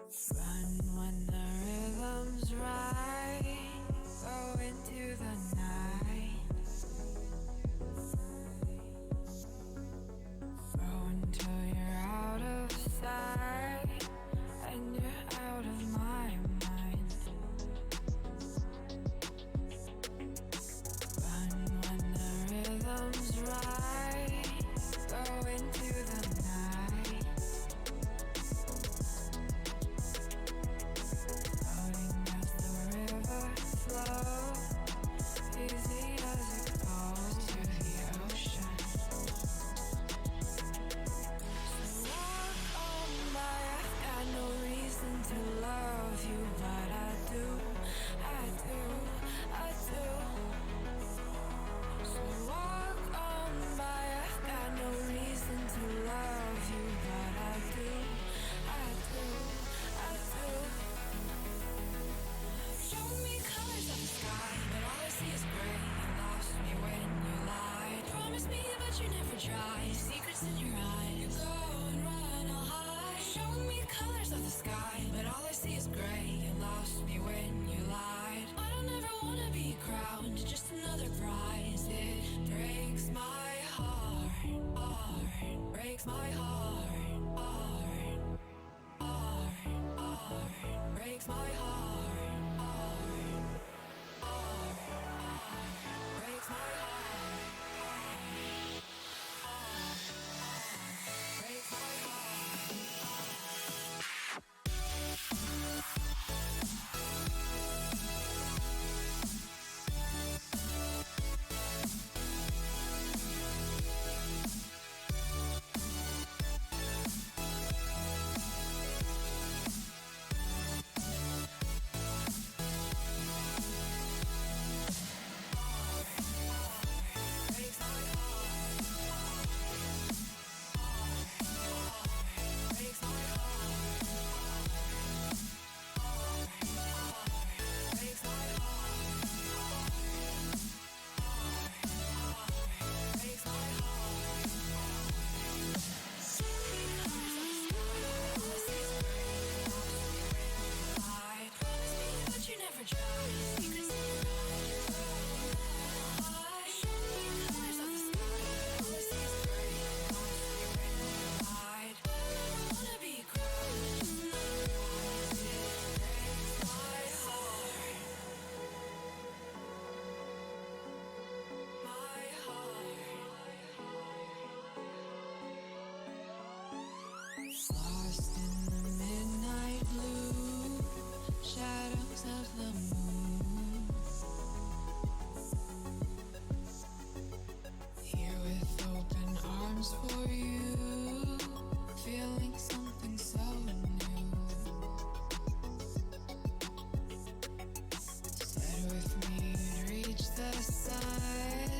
Run when the rhythm's right. Go into the night. Grow until you're out of sight and you're out of my mind. Run when the rhythm's right. Go into the night. Floating as the river flows, easy as it goes to the ocean. So walk on by, I've got no reason to love you, but I do, I do, I do. So walk on by, I've got no reason to love you, but I do, I do, I do. Show me colors of the sky, but all I see is gray. You lost me when you lied. Promise me, but you never tried. Secrets in your eyes. You go and run, I'll hide. Show me colors of the sky, but all I see is gray. You lost me when you lied. I don't ever wanna be crowned, just another prize. It breaks my heart, heart. Breaks my heart, heart, heart, heart. Breaks my heart, heart, heart, heart. Breaks my heart, heart, heart. Breaks my heart. Lost in the midnight blue shadows of the moon. Here with open arms for you, feeling something so new. Said with me you'd reach the sun.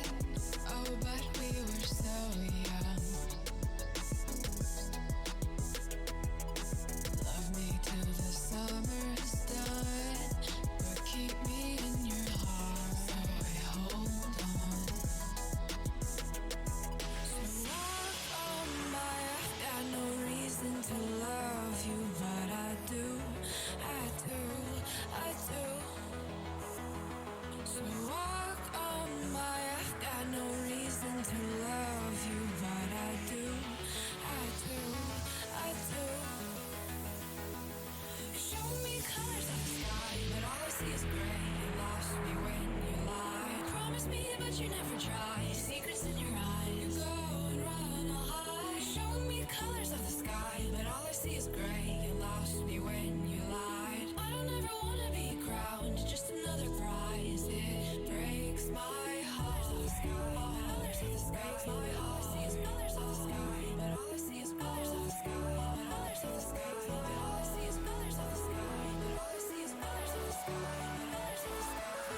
Oh, but we were so young. Till the summer's done, but keep me in your heart, so I hold on. So walk on by, I've got no reason to love you, but I do, I do, I do. So walk on by, I've got no reason to love you, but I do, I do, I do. Show me colors of the sky, but all I see is gray. You lost me when you lied. Promise me, but you never tried. Secrets in your eyes. You go and run, I'll hide. Show me colors of the sky, but all I see is gray. You lost me when you lied. I don't ever wanna be crowned, just another prize. It breaks my heart. Colors of the sky, breaks my heart. All I see is colors of the sky, but all I see is colors of the sky. Colors of the sky, but all I see is colors of the sky. But all I see is colors of the sky. Colors of the sky, but all I see is colors of the sky. All I see is colors.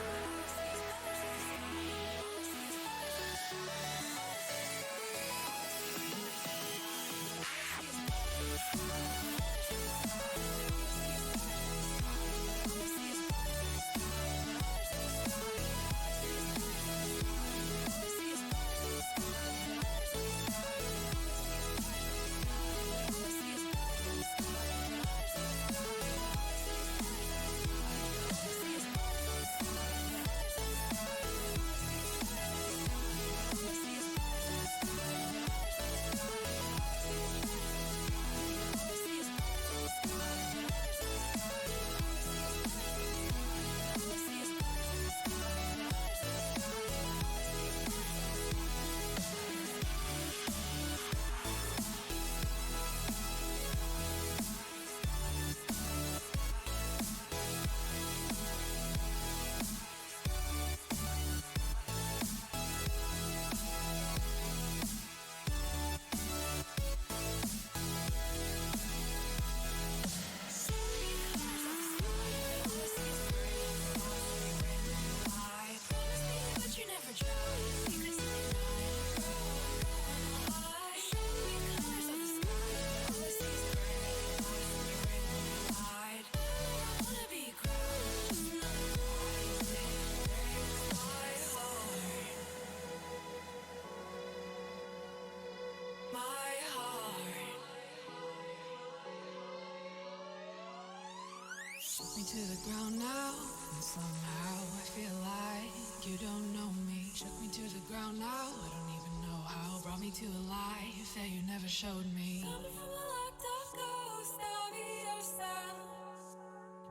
down now, and somehow I feel like you don't know me. Shook me to the ground now, I don't even know how. Brought me to a life that you never showed me. Coming from a locked up ghost of yourself,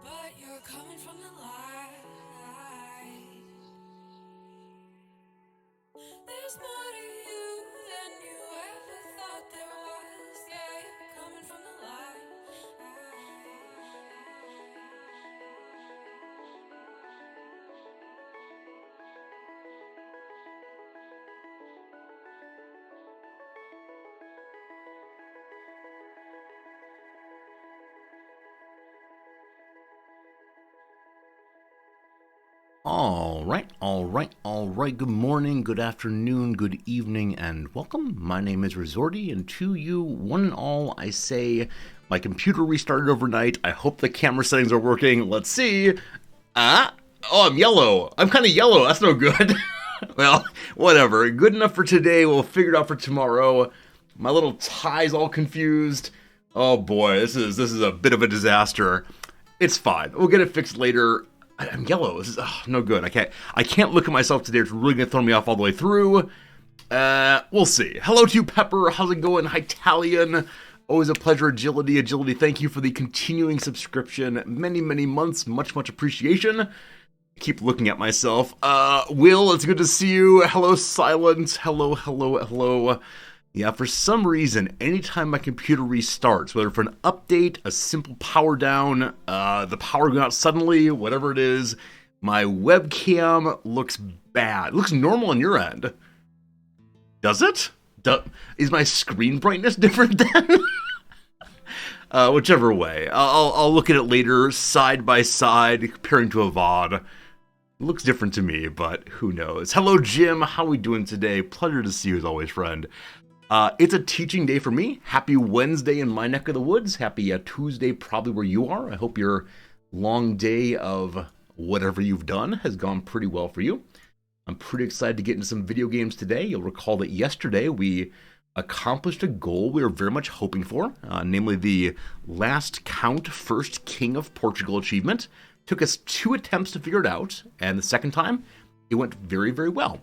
but you're coming from the light. There's more to you than you ever thought there was. Yeah, you're coming from the light. All right. Good morning, good afternoon, good evening, and welcome. My name is Resorty, and to you, one and all, I say my computer restarted overnight. I hope the camera settings are working. Let's see. Oh, I'm yellow. I'm kind of yellow. That's no good. Well, whatever. Good enough for today. We'll figure it out for tomorrow. My little tie's all confused. Oh boy, this is a bit of a disaster. It's fine. We'll get it fixed later. I'm yellow. This is no good. I can't look at myself today. It's really gonna throw me off all the way through. We'll see. Hello to you, Pepper. How's it going? Italian. Always a pleasure. Agility. Thank you for the continuing subscription. Many months. Much appreciation. Keep looking at myself. Will, it's good to see you. Hello, Silent. Hello. Yeah, for some reason, anytime my computer restarts, whether for an update, a simple power down, the power going out suddenly, whatever it is, my webcam looks bad. It looks normal on your end. Does it? Is my screen brightness different then? Whichever way. I'll look at it later, side by side, comparing to a VOD. It looks different to me, but who knows. Hello, Jim. How are we doing today? Pleasure to see you as always, friend. It's a teaching day for me. Happy Wednesday in my neck of the woods. Happy Tuesday probably where you are. I hope your long day of whatever you've done has gone pretty well for you. I'm pretty excited to get into some video games today. You'll recall that yesterday we accomplished a goal we were very much hoping for, namely the Last Count First King of Portugal achievement. Took us 2 attempts to figure it out, and the second time, it went very well.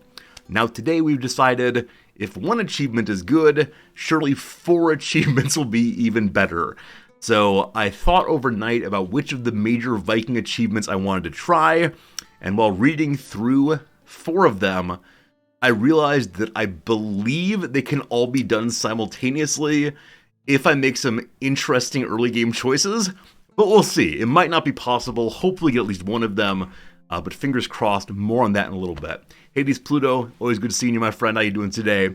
Now today we've decided if 1 achievement is good, surely 4 achievements will be even better. So I thought overnight about which of the major Viking achievements I wanted to try, and while reading through 4 of them, I realized that I believe they can all be done simultaneously if I make some interesting early game choices, but we'll see. It might not be possible, hopefully get at least one of them, but fingers crossed, more on that in a little bit. Hades Pluto, always good seeing you, my friend. How you doing today?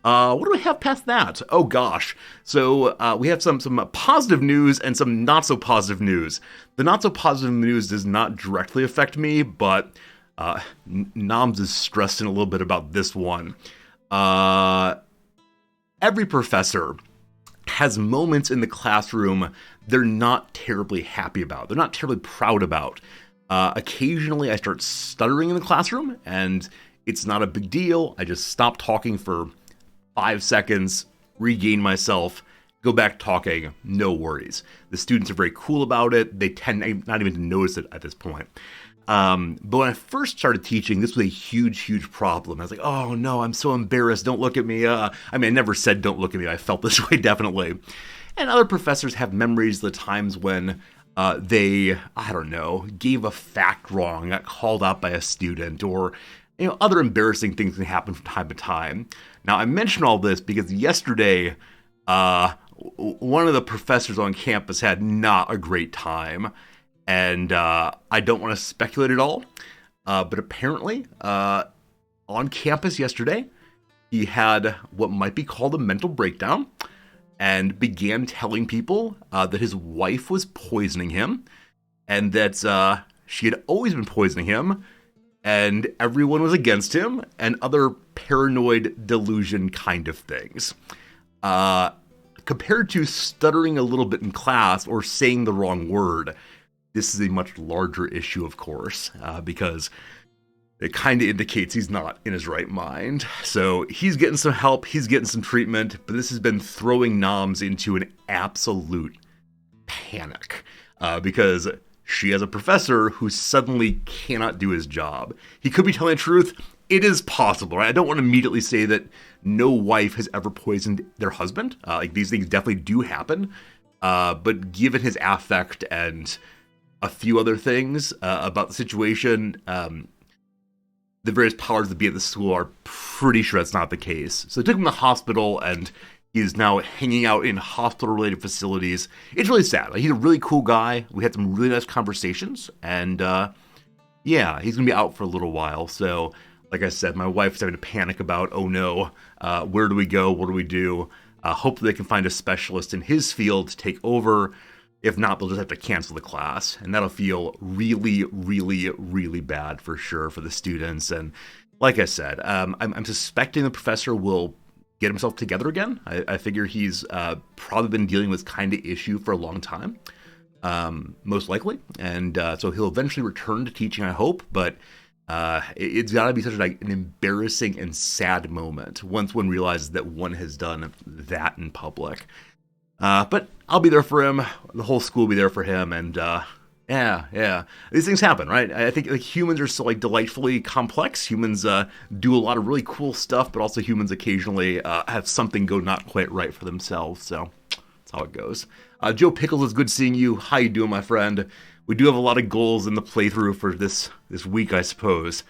What do we have past that? Oh gosh. So we have some positive news and some not so positive news. The not so positive news does not directly affect me, but Noms is stressing a little bit about this one. Every professor has moments in the classroom they're not terribly happy about. They're not terribly proud about. Occasionally I start stuttering in the classroom, and it's not a big deal. I just stop talking for 5 seconds, regain myself, go back talking, no worries. The students are very cool about it. They tend not even to notice it at this point. But when I first started teaching, this was a huge problem. I was like, oh no, I'm so embarrassed. Don't look at me. I never said don't look at me. I felt this way definitely. And other professors have memories of the times when they, gave a fact wrong, got called out by a student, or other embarrassing things can happen from time to time. Now, I mention all this because yesterday, one of the professors on campus had not a great time, and I don't want to speculate at all, but apparently, on campus yesterday, he had what might be called a mental breakdown, and began telling people that his wife was poisoning him, and that she had always been poisoning him, and everyone was against him, and other paranoid delusion kind of things. Compared to stuttering a little bit in class or saying the wrong word, this is a much larger issue, of course, because it kind of indicates he's not in his right mind. So he's getting some help, he's getting some treatment, but this has been throwing Noms into an absolute panic. Because she has a professor who suddenly cannot do his job. He could be telling the truth. It is possible, right? I don't want to immediately say that no wife has ever poisoned their husband. Like, these things definitely do happen. But given his affect and a few other things about the situation, the various powers that be at the school are pretty sure that's not the case. So they took him to the hospital, and he's now hanging out in hospital-related facilities. It's really sad. Like, he's a really cool guy. We had some really nice conversations, and yeah, he's gonna be out for a little while. So, like I said, my wife's having to panic about, oh no, where do we go? What do we do? Hopefully they can find a specialist in his field to take over. If not, they'll just have to cancel the class, and that'll feel really, really, really bad for sure for the students. And like I said, I'm suspecting the professor will get himself together again. I figure he's probably been dealing with this kind of issue for a long time, most likely, and so he'll eventually return to teaching, I hope. But it's got to be such an embarrassing and sad moment once one realizes that one has done that in public. But I'll be there for him. The whole school will be there for him, and yeah. These things happen, right? I think like humans are so delightfully complex. Humans do a lot of really cool stuff, but also humans occasionally have something go not quite right for themselves. So that's how it goes. Joe Pickles, it's good seeing you. How you doing, my friend? We do have a lot of goals in the playthrough for this week, I suppose.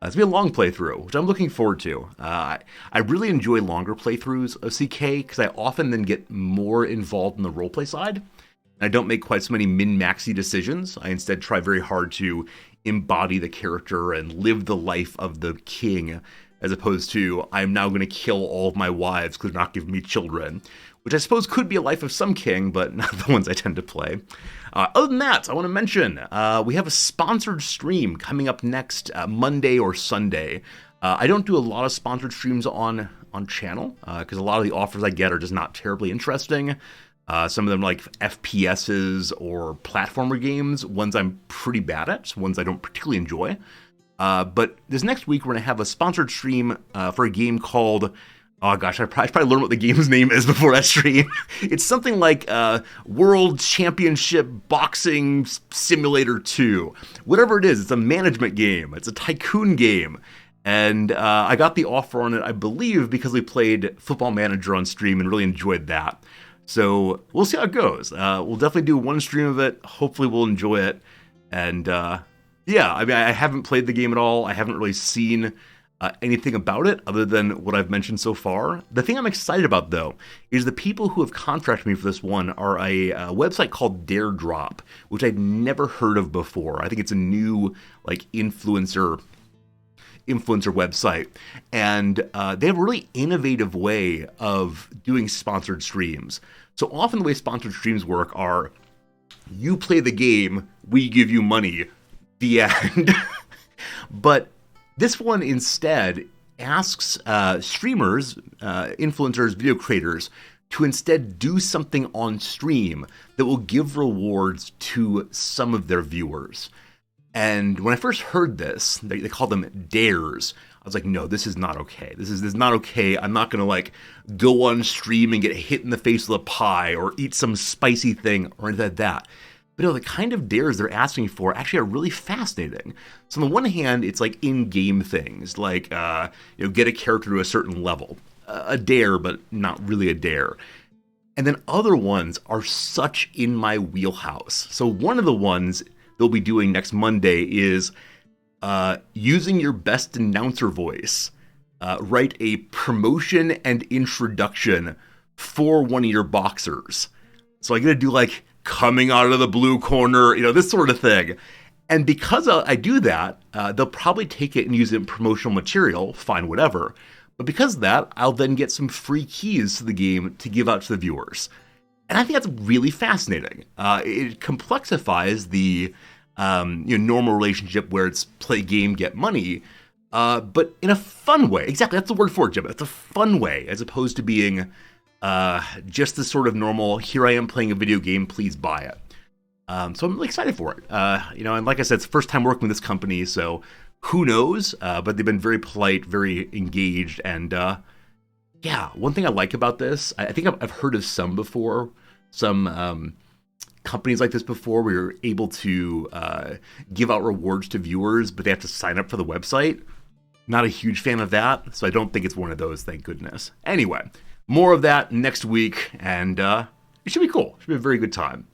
It's going to be a long playthrough, which I'm looking forward to. I really enjoy longer playthroughs of CK because I often then get more involved in the roleplay side. And I don't make quite so many min-maxy decisions. I instead try very hard to embody the character and live the life of the king, as opposed to, I'm now going to kill all of my wives because they're not giving me children, which I suppose could be a life of some king, but not the ones I tend to play. Other than that, I want to mention we have a sponsored stream coming up next Monday or Sunday. I don't do a lot of sponsored streams on channel because a lot of the offers I get are just not terribly interesting. Some of them like FPSs or platformer games, ones I'm pretty bad at, ones I don't particularly enjoy. But this next week we're going to have a sponsored stream for a game called... Oh gosh, I probably learned what the game's name is before that stream. It's something like World Championship Boxing Simulator 2. Whatever it is, it's a management game. It's a tycoon game. And I got the offer on it, I believe, because we played Football Manager on stream and really enjoyed that. So we'll see how it goes. We'll definitely do one stream of it. Hopefully we'll enjoy it. And yeah, I mean, I haven't played the game at all. I haven't really seen... anything about it other than what I've mentioned so far. The thing I'm excited about, though, is the people who have contracted me for this one are a website called Dare Drop, which I'd never heard of before. I think it's a new influencer website, and they have a really innovative way of doing sponsored streams. So often the way sponsored streams work are you play the game, we give you money, the end. But this one instead asks streamers, influencers, video creators to instead do something on stream that will give rewards to some of their viewers. And when I first heard this, they call them dares. I was like, no, this is not okay. This is not okay. I'm not going to go on stream and get hit in the face with a pie or eat some spicy thing or anything like that. But the kind of dares they're asking for actually are really fascinating. So on the one hand, it's in-game things, get a character to a certain level. A dare, but not really a dare. And then other ones are such in my wheelhouse. So one of the ones they'll be doing next Monday is using your best announcer voice. Write a promotion and introduction for one of your boxers. So I'm going to do coming out of the blue corner, this sort of thing. And because I do that, they'll probably take it and use it in promotional material, fine, whatever. But because of that, I'll then get some free keys to the game to give out to the viewers. And I think that's really fascinating. It complexifies the normal relationship where it's play game, get money, but in a fun way. Exactly, that's the word for it, Jim. It's a fun way, as opposed to being just the sort of normal, here I am playing a video game, please buy it. So I'm really excited for it. And like I said, it's the first time working with this company, so who knows? But they've been very polite, very engaged, and one thing I like about this, I think I've heard of some before, some companies like this before where you're able to give out rewards to viewers, but they have to sign up for the website. Not a huge fan of that, so I don't think it's one of those, thank goodness. Anyway, more of that next week, and it should be cool. It should be a very good time.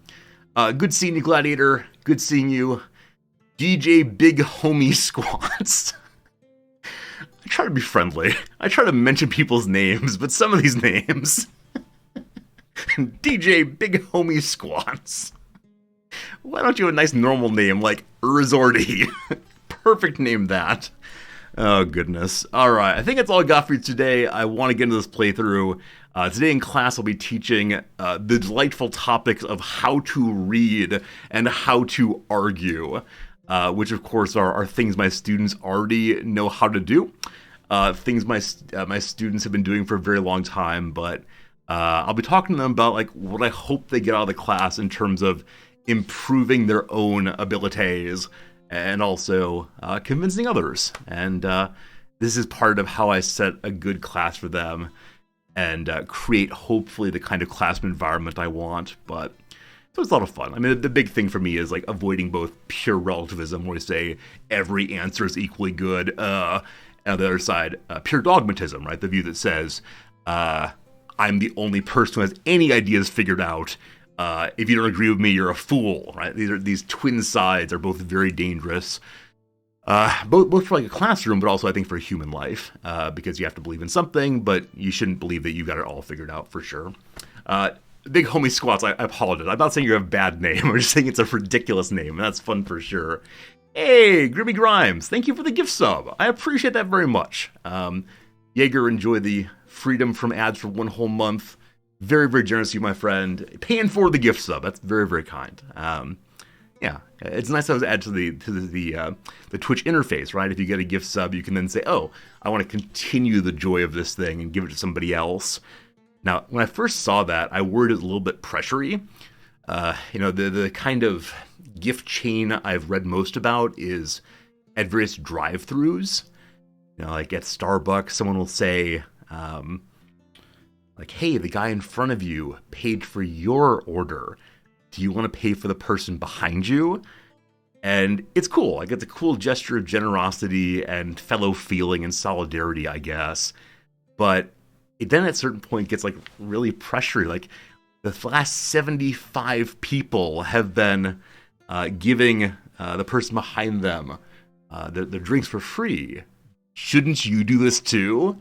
Good seeing you, Gladiator. Good seeing you. DJ Big Homie Squats. I try to be friendly. I try to mention people's names, but some of these names... DJ Big Homie Squats. Why don't you have a nice normal name like Urzordi? Perfect name, that. Oh, goodness. All right, I think that's all I got for you today. I want to get into this playthrough. Today in class, I'll be teaching the delightful topics of how to read and how to argue, which, of course, are things my students already know how to do, things my students have been doing for a very long time, but I'll be talking to them about like what I hope they get out of the class in terms of improving their own abilities and also convincing others. And this is part of how I set a good class for them and create, hopefully, the kind of classroom environment I want. But so it's a lot of fun. I mean, the big thing for me is like avoiding both pure relativism, where we say every answer is equally good, and on the other side, pure dogmatism, right? The view that says, I'm the only person who has any ideas figured out. If you don't agree with me, you're a fool, right? These twin sides are both very dangerous, both for like a classroom, but also I think for human life, because you have to believe in something, but you shouldn't believe that you got it all figured out for sure. Big Homie Squats, I apologize. I'm not saying you have a bad name. I'm just saying it's a ridiculous name, and that's fun for sure. Hey, Grimmy Grimes, thank you for the gift sub. I appreciate that very much. Jaeger, enjoy the freedom from ads for 1 whole month. Very, very generous of you, my friend. Paying for the gift sub. That's very, very kind. Yeah, it's nice that was added to the Twitch interface, right? If you get a gift sub, you can then say, oh, I want to continue the joy of this thing and give it to somebody else. Now, when I first saw that, I worried it was a little bit pressury. The kind of gift chain I've read most about is at various drive-thrus. Like at Starbucks, someone will say, hey, the guy in front of you paid for your order. Do you want to pay for the person behind you? And it's cool. Like, it's a cool gesture of generosity and fellow feeling and solidarity, I guess. But it then at a certain point gets like really pressury. Like, the last 75 people have been giving the person behind them their drinks for free. Shouldn't you do this too?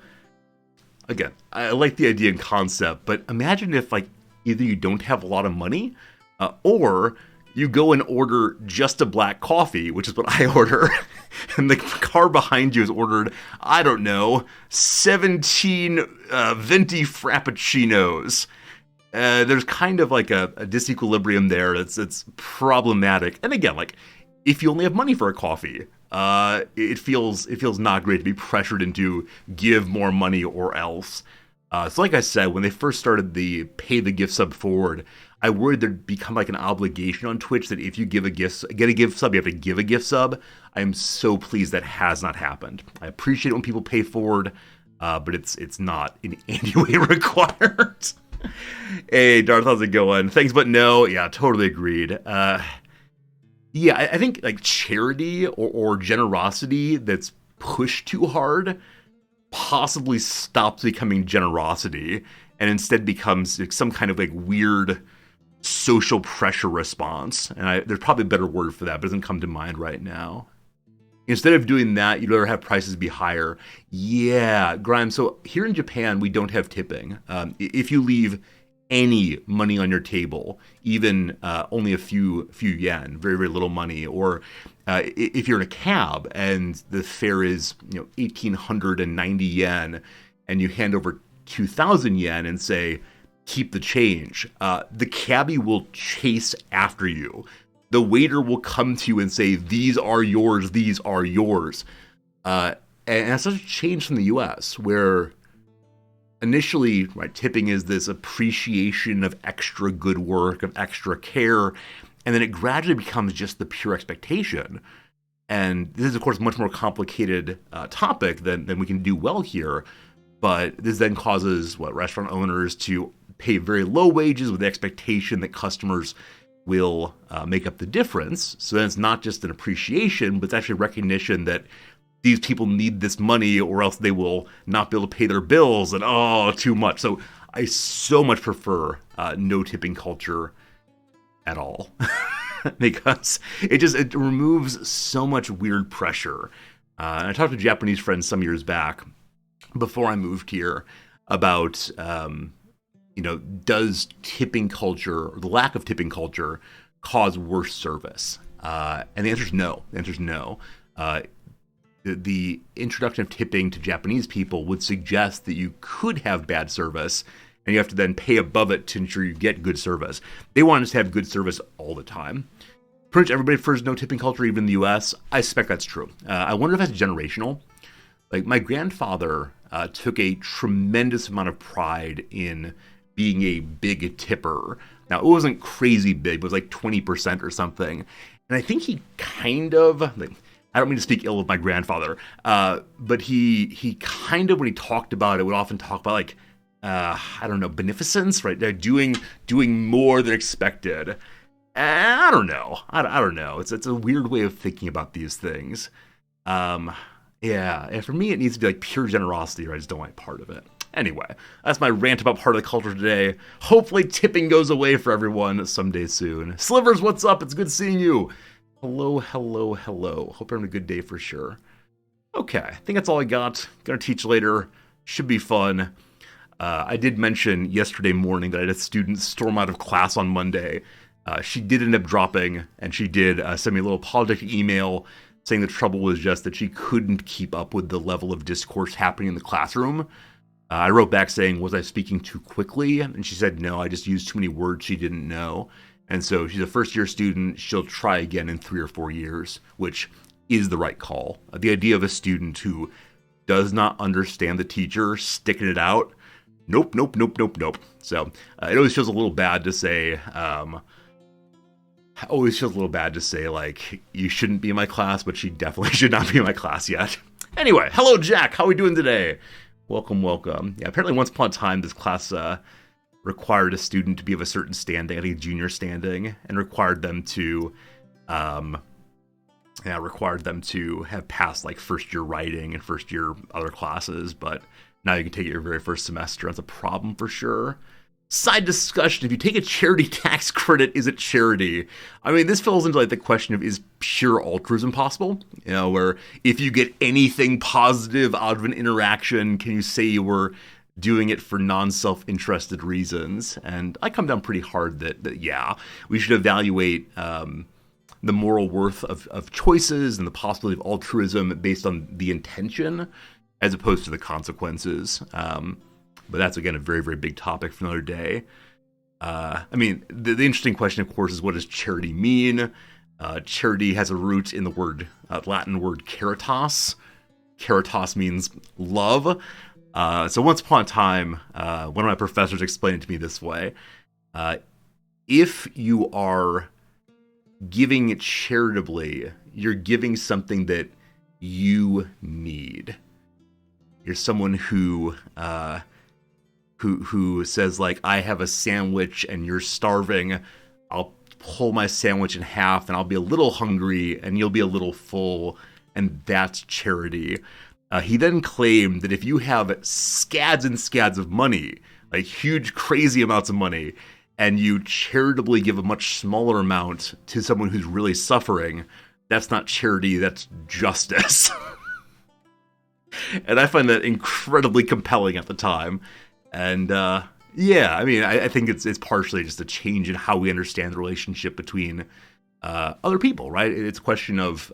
Again, I like the idea and concept, but imagine if like either you don't have a lot of money, or you go and order just a black coffee, which is what I order, and the car behind you has ordered, I don't know, 17 venti frappuccinos. There's kind of like a disequilibrium there that's problematic. And again, like if you only have money for a coffee, it feels not great to be pressured into give more money or else. So like I said, when they first started the pay the gift sub forward, I worried there'd become like an obligation on Twitch that if you get a gift sub, you have to give a gift sub. I am so pleased that has not happened. I appreciate it when people pay forward, but it's not in any way required. Hey, Darth, how's it going? Thanks, but no. Yeah, totally agreed. Yeah, I think like charity or generosity that's pushed too hard possibly stops becoming generosity and instead becomes some kind of like weird social pressure response. And there's probably a better word for that, but it doesn't come to mind right now. Instead of doing that, you'd rather have prices be higher. Yeah, Grimes, so here in Japan, we don't have tipping. If you leave any money on your table, even only a few yen, very, very little money, or if you're in a cab and the fare is 1,890 yen and you hand over 2,000 yen and say, keep the change, the cabbie will chase after you. The waiter will come to you and say, these are yours, these are yours. And that's such a change from the US, where initially, right, tipping is this appreciation of extra good work, of extra care, and then it gradually becomes just the pure expectation. And this is, of course, a much more complicated topic than we can do well here, but this then causes restaurant owners to pay very low wages with the expectation that customers will make up the difference. So then it's not just an appreciation, but it's actually recognition that these people need this money or else they will not be able to pay their bills, and too much. So I so much prefer no tipping culture at all because it removes so much weird pressure. And I talked to Japanese friends some years back before I moved here about, does tipping culture, or the lack of tipping culture, cause worse service? And the answer is no. The answer is no. The introduction of tipping to Japanese people would suggest that you could have bad service, and you have to then pay above it to ensure you get good service. They want us to have good service all the time. Pretty much everybody prefers no tipping culture, even in the U.S. I suspect that's true. I wonder if that's generational. Like, my grandfather took a tremendous amount of pride in being a big tipper. Now, it wasn't crazy big, but it was like 20% or something. And I think he kind of, I don't mean to speak ill of my grandfather, but he kind of, when he talked about it, would often talk about beneficence, right? They're doing more than expected. And I don't know. I don't know. It's a weird way of thinking about these things. Yeah, and for me, it needs to be like pure generosity, or I just don't like part of it. Anyway, that's my rant about part of the culture today. Hopefully tipping goes away for everyone someday soon. Slivers, what's up? It's good seeing you. Hello. Hope you're having a good day for sure. Okay, I think that's all I got. Gonna teach later. Should be fun. I did mention yesterday morning that I had a student storm out of class on Monday. She did end up dropping, and she did send me a little apologetic email saying the trouble was just that she couldn't keep up with the level of discourse happening in the classroom. I wrote back saying, was I speaking too quickly? And she said, no, I just used too many words she didn't know. And so she's a first-year student. She'll try again in 3 or 4 years, which is the right call. The idea of a student who does not understand the teacher sticking it out, nope. So it always feels a little bad to say, like, you shouldn't be in my class, but she definitely should not be in my class yet. Anyway, hello, Jack. How are we doing today? Welcome. Yeah, apparently once upon a time, this class required a student to be of a certain standing, I think junior standing, and required them to have passed like first year writing and first year other classes, but now you can take it your very first semester. That's a problem for sure. Side discussion, if you take a charity tax credit, is it charity? I mean, this falls into like the question of, is pure altruism possible? Where if you get anything positive out of an interaction, can you say you were doing it for non-self-interested reasons? And I come down pretty hard that yeah, we should evaluate the moral worth of choices and the possibility of altruism based on the intention as opposed to the consequences. But that's, again, a very, very big topic for another day. I mean, the interesting question, of course, is what does charity mean? Charity has a root in the Latin word caritas. Caritas means love. So once upon a time, one of my professors explained it to me this way. If you are giving charitably, you're giving something that you need. You're someone who says, like, I have a sandwich and you're starving, I'll pull my sandwich in half and I'll be a little hungry and you'll be a little full, and that's charity. He then claimed that if you have scads and scads of money, like huge, crazy amounts of money, and you charitably give a much smaller amount to someone who's really suffering, that's not charity, that's justice. And I find that incredibly compelling at the time. And yeah, I mean, I think it's partially just a change in how we understand the relationship between other people, right? It's a question of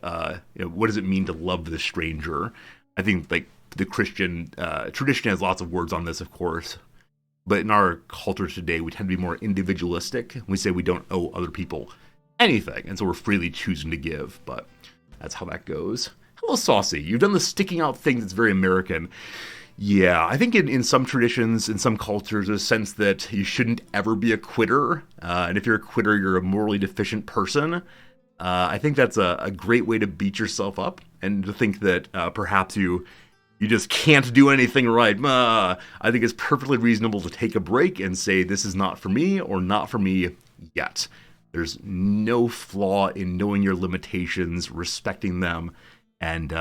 what does it mean to love the stranger? I think like the Christian tradition has lots of words on this, of course, but in our culture today, we tend to be more individualistic. We say we don't owe other people anything, and so we're freely choosing to give. But that's how that goes. Hello, Saucy. You've done the sticking out thing that's very American. Yeah, I think in some traditions, in some cultures, there's a sense that you shouldn't ever be a quitter. And if you're a quitter, you're a morally deficient person. I think that's a great way to beat yourself up, and to think that perhaps you just can't do anything right. I think it's perfectly reasonable to take a break and say, this is not for me, or not for me yet. There's no flaw in knowing your limitations, respecting them, and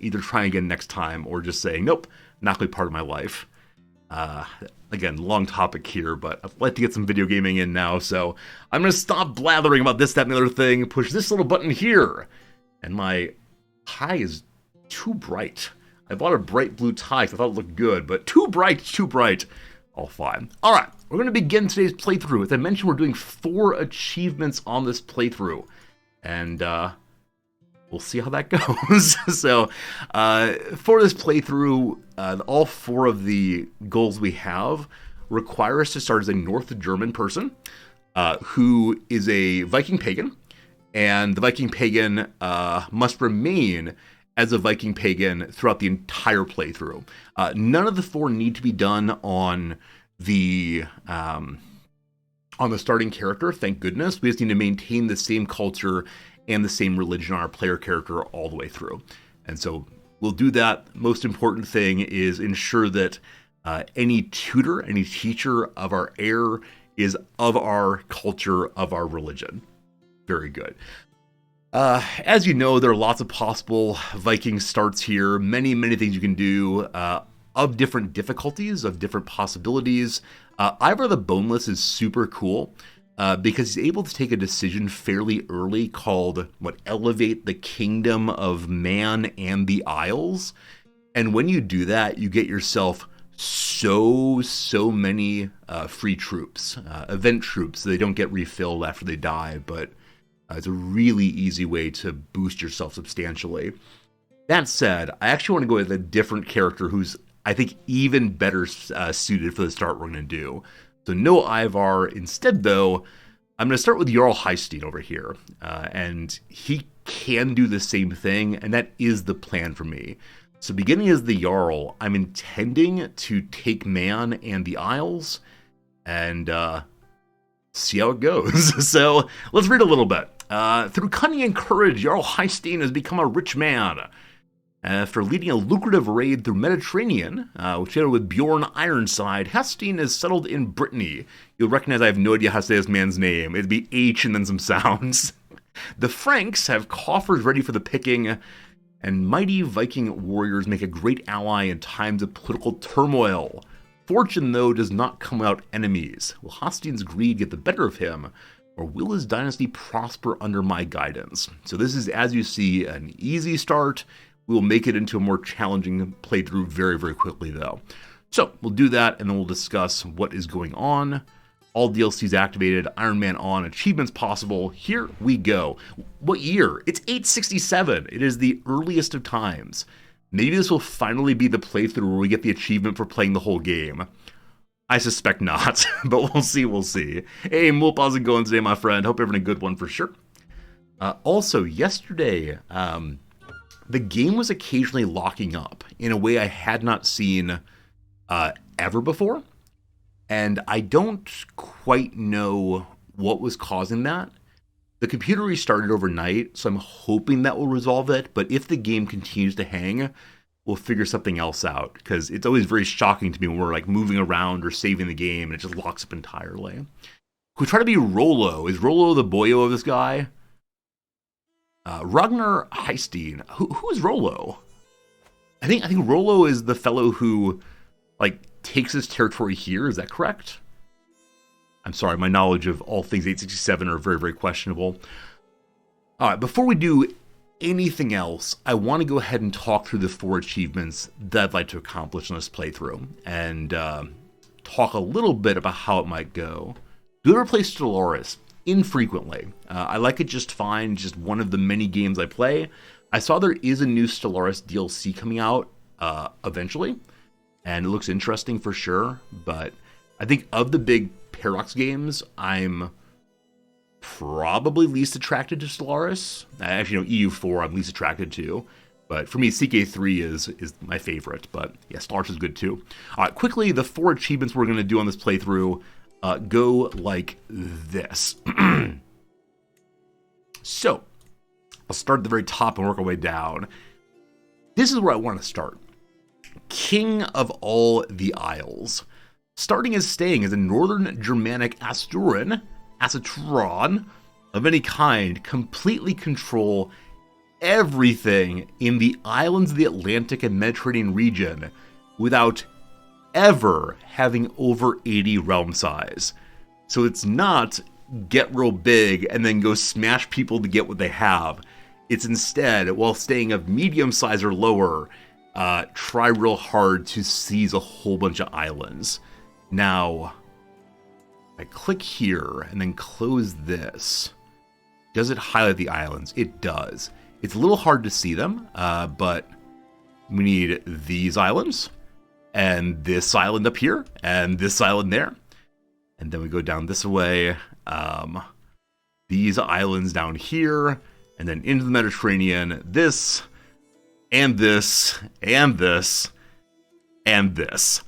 either trying again next time or just saying, nope, not going to be part of my life. Again, long topic here, but I'd like to get some video gaming in now, so I'm going to stop blathering about this, that, and the other thing, push this little button here, and my tie is too bright. I bought a bright blue tie because I thought it looked good, but too bright. All fine. All right, we're going to begin today's playthrough. As I mentioned, we're doing 4 achievements on this playthrough, and we'll see how that goes. So, for this playthrough, all 4 of the goals we have require us to start as a North German person who is a Viking pagan, and the Viking pagan must remain as a Viking pagan throughout the entire playthrough. None of the 4 need to be done on the starting character, thank goodness. We just need to maintain the same culture and the same religion on our player character all the way through. And so we'll do that. Most important thing is ensure that any tutor, any teacher of our heir is of our culture, of our religion. Very good. As you know, there are lots of possible Viking starts here. Many things you can do of different difficulties, of different possibilities. Ivar the Boneless is super cool because he's able to take a decision fairly early called, elevate the kingdom of man and the Isles. And when you do that, you get yourself so many free troops, event troops. They don't get refilled after they die, but it's a really easy way to boost yourself substantially. That said, I actually want to go with a different character who's, I think, even better suited for the start we're going to do. So no Ivar. Instead, though, I'm going to start with Jarl Heistein over here. And he can do the same thing, and that is the plan for me. So beginning as the Jarl, I'm intending to take Man and the Isles, and see how it goes. So let's read a little bit. Through cunning and courage, Jarl Heistein has become a rich man. After leading a lucrative raid through Mediterranean, which ended with Bjorn Ironside, Heistein is settled in Brittany. You'll recognize I have no idea how to say this man's name. It'd be H and then some sounds. The Franks have coffers ready for the picking, and mighty Viking warriors make a great ally in times of political turmoil. Fortune, though, does not come without enemies. Will Heistein's greed get the better of him, or will his dynasty prosper under my guidance? So this is, as you see, an easy start. We will make it into a more challenging playthrough very quickly, though. So we'll do that, and then we'll discuss what is going on. All DLCs activated, Iron Man on, achievements possible. Here we go. What year? It's 867. It is the earliest of times. Maybe this will finally be the playthrough where we get the achievement for playing the whole game. I suspect not, but we'll see. Hey, Moop, how's it going today, my friend? Hope you're having a good one for sure. Also, yesterday, the game was occasionally locking up in a way I had not seen ever before. And I don't quite know what was causing that. The computer restarted overnight, so I'm hoping that will resolve it. But if the game continues to hang, we'll figure something else out. Because it's always very shocking to me when we're moving around or saving the game and it just locks up entirely. Can we try to be Rollo? Is Rollo the boyo of this guy? Ragnar Heistein. Who is Rollo? I think Rollo is the fellow who takes his territory here. Is that correct? I'm sorry, my knowledge of all things 867 are very questionable. All right, before we do anything else, I want to go ahead and talk through the 4 achievements that I'd like to accomplish in this playthrough, and talk a little bit about how it might go. Do ever play Stellaris? Infrequently. I like it just fine, just one of the many games I play. I saw there is a new Stellaris DLC coming out eventually, and it looks interesting for sure, but I think of the big Paradox games, I'm probably least attracted to Stellaris. Actually, EU4 I'm least attracted to, but for me, CK3 is my favorite, but yeah, Stellaris is good too. All right, quickly, the 4 achievements we're going to do on this playthrough go like this. So, I'll start at the very top and work our way down. This is where I want to start. King of all the Isles. Starting as staying as a northern Germanic Astron, of any kind completely control everything in the islands of the Atlantic and Mediterranean region without ever having over 80 realm size. So it's not get real big and then go smash people to get what they have. It's instead, while staying of medium size or lower, try real hard to seize a whole bunch of islands. Now, I click here and then close this. Does it highlight the islands? It does. It's a little hard to see them, but we need these islands, and this island up here, and this island there. And then we go down this way, these islands down here, and then into the Mediterranean, this, and this, and this, and this,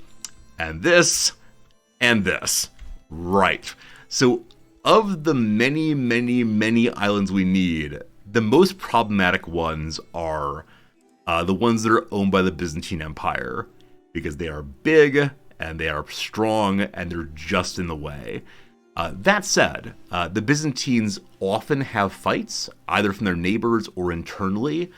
and this, and this. Right. So, of the many, many, many islands we need, the most problematic ones are the ones that are owned by the Byzantine Empire, because they are big, and they are strong, and they're just in the way. That said, the Byzantines often have fights, either from their neighbors or internally,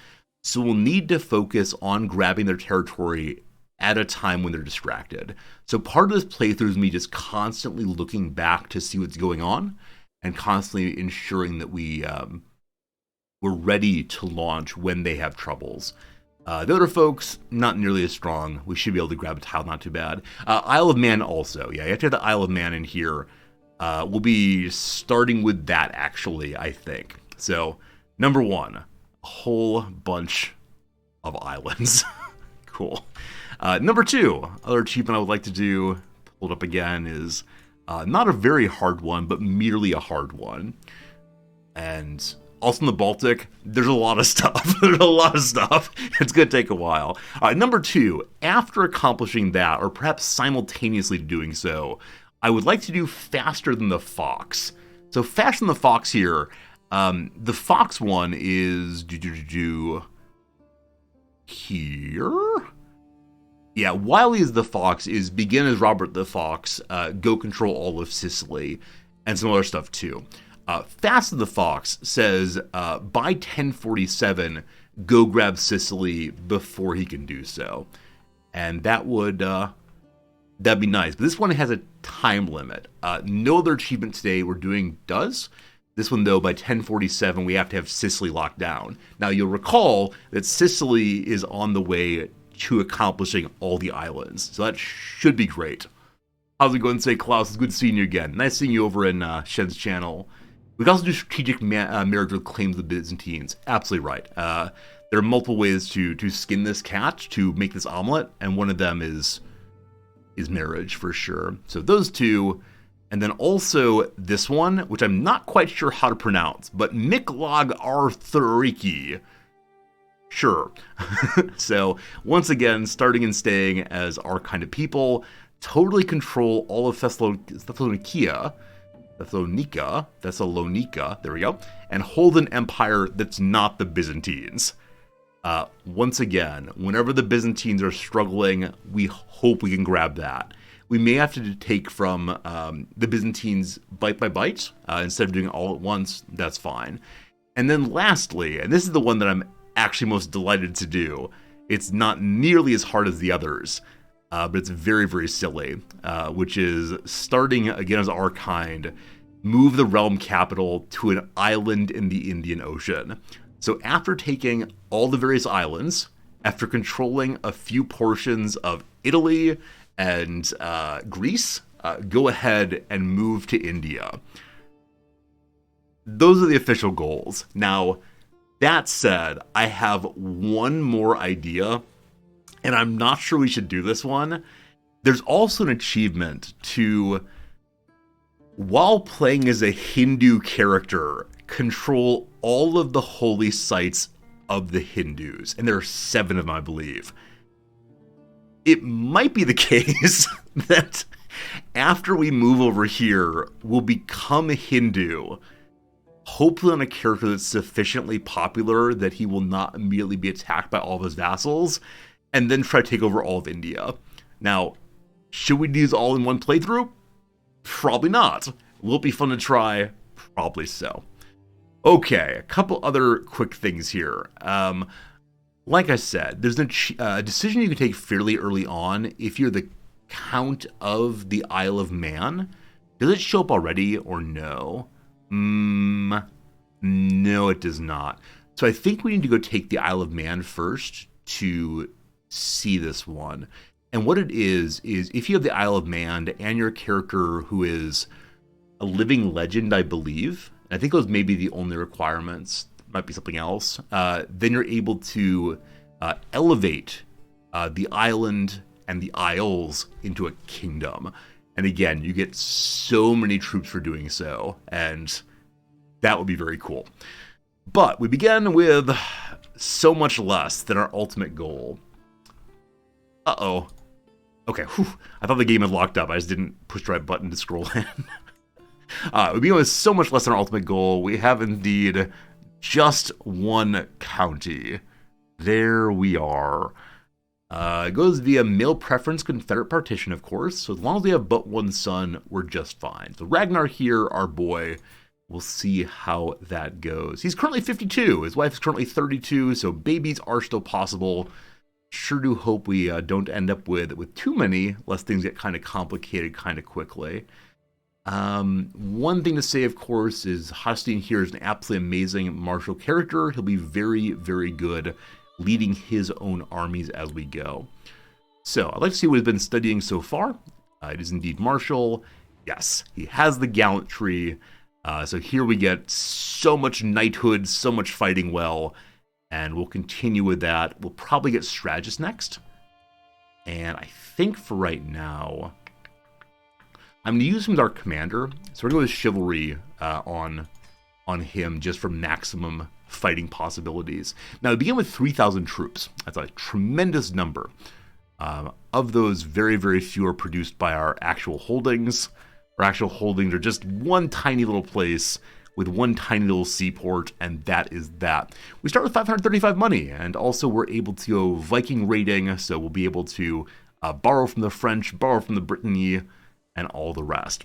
so we'll need to focus on grabbing their territory at a time when they're distracted. So part of this playthrough is me just constantly looking back to see what's going on, and constantly ensuring that we're ready to launch when they have troubles. The other folks, not nearly as strong. We should be able to grab a tile, not too bad. Isle of Man also. Yeah, you have to have the Isle of Man in here. We'll be starting with that, actually, I think. So, number one, a whole bunch of islands. Cool. Number two, other achievement I would like to do, pulled up again, is not a very hard one, but merely a hard one. And also in the Baltic, there's a lot of stuff. There's a lot of stuff. It's going to take a while. Number two, after accomplishing that, or perhaps simultaneously doing so, I would like to do Faster Than the Fox. So Faster Than the Fox here, the Fox one is here. Yeah, Wily as the Fox is begin as Robert the Fox, go control all of Sicily, and some other stuff too. Fast as the Fox says, by 1047, go grab Sicily before he can do so. And that would, that'd be nice. But this one has a time limit. No other achievement today we're doing does. This one, though, by 1047, we have to have Sicily locked down. Now, you'll recall that Sicily is on the way to accomplishing all the islands. So that should be great. How's it going, say, Klaus? It's good seeing you again. Nice seeing you over in Shen's channel. We can also do strategic marriage with claims of the Byzantines. Absolutely right. There are multiple ways to skin this cat, to make this omelet, and one of them is marriage for sure. So those two, and then also this one, which I'm not quite sure how to pronounce, but Miklog Arthuriki. Sure. So once again, starting and staying as our kind of people, totally control all of Thessalonica, there we go, and hold an empire that's not the Byzantines. Once again, whenever the Byzantines are struggling, we hope we can grab that. We may have to take from the Byzantines bite by bite, instead of doing it all at once. That's fine. And then lastly, and this is the one that I'm actually most delighted to do, it's not nearly as hard as the others, but it's very, very silly, which is starting again as our kind, move the realm capital to an island in the Indian Ocean. So after taking all the various islands, after controlling a few portions of Italy and Greece, go ahead and move to India. Those are the official goals. Now, that said, I have one more idea, and I'm not sure we should do this one. There's also an achievement to, while playing as a Hindu character, control all of the holy sites of the Hindus. And there are 7 of them, I believe. It might be the case that after we move over here, we'll become a Hindu, hopefully on a character that's sufficiently popular that he will not immediately be attacked by all of his vassals, and then try to take over all of India. Now, should we do these all in one playthrough? Probably not. Will it be fun to try? Probably so. Okay, a couple other quick things here. Like I said, there's a decision you can take fairly early on if you're the Count of the Isle of Man. Does it show up already or no? No, it does not. So I think we need to go take the Isle of Man first to see this one. And what it is if you have the Isle of Man and your character who is a living legend, I believe, and I think those may be the only requirements, might be something else, then you're able to elevate the island and the isles into a kingdom. And again, you get so many troops for doing so, and that would be very cool. But we begin with so much less than our ultimate goal. Uh-oh. Okay, whew. I thought the game had locked up. I just didn't push the right button to scroll in. We begin with so much less than our ultimate goal. We have indeed just one county. There we are. It goes via male preference Confederate partition, of course. So as long as we have but one son, we're just fine. So Ragnar here, our boy, we'll see how that goes. He's currently 52. His wife is currently 32, so babies are still possible. Sure do hope we don't end up with too many, lest things get kind of complicated kind of quickly. One thing to say, of course, is Hosteen here is an absolutely amazing martial character. He'll be very, very good leading his own armies as we go. So I'd like to see what he's been studying so far. It is indeed martial. Yes, he has the gallantry. So here we get so much knighthood, so much fighting well. And we'll continue with that. We'll probably get strategist next. And I think for right now, I'm going to use him as our commander. So we're going to go with chivalry on him just for maximum fighting possibilities. Now, we begin with 3,000 troops. That's a tremendous number. Of those, very, very few are produced by our actual holdings. Our actual holdings are just one tiny little place with one tiny little seaport, and that is that. We start with 535 money, and also we're able to go Viking raiding, so we'll be able to borrow from the French, borrow from the Brittany, and all the rest.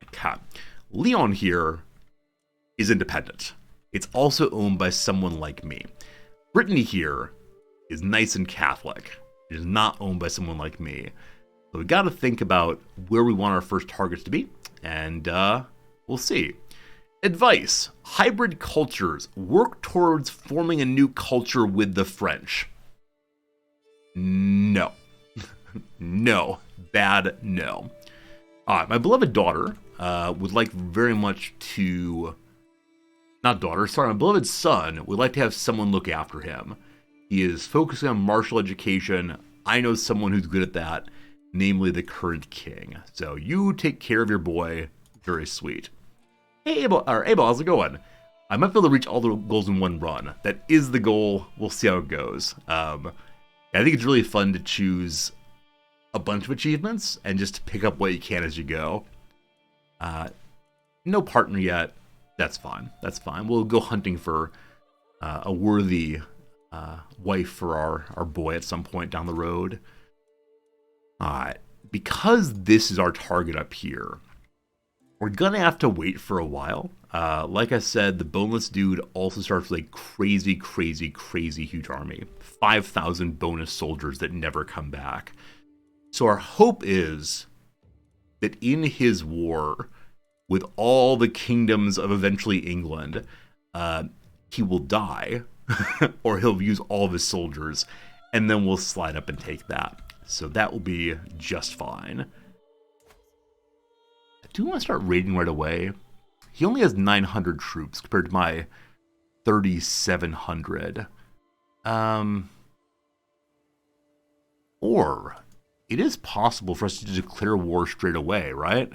Okay. Leon here is independent. It's also owned by someone like me. Brittany here is nice and Catholic. It is not owned by someone like me. So we got to think about where we want our first targets to be, and we'll see. Advice: hybrid cultures. Work towards forming a new culture with the French. No. No. Bad no. My beloved daughter would like very much to... Not daughter, sorry. My beloved son would like to have someone look after him. He is focusing on martial education. I know someone who's good at that, namely the current king. So you take care of your boy. Very sweet. Hey, Abel, how's it going? I might be able to reach all the goals in one run. That is the goal. We'll see how it goes. I think it's really fun to choose a bunch of achievements and just pick up what you can as you go. No partner yet. That's fine. That's fine. We'll go hunting for a worthy wife for our boy at some point down the road. Because this is our target up here, we're gonna have to wait for a while. Like I said, the boneless dude also starts with a crazy, crazy, crazy huge army. 5,000 bonus soldiers that never come back. So our hope is that in his war with all the kingdoms of eventually England, he will die, or he'll use all of his soldiers, and then we'll slide up and take that. So that will be just fine. I do want to start raiding right away. He only has 900 troops compared to my 3,700. Or it is possible for us to declare war straight away, right?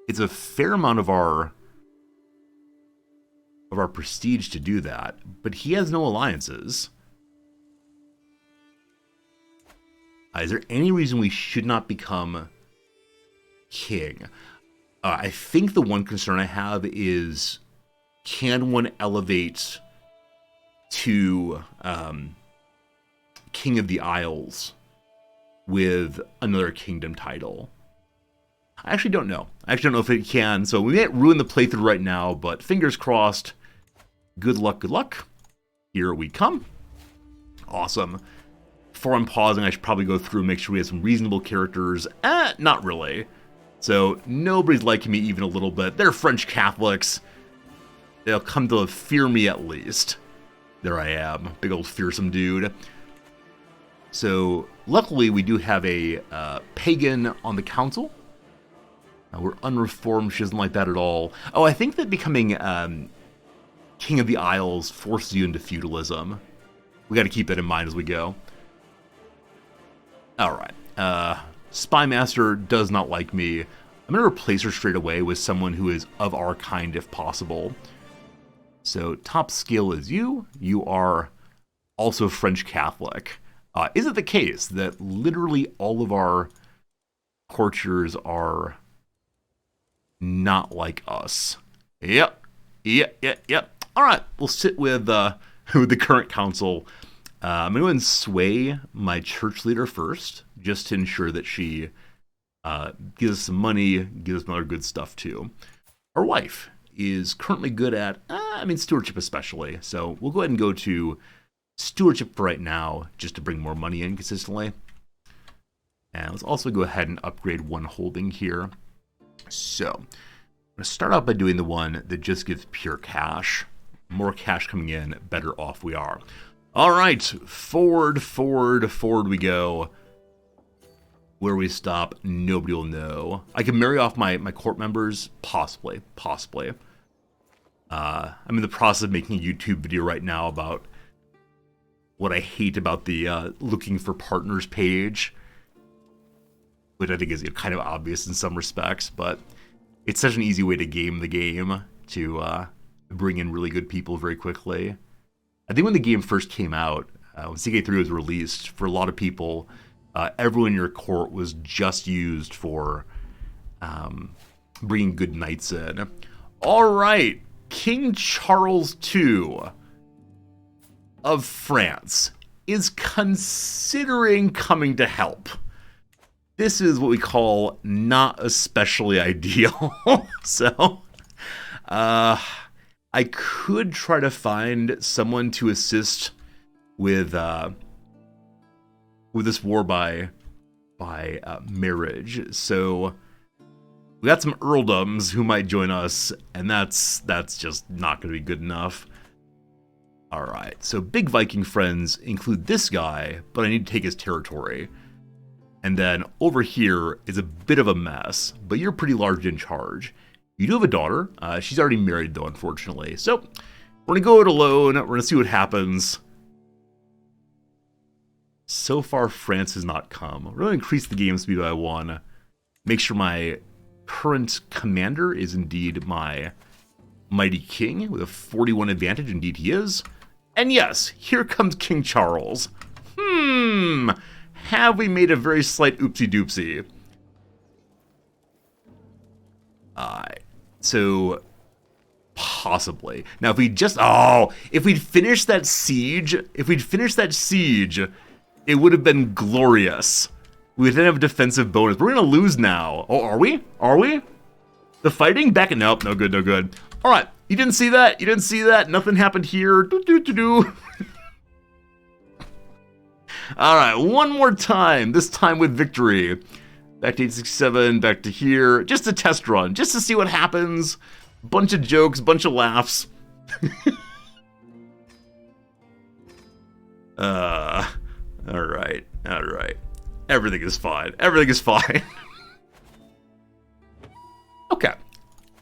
It's a fair amount of our prestige to do that, but he has no alliances. Is there any reason we should not become king? I think the one concern I have is, can one elevate to King of the Isles with another kingdom title? I actually don't know. I actually don't know if it can, so we might ruin the playthrough right now, but fingers crossed. Good luck, good luck. Here we come. Awesome. Before I'm pausing, I should probably go through and make sure we have some reasonable characters. Not really. So, nobody's liking me even a little bit. They're French Catholics. They'll come to fear me at least. There I am. Big old fearsome dude. So, luckily, we do have a pagan on the council. We're unreformed. She doesn't like that at all. Oh, I think that becoming King of the Isles forces you into feudalism. We got to keep that in mind as we go. Alright. Spymaster does not like me. I'm going to replace her straight away with someone who is of our kind if possible. So, top skill is you. You are also French Catholic. Is it the case that literally all of our courtiers are not like us? Yep. Alright, we'll sit with the current council. I'm going to go ahead and sway my church leader first, just to ensure that she gives us some money, gives us some other good stuff too. Our wife is currently good at, stewardship especially. So we'll go ahead and go to stewardship for right now, just to bring more money in consistently. And let's also go ahead and upgrade one holding here. So I'm going to start out by doing the one that just gives pure cash. More cash coming in, better off we are. All right, forward we go. Where we stop, nobody will know. I can marry off my court members, possibly. I'm in the process of making a YouTube video right now about what I hate about the looking for partners page, which I think is kind of obvious in some respects, but it's such an easy way to game the game to bring in really good people very quickly. I think when the game first came out, when CK3 was released, for a lot of people, everyone in your court was just used for bringing good knights in. All right, King Charles II of France is considering coming to help. This is what we call not especially ideal. So, I could try to find someone to assist with this war by marriage. So we got some earldoms who might join us, and that's just not going to be good enough. All right, so big Viking friends include this guy, but I need to take his territory. And then over here is a bit of a mess, but you're pretty large in charge. You do have a daughter. She's already married, though, unfortunately. So we're going to go it alone. We're going to see what happens. So far, France has not come. We're going to increase the game speed by 1. Make sure my current commander is indeed my mighty king with a 41 advantage. Indeed he is. And yes, here comes King Charles. Have we made a very slight oopsie-doopsie? So possibly. Now, if we'd finished that siege, it would have been glorious. We would then have a defensive bonus. We're going to lose now. Oh, are we? The fighting back? Nope, no good. All right, you didn't see that? Nothing happened here. All right, one more time, this time with victory. Back to 867, back to here. Just a test run, just to see what happens. Bunch of jokes, bunch of laughs. All right. Everything is fine. Okay.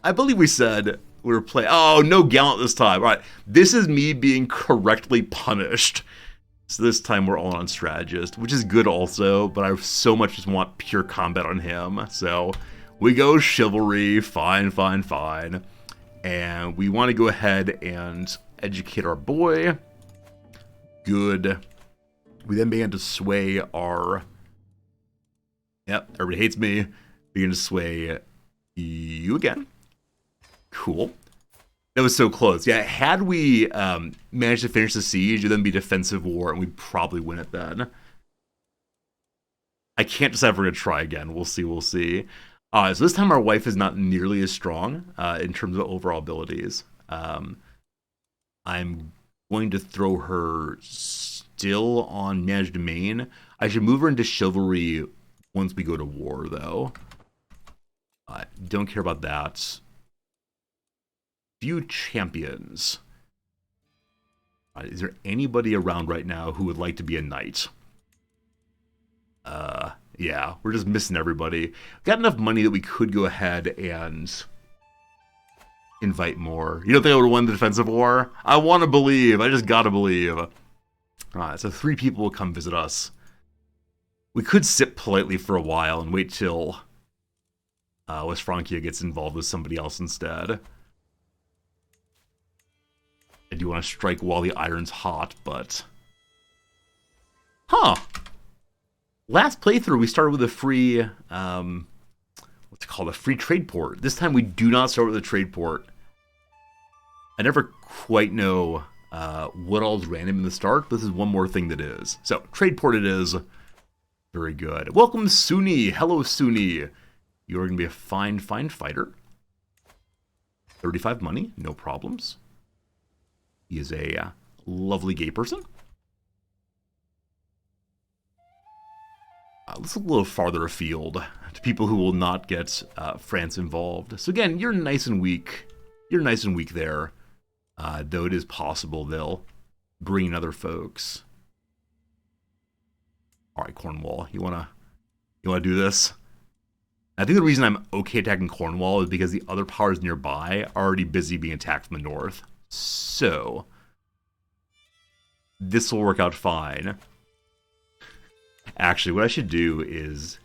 I believe we said we were playing. Oh, no gallant this time. All right. This is me being correctly punished. So this time we're all on strategist, which is good also, but I so much just want pure combat on him. So we go chivalry, fine. And we want to go ahead and educate our boy. Good. We then began to sway our... Yep, everybody hates me. Begin to sway you again. Cool. That was so close. Yeah, had we managed to finish the siege, it would then be defensive war, and we'd probably win it then. I can't decide if we're going to try again. We'll see. So this time our wife is not nearly as strong in terms of overall abilities. I'm going to throw her still on Managed Domain. I should move her into Chivalry once we go to war, though. Don't care about that. Few champions. Is there anybody around right now who would like to be a knight? Yeah, we're just missing everybody. Got enough money that we could go ahead and invite more. You don't think I would have won the defensive war? I want to believe. I just gotta believe. So 3 people will come visit us. We could sit politely for a while and wait till West Francia gets involved with somebody else instead. I do want to strike while the iron's hot, but... Huh! Last playthrough, we started with a free, what's it called, a free trade port. This time we do not start with a trade port. I never quite know what all is random in the start. This is one more thing that is. So, trade port it is. Very good. Welcome, Suni. Hello, Suni. You're going to be a fine fighter. 35 money, no problems. He is a lovely gay person. Let's look a little farther afield to people who will not get France involved. So again, you're nice and weak. You're nice and weak there. Though it is possible they'll bring in other folks. All right, Cornwall, you wanna do this? I think the reason I'm okay attacking Cornwall is because the other powers nearby are already busy being attacked from the north. So this will work out fine. Actually, what I should do is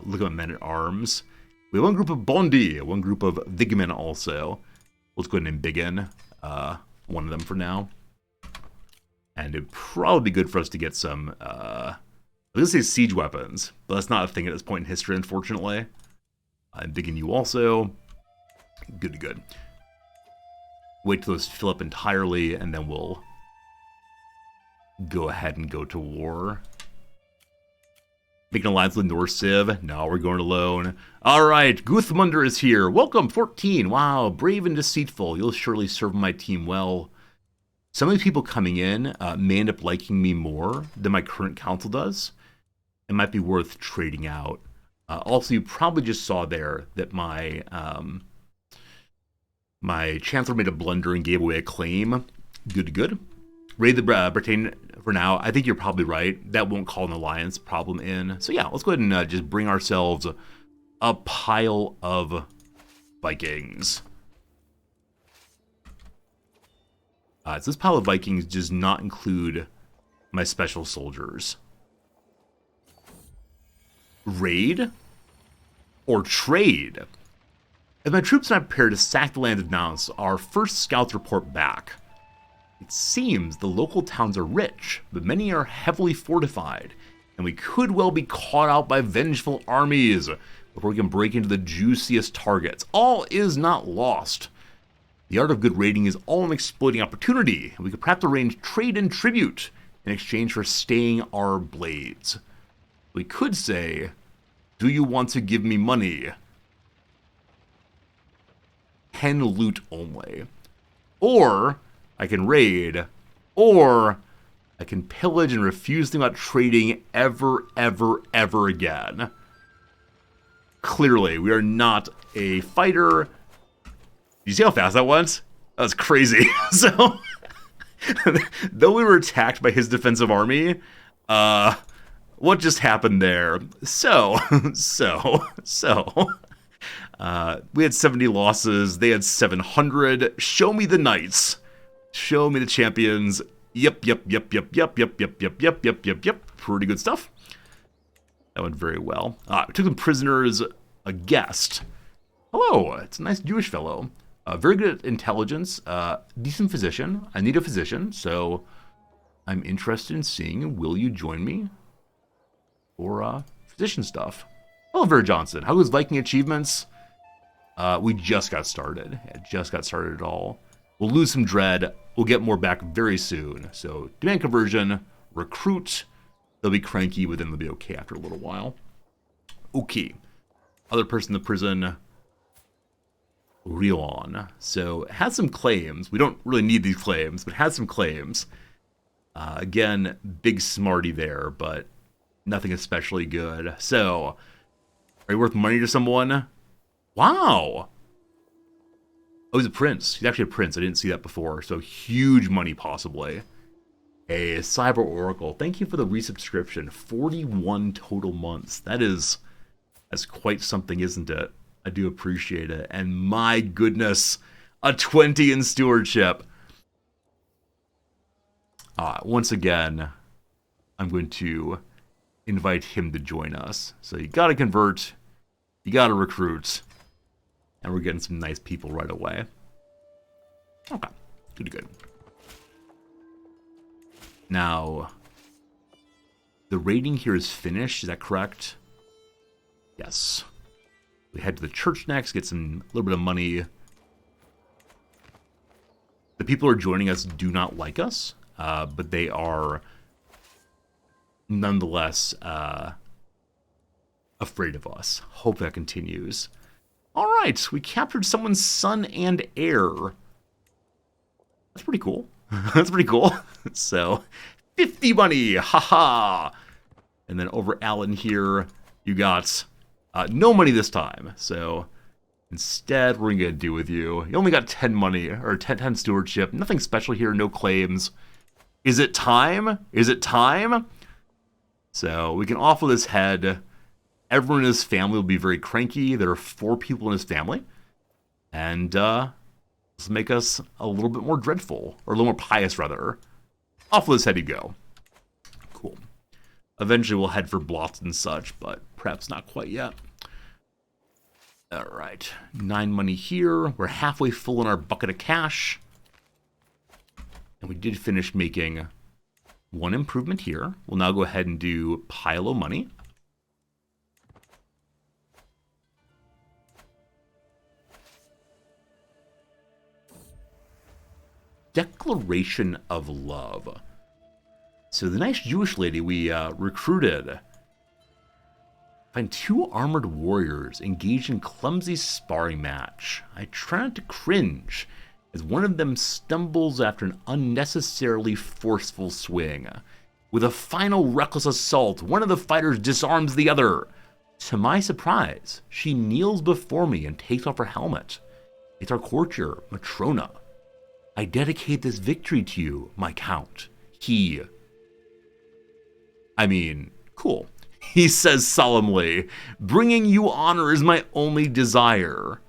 look at men at arms. We have one group of Bondi, one group of Vigmen also. Let's go ahead and embiggen one of them for now. And it'd probably be good for us to get some, I was going to say siege weapons, but that's not a thing at this point in history, unfortunately. Embiggen you also. Good to good. Wait till those fill up entirely, and then we'll go ahead and go to war. Making an alliance with North Civ. No, we're going alone. Alright, Guthmunder is here. Welcome, 14. Wow, brave and deceitful. You'll surely serve my team well. Some of the people coming in may end up liking me more than my current council does. It might be worth trading out. Also, you probably just saw there that my my chancellor made a blunder and gave away a claim. Good to good. Raid the Britain for now. I think you're probably right. That won't call an alliance problem in. So yeah, let's go ahead and just bring ourselves a pile of Vikings. So this pile of Vikings does not include my special soldiers. Raid or trade? As my troops and I prepare to sack the land of Nantes, our first scouts report back. It seems the local towns are rich, but many are heavily fortified, and we could well be caught out by vengeful armies before we can break into the juiciest targets. All is not lost. The art of good raiding is all in exploiting opportunity, and we could perhaps arrange trade and tribute in exchange for staying our blades. We could say, do you want to give me money? 10 loot only. Or I can raid, or I can pillage and refuse to think about trading ever again. Clearly, we are not a fighter. You see how fast that went? That was crazy. So, though we were attacked by his defensive army, what just happened there? We had 70 losses. They had 700. Show me the knights. Show me the champions. Yep. Pretty good stuff. That went very well. We took some prisoners. A guest. Hello. It's a nice Jewish fellow. Very good at intelligence. Decent physician. I need a physician, so I'm interested in seeing, will you join me for physician stuff? Hello, Vera Johnson. How goes Viking achievements? We just got started. Yeah, just got started at all. We'll lose some dread. We'll get more back very soon. So, demand conversion, recruit. They'll be cranky, but then they'll be okay after a little while. Okay. Other person in the prison, Rion. So has some claims. We don't really need these claims, but has some claims. Again, big smarty there, but nothing especially good. So, are you worth money to someone? Wow! Oh, he's a prince. He's actually a prince. I didn't see that before. So, huge money, possibly. A Cyber Oracle. Thank you for the resubscription. 41 total months. That's quite something, isn't it? I do appreciate it. And my goodness, a 20 in stewardship. Once again, I'm going to invite him to join us. So you gotta convert, you gotta recruit, and we're getting some nice people right away. Okay, good. Now, the raiding here is finished, is that correct? Yes. We head to the church next, get a little bit of money. The people who are joining us do not like us. But they are nonetheless afraid of us. Hope that continues. All right, we captured someone's son and heir. That's pretty cool. That's pretty cool. So, 50 money, haha. And then over Alan here, you got no money this time. So, instead, we're gonna do with you. You only got 10 money, or 10 stewardship. Nothing special here, no claims. Is it time? Is it time? So we can offer this head. Everyone in his family will be very cranky. There are 4 people in his family. And this will make us a little bit more dreadful. Or a little more pious, rather. Off with this head you go. Cool. Eventually we'll head for blots and such, but perhaps not quite yet. Alright. 9 money here. We're halfway full in our bucket of cash. And we did finish making 1 improvement here. We'll now go ahead and do pile of money. Declaration of Love. So the nice Jewish lady we recruited. Find 2 armored warriors engaged in clumsy sparring match. I try not to cringe as one of them stumbles after an unnecessarily forceful swing. With a final reckless assault, one of the fighters disarms the other. To my surprise, she kneels before me and takes off her helmet. It's our courtier, Matrona. I dedicate this victory to you, my count. Cool. He says solemnly, bringing you honor is my only desire.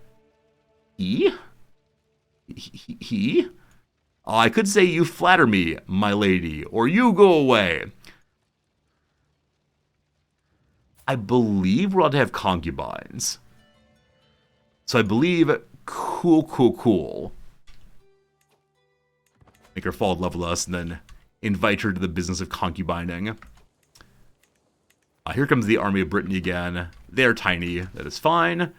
He? I could say you flatter me, my lady, or you go away. I believe we're allowed to have concubines. So I believe, cool. Make her fall in love with us and then invite her to the business of concubining. Here comes the army of Brittany again. They're tiny. That is fine.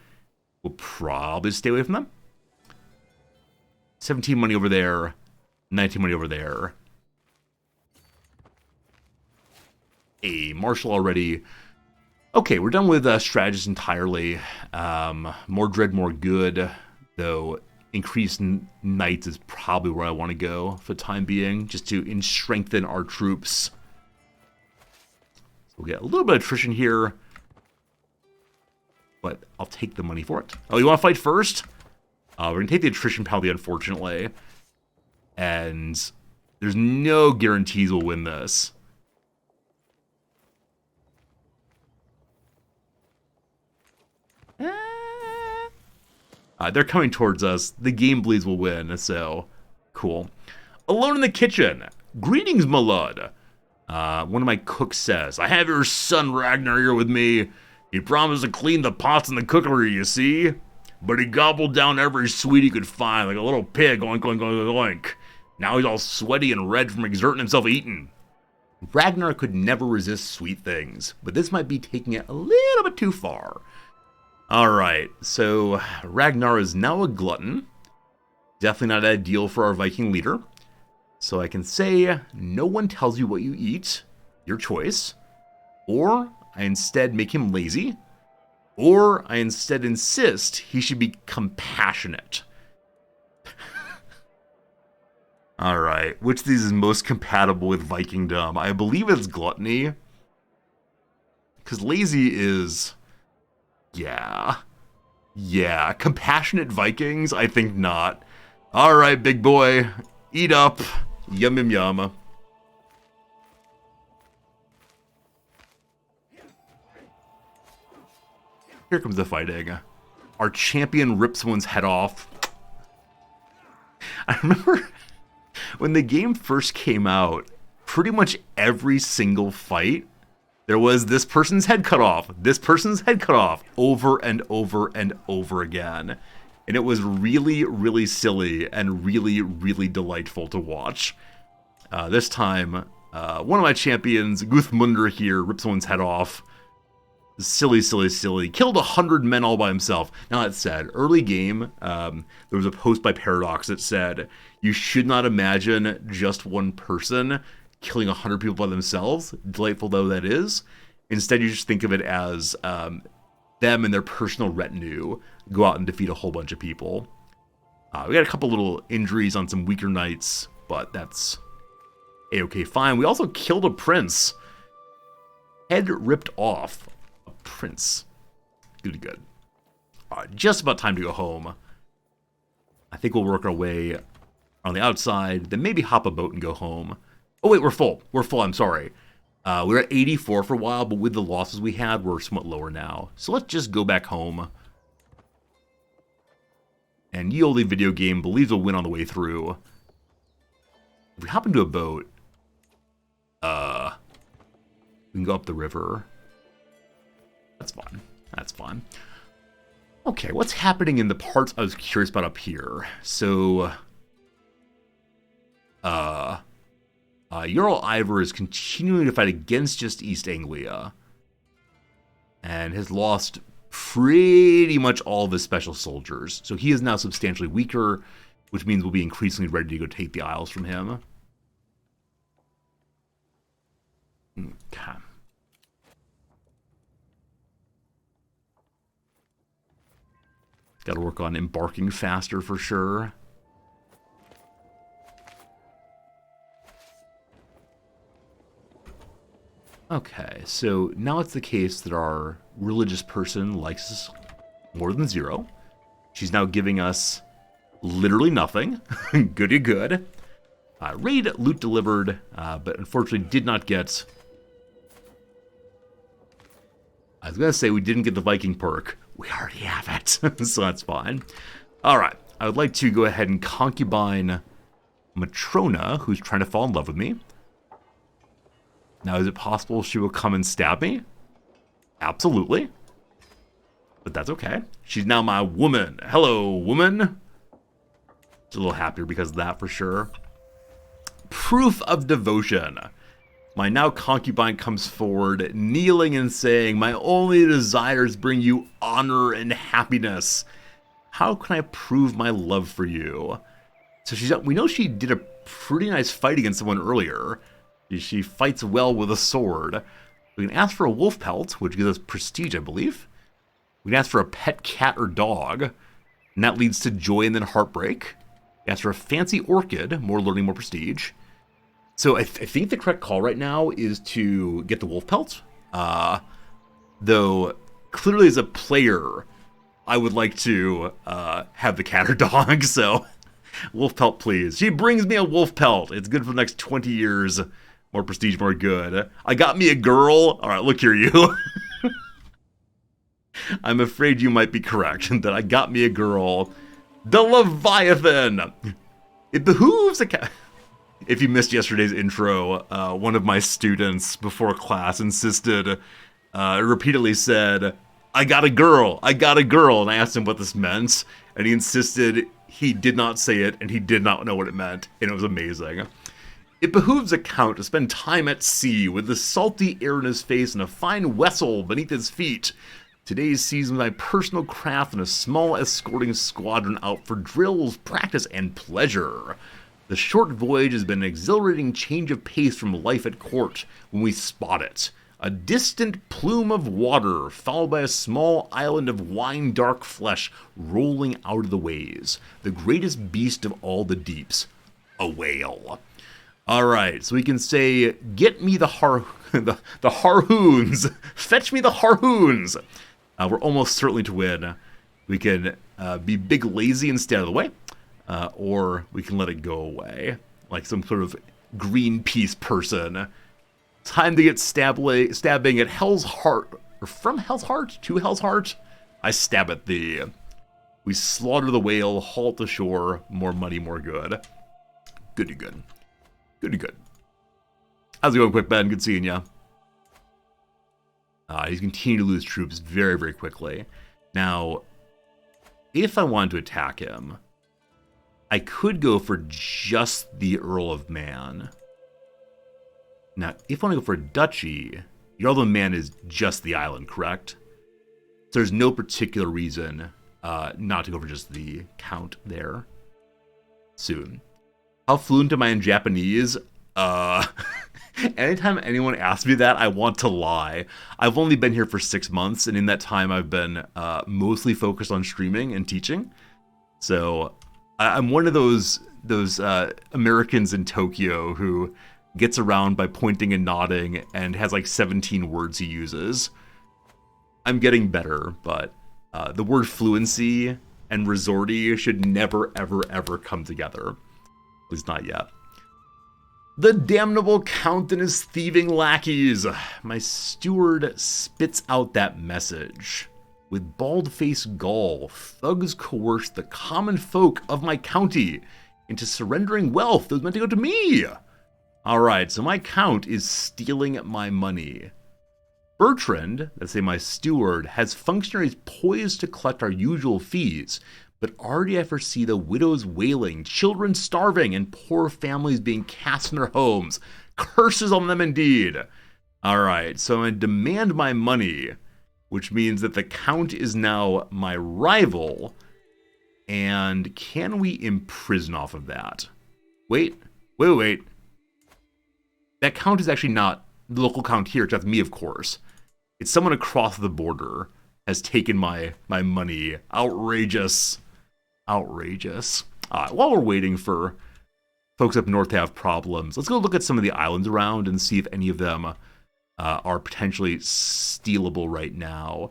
We'll probably stay away from them. 17 money over there. 19 money over there. A marshal already. Okay, we're done with strategists entirely. More dread, more good. Though increased knights is probably where I want to go for the time being. Just to strengthen our troops. So we'll get a little bit of attrition here. But I'll take the money for it. Oh, you want to fight first? We're going to take the attrition penalty, unfortunately. And there's no guarantees we'll win this. They're coming towards us. The game bleeds will win, so cool. Alone in the kitchen. Greetings, my lord. One of my cooks says, I have your son Ragnar here with me. He promised to clean the pots in the cookery, you see? But he gobbled down every sweet he could find, like a little pig, oink, oink, oink, oink. Now he's all sweaty and red from exerting himself eating. Ragnar could never resist sweet things, but this might be taking it a little bit too far. Alright, so Ragnar is now a glutton. Definitely not ideal for our Viking leader. So I can say, no one tells you what you eat, your choice. Or I instead make him lazy. or I instead insist he should be compassionate. Alright, which of these is most compatible with Vikingdom? I believe it's gluttony. Because lazy is... Yeah. Yeah, compassionate Vikings? I think not. Alright, big boy. Eat up. Yum yum yum. Here comes the fighting. Our champion rips one's head off. I remember when the game first came out, pretty much every single fight, there was this person's head cut off, this person's head cut off, over and over and over again. And it was really, really silly and really, really delightful to watch. This time, one of my champions, Guthmundur here, rips someone's head off. Silly, silly, silly. Killed 100 men all by himself. Now that said, early game, there was a post by Paradox that said, you should not imagine just one person killing 100 people by themselves, delightful though that is. Instead, you just think of it as them and their personal retinue go out and defeat a whole bunch of people. We got a couple little injuries on some weaker knights, but that's a-okay fine. We also killed a prince. Head ripped off. Prince. Good. Alright, just about time to go home. I think we'll work our way on the outside, then maybe hop a boat and go home. Oh wait, we're full. I'm sorry. We were at 84 for a while, but with the losses we had, we're somewhat lower now. So let's just go back home. And ye olde video game believes we'll win on the way through. If we hop into a boat, we can go up the river. That's fun. Okay, what's happening in the parts I was curious about up here? So, Jarl Ivor is continuing to fight against just East Anglia. And has lost pretty much all of his special soldiers. So he is now substantially weaker, which means we'll be increasingly ready to go take the Isles from him. Okay. Got to work on embarking faster for sure. Okay, so now it's the case that our religious person likes us more than 0. She's now giving us literally nothing. Goody good. Raid loot delivered, but unfortunately did not get... I was going to say we didn't get the Viking perk. We already have it, so that's fine. Alright, I would like to go ahead and concubine Matrona, who's trying to fall in love with me. Now, is it possible she will come and stab me? Absolutely. But that's okay. She's now my woman. Hello, woman. Just a little happier because of that, for sure. Proof of devotion. My now concubine comes forward, kneeling and saying, my only desires bring you honor and happiness. How can I prove my love for you? So we know she did a pretty nice fight against someone earlier. She fights well with a sword. We can ask for a wolf pelt, which gives us prestige, I believe. We can ask for a pet cat or dog, and that leads to joy and then heartbreak. We ask for a fancy orchid, more learning, more prestige. So I think the correct call right now is to get the wolf pelt. Though, clearly as a player, I would like to have the cat or dog, so wolf pelt, please. She brings me a wolf pelt. It's good for the next 20 years. More prestige, more good. I got me a girl. All right, look here, you. I'm afraid you might be correct that I got me a girl. The Leviathan. It behooves a cat. If you missed yesterday's intro, one of my students before class insisted, repeatedly said, I got a girl, and I asked him what this meant, and he insisted he did not say it, and he did not know what it meant, and it was amazing. It behooves a count to spend time at sea with the salty air in his face and a fine vessel beneath his feet. Today's season my personal craft and a small escorting squadron out for drills, practice, and pleasure. The short voyage has been an exhilarating change of pace from life at court when we spot it. A distant plume of water, followed by a small island of wine-dark flesh rolling out of the waves. The greatest beast of all the deeps. A whale. Alright, so we can say, get me the harhoons. Fetch me the harhoons. We're almost certainly to win. We can be big lazy and stay out of the way. Or we can let it go away. Like some sort of Greenpeace person. Time to get stabbing at Hell's Heart. Or from Hell's Heart to Hell's Heart. I stab at thee. We slaughter the whale, halt the shore. More money, more good. Goody good. Goody good. How's it going, Quick Ben? Good seeing ya. He's continuing to lose troops very, very quickly. Now, if I wanted to attack him, I could go for just the Earl of Man. Now, if I want to go for a duchy, the Earl of Man is just the island, correct? So there's no particular reason not to go for just the count there. Soon. How fluent am I in Japanese? Anytime anyone asks me that, I want to lie. I've only been here for 6 months, and in that time I've been mostly focused on streaming and teaching. So I'm one of those Americans in Tokyo who gets around by pointing and nodding and has like 17 words he uses. I'm getting better, but the word fluency and resorty should never, ever, ever come together. At least not yet. The damnable count and his thieving lackeys. My steward spits out that message. With bald-faced gall, thugs coerce the common folk of my county into surrendering wealth that was meant to go to me. Alright, so my count is stealing my money. Bertrand, let's say my steward, has functionaries poised to collect our usual fees, but already I foresee the widows wailing, children starving, and poor families being cast from their homes. Curses on them indeed. Alright, so I'm going to demand my money, which means that the count is now my rival. And can we imprison off of that? Wait. That count is actually not the local count here, except me, of course. It's someone across the border has taken my money. Outrageous. Outrageous. While we're waiting for folks up north to have problems, let's go look at some of the islands around and see if any of them are potentially stealable right now.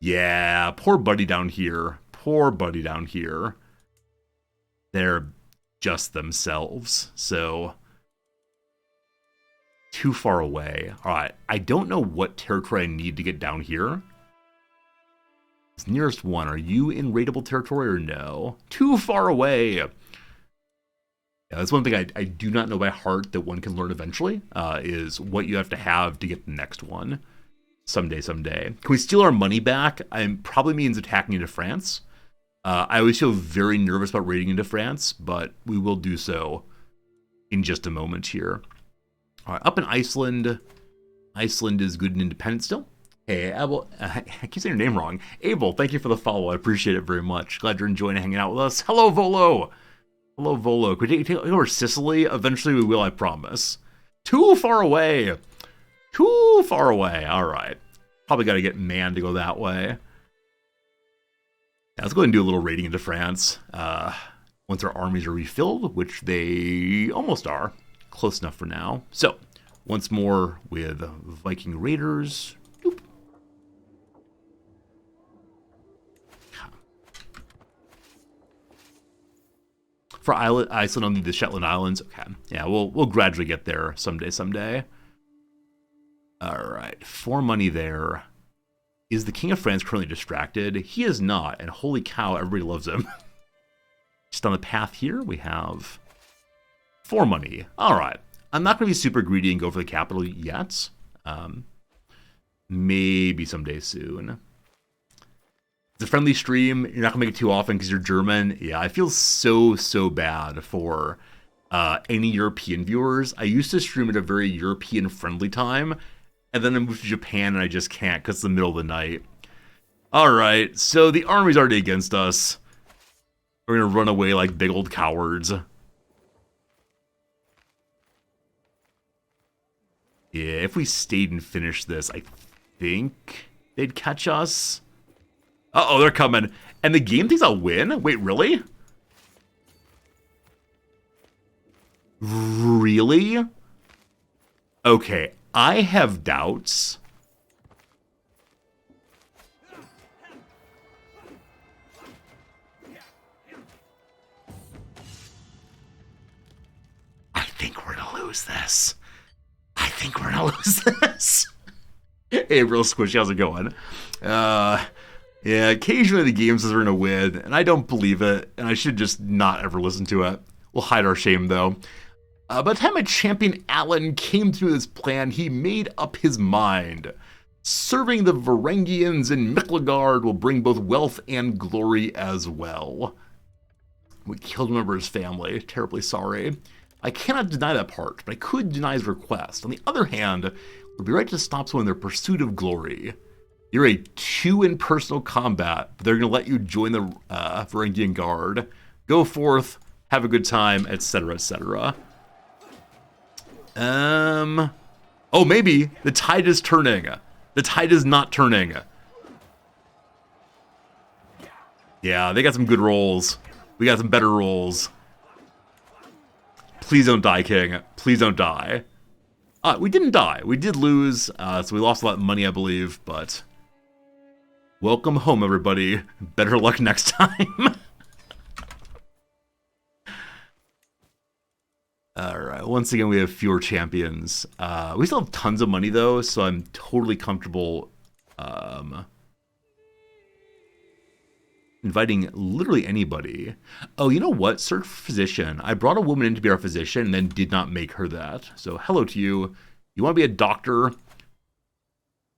Yeah, poor buddy down here. Poor buddy down here. They're just themselves, so too far away. Alright, I don't know what territory I need to get down here. It's nearest one. Are you in raidable territory or no? Too far away. Yeah, that's one thing I do not know by heart that one can learn eventually, is what you have to get the next one. Someday. Can we steal our money back? Probably means attacking into France. I always feel very nervous about raiding into France, but we will do so in just a moment here. All right, up in Iceland. Iceland is good and independent still. Hey, Abel, I keep saying your name wrong. Abel, thank you for the follow. I appreciate it very much. Glad you're enjoying hanging out with us. Hello, Volo. Hello, Volo. Could we take over Sicily? Eventually we will, I promise. Too far away. Too far away. All right. Probably got to get Man to go that way. Yeah, let's go ahead and do a little raiding into France. Once our armies are refilled, which they almost are. Close enough for now. So, once more with Viking raiders. Boop. For Iceland, only the Shetland Islands. Okay, yeah, we'll gradually get there someday. All right, for money there. Is the King of France currently distracted? He is not, and holy cow, everybody loves him. Just on the path here, we have 4 money. All right, I'm not going to be super greedy and go for the capital yet. Maybe someday soon. It's a friendly stream. You're not going to make it too often because you're German. Yeah, I feel so bad for any European viewers. I used to stream at a very European-friendly time, and then I moved to Japan, and I just can't because it's the middle of the night. All right, so the army's already against us. We're going to run away like big old cowards. Yeah, if we stayed and finished this, I think they'd catch us. Uh-oh, they're coming. And the game thinks I'll win? Wait, really? Really? Okay, I have doubts. I think we're gonna lose this. I think we're gonna lose this. Hey, real squishy, how's it going? Yeah, occasionally the game says we're gonna win, and I don't believe it, and I should just not ever listen to it. We'll hide our shame, though. By the time my champion Alan came through this plan, he made up his mind. Serving the Varangians in Miklagard will bring both wealth and glory as well. We killed a member of his family. Terribly sorry. I cannot deny that part, but I could deny his request. On the other hand, it would be right to stop someone in their pursuit of glory. You're a 2 in personal combat, but they're going to let you join the Varangian Guard. Go forth, have a good time, etc., etc. Oh, maybe. The tide is turning. The tide is not turning. Yeah, they got some good rolls. We got some better rolls. Please don't die, King. Please don't die. We didn't die. We did lose, so we lost a lot of money, I believe, but... Welcome home, everybody. Better luck next time. Alright, once again, we have fewer champions. We still have tons of money, though, so I'm totally comfortable inviting literally anybody. Oh, you know what? Search for physician. I brought a woman in to be our physician and then did not make her that. So, hello to you. You want to be a doctor?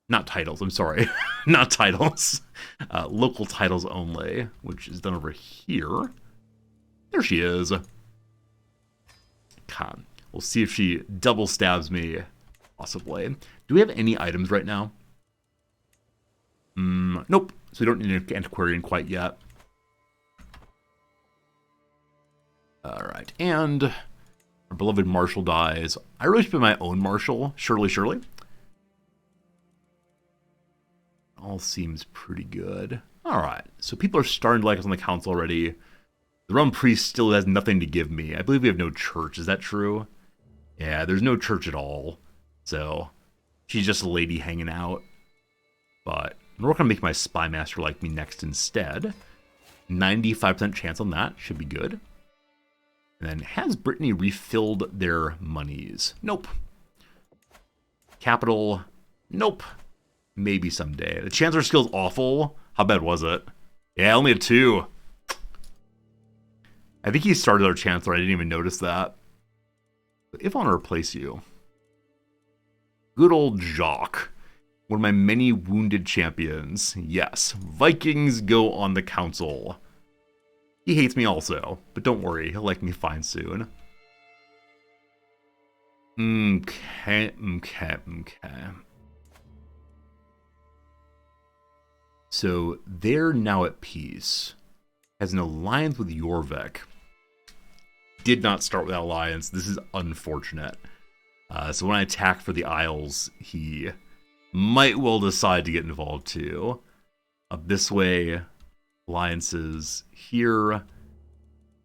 Not titles, I'm sorry. Not titles. Local titles only, which is done over here. There she is. God. We'll see if she double stabs me, possibly. Do we have any items right now? Nope. So we don't need an antiquarian quite yet. Alright, and our beloved Marshal dies. I really should be my own Marshal. Surely. All seems pretty good. Alright, so people are starting to like us on the council already. The Realm Priest still has nothing to give me. I believe we have no church. Is that true? Yeah, there's no church at all. So, she's just a lady hanging out. But we're going to make my Spy Master like me next instead. 95% chance on that. Should be good. And then, has Brittany refilled their monies? Nope. Capital? Nope. Maybe someday. The Chancellor skill's awful. How bad was it? Yeah, only a 2. I think he started our Chancellor. I didn't even notice that. But if I want to replace you. Good old Jacques. One of my many wounded champions. Yes, Vikings go on the council. He hates me also, but don't worry, he'll like me fine soon. Okay. So they're now at peace. Has an alliance with Jorvik. Did not start with that alliance. This is unfortunate. So when I attack for the Isles, he might well decide to get involved too. Up this way, alliances here.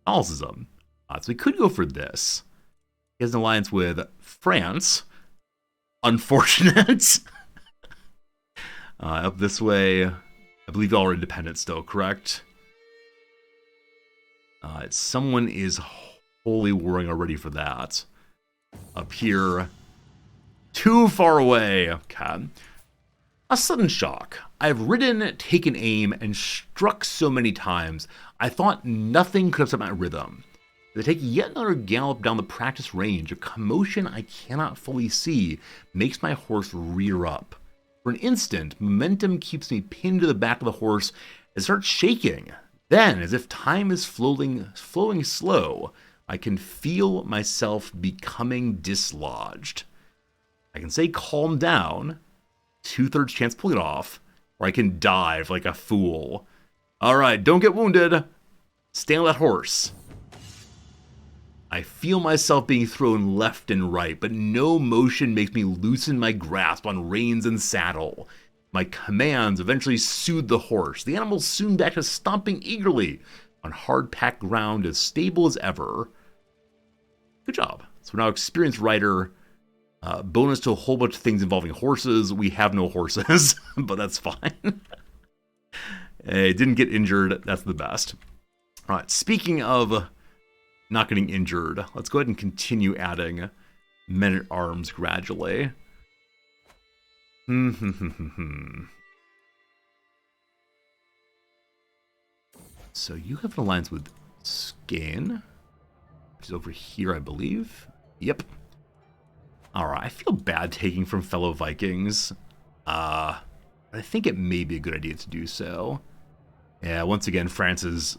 Catholicism. So we could go for this. He has an alliance with France. Unfortunate. Up this way, I believe y'all are independent still, correct? Someone is wholly warring already for that. Up here, too far away. Okay. A sudden shock. I've ridden, taken aim, and struck so many times, I thought nothing could upset my rhythm. As I take yet another gallop down the practice range, a commotion I cannot fully see makes my horse rear up. For an instant, momentum keeps me pinned to the back of the horse and starts shaking. Then, as if time is flowing slow, I can feel myself becoming dislodged. I can say calm down, 2/3 chance to pull it off, or I can dive like a fool. Alright, don't get wounded. Stay on that horse. I feel myself being thrown left and right, but no motion makes me loosen my grasp on reins and saddle. My commands eventually soothe the horse. The animal soon back to stomping eagerly on hard-packed ground as stable as ever. Good job. So we're now experienced rider. Bonus to a whole bunch of things involving horses. We have no horses, but that's fine. Hey, didn't get injured. That's the best. All right, speaking of not getting injured, let's go ahead and continue adding men-at-arms gradually. So you have an alliance with Skane, which is over here, I believe. Yep. Alright, I feel bad taking from fellow Vikings. I think it may be a good idea to do so. Yeah, once again, France is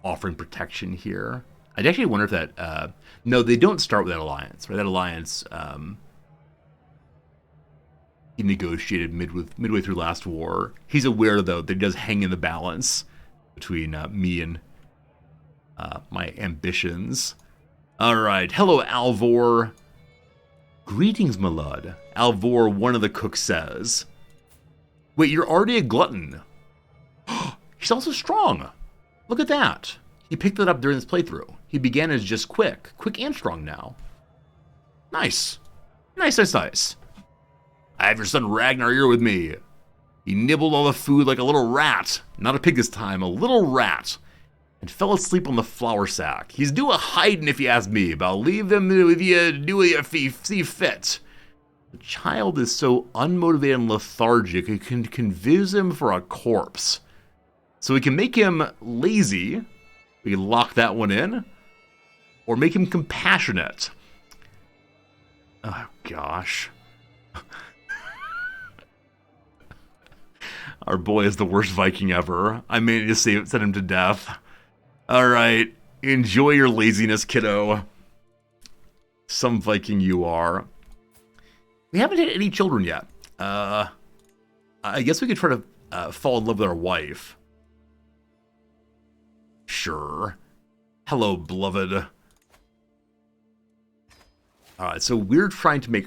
offering protection here. I'd actually wonder if that... no, they don't start with that alliance, right? That alliance he negotiated midway through last war. He's aware, though, that he does hang in the balance between me and my ambitions. Alright, hello, Alvor. Greetings, my lord. Alvor, one of the cooks, says. Wait, you're already a glutton. He's also strong. Look at that. He picked that up during this playthrough. He began as just quick and strong now. Nice. Nice. I have your son Ragnar here with me. He nibbled all the food like a little rat. Not a pig this time, a little rat. And fell asleep on the flour sack. He's due a hiding if you ask me, but I'll leave them with you, do what you see fit. The child is so unmotivated and lethargic, you can confuse him for a corpse. So we can make him lazy. We can lock that one in. Or make him compassionate. Oh, gosh. Our boy is the worst Viking ever. I may need to send him to death. Alright, enjoy your laziness, kiddo. Some Viking you are. We haven't had any children yet. I guess we could try to fall in love with our wife. Sure. Hello, beloved. Alright, so we're trying to make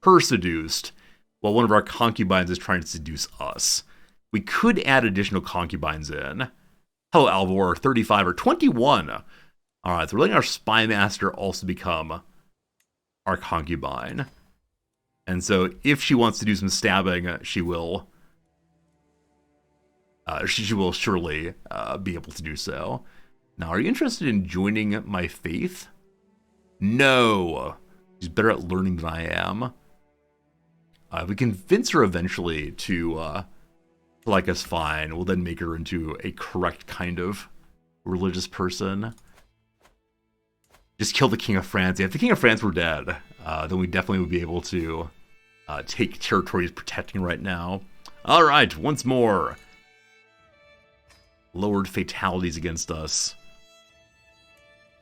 her seduced, while one of our concubines is trying to seduce us. We could add additional concubines in. Hello, Alvor, 35 or 21. Alright, so we're letting our spy master also become our concubine. And so if she wants to do some stabbing, she will surely be able to do so. Now, are you interested in joining my faith? No. She's better at learning than I am. If we convince her eventually to like us fine, we'll then make her into a correct kind of religious person. Just kill the King of France. Yeah, if the King of France were dead, then we definitely would be able to take territories protecting right now. Alright, once more. Lowered fatalities against us.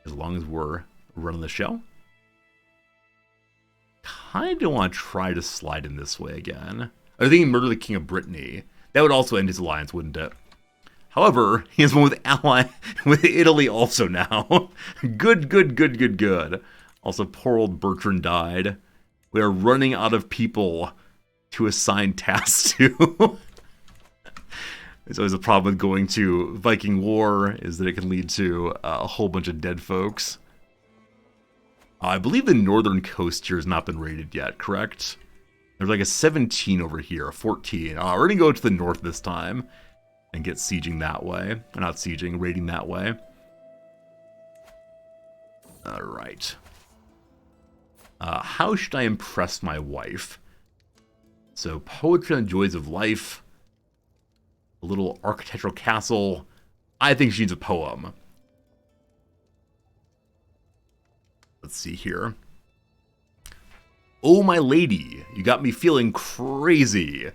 As long as we're running the show. Kind of want to try to slide in this way again. I was thinking murder the King of Brittany. That would also end his alliance, wouldn't it? However, he has one with Italy also now. Good. Also, poor old Bertrand died. We are running out of people to assign tasks to. It's always a problem with going to Viking War, is that it can lead to a whole bunch of dead folks. I believe the northern coast here has not been raided yet, correct? There's like a 17 over here, a 14. We're going to go to the north this time and get sieging that way. Or not sieging, raiding that way. Alright. How should I impress my wife? So, poetry and joys of life. A little architectural castle. I think she needs a poem. Let's see here. Oh, my lady, you got me feeling crazy.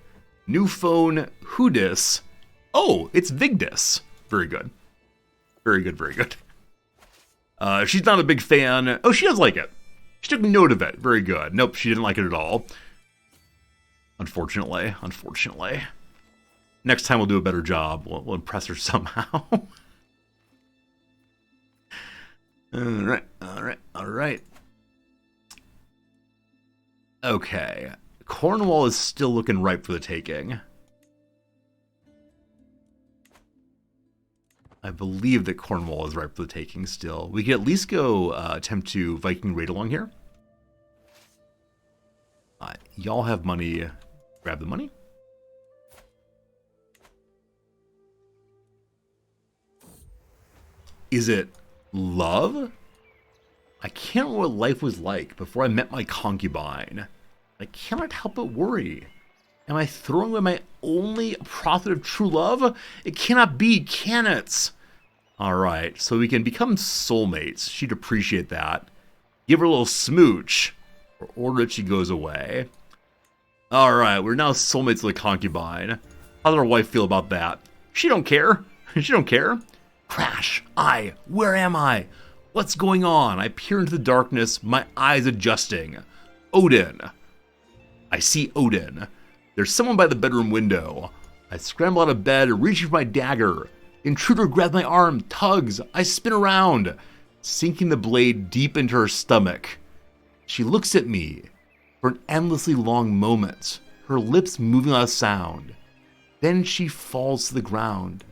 New phone, who dis? Oh, it's Vigdis. Very good. Very good. She's not a big fan. Oh, she does like it. She took note of it. Very good. Nope, she didn't like it at all. Unfortunately. Next time we'll do a better job. We'll impress her somehow. Alright, alright, alright. Okay. Cornwall is still looking ripe for the taking. I believe that Cornwall is ripe for the taking still. We could at least go attempt to Viking raid along here. Y'all have money. Grab the money. Is it love? I can't remember what life was like before I met my concubine. I cannot help but worry. Am I throwing away my only prophet of true love? It cannot be, can it? Alright, so we can become soulmates. She'd appreciate that. Give her a little smooch, or order that she goes away. Alright, we're now soulmates with a concubine. How does our wife feel about that? She don't care. She don't care. Crash! Where am I? What's going on? I peer into the darkness, my eyes adjusting. Odin. I see Odin. There's someone by the bedroom window. I scramble out of bed, reaching for my dagger. Intruder grabs my arm, tugs. I spin around, sinking the blade deep into her stomach. She looks at me for an endlessly long moment, her lips moving without sound. Then she falls to the ground.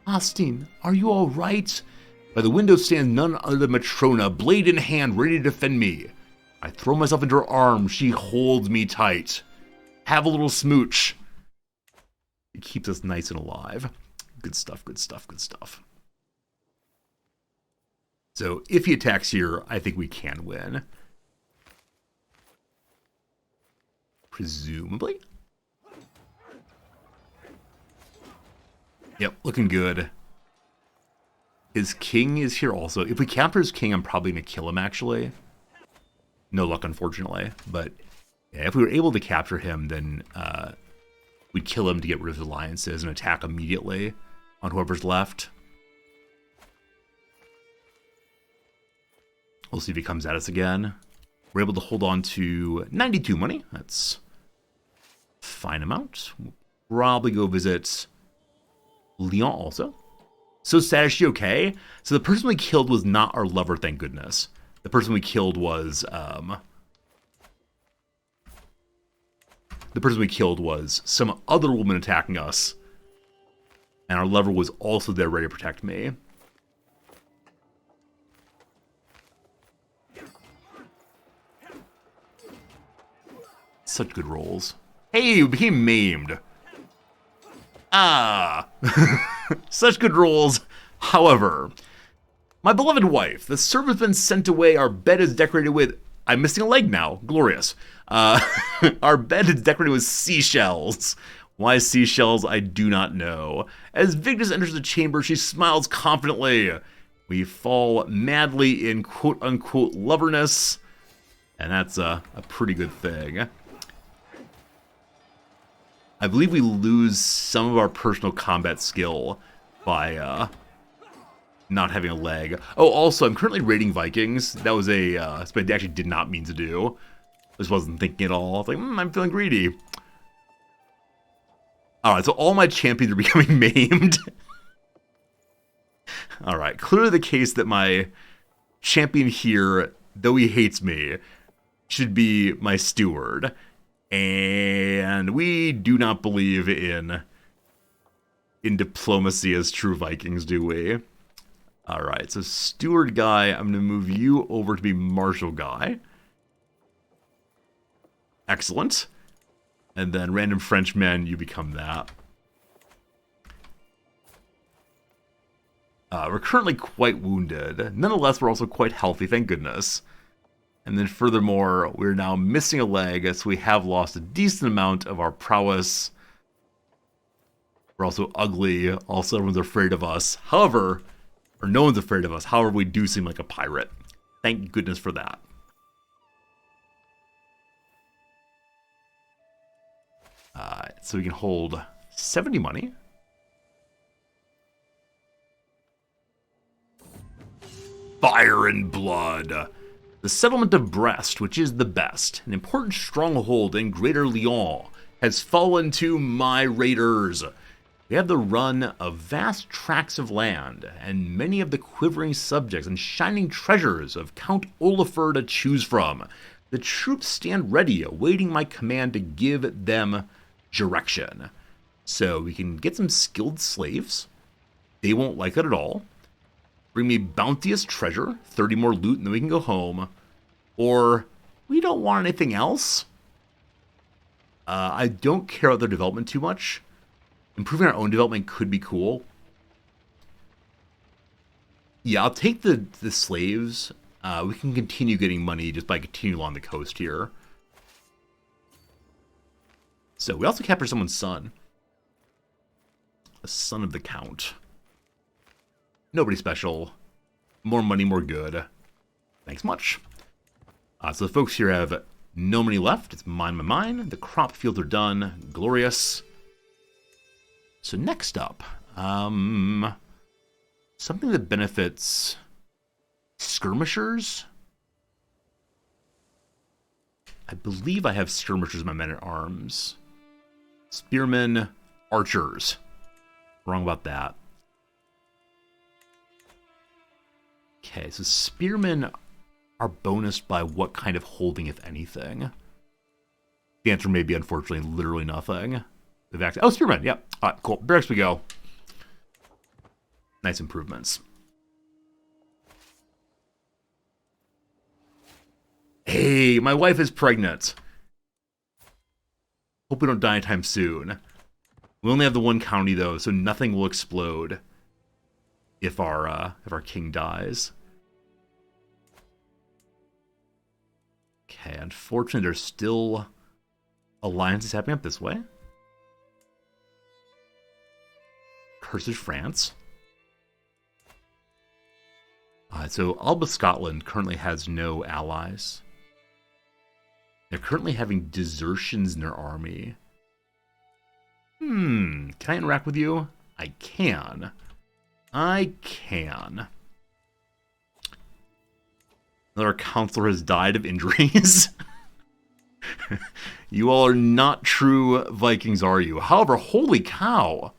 Austin, are you all right? By the window stands none other than Matrona, blade in hand, ready to defend me. I throw myself into her arms. She holds me tight. Have a little smooch. It keeps us nice and alive. Good stuff, good stuff, good stuff. So if he attacks here, I think we can win. Presumably. Yep, looking good. His king is here also. If we capture his king, I'm probably going to kill him, actually. No luck, unfortunately. But yeah, if we were able to capture him, then we'd kill him to get rid of his alliances and attack immediately on whoever's left. We'll see if he comes at us again. We're able to hold on to 92 money. That's a fine amount. We'll probably go visit Lyon also. So sad, is she okay? So the person we killed was not our lover, thank goodness. The person we killed was some other woman attacking us. And our lover was also there ready to protect me. Such good rolls. Hey, we became maimed. Such good rolls. However, my beloved wife, the servant's been sent away. Our bed is decorated with... I'm missing a leg now. Glorious. Our bed is decorated with seashells. Why seashells, I do not know. As Vigdis enters the chamber, she smiles confidently. We fall madly in quote-unquote loverness. And that's a pretty good thing. I believe we lose some of our personal combat skill by not having a leg. Oh, also, I'm currently raiding Vikings. That was something I actually did not mean to do. I just wasn't thinking at all. I was like, I'm feeling greedy. Alright, so all my champions are becoming maimed. Alright, clearly the case that my champion here, though he hates me, should be my steward. And we do not believe in diplomacy as true Vikings, do we? Alright, so steward guy, I'm going to move you over to be marshal guy. Excellent. And then random Frenchman, you become that. We're currently quite wounded. Nonetheless, we're also quite healthy, thank goodness. And then furthermore, we're now missing a leg, so we have lost a decent amount of our prowess. We're also ugly. Also, everyone's afraid of us. However, or no one's afraid of us. However, we do seem like a pirate. Thank goodness for that. So we can hold 70 money. Fire and blood. The settlement of Brest, which is the best, an important stronghold in Greater Lyon, has fallen to my raiders. We have the run of vast tracts of land, and many of the quivering subjects and shining treasures of Count Olafur to choose from. The troops stand ready, awaiting my command to give them direction. So we can get some skilled slaves. They won't like it at all. Bring me bounteous treasure, 30 more loot, and then we can go home. Or, we don't want anything else. I don't care about their development too much. Improving our own development could be cool. Yeah, I'll take the slaves. We can continue getting money just by continuing along the coast here. So we also captured someone's son. A son of the Count. Nobody special. More money, more good. Thanks much. So the folks here have no money left. It's mine. The crop fields are done. Glorious. So next up, something that benefits skirmishers. I believe I have skirmishers in my men-at-arms. Spearmen, archers. Wrong about that. Okay, so spearmen are bonused by what kind of holding, if anything? The answer may be, unfortunately, literally nothing. Oh, spearmen, yep. All right, cool. Barracks we go. Nice improvements. Hey, my wife is pregnant. Hope we don't die anytime soon. We only have the one county, though, so nothing will explode if our king dies. Okay, unfortunately, there's still alliances happening up this way. Cursed France. So Alba, Scotland currently has no allies. They're currently having desertions in their army. Can I interact with you? I can. Another counselor has died of injuries. You all are not true Vikings, are you? However, holy cow.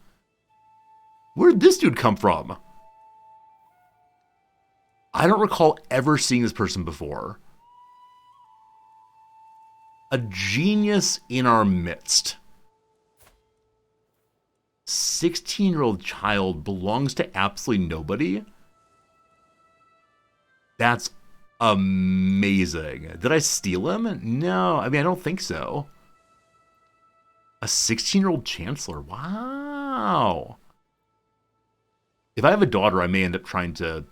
Where did this dude come from? I don't recall ever seeing this person before. A genius in our midst. 16-year-old child belongs to absolutely nobody. That's amazing. Did I steal him? No, I mean, I don't think so. A 16-year-old chancellor. Wow. If I have a daughter, I may end up trying to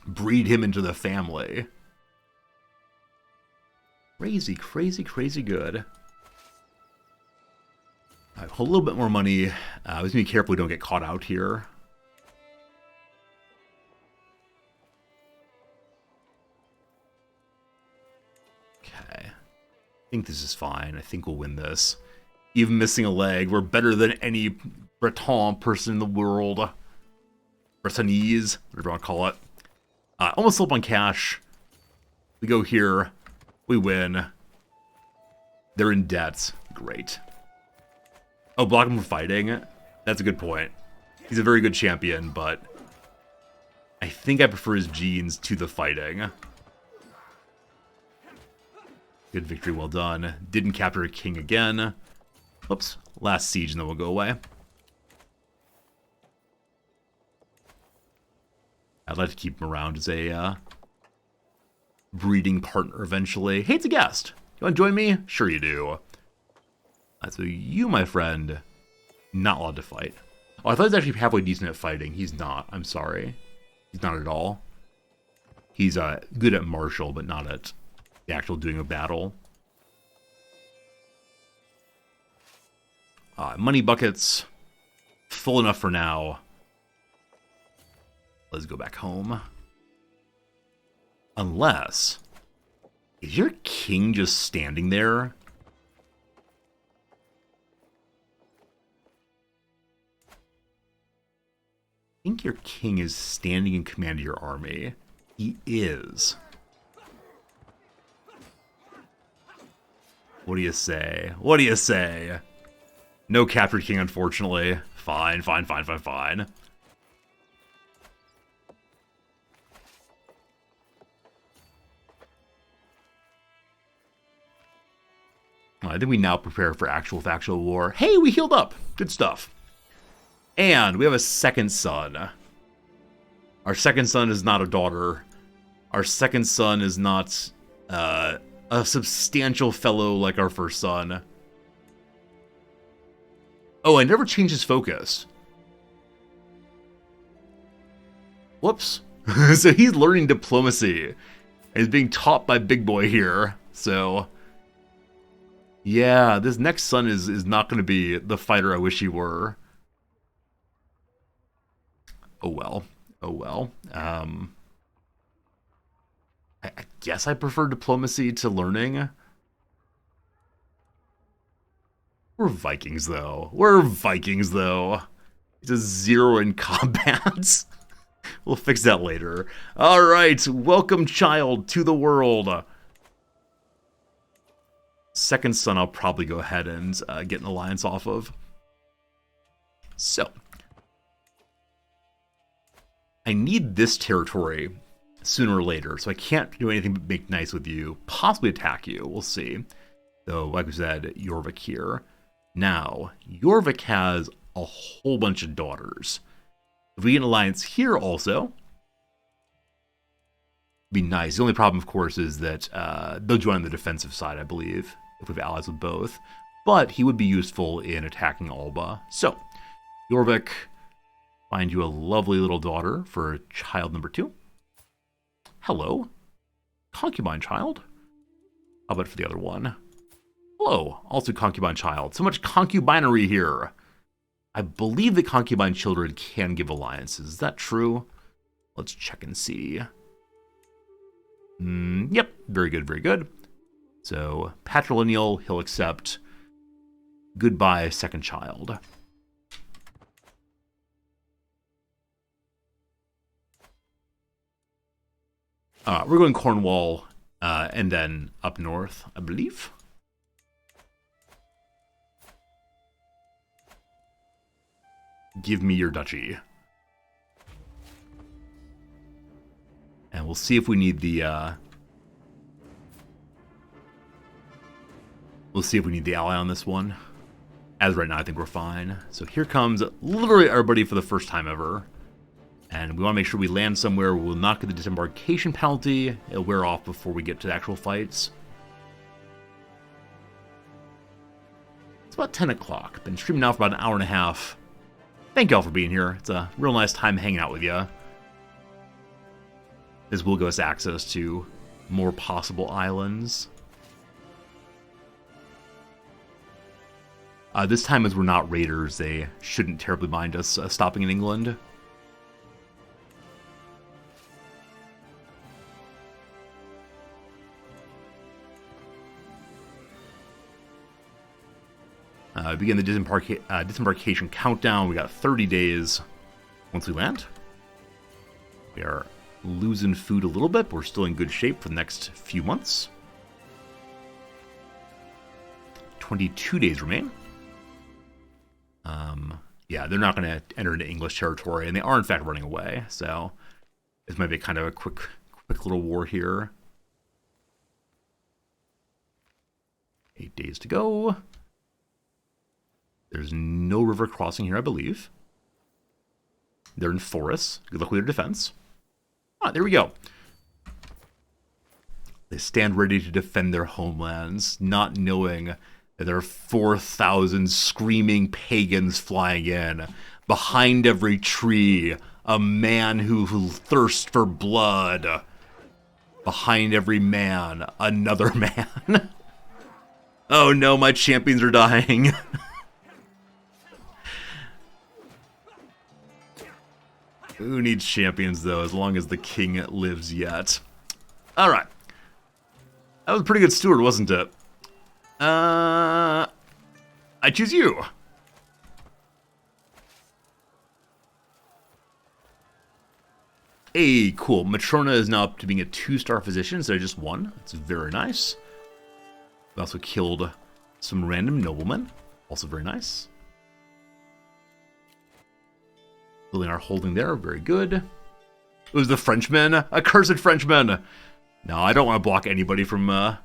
breed him into the family. Crazy good. All right, hold a little bit more money. We have to be careful we don't get caught out here. Okay. I think this is fine. I think we'll win this. Even missing a leg, we're better than any Breton person in the world. Bretonese, whatever you want to call it. Almost up on cash. We go here. We win. They're in debt. Great. Oh, block him from fighting? That's a good point. He's a very good champion, but I think I prefer his genes to the fighting. Good victory, well done. Didn't capture a king again. Oops, last siege and then we'll go away. I'd like to keep him around as a breeding partner eventually. Hey, it's a guest. You want to join me? Sure you do. So you, my friend, not allowed to fight. Oh, I thought he was actually halfway decent at fighting. He's not. I'm sorry. He's not at all. He's good at martial, but not at the actual doing of battle. Money buckets. Full enough for now. Let's go back home. Unless... Is your king just standing there? I think your king is standing in command of your army. He is. What do you say? What do you say? No captured king, unfortunately. Fine, fine, fine, fine, fine. I think we now prepare for actual factual war. Hey, we healed up. Good stuff. And we have a second son. Our second son is not a daughter. Our second son is not a substantial fellow like our first son. Oh, I never changed his focus. Whoops. So he's learning diplomacy. And he's being taught by Big Boy here. So, yeah, this next son is not going to be the fighter I wish he were. Oh well. Oh well. I guess I prefer diplomacy to learning. We're Vikings, though. We're Vikings, though. It's a 0 in combat. We'll fix that later. All right, welcome, child, to the world. Second son, I'll probably go ahead and get an alliance off of. So, I need this territory sooner or later, so I can't do anything but make nice with you. Possibly attack you. We'll see. So, like we said, Jorvik here. Now, Jorvik has a whole bunch of daughters. If we get an alliance here also, it'd be nice. The only problem, of course, is that they'll join on the defensive side, I believe, if we have allies with both. But he would be useful in attacking Alba. So, Jorvik, find you a lovely little daughter for child number 2. Hello. Concubine child. How about for the other one? Hello, also concubine child. So much concubinery here. I believe that concubine children can give alliances. Is that true? Let's check and see. Yep, very good, very good. So, patrilineal, he'll accept. Goodbye, second child. We're going Cornwall, and then up north, I believe. Give me your duchy. And we'll see if we need the, we'll see if we need the ally on this one. As right now, I think we're fine. So here comes literally everybody for the first time ever. And we want to make sure we land somewhere where we'll not get the disembarkation penalty. It'll wear off before we get to the actual fights. It's about 10 o'clock. Been streaming now for about an hour and a half. Thank y'all for being here. It's a real nice time hanging out with you. This will give us access to more possible islands. This time, as we're not raiders, they shouldn't terribly mind us stopping in England. Begin the disembarkation countdown. We got 30 days once we land. We are losing food a little bit, but we're still in good shape for the next few months. 22 days remain. Yeah, they're not going to enter into English territory, and they are in fact running away. So this might be kind of a quick little war here. 8 days to go. There's no river crossing here, I believe. They're in forests. Good luck with your defense. Ah, there we go. They stand ready to defend their homelands, not knowing that there are 4,000 screaming pagans flying in. Behind every tree, a man who thirsts for blood. Behind every man, another man. Oh no, my champions are dying. Who needs champions, though, as long as the king lives yet? Alright. That was a pretty good steward, wasn't it? I choose you. Hey, cool. Matrona is now up to being a 2-star physician instead of just 1. That's very nice. We also killed some random noblemen. Also very nice. Building our holding there, very good. It was the Frenchman, accursed Frenchman. No, I don't want to block anybody from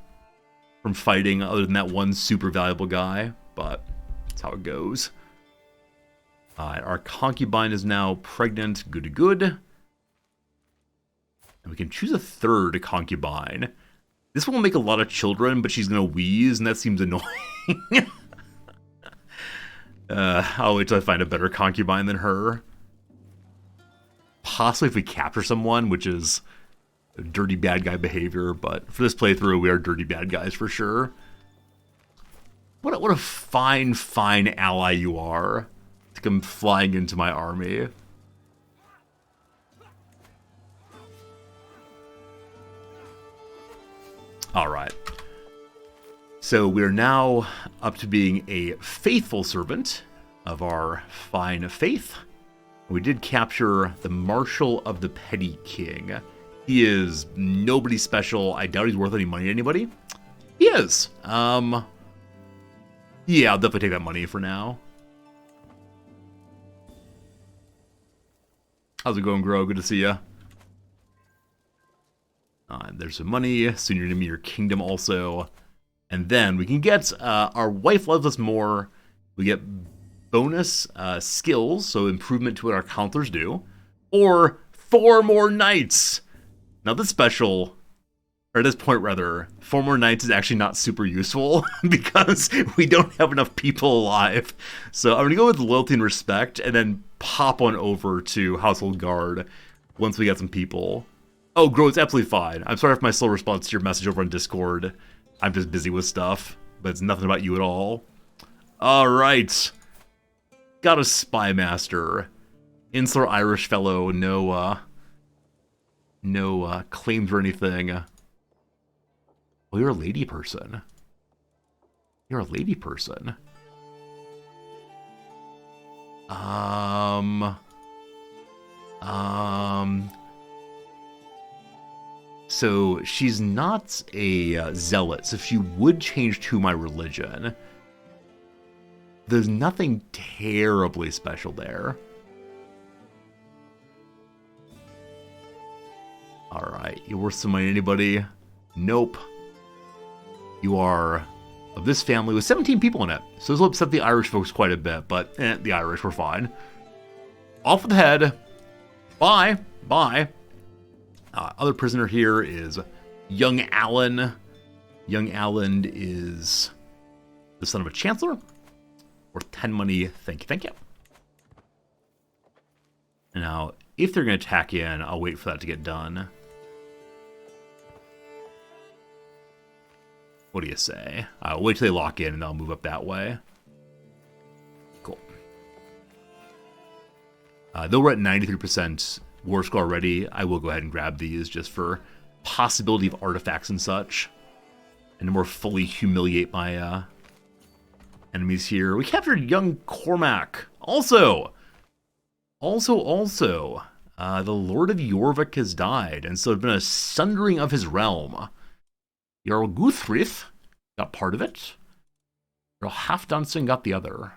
fighting other than that one super valuable guy, but that's how it goes. Our concubine is now pregnant, good. And we can choose a third concubine. This one will make a lot of children, but she's going to wheeze, and that seems annoying. I'll wait till I find a better concubine than her. Possibly if we capture someone, which is dirty bad guy behavior, but for this playthrough, we are dirty bad guys for sure. What a fine ally you are to come flying into my army. Alright. So we're now up to being a faithful servant of our fine faith. We did capture the Marshal of the Petty King. He is nobody special. I doubt he's worth any money to anybody. He is. Yeah, I'll definitely take that money for now. How's it going, Gro? Good to see ya. There's some money. Soon you're going to meet your kingdom also. And then we can get, our wife loves us more. We get bonus skills, so improvement to what our counselors do. Or 4 more knights. Now this special, or at this point rather, 4 more knights is actually not super useful because we don't have enough people alive. So I'm going to go with loyalty and respect and then pop on over to household guard once we get some people. Oh, Gro, it's absolutely fine. I'm sorry for my slow response to your message over on Discord. I'm just busy with stuff, but it's nothing about you at all. Alright. Got a spy master. Insular Irish fellow, no claims or anything. Oh, you're a lady person. You're a lady person. So she's not a zealot, so she would change to my religion. There's nothing terribly special there. Alright, you worth some money to anybody? Nope. You are of this family with 17 people in it. So this will upset the Irish folks quite a bit, but the Irish were fine. Off with the head. Bye. Bye. Other prisoner here is young Alan. Young Alan is the son of a chancellor. Worth 10 money. Thank you, thank you. Now, if they're going to attack in, I'll wait for that to get done. What do you say? I'll wait till they lock in and I'll move up that way. Cool. Though we're at 93% war score already, I will go ahead and grab these just for possibility of artifacts and such. And to more fully humiliate my enemies here. We captured young Cormac. Also, the Lord of Jorvik has died, and so there's been a sundering of his realm. Jarl Guthrith got part of it. Jarl Halfdanson got the other.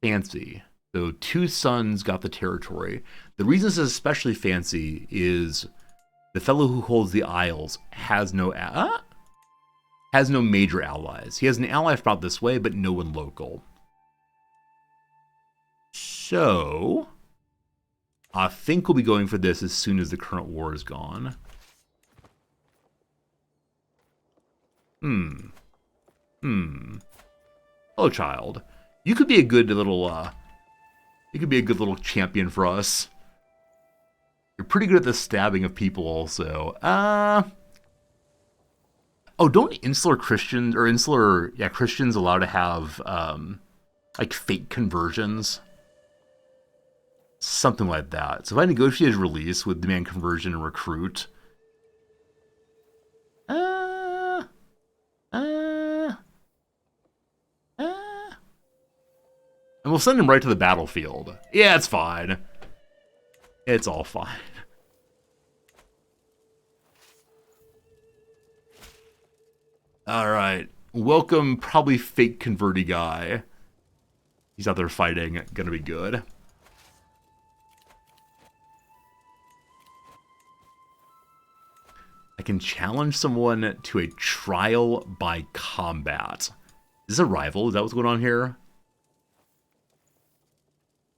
Fancy. So 2 sons got the territory. The reason this is especially fancy is the fellow who holds the Isles has no major allies. He has an ally from out this way, but no one local. So I think we'll be going for this as soon as the current war is gone. Hello, child. You could be a good little, champion for us. You're pretty good at the stabbing of people also. Oh, don't insular Christians, or Christians allowed to have, like, fake conversions? Something like that. So if I negotiate his release with demand conversion and recruit... and we'll send him right to the battlefield. Yeah, it's fine. It's all fine. Alright. Welcome, probably fake converty guy. He's out there fighting. Gonna be good. I can challenge someone to a trial by combat. Is this a rival? Is that what's going on here?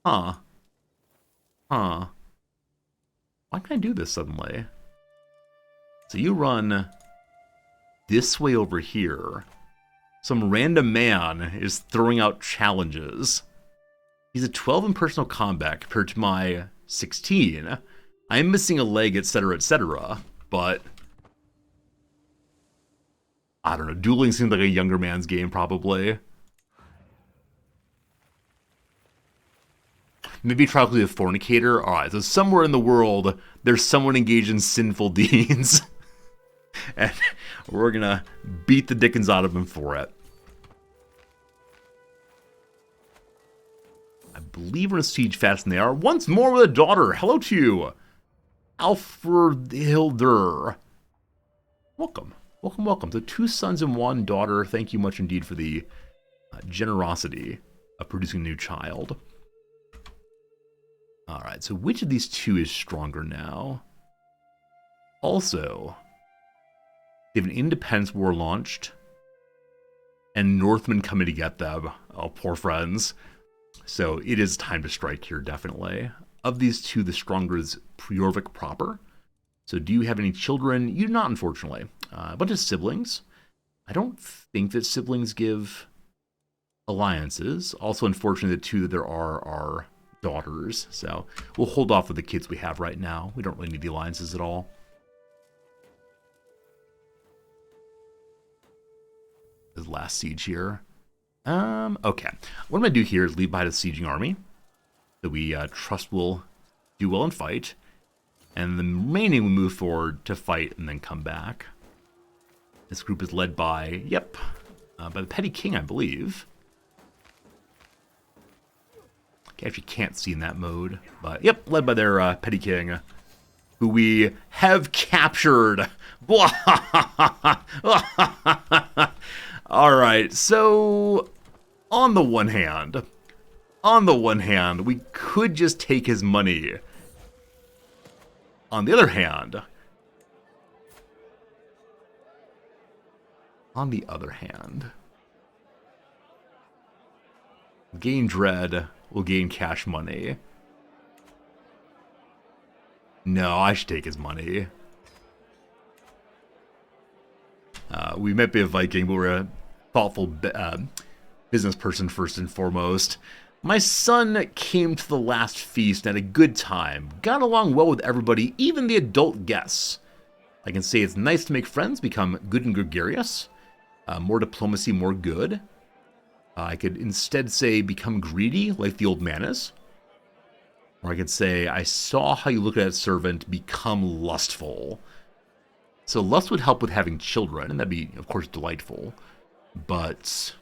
Huh. Huh. Why can I do this suddenly? So you run this way over here. Some random man is throwing out challenges. He's a 12 in personal combat compared to my 16. I am missing a leg, etc., but I don't know. Dueling seems like a younger man's game, probably. Maybe try to be a fornicator. Alright, so somewhere in the world, there's someone engaged in sinful deeds. And we're gonna beat the dickens out of him for it. I believe we're gonna siege fast than they are. Once more with a daughter. Hello to you, Alfred Hilder. Welcome. Welcome, welcome. So 2 sons and 1 daughter. Thank you much indeed for the generosity of producing a new child. Alright, so which of these 2 is stronger now? Also, they have an independence war launched, and Northmen coming to get them. Oh, poor friends. So it is time to strike here, definitely. Of these 2, the stronger is Jorvik proper. So do you have any children? You do not, unfortunately. A bunch of siblings. I don't think that siblings give alliances. Also, unfortunately, the 2 that there are daughters. So we'll hold off with the kids we have right now. We don't really need the alliances at all. This last siege here. Okay. What I'm going to do here is leave behind a sieging army that we trust will do well and fight. And the remaining we move forward to fight and then come back. This group is led by, by the Petty King, I believe. I actually can't see in that mode, but led by their Petty King, who we have captured. All right, so on the one hand, we could just take his money. On the other hand, gain dread will gain cash money. No, I should take his money. We might be a Viking, but we're a thoughtful business person first and foremost. My son came to the last feast and had a good time. Got along well with everybody, even the adult guests. I can say it's nice to make friends, become good and gregarious. More diplomacy, more good. I could instead say become greedy, like the old man is. Or I could say, I saw how you look at a servant, become lustful. So lust would help with having children, and that'd be, of course, delightful. But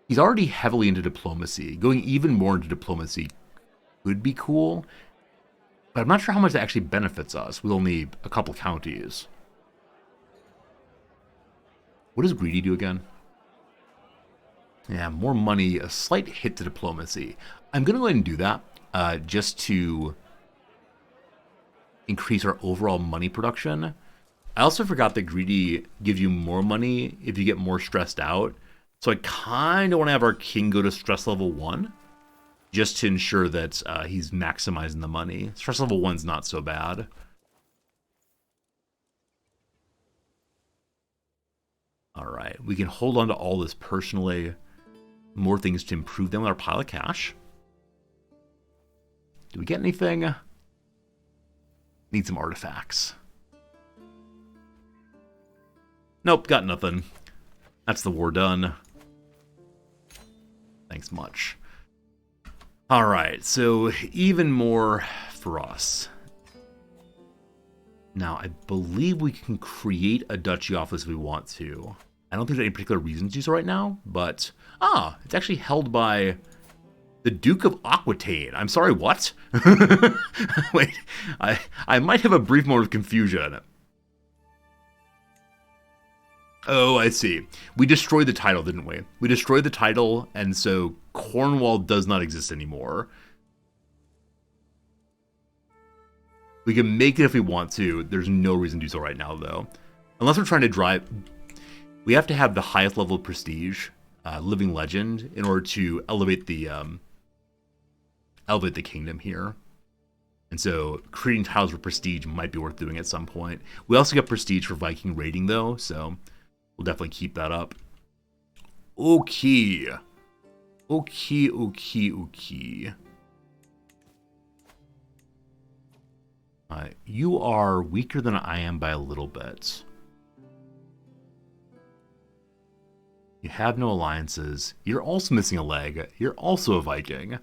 he's already heavily into diplomacy. Going even more into diplomacy could be cool. But I'm not sure how much that actually benefits us with only a couple counties. What does greedy do again? Yeah, more money, a slight hit to diplomacy. I'm going to go ahead and do that just to increase our overall money production. I also forgot that greedy gives you more money if you get more stressed out. So I kind of want to have our king go to stress level 1 just to ensure that he's maximizing the money. Stress level 1's not so bad. All right, we can hold on to all this personally. More things to improve them with our pile of cash. Do we get anything? Need some artifacts. Nope, got nothing. That's the war done. Thanks much. All right, so even more for us. Now, I believe we can create a duchy office if we want to. I don't think there's any particular reason to do so right now, but... it's actually held by the Duke of Aquitaine. I'm sorry, what? Wait, I might have a brief moment of confusion. Oh, I see. We destroyed the title, didn't we? We destroyed the title, and so Cornwall does not exist anymore. We can make it if we want to. There's no reason to do so right now, though. Unless we're trying to drive... We have to have the highest level of prestige, living legend, in order to elevate the kingdom here. And so creating tiles for prestige might be worth doing at some point. We also get prestige for Viking raiding, though, so we'll definitely keep that up. Okay. You are weaker than I am by a little bit. You have no alliances. You're also missing a leg. You're also a Viking.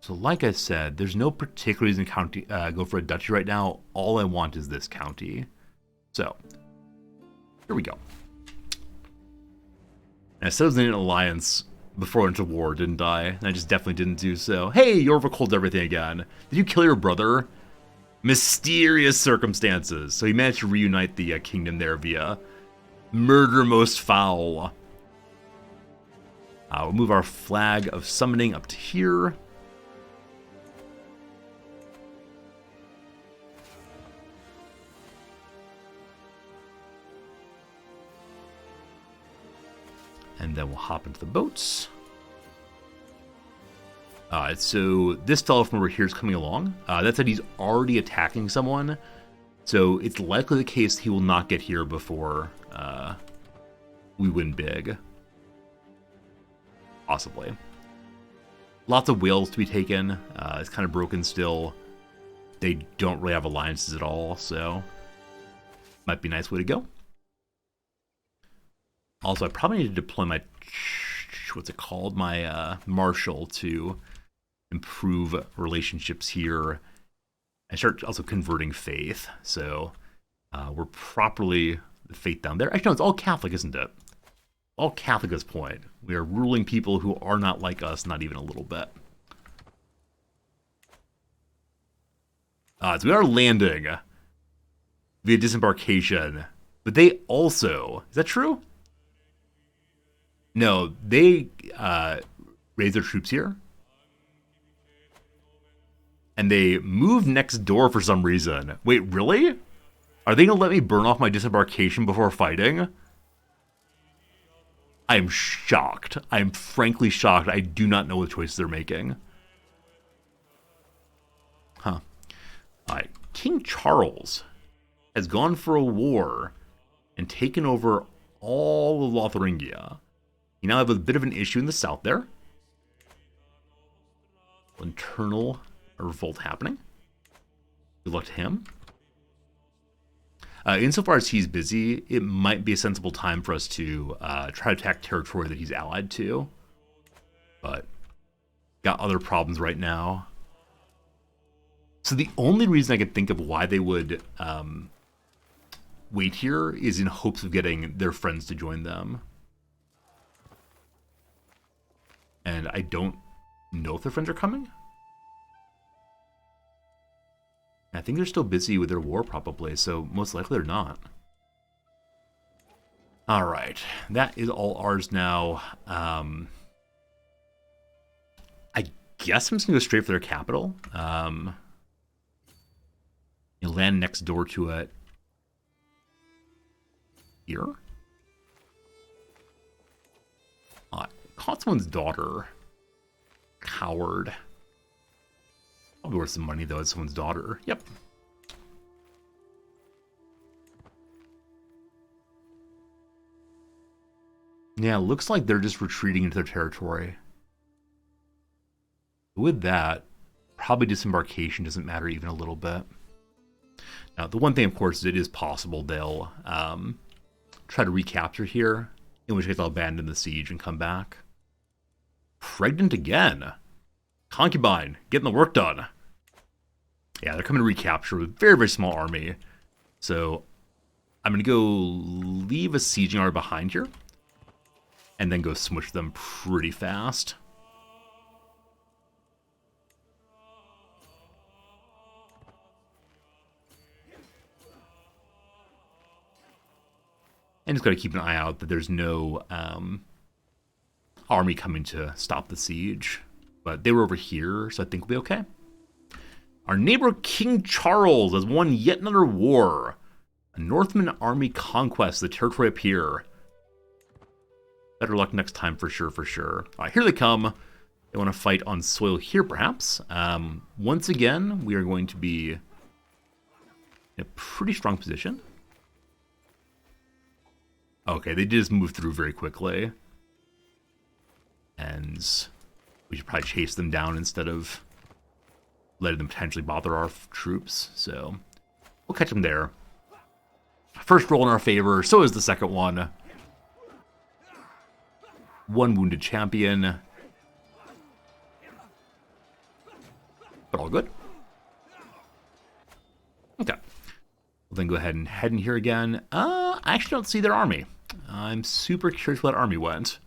So like I said, there's no particular reason to go for a duchy right now. All I want is this county. So, here we go. And I said I was in an alliance before I went to war, didn't I? And I just definitely didn't do so. Hey, you overcalled everything again. Did you kill your brother? Mysterious circumstances. So he managed to reunite the kingdom there via murder most foul. We'll move our flag of summoning up to here. And then we'll hop into the boats. So this fellow from over here is coming along. That said, he's already attacking someone. So it's likely the case he will not get here before we win big. Possibly. Lots of whales to be taken. It's kind of broken still. They don't really have alliances at all, so might be a nice way to go. Also, I probably need to deploy my, what's it called? My marshal to improve relationships here. I start also converting faith. So we're properly the faith down there. Actually, no, it's all Catholic, isn't it? All Catholic at this point. We are ruling people who are not like us, not even a little bit. So we are landing via disembarkation. But they also, is that true? No, they raise their troops here. And they move next door for some reason. Wait, really? Are they going to let me burn off my disembarkation before fighting? I am shocked. I am frankly shocked. I do not know what choices they're making. Huh. Alright, King Charles has gone for a war and taken over all of Lotharingia. You now have a bit of an issue in the south there. Internal revolt happening. Good luck to him. Insofar as he's busy, it might be a sensible time for us to try to attack territory that he's allied to. But got other problems right now. So the only reason I could think of why they would wait here is in hopes of getting their friends to join them. And I don't know if their friends are coming. I think they're still busy with their war, probably, so most likely they're not. Alright, that is all ours now. I guess I'm just going to go straight for their capital. You land next door to it. Here? Caught someone's daughter. Coward. Probably worth some money, though, as someone's daughter. Yep. Yeah, looks like they're just retreating into their territory. With that, probably disembarkation doesn't matter even a little bit. Now, the one thing, of course, is it is possible they'll try to recapture here, in which case they'll abandon the siege and come back. Pregnant again. Concubine, getting the work done. Yeah, they're coming to recapture with a very, very small army. So I'm going to go leave a sieging army behind here. And then go smush them pretty fast. And just got to keep an eye out that there's no army coming to stop the siege, But they were over here, so I think we'll be okay. Our neighbor King Charles has won yet another war. A Northman army conquest the territory up here. Better luck next time for sure, for sure. All right, here they come. They want to fight on soil here, perhaps. Once again, we are going to be in a pretty strong position. Okay, they just moved through very quickly. And we should probably chase them down instead of letting them potentially bother our troops. So we'll catch them there. First roll in our favor, so is the second one. One wounded champion. But all good. Okay. We'll then go ahead and head in here again. I actually don't see their army. I'm super curious where that army went.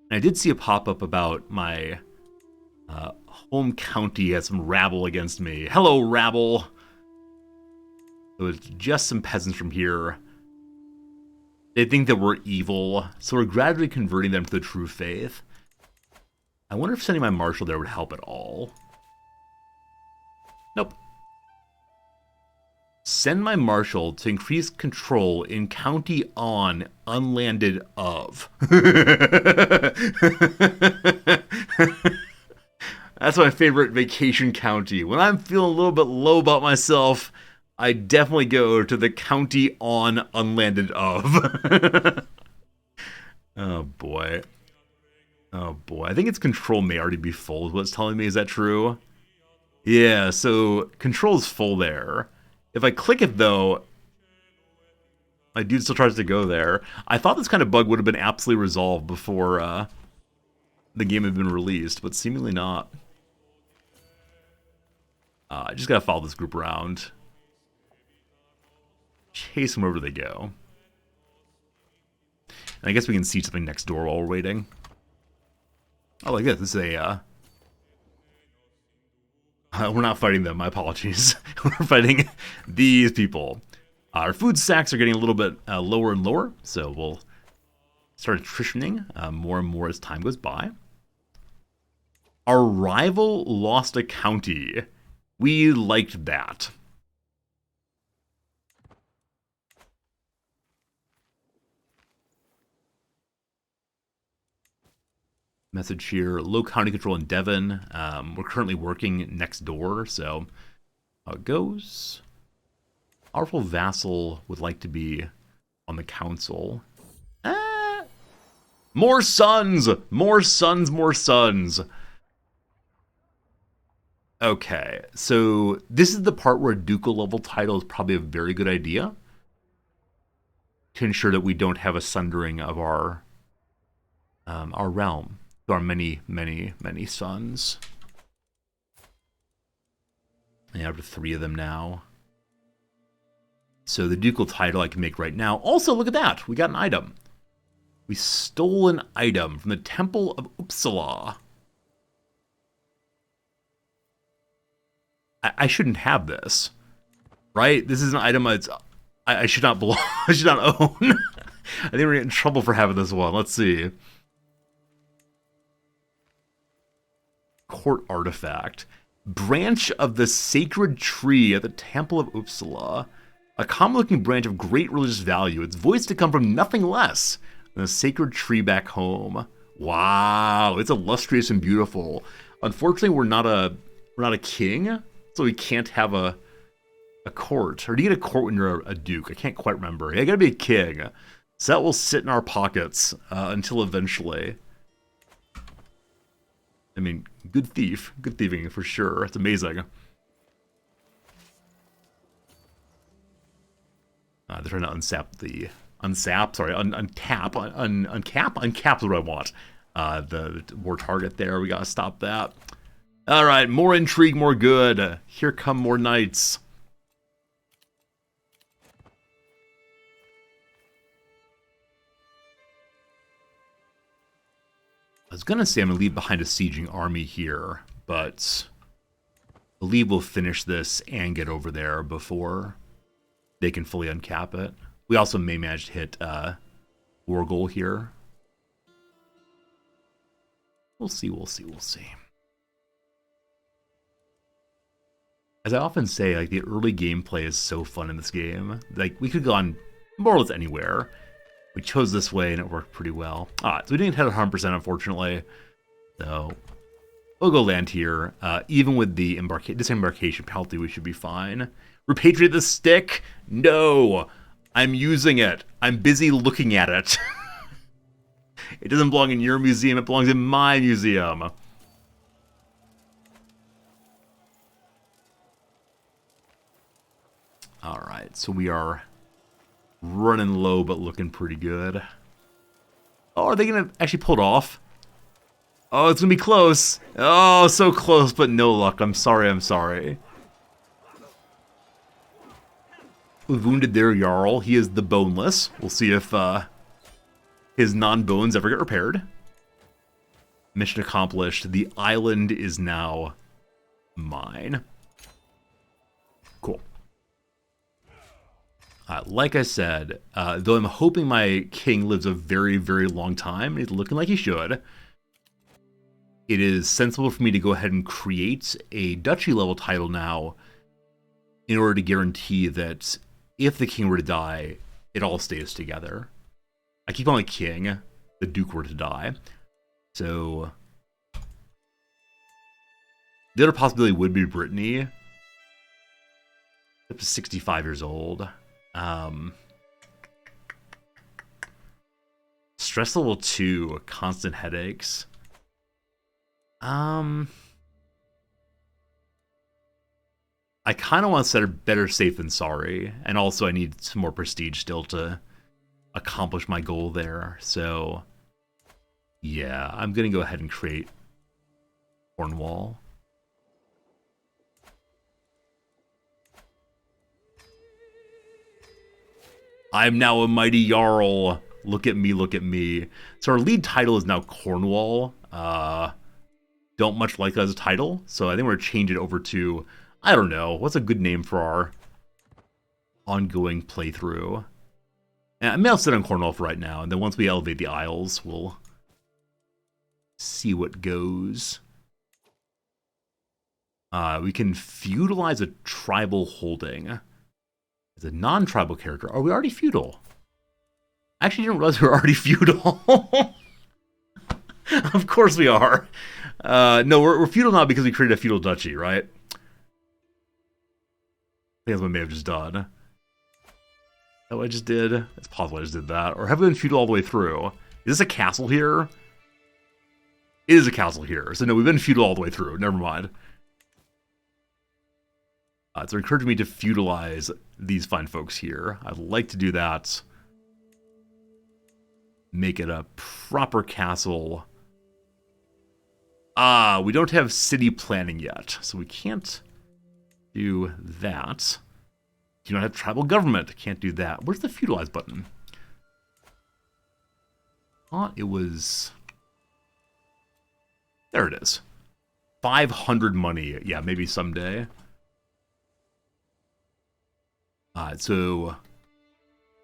And I did see a pop-up about my home county has some rabble against me. Hello, rabble. It was just some peasants from here. They think that we're evil, so we're gradually converting them to the true faith. I wonder if sending my marshal there would help at all. Nope. Send my marshal to increase control in county on, unlanded of. That's my favorite vacation county. When I'm feeling a little bit low about myself, I definitely go to the county on, unlanded of. Oh boy. Oh boy. I think its control may already be full, is what it's telling me. Is that true? Yeah, so control's full there. If I click it though, my dude still tries to go there. I thought this kind of bug would have been absolutely resolved before the game had been released, but seemingly not. I just gotta follow this group around. Chase them wherever they go. And I guess we can see something next door while we're waiting. Oh, like this. This is a... we're not fighting them, my apologies. We're fighting these people. Our food stacks are getting a little bit lower and lower, so we'll start attritioning more and more as time goes by. Our rival lost a county. We liked that. Message here, low county control in Devon. We're currently working next door, so how it goes. Powerful vassal would like to be on the council. More sons! More sons, more sons. Okay, so this is the part where a ducal level title is probably a very good idea to ensure that we don't have a sundering of our realm. There are many, many, many sons. I have 3 of them now. So the ducal title I can make right now. Also, look at that. We got an item. We stole an item from the Temple of Uppsala. I shouldn't have this, right? This is an item I should not belong. I should not own. I think we're getting in trouble for having this one. Let's see. Court artifact. Branch of the sacred tree at the Temple of Uppsala. A common-looking branch of great religious value. It's voiced to come from nothing less than a sacred tree back home. Wow, it's illustrious and beautiful. Unfortunately, we're not a king, so we can't have a court. Or do you get a court when you're a duke? I can't quite remember. Yeah, you gotta be a king. So that will sit in our pockets until eventually. I mean, good thieving for sure. It's amazing. They're trying to uncap is what I want. The war target there, we gotta stop that. All right, more intrigue, more good. Here come more knights. I was gonna say I'm gonna leave behind a sieging army here, but I believe we'll finish this and get over there before they can fully uncap it. We also may manage to hit war goal here. We'll see, we'll see, we'll see. As I often say, like, the early gameplay is so fun in this game. Like, we could have gone more or less anywhere. We chose this way, and it worked pretty well. Alright, so we didn't hit 100%, unfortunately. So, we'll go land here. Even with the disembarkation penalty, we should be fine. Repatriate the stick? No! I'm using it. I'm busy looking at it. It doesn't belong in your museum, it belongs in my museum. Alright, so we are running low but looking pretty good. Oh, are they going to actually pull it off? Oh, it's going to be close. Oh, so close, but no luck. I'm sorry, I'm sorry. We've wounded their Jarl. He is the boneless. We'll see if his non-bones ever get repaired. Mission accomplished. The island is now mine. Cool. Like I said, though I'm hoping my king lives a very, very long time, he's looking like he should, it is sensible for me to go ahead and create a duchy level title now in order to guarantee that if the king were to die, it all stays together. I keep on my king, the duke were to die. So the other possibility would be Brittany. Up to 65 years old. Stress level 2, constant headaches. I kind of want to set a better safe than sorry, and also I need some more prestige still to accomplish my goal there. So, yeah, I'm gonna go ahead and create Cornwall. I'm now a mighty Jarl. Look at me, look at me. So our lead title is now Cornwall. Don't much like that as a title, so I think we're gonna change it over to, I don't know, what's a good name for our ongoing playthrough? And I mean, I'll sit on Cornwall for right now, and then once we elevate the Isles, we'll see what goes. We can feudalize a tribal holding. As a non-tribal character, are we already feudal? I actually didn't realize we were already feudal. Of course we are. No, we're feudal now because we created a feudal duchy, right? I think that's what I may have just done. Is that what I just did? It's possible I just did that. Or have we been feudal all the way through? Is this a castle here? It is a castle here. So no, we've been feudal all the way through. Never mind. It's encouraging me to feudalize these fine folks here. I'd like to do that. Make it a proper castle. We don't have city planning yet, so we can't do that. Do not have tribal government. Can't do that. Where's the feudalize button? It was... There it is. 500 money. Yeah, maybe someday. So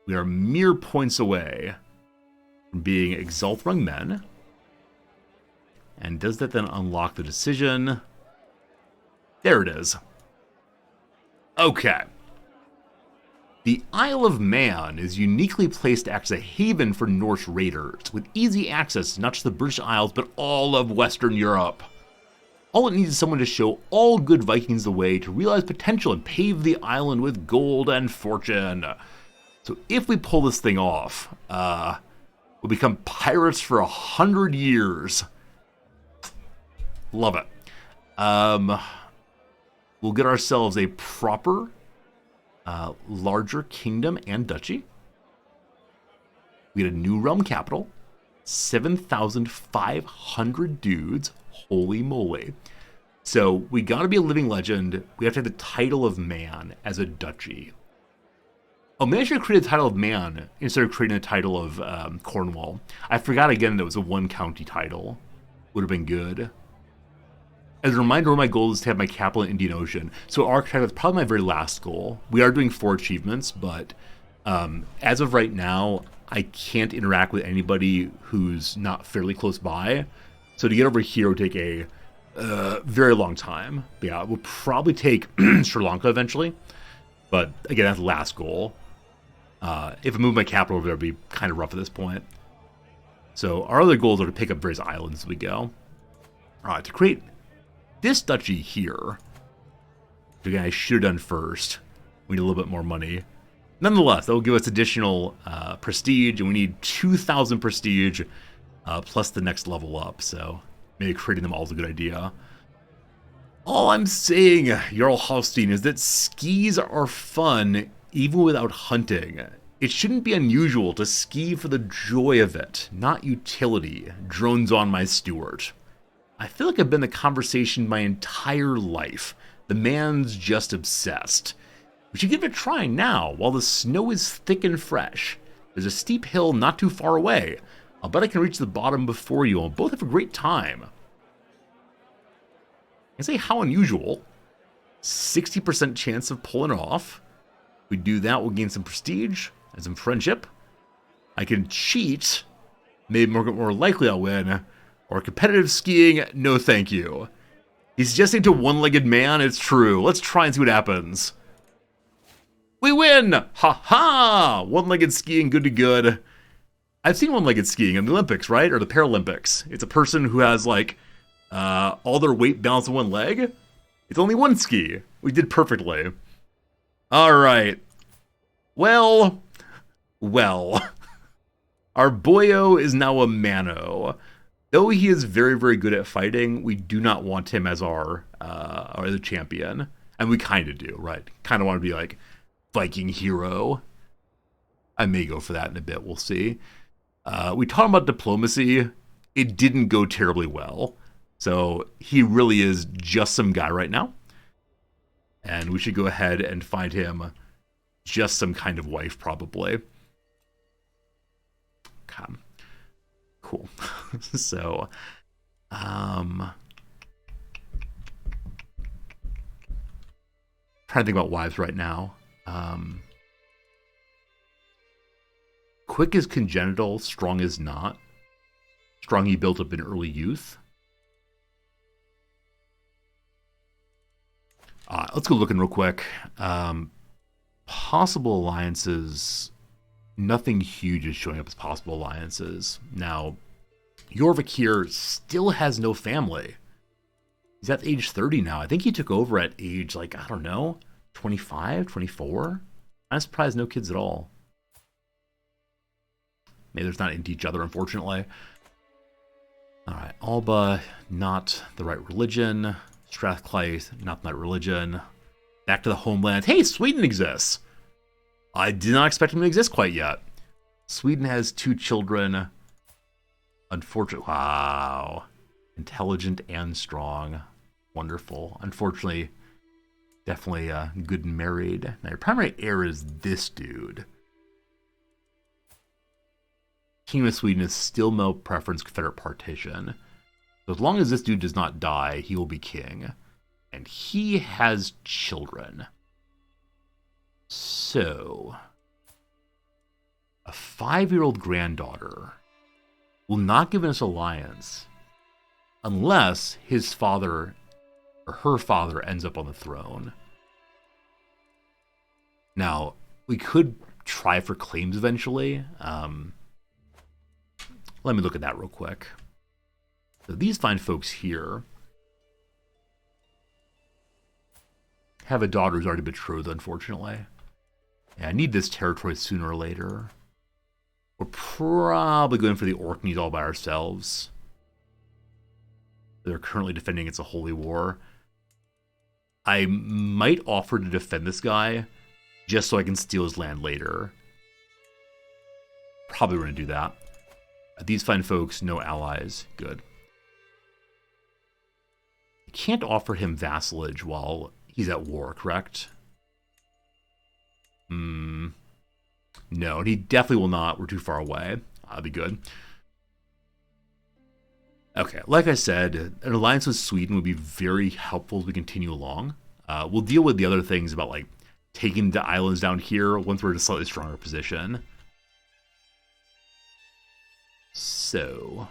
we are mere points away from being Exalt Rung Men. And does that then unlock the decision? There it is. Okay. The Isle of Man is uniquely placed to act as a haven for Norse raiders, with easy access to not just the British Isles, but all of Western Europe. All it needs is someone to show all good Vikings the way to realize potential and pave the island with gold and fortune. So if we pull this thing off, we'll become pirates for 100 years. Love it. We'll get ourselves a proper, larger kingdom and duchy. We get a new realm capital. 7,500 dudes. Holy moly. So we gotta be a living legend. We have to have the title of man as a duchy. Oh, maybe I should have created the title of man instead of creating the title of Cornwall. I forgot again that it was a one county title. Would have been good. As a reminder, one of my goals is to have my capital in Indian Ocean. So archetype is probably my very last goal. We are doing 4 achievements, but as of right now, I can't interact with anybody who's not fairly close by. So to get over here would take a very long time. But yeah, it will probably take Sri Lanka eventually. But again, that's the last goal. If I move my capital over there, it would be kind of rough at this point. So our other goals are to pick up various islands as we go. Alright, to create this duchy here, which again I should have done first, we need a little bit more money. Nonetheless, that will give us additional prestige, and we need 2,000 prestige plus the next level up, so maybe creating them all is a good idea. All I'm saying, Jarl Hofstein, is that skis are fun even without hunting. It shouldn't be unusual to ski for the joy of it, not utility. Drones on my Stuart. I feel like I've been in the conversation my entire life. The man's just obsessed. We should give it a try now, while the snow is thick and fresh. There's a steep hill not too far away. I'll bet I can reach the bottom before you, and we'll both have a great time. I say how unusual. 60% chance of pulling it off. If we do that, we'll gain some prestige and some friendship. I can cheat. Maybe more likely I'll win. Or competitive skiing, no thank you. He's suggesting to one-legged man, it's true. Let's try and see what happens. We win! Ha-ha! One-legged skiing, good to good. I've seen one-legged skiing in the Olympics, right? Or the Paralympics. It's a person who has, like, all their weight balanced on one leg. It's only one ski. We did perfectly. Alright. Well. Our boyo is now a Mano. Though he is very, very good at fighting, we do not want him as our other champion. And we kind of do, right? Kind of want to be like Viking hero. I may go for that in a bit, we'll see. We talked about diplomacy. It didn't go terribly well. So he really is just some guy right now. And we should go ahead and find him just some kind of wife, probably. Okay. Cool. So, trying to think about wives right now. Quick is congenital, strong is not. Strong he built up in early youth. Let's go looking real quick. Possible alliances. Nothing huge is showing up as possible alliances. Now, Jorvik here still has no family. He's at age 30 now. I think he took over at age, like, I don't know, 25, 24? I'm surprised no kids at all. Maybe they're not into each other, unfortunately. Alright, Alba, not the right religion. Strathclyde, not the right religion. Back to the homeland. Hey, Sweden exists! I did not expect him to exist quite yet. Sweden has 2 children. Unfortunately, wow. Intelligent and strong. Wonderful. Unfortunately, definitely good and married. Now, your primary heir is this dude. Kingdom of Sweden is still no preference Confederate partition. So as long as this dude does not die, he will be king. And he has children. So, a 5-year-old granddaughter will not give us alliance unless his father or her father ends up on the throne. Now, we could try for claims eventually. Let me look at that real quick. So these fine folks here have a daughter who's already betrothed, unfortunately. Yeah, I need this territory sooner or later. We're probably going for the Orkneys all by ourselves. They're currently defending against a holy war. I might offer to defend this guy just so I can steal his land later. Probably going to do that. These fine folks, no allies. Good. I can't offer him vassalage while he's at war, correct? No, and he definitely will not. We're too far away. That'll be good. Okay, like I said, an alliance with Sweden would be very helpful as we continue along. We'll deal with the other things about, like, taking the islands down here once we're in a slightly stronger position. So,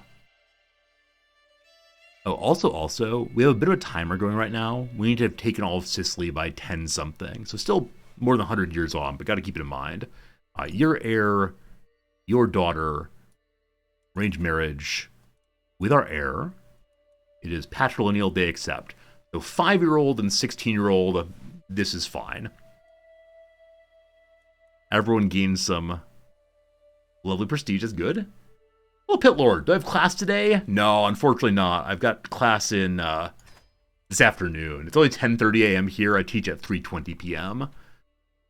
Oh, also, we have a bit of a timer going right now. We need to have taken all of Sicily by 10 something. So still more than 100 years on, but got to keep it in mind. Your heir, your daughter, arranged marriage with our heir. It is patrilineal, they accept. So 5-year-old and 16-year-old, this is fine. Everyone gains some lovely prestige, is good. Well, Pit Lord, do I have class today? No, unfortunately not. I've got class in this afternoon. It's only 10:30 a.m. here. I teach at 3:20 p.m.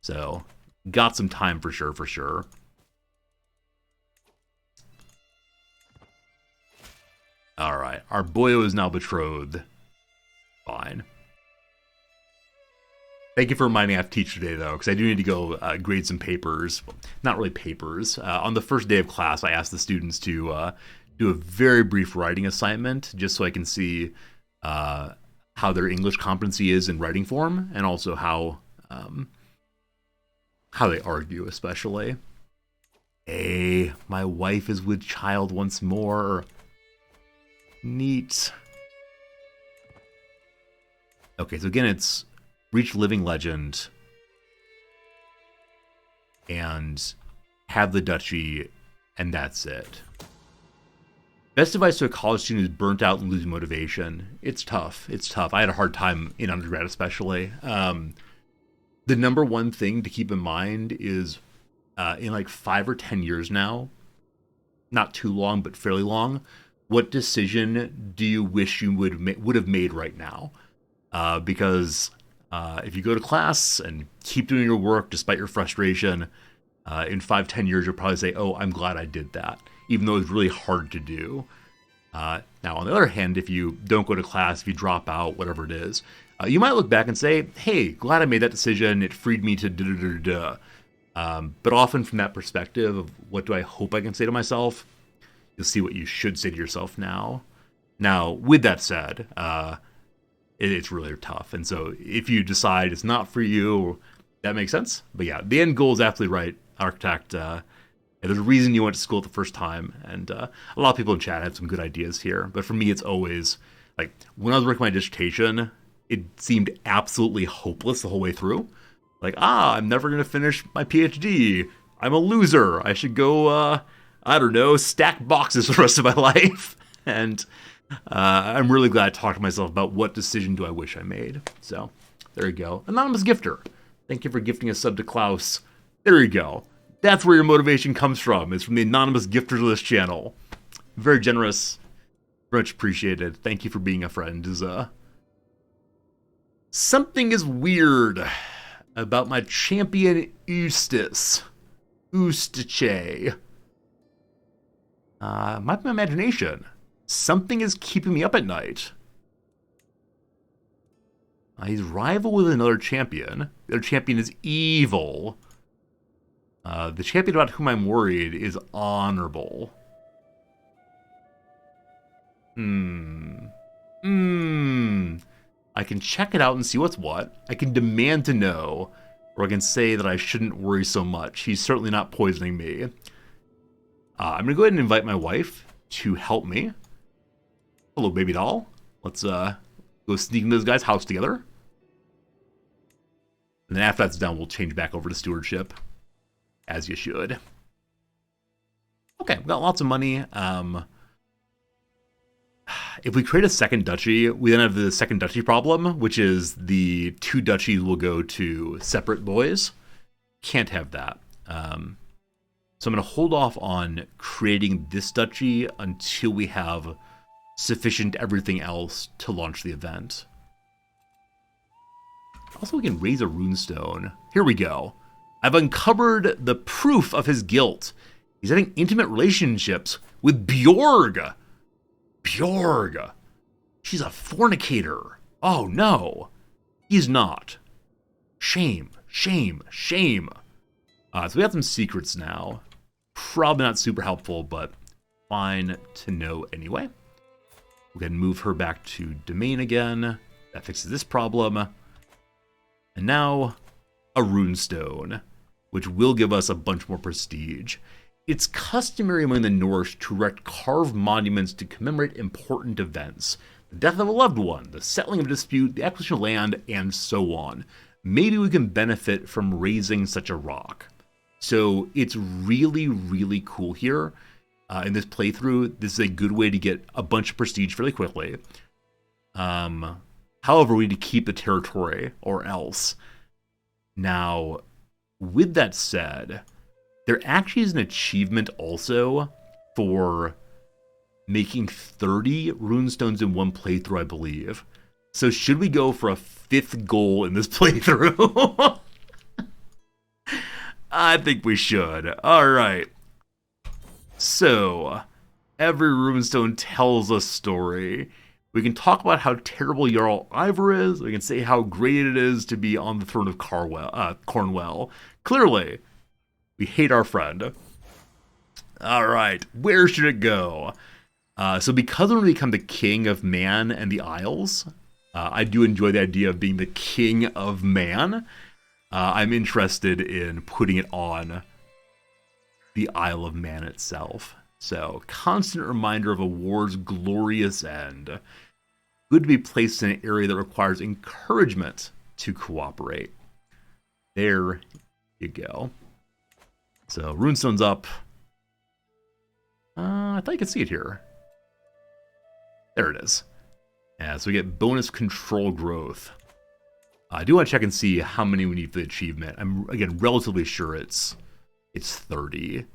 So, got some time for sure. Alright, our boyo is now betrothed. Fine. Thank you for reminding me I have to teach today, though, because I do need to go grade some papers. Not really papers. On the first day of class, I asked the students to do a very brief writing assignment, just so I can see how their English competency is in writing form, and also how they argue, especially. Hey, my wife is with child once more. Neat. Okay, so again, it's reach living legend and have the duchy, and that's it. Best advice to a college student who's burnt out and losing motivation. It's tough. I had a hard time in undergrad, especially. The number one thing to keep in mind is in like 5 or 10 years now, not too long, but fairly long, what decision do you wish you would have made right now? Because if you go to class and keep doing your work despite your frustration, in 5-10 years, you'll probably say, oh, I'm glad I did that, even though it's really hard to do. Now, on the other hand, if you don't go to class, if you drop out, whatever it is, you might look back and say, hey, glad I made that decision. It freed me to da-da-da-da. But often from that perspective of what do I hope I can say to myself, you'll see what you should say to yourself now. Now, with that said, it's really tough. And so if you decide it's not for you, that makes sense. But yeah, the end goal is absolutely right, Architect. There's a reason you went to school at the first time. And a lot of people in chat have some good ideas here. But for me, it's always, like, when I was working my dissertation, it seemed absolutely hopeless the whole way through. Like, I'm never going to finish my PhD. I'm a loser. I should go, I don't know, stack boxes for the rest of my life. And I'm really glad I talked to myself about what decision do I wish I made. So, there you go. Anonymous Gifter. Thank you for gifting a sub to Klaus. There you go. That's where your motivation comes from. It's from the anonymous gifters of this channel. Very generous. Very much appreciated. Thank you for being a friend. Something is weird about my champion Eustace. Eustace. Might be my imagination. Something is keeping me up at night. He's rival with another champion. The other champion is evil. The champion about whom I'm worried is honorable. I can check it out and see what's what. I can demand to know, or I can say that I shouldn't worry so much. He's certainly not poisoning me. I'm gonna go ahead and invite my wife to help me. Hello, baby doll. Let's go sneak into this guy's house together. And then after that's done, we'll change back over to stewardship. As you should. Okay, we've got lots of money. If we create a second duchy, we then have the second duchy problem, which is the 2 duchies will go to separate boys. Can't have that. So I'm going to hold off on creating this duchy until we have sufficient everything else to launch the event. Also, we can raise a runestone. Here we go. I've uncovered the proof of his guilt. He's having intimate relationships with Bjorg. Bjorg. She's a fornicator. Oh no. He's not. Shame, shame, shame. So we have some secrets now. Probably not super helpful, but fine to know anyway. We'll go ahead and move her back to domain again. That fixes this problem. And now, a runestone, which will give us a bunch more prestige. It's customary among the Norse to erect carved monuments to commemorate important events. the death of a loved one, the settling of a dispute, the acquisition of land, and so on. Maybe we can benefit from raising such a rock. So it's really, really cool here. In this playthrough, this is a good way to get a bunch of prestige fairly quickly. However, we need to keep the territory or else. Now, with that said, there actually is an achievement also for making 30 runestones in one playthrough, I believe. So should we go for a 5th goal in this playthrough? I think we should. All right. So, every runestone tells a story. We can talk about how terrible Jarl Ivor is. We can say how great it is to be on the throne of Cornwell. Clearly, we hate our friend. All right, where should it go? So because I'm going to become the king of Man and the Isles, I do enjoy the idea of being the king of Man. I'm interested in putting it on the Isle of Man itself. So, constant reminder of a war's glorious end. Good to be placed in an area that requires encouragement to cooperate. There you go. So, runestone's up. I thought you could see it here. There it is. Yeah, so we get bonus control growth. I do want to check and see how many we need for the achievement. I'm, again, relatively sure it's 30.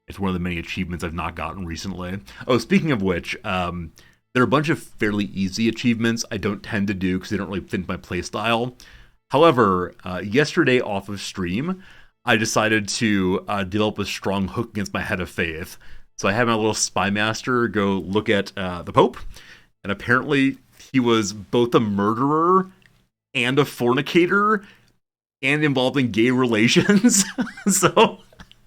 It's one of the many achievements I've not gotten recently. Oh, speaking of which, there are a bunch of fairly easy achievements I don't tend to do because they don't really fit my playstyle. However, yesterday off of stream, I decided to develop a strong hook against my head of faith. So I had my little spy master go look at the Pope, and apparently he was both a murderer and a fornicator and involved in gay relations. So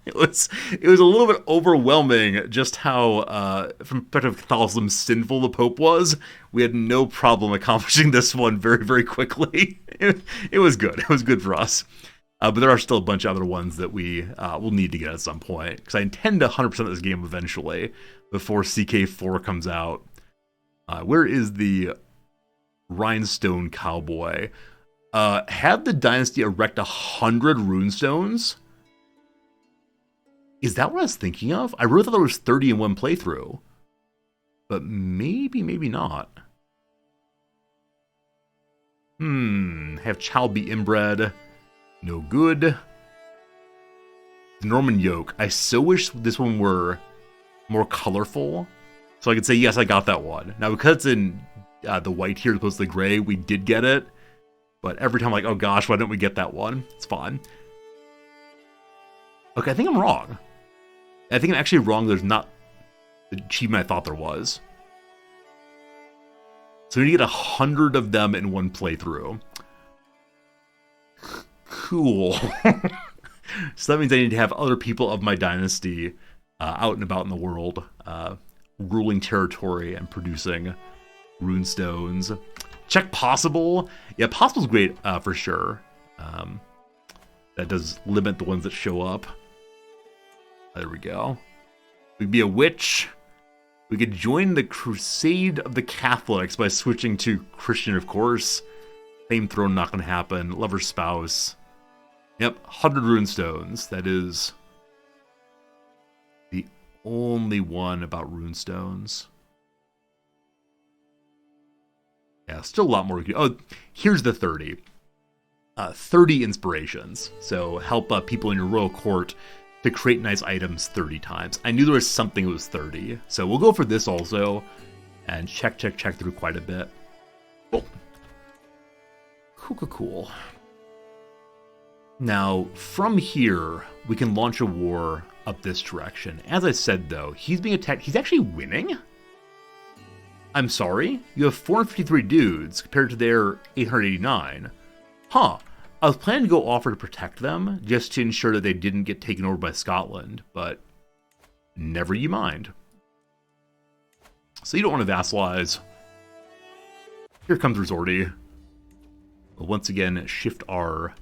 it was a little bit overwhelming just how, from perspective of Catholicism, sinful the Pope was. We had no problem accomplishing this one very, very quickly. It was good. It was good for us. But there are still a bunch of other ones that we will need to get at some point, because I intend to 100% this game eventually before CK4 comes out. Where is the Rhinestone Cowboy? Had the Dynasty erect 100 runestones? Is that what I was thinking of? I really thought there was 30 in one playthrough. But maybe not. Have child be inbred. No good. Norman Yoke. I so wish this one were more colorful, so I could say, yes, I got that one. Now, because it's in the white here as opposed to the gray, we did get it. But every time I'm like, oh gosh, why didn't we get that one? It's fine. Okay, I think I'm wrong. I think I'm actually wrong. There's not the achievement I thought there was. So we need to get 100 of them in one playthrough. Cool. So that means I need to have other people of my dynasty out and about in the world, ruling territory and producing runestones. Check possible. Yeah, possible's great for sure. That does limit the ones that show up. There we go. We'd be a witch. We could join the Crusade of the Catholics by switching to Christian, of course. Fame throne, not going to happen. Lover spouse. Yep, 100 runestones. That is the only one about runestones. Yeah, still a lot more. Oh, here's the 30. 30 inspirations. So help people in your royal court to create nice items 30 times. I knew there was something that was 30. So we'll go for this also. And check through quite a bit. Cool. Now, from here, we can launch a war up this direction. As I said, though, he's being attacked. He's actually winning? I'm sorry? You have 453 dudes compared to their 889. Huh. I was planning to go offer to protect them, just to ensure that they didn't get taken over by Scotland, but never you mind. So you don't want to vassalize. Here comes Resorty. We'll once again shift our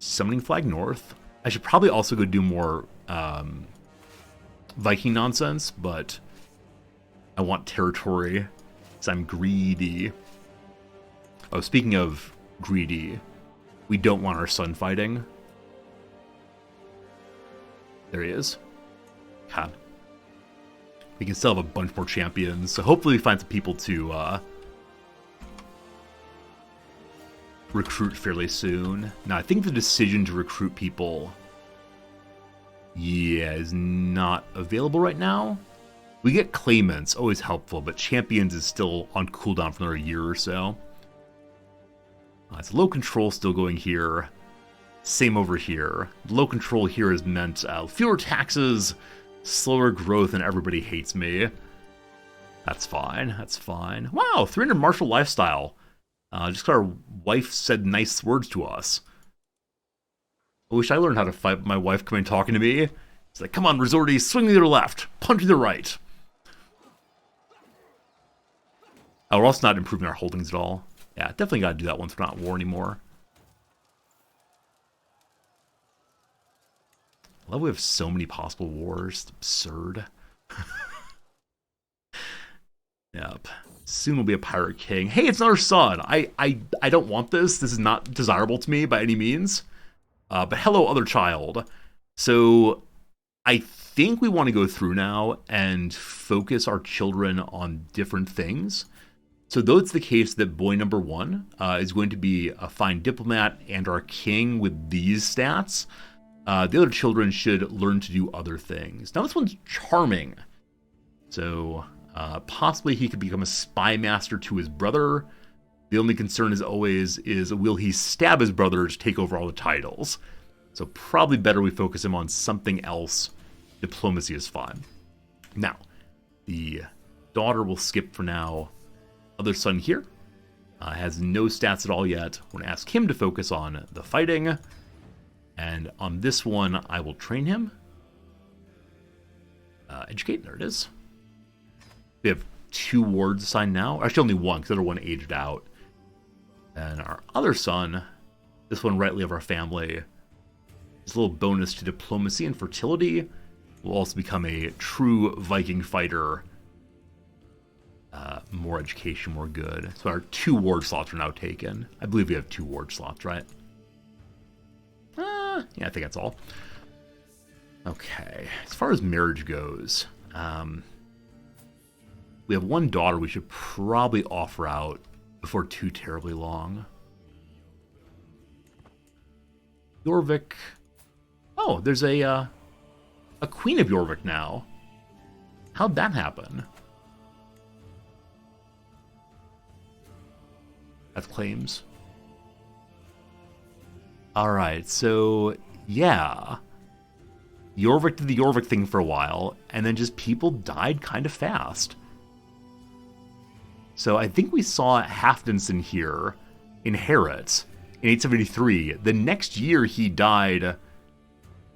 summoning flag north. I should probably also go do more Viking nonsense, but I want territory because I'm greedy. Oh, speaking of greedy, we don't want our son fighting. There he is. God. We can still have a bunch more champions, so hopefully we find some people to recruit fairly soon. Now, I think the decision to recruit people, yeah, is not available right now. We get claimants, always helpful, but champions is still on cooldown for another year or so. It's low control still going here. Same over here. Low control here has meant fewer taxes, slower growth, and everybody hates me. That's fine. That's fine. Wow, 300 martial lifestyle. Just 'cause our wife said nice words to us. I wish I learned how to fight. My wife coming talking to me. It's like, come on, Resorty, swing to the left, punch to the right. Oh, we're also not improving our holdings at all. Yeah, definitely got to do that once we're not at war anymore. I love we have so many possible wars. It's absurd. Yep. Soon we'll be a pirate king. Hey, it's another son. I don't want this. This is not desirable to me by any means. But hello, other child. So I think we want to go through now and focus our children on different things. So though it's the case that boy number 1 is going to be a fine diplomat and our king with these stats, the other children should learn to do other things. Now this one's charming. So possibly he could become a spy master to his brother. The only concern as always is, will he stab his brother to take over all the titles? So probably better we focus him on something else. Diplomacy is fine. Now, the daughter will skip for now. Other son here has no stats at all yet. We're going to ask him to focus on the fighting. And on this one, I will train him. Educate, there it is. We have 2 wards assigned now. Actually, only 1, because the other one aged out. And our other son, this one rightly of our family, is a little bonus to diplomacy and fertility. Will also become a true Viking fighter. More education, more good. So our 2 ward slots are now taken. I believe we have 2 ward slots, right? Yeah, I think that's all. Okay, as far as marriage goes, we have 1 daughter we should probably offer out before too terribly long. Jorvik. Oh, there's a queen of Jorvik now. How'd that happen? That's claims. Alright, so yeah. Jorvik did the Jorvik thing for a while, and then just people died kind of fast. So I think we saw Halfdanson here inherit in 873. The next year he died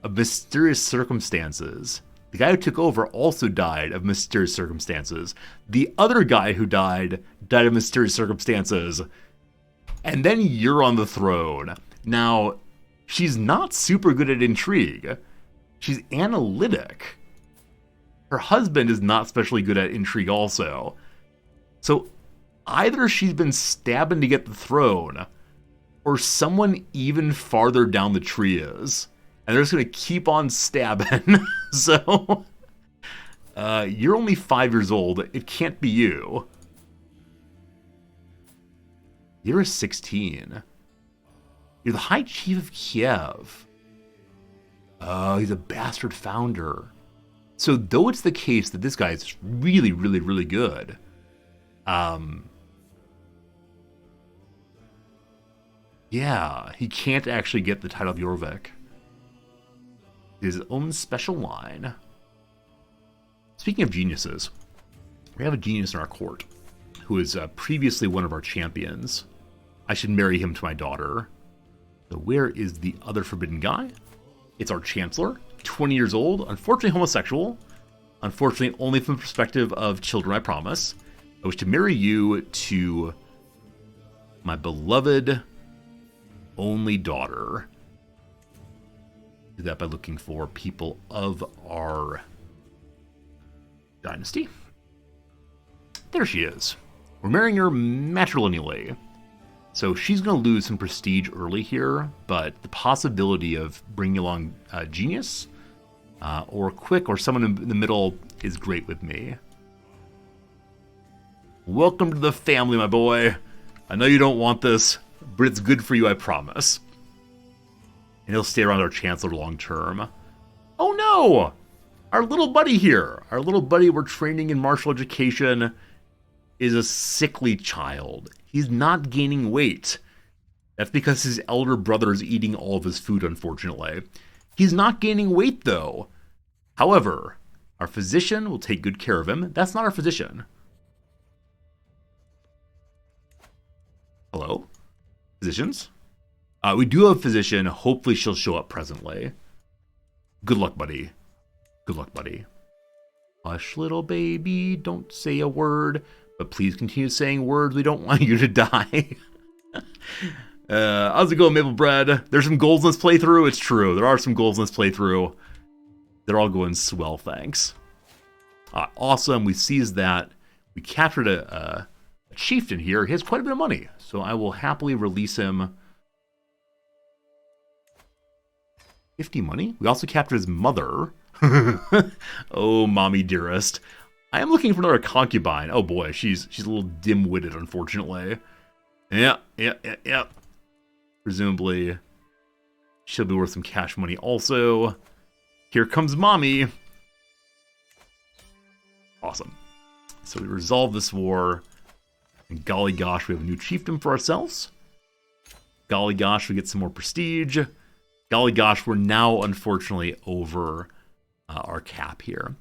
of mysterious circumstances. The guy who took over also died of mysterious circumstances. The other guy who died of mysterious circumstances. And then you're on the throne. Now, she's not super good at intrigue. She's analytic. Her husband is not especially good at intrigue also. So either she's been stabbing to get the throne, or someone even farther down the tree is. And they're just going to keep on stabbing. So, you're only 5 years old. It can't be you. You're a 16. You're the High Chief of Kiev. Oh, he's a bastard founder. So though it's the case that this guy is really, really, really good, yeah, he can't actually get the title of Jorvik. His own special line. Speaking of geniuses, we have a genius in our court who is previously one of our champions. I should marry him to my daughter. So where is the other forbidden guy? It's our chancellor, 20 years old, unfortunately homosexual. Unfortunately, only from the perspective of children, I promise. I wish to marry you to my beloved only daughter. Do that by looking for people of our dynasty. There she is. We're marrying her matrilineally. So she's going to lose some prestige early here, but the possibility of bringing along Genius or Quick or someone in the middle is great with me. Welcome to the family, my boy. I know you don't want this, but it's good for you, I promise. And he'll stay around our chancellor long term. Oh no! Our little buddy here, our little buddy we're training in martial education, is a sickly child. He's not gaining weight. That's because his elder brother is eating all of his food, unfortunately. He's not gaining weight, though. However, our physician will take good care of him. That's not our physician. Hello? Physicians? We do have a physician. Hopefully she'll show up presently. Good luck, buddy. Good luck, buddy. Hush, little baby. Don't say a word. But please continue saying words. We don't want you to die. How's it going, Maple Bread? There's some goals in this playthrough. It's true. There are some goals in this playthrough. They're all going swell, thanks. Awesome. We seized that. We captured a chieftain here. He has quite a bit of money. So I will happily release him. 50 money? We also captured his mother. Oh, mommy dearest. I am looking for another concubine. Oh boy, she's a little dim-witted, unfortunately. Yeah. Presumably, she'll be worth some cash money also. Here comes mommy. Awesome. So we resolve this war. And golly gosh, we have a new chieftain for ourselves. Golly gosh, we get some more prestige. Golly gosh, we're now unfortunately over our cap here.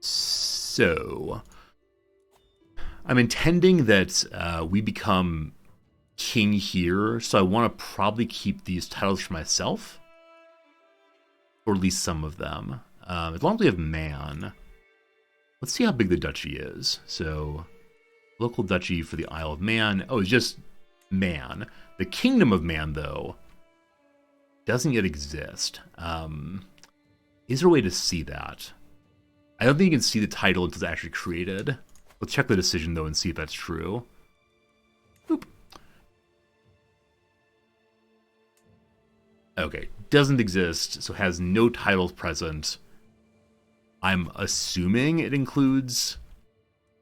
So, I'm intending that we become king here, so I want to probably keep these titles for myself, or at least some of them. As long as we have man, let's see how big the duchy is. So, local duchy for the Isle of Man. Oh, it's just Man. The Kingdom of Man, though, doesn't yet exist. Is there a way to see that? I don't think you can see the title until it's actually created. Let's check the decision, though, and see if that's true. Boop. Okay, doesn't exist, so has no titles present. I'm assuming it includes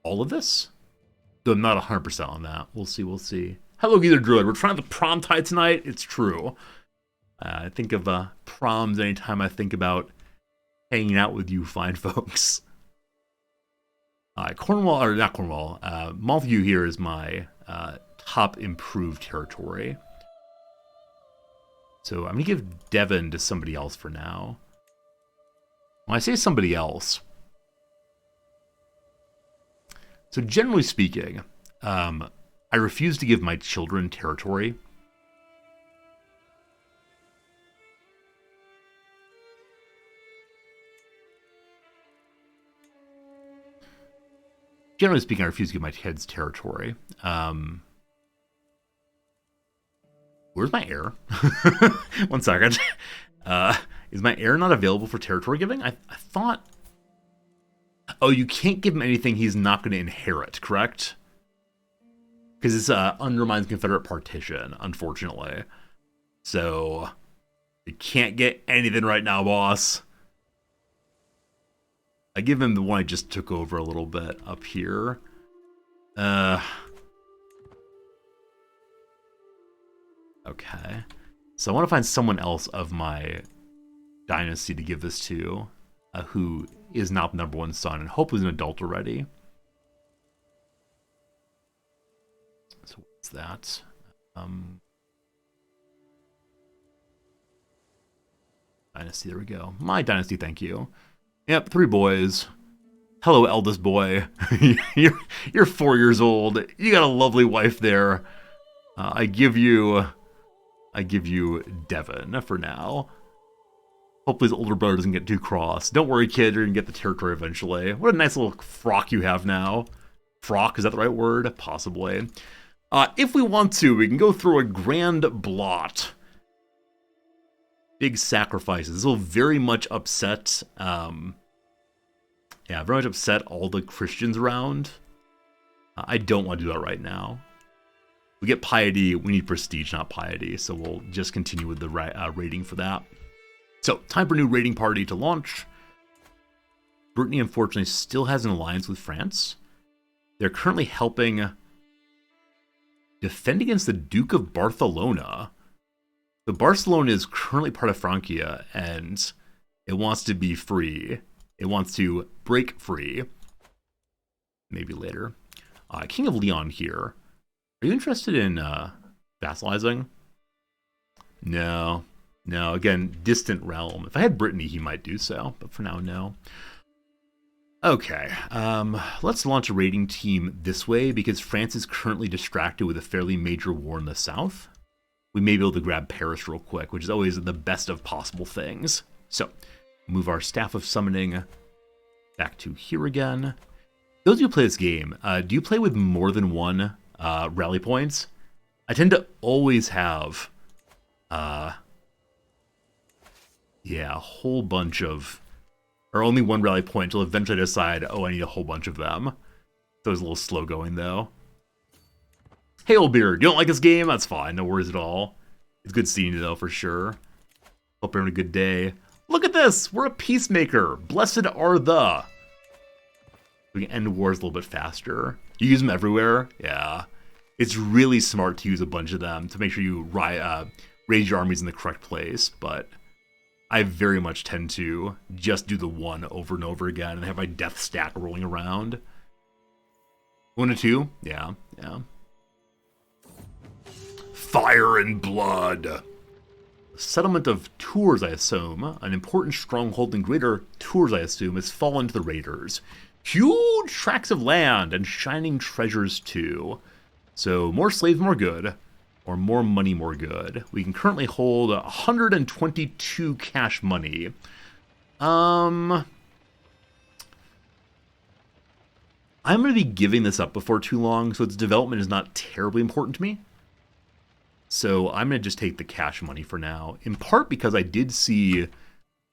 all of this, though I'm not 100% on that. We'll see. Hello, Geether Druid. We're trying to prom tide tonight. It's true. I think of proms anytime I think about hanging out with you fine folks. Cornwall, or not Cornwall, Montague here is my top improved territory. So I'm going to give Devon to somebody else for now. When I say somebody else, so generally speaking, I refuse to give my children territory. Generally speaking, I refuse to give my kids territory. Where's my heir? 1 second. Is my heir not available for territory giving? I thought... Oh, you can't give him anything he's not going to inherit, correct? Because this undermines Confederate partition, unfortunately. So, you can't get anything right now, boss. I give him the one I just took over a little bit up here. Okay. So I want to find someone else of my dynasty to give this to, who is not the #1 son, and hopefully is an adult already. So what's that? Dynasty, there we go. My dynasty, thank you. Yep, 3 boys. Hello, eldest boy. You're 4 years old. You got a lovely wife there. I give you Devon for now. Hopefully his older brother doesn't get too cross. Don't worry, kid, you're gonna get the territory eventually. What a nice little frock you have now. Frock, is that the right word? Possibly. If we want to, we can go through a grand blot. Big sacrifices. This will very much upset, very much upset all the Christians around. I don't want to do that right now. We get piety, we need prestige, not piety, so we'll just continue with the rating for that. So, time for a new raiding party to launch. Brittany, unfortunately, still has an alliance with France. They're currently helping defend against the Duke of Barcelona. So Barcelona is currently part of Francia, and it wants to be free. It wants to break free. Maybe later. King of Leon here. Are you interested in vassalizing? No. No, again, distant realm. If I had Brittany, he might do so, but for now, no. Okay, let's launch a raiding team this way because France is currently distracted with a fairly major war in the south. We may be able to grab Paris real quick, which is always the best of possible things. So, move our Staff of Summoning back to here again. Those of you who play this game, do you play with more than one rally points? I tend to always have, a whole bunch of, or only one rally point until eventually I decide, oh, I need a whole bunch of them. So it's a little slow going, though. Hey, old beard, you don't like this game? That's fine, no worries at all. It's good seeing you, though, for sure. Hope you're having a good day. Look at this! We're a peacemaker! Blessed are the... We can end wars a little bit faster. You use them everywhere? Yeah. It's really smart to use a bunch of them to make sure you raise your armies in the correct place, but I very much tend to just do the one over and over again and have my death stack rolling around. 1 to 2? Yeah, yeah. Fire and blood! Settlement of Tours, I assume. An important stronghold in Greater Tours, I assume, has fallen to the raiders. Huge tracts of land and shining treasures, too. So, more slaves, more good. Or more money, more good. We can currently hold 122 cash money. I'm going to be giving this up before too long, so its development is not terribly important to me. So I'm going to just take the cash money for now, in part because I did see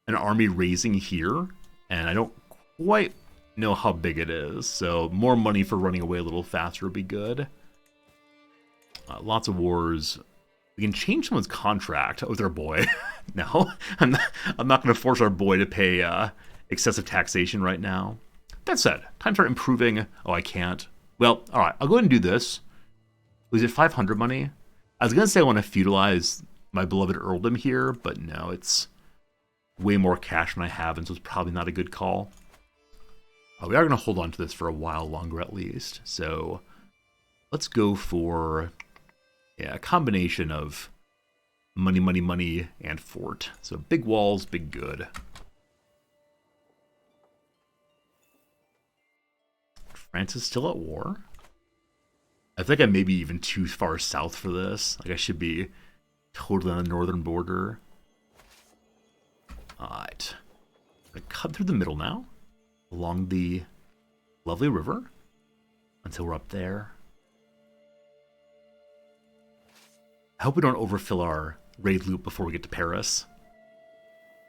an army raising here, and I don't quite know how big it is, so more money for running away a little faster would be good. Lots of wars. We can change someone's contract with our boy. No, I'm not going to force our boy to pay excessive taxation right now. That said, time to start improving. Oh, I can't. Well, all right, I'll go ahead and do this. Was it 500 money? I was going to say I want to feudalize my beloved earldom here, but no, it's way more cash than I have, and so it's probably not a good call. We are going to hold on to this for a while longer at least, so let's go for a combination of money, money, money, and fort. So big walls, big good. France is still at war. I think I may be even too far south for this. Like, I should be totally on the northern border. Alright. I'm going to cut through the middle now, along the lovely river, until we're up there. I hope we don't overfill our raid loop before we get to Paris.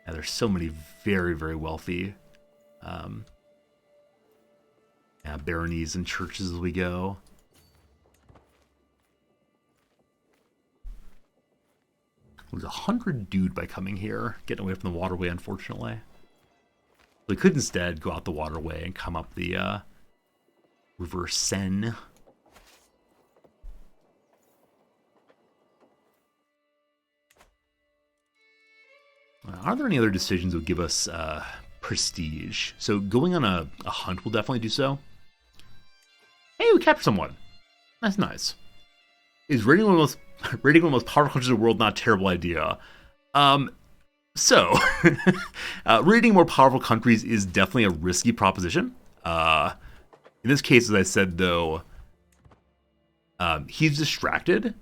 Yeah, there's so many very, very wealthy baronies and churches as we go. Lose 100 dude by coming here, getting away from the waterway, unfortunately. We could instead go out the waterway and come up the River Seine. Are there any other decisions that would give us prestige? So going on a hunt will definitely do so. Hey, we captured someone. That's nice. Is raiding one of the most powerful countries in the world not a terrible idea? Raiding more powerful countries is definitely a risky proposition. In this case, as I said, though, he's distracted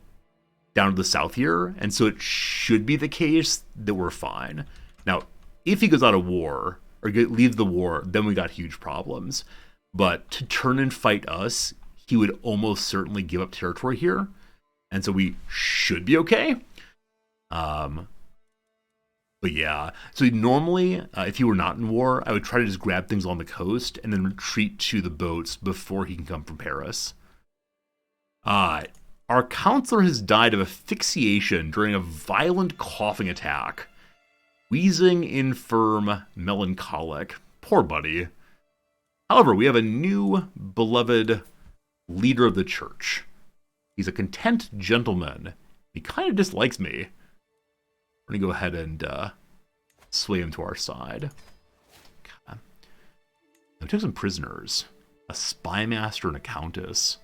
down to the south here, and so it should be the case that we're fine. Now, if he goes out of war, or leaves the war, then we got huge problems. But to turn and fight us, he would almost certainly give up territory here, and so we should be okay. But yeah, so normally, if he were not in war, I would try to just grab things on the coast and then retreat to the boats before he can come from Paris. Our counselor has died of asphyxiation during a violent coughing attack. Wheezing, infirm, melancholic. Poor buddy. However, we have a new, beloved leader of the church. He's a content gentleman. He kind of dislikes me. We're going to go ahead and sway him to our side. Okay. We took some prisoners. A spy master and a countess.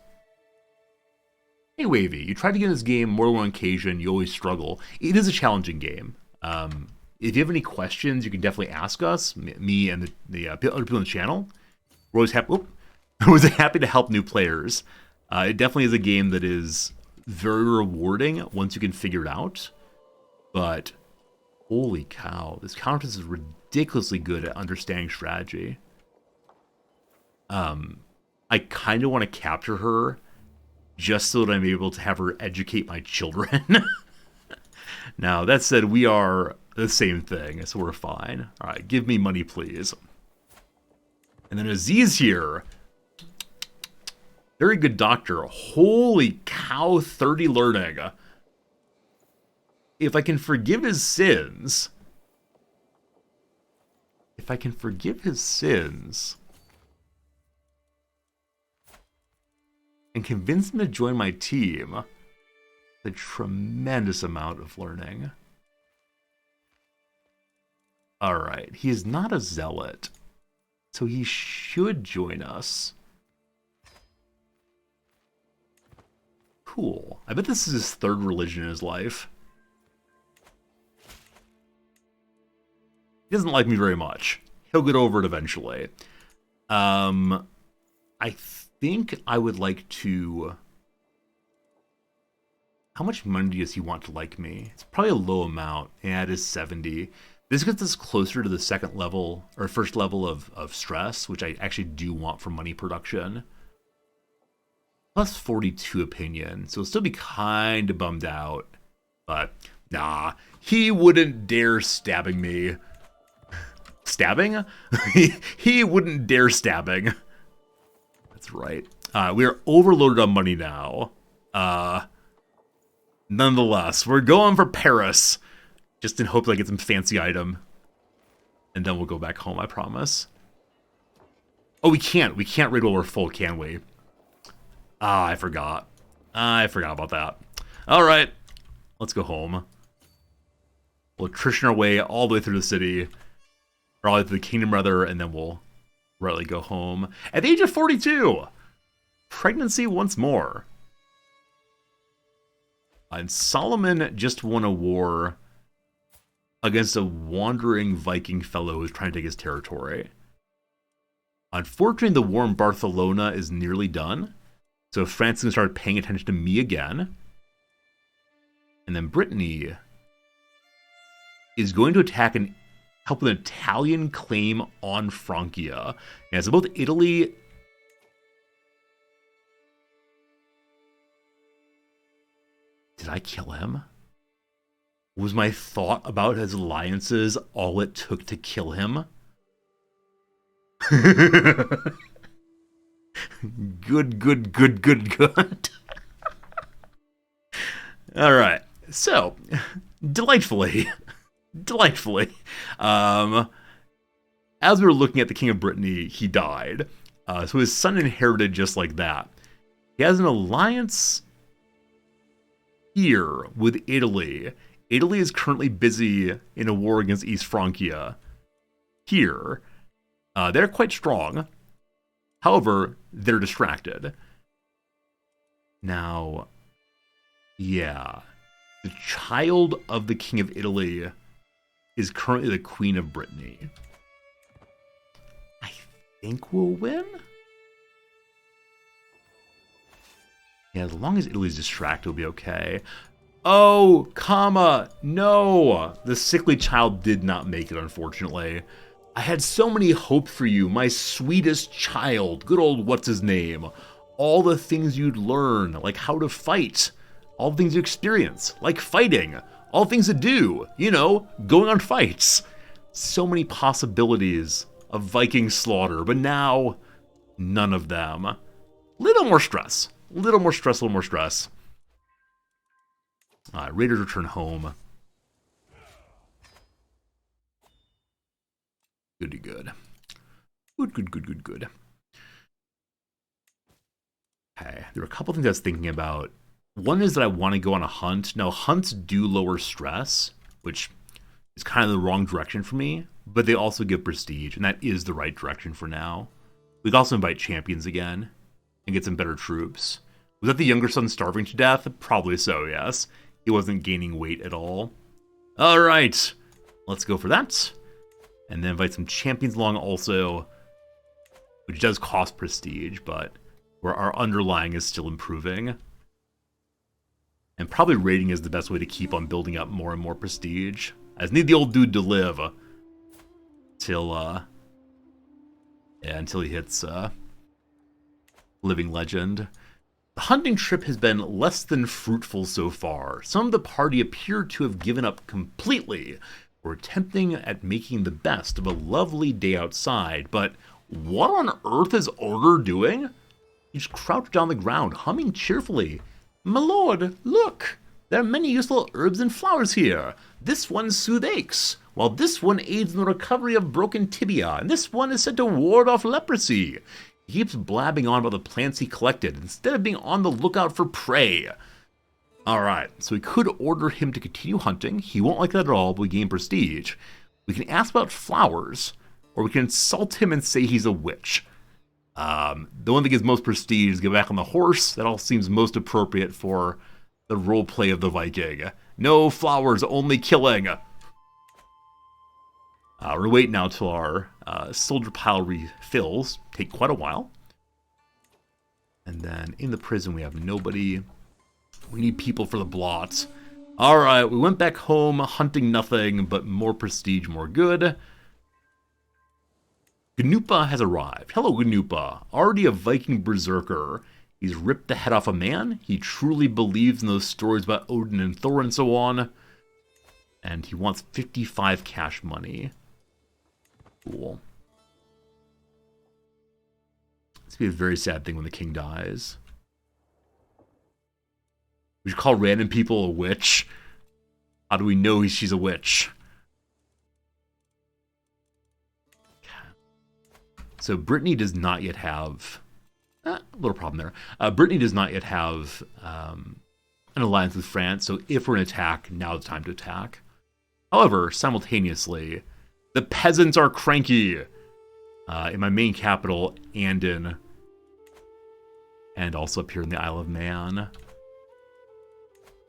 Hey, Wavy, you tried to get in this game more than one occasion. You always struggle. It is a challenging game. If you have any questions, you can definitely ask us, me and the other people on the channel. We're always happy. Always happy to help new players. It definitely is a game that is very rewarding once you can figure it out. But holy cow, this countess is ridiculously good at understanding strategy. I kind of want to capture her just so that I'm able to have her educate my children. Now, that said, we are the same thing, so we're fine. All right, give me money, please. And then Aziz here. Very good doctor. Holy cow, 30 learning. If I can forgive his sins... and convince him to join my team, a tremendous amount of learning. Alright, he is not a zealot, so he should join us. Cool. I bet this is his third religion in his life. He doesn't like me very much. He'll get over it eventually. I think I would like to... How much money does he want to like me? It's probably a low amount. Yeah, it is 70. This gets us closer to the second level, or first level of stress, which I actually do want for money production. Plus 42 opinion, so he'll still be kind of bummed out. But, nah, he wouldn't dare stabbing me. Stabbing? He wouldn't dare stabbing. That's right. We are overloaded on money now. Nonetheless, we're going for Paris. Just in hope that I get some fancy item. And then we'll go back home, I promise. Oh, we can't. We can't raid while we're full, can we? Ah, I forgot. I forgot about that. Alright. Let's go home. We'll attrition our way all the way through the city. Or all the way to the kingdom, rather, and then we'll rightly go home. At the age of 42! Pregnancy once more. And Solomon just won a war against a wandering Viking fellow who's trying to take his territory. Unfortunately, the war in Barcelona is nearly done. So France is going to start paying attention to me again. And then Brittany is going to attack and help with an Italian claim on Francia. Yeah, so both Italy... Did I kill him? Was my thought about his alliances all it took to kill him? Good. Alright, so, delightfully, as we were looking at the King of Brittany, he died. So his son inherited just like that. He has an alliance here with Italy. Italy is currently busy in a war against East Francia. Here, they're quite strong. However, they're distracted. Now, yeah, the child of the King of Italy is currently the Queen of Brittany. I think we'll win? Yeah, as long as Italy's distracted, we'll be okay. Oh, no! The sickly child did not make it, unfortunately. I had so many hopes for you, my sweetest child. Good old what's-his-name. All the things you'd learn, like how to fight. All the things you experience, like fighting. All the things to do, you know, going on fights. So many possibilities of Viking slaughter, but now, none of them. Little more stress. Little more stress, a little more stress. Raiders return home. Goody good. Good. Okay, there are a couple things I was thinking about. One is that I want to go on a hunt. Now, hunts do lower stress, which is kind of the wrong direction for me, but they also give prestige, and that is the right direction for now. We could also invite champions again and get some better troops. Was that the younger son starving to death? Probably so, yes. He wasn't gaining weight at all. All right, let's go for that. And then invite some champions along also, which does cost prestige, but where our underlying is still improving. And probably raiding is the best way to keep on building up more and more prestige. I just need the old dude to live until he hits living legend. The hunting trip has been less than fruitful so far. Some of the party appear to have given up completely, or attempting at making the best of a lovely day outside. But what on earth is Order doing? He's crouched on the ground, humming cheerfully. My lord, look! There are many useful herbs and flowers here. This one soothes aches, while this one aids in the recovery of broken tibia, and this one is said to ward off leprosy. He keeps blabbing on about the plants he collected, instead of being on the lookout for prey. Alright, so we could order him to continue hunting. He won't like that at all, but we gain prestige. We can ask about flowers, or we can insult him and say he's a witch. The one that gives most prestige is get back on the horse. That all seems most appropriate for the roleplay of the Viking. No flowers, only killing. We're waiting now till our soldier pile refills. Take quite a while. And then in the prison we have nobody. We need people for the blot. Alright, we went back home, hunting nothing, but more prestige, more good. Gnupa has arrived. Hello, Gnupa. Already a Viking berserker. He's ripped the head off a man. He truly believes in those stories about Odin and Thor and so on. And he wants 55 cash money. Cool. It's going to be a very sad thing when the king dies. We should call random people a witch. How do we know she's a witch? So Brittany does not yet have... a little problem there. Brittany does not yet have an alliance with France, so if we're in attack, now it's time to attack. However, simultaneously, the peasants are cranky in my main capital, Andon, and also up here in the Isle of Man.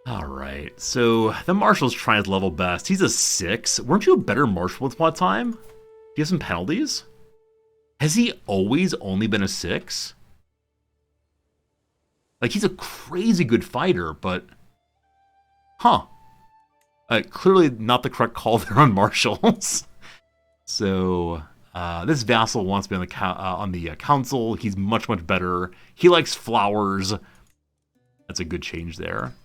Alright, so the marshal's trying his level best. He's a 6. Weren't you a better marshal once upon a time? Do you have some penalties? Has he always only been a 6? Like, he's a crazy good fighter, but... Huh. Clearly not the correct call there on marshals. So, this vassal wants to be on the council. He's much, much better. He likes flowers. That's a good change there.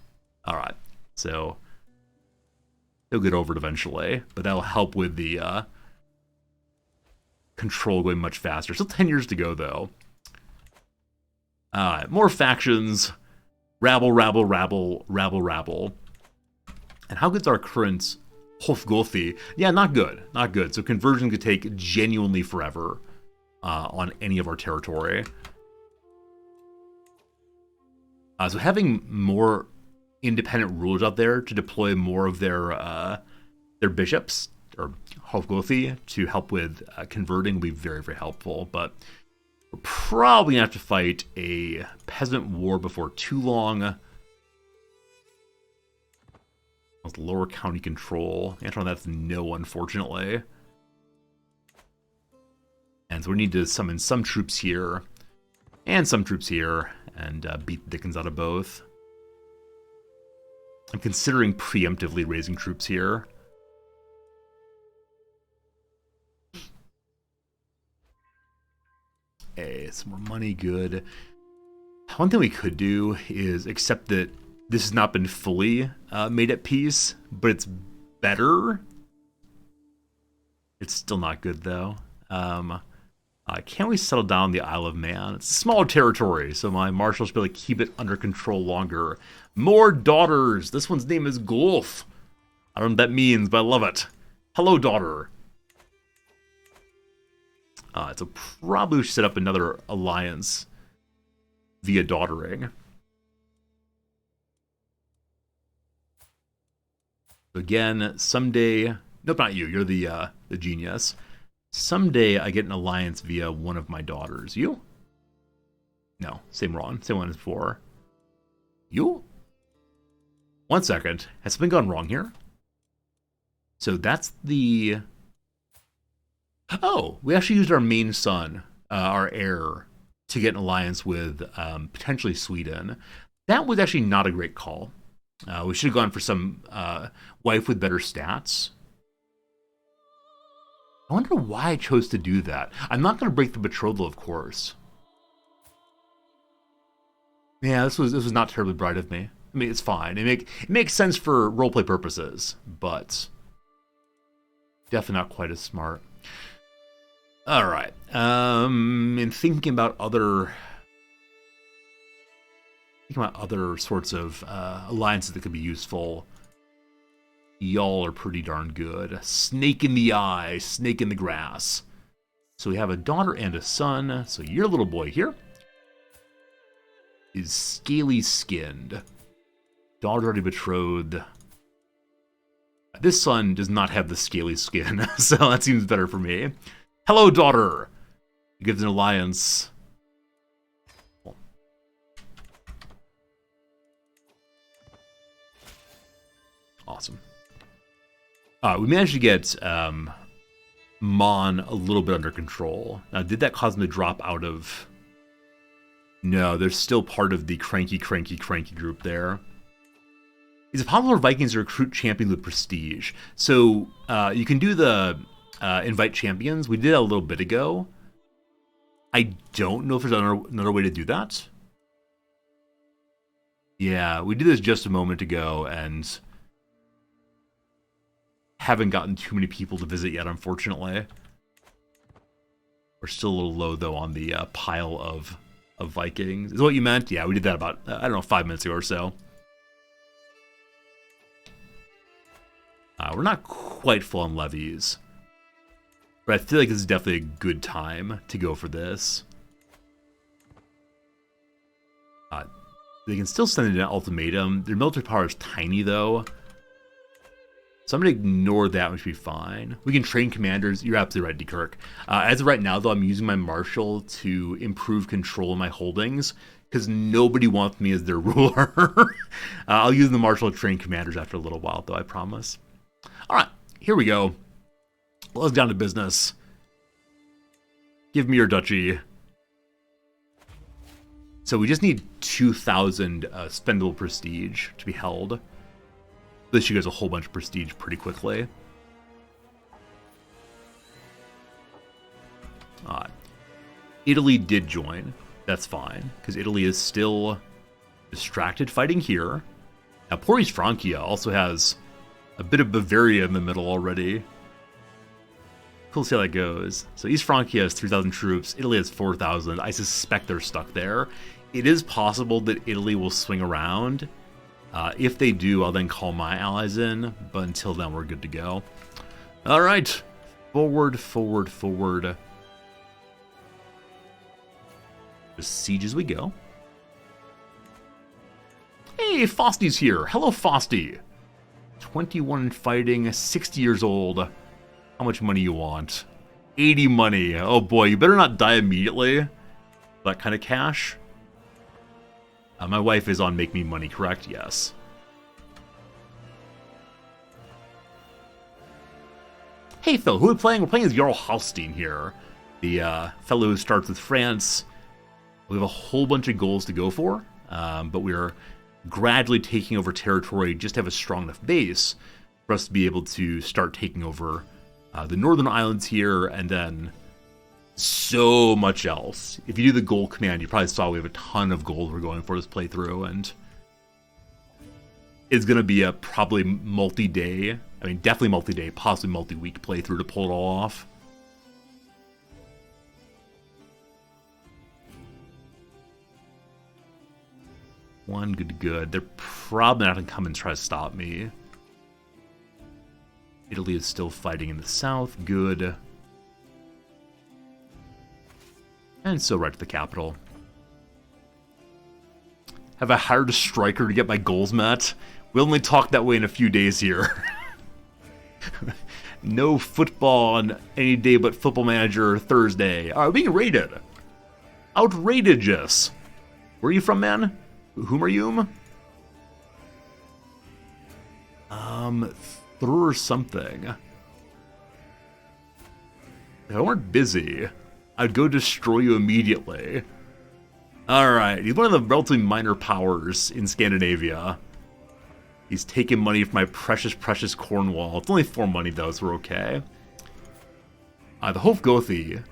Alright, so... he'll get over it eventually, but that'll help with the... control going much faster. Still 10 years to go, though. More factions. Rabble. And how good's our current Hofgothi? Yeah, not good. Not good. So conversion could take genuinely forever on any of our territory. So having more independent rulers out there to deploy more of their bishops or Hofgothi to help with converting will be very, very helpful. But we're probably going to have to fight a peasant war before too long. Lower county control. The answer on that's no, unfortunately. And so we need to summon some troops here and some troops here and beat the dickens out of both. I'm considering preemptively raising troops here. Hey, some more money, good. One thing we could do is accept that this has not been fully made at peace, but it's better. It's still not good, though. Can we settle down the Isle of Man? It's a smaller territory, so my marshals should be able to keep it under control longer. More daughters. This one's name is Golf. I don't know what that means, but I love it. Hello, daughter. So probably we should set up another alliance via daughtering. Again, someday... Nope, not you. You're the genius. Someday I get an alliance via one of my daughters. You? No, same one as before. You? 1 second. Has something gone wrong here? So that's the... Oh, we actually used our main son, our heir, to get an alliance with potentially Sweden. That was actually not a great call. We should have gone for some wife with better stats. I wonder why I chose to do that. I'm not going to break the betrothal, of course. Yeah, this was not terribly bright of me. I mean, it's fine. It makes sense for roleplay purposes, but definitely not quite as smart. All right. And thinking about other sorts of alliances that could be useful. Y'all are pretty darn good. Snake in the eye, snake in the grass. So we have a daughter and a son. So your little boy here is scaly skinned. Daughter already betrothed. This son does not have the scaly skin, so that seems better for me. Hello, daughter. Gives an alliance. Awesome. We managed to get Mon a little bit under control. Now, did that cause him to drop out of... No, they're still part of the cranky group there. It's popular Vikings to recruit champions with prestige. So you can do the invite champions. We did that a little bit ago. I don't know if there's another way to do that. Yeah, we did this just a moment ago, and haven't gotten too many people to visit yet, unfortunately. We're still a little low, though, on the pile of Vikings. Is that what you meant? Yeah, we did that about, I don't know, 5 minutes ago or so. We're not quite full on levies. But I feel like this is definitely a good time to go for this. They can still send an ultimatum. Their military power is tiny, though. So I'm going to ignore that, which should be fine. We can train commanders. You're absolutely right, D. Kirk. As of right now, though, I'm using my marshal to improve control of my holdings, because nobody wants me as their ruler. I'll use the marshal to train commanders after a little while, though, I promise. All right, here we go. Let's down to business. Give me your duchy. So we just need 2,000 spendable prestige to be held. This should get a whole bunch of prestige pretty quickly. Italy did join. That's fine, because Italy is still distracted fighting here. Now, poor East Francia also has a bit of Bavaria in the middle already. We'll see how that goes. So East Francia has 3,000 troops. Italy has 4,000. I suspect they're stuck there. It is possible that Italy will swing around. If they do, I'll then call my allies in. But until then, we're good to go. All right. Forward, forward, forward. Just siege as we go. Hey, Fosty's here. Hello, Fosty. 21 in fighting, 60 years old. How much money you want? 80 money. Oh boy, you better not die immediately. That kind of cash. My wife is on Make Me Money, correct? Yes. Hey Phil, who are we playing? We're playing as Jarl Halstein here. The fellow who starts with France. We have a whole bunch of goals to go for, but we're gradually taking over territory just to have a strong enough base for us to be able to start taking over the northern islands here, and then so much else. If you do the gold command, you probably saw we have a ton of gold we're going for this playthrough, and it's going to be a probably multi-day, I mean definitely multi-day, possibly multi-week playthrough to pull it all off. One, good. They're probably not going to come and try to stop me. Italy is still fighting in the south. Good. And so right to the capital. Have I hired a striker to get my goals met? We'll only talk that way in a few days here. No football on any day but Football Manager Thursday. We're being raided. Outrageous. Where are you from, man? Whom are you? Through or something. If I weren't busy, I'd go destroy you immediately. Alright, he's one of the relatively minor powers in Scandinavia. He's taking money from my precious Cornwall. It's only 4 money though, so we're okay. The Hofgothi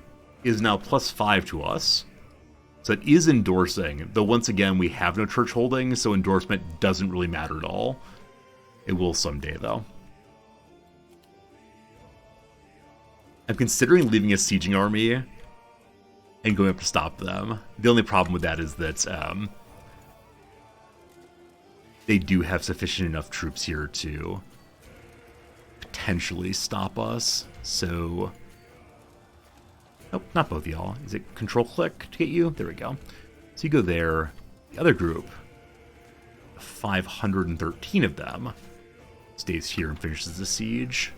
is now +5 to us. So it is endorsing, though once again we have no church holding, so endorsement doesn't really matter at all. It will someday though. I'm considering leaving a sieging army and going up to stop them. The only problem with that is that they do have sufficient enough troops here to potentially stop us. So, nope, not both of y'all. Is it control click to get you? There we go. So you go there. The other group, 513 of them, stays here and finishes the siege.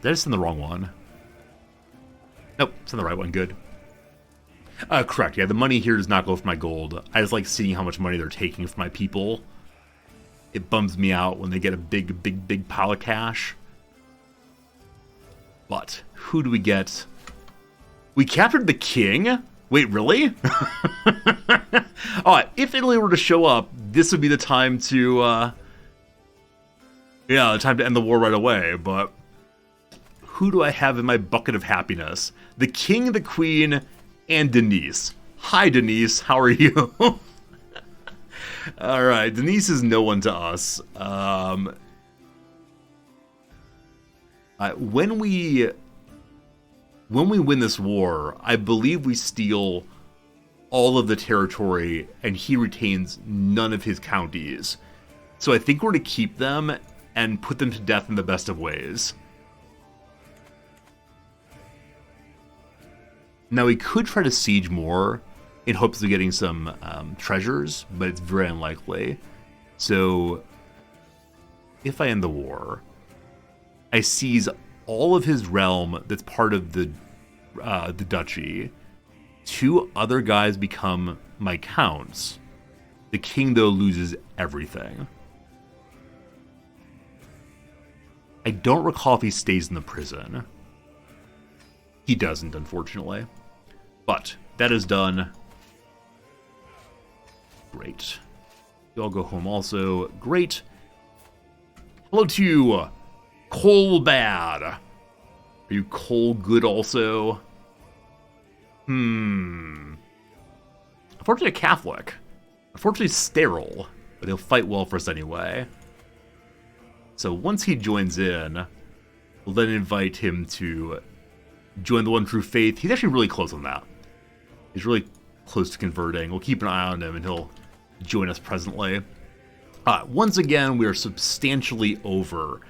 Did I just send the wrong one? Nope, send the right one. Good. Correct. Yeah, the money here does not go for my gold. I just like seeing how much money they're taking from my people. It bums me out when they get a big pile of cash. But who do we get? We captured the king? Wait, really? Alright, if Italy were to show up, this would be the time to, the time to end the war right away, but who do I have in my bucket of happiness? The king, the queen, and Denise. Hi, Denise. How are you? Alright, Denise is no one to us. When we win this war, I believe we steal all of the territory and he retains none of his counties. So I think we're to keep them and put them to death in the best of ways. Now we could try to siege more in hopes of getting some treasures, but it's very unlikely. So if I end the war, I seize all of his realm that's part of the duchy. 2 other guys become my counts. The king, though, loses everything. I don't recall if he stays in the prison. He doesn't, unfortunately. But that is done. Great. You all go home also. Great. Hello to you, coal bad. Are you coal good also? Unfortunately a Catholic. Unfortunately sterile, but he'll fight well for us anyway. So once he joins in, we'll then invite him to join the One True Faith. He's actually really close on that. He's really close to converting. We'll keep an eye on him and he'll join us presently. Once again, we are substantially over.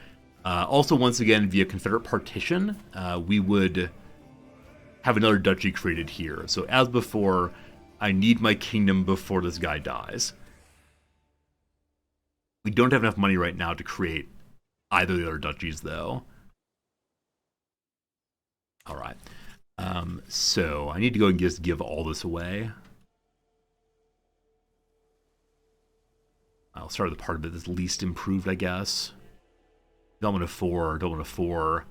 Also, once again, via Confederate partition, we would have another duchy created here. So as before, I need my kingdom before this guy dies. We don't have enough money right now to create either of the other duchies, though. All right. So I need to go and just give all this away. I'll start with the part of it that's least improved, I guess. Development of 4, development of 4.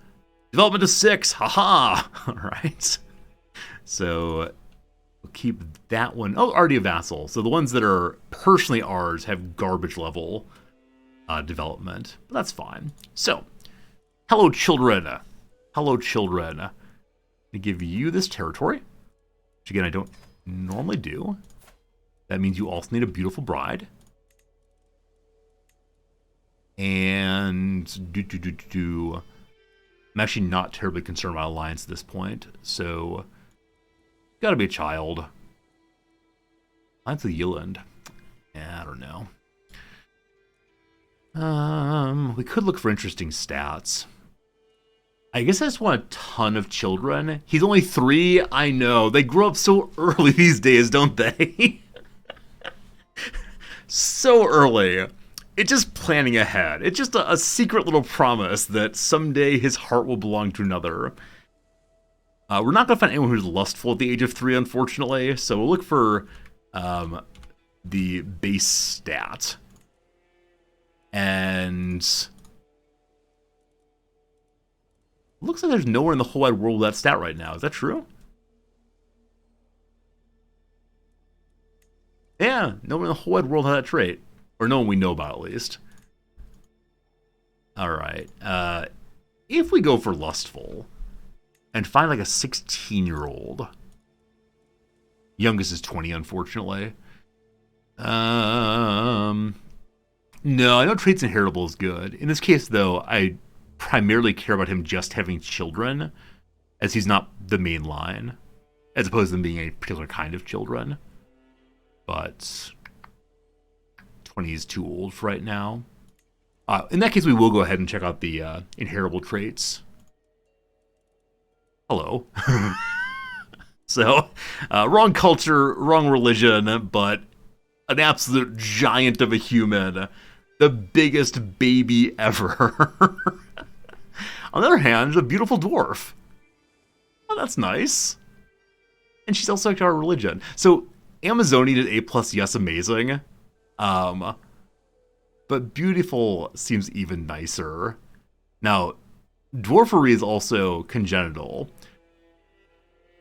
Development of 6, haha! Alright. So, we'll keep that one. Oh, already a vassal. So the ones that are personally ours have garbage level development. But that's fine. So, hello children. Hello children. I'm going to give you this territory. Which again, I don't normally do. That means you also need a beautiful bride. And I'm actually not terribly concerned about alliance at this point, so gotta be a child. That's a Yeland. Yeah, I don't know. We could look for interesting stats. I guess I just want a ton of children. He's only 3. I know. They grow up so early these days, don't they? So early. It's just planning ahead. It's just a secret little promise that someday his heart will belong to another. We're not going to find anyone who's lustful at the age of 3, unfortunately. So we'll look for the base stat. And looks like there's nowhere in the whole wide world with that stat right now. Is that true? Yeah, no one in the whole wide world has that trait. Or no one we know about, at least. Alright. If we go for lustful and find like a 16-year-old. Youngest is 20, unfortunately. No, I know traits inheritable is good. In this case, though, I primarily care about him just having children, as he's not the main line, as opposed to them being a particular kind of children. But 20 is too old for right now. In that case, we will go ahead and check out the inheritable traits. Hello. So, wrong culture, wrong religion, but an absolute giant of a human. The biggest baby ever. On the other hand, a beautiful dwarf. Oh, that's nice. And she's also like our religion. So, Amazoni did A+, yes, amazing. But beautiful seems even nicer. Now, dwarfery is also congenital.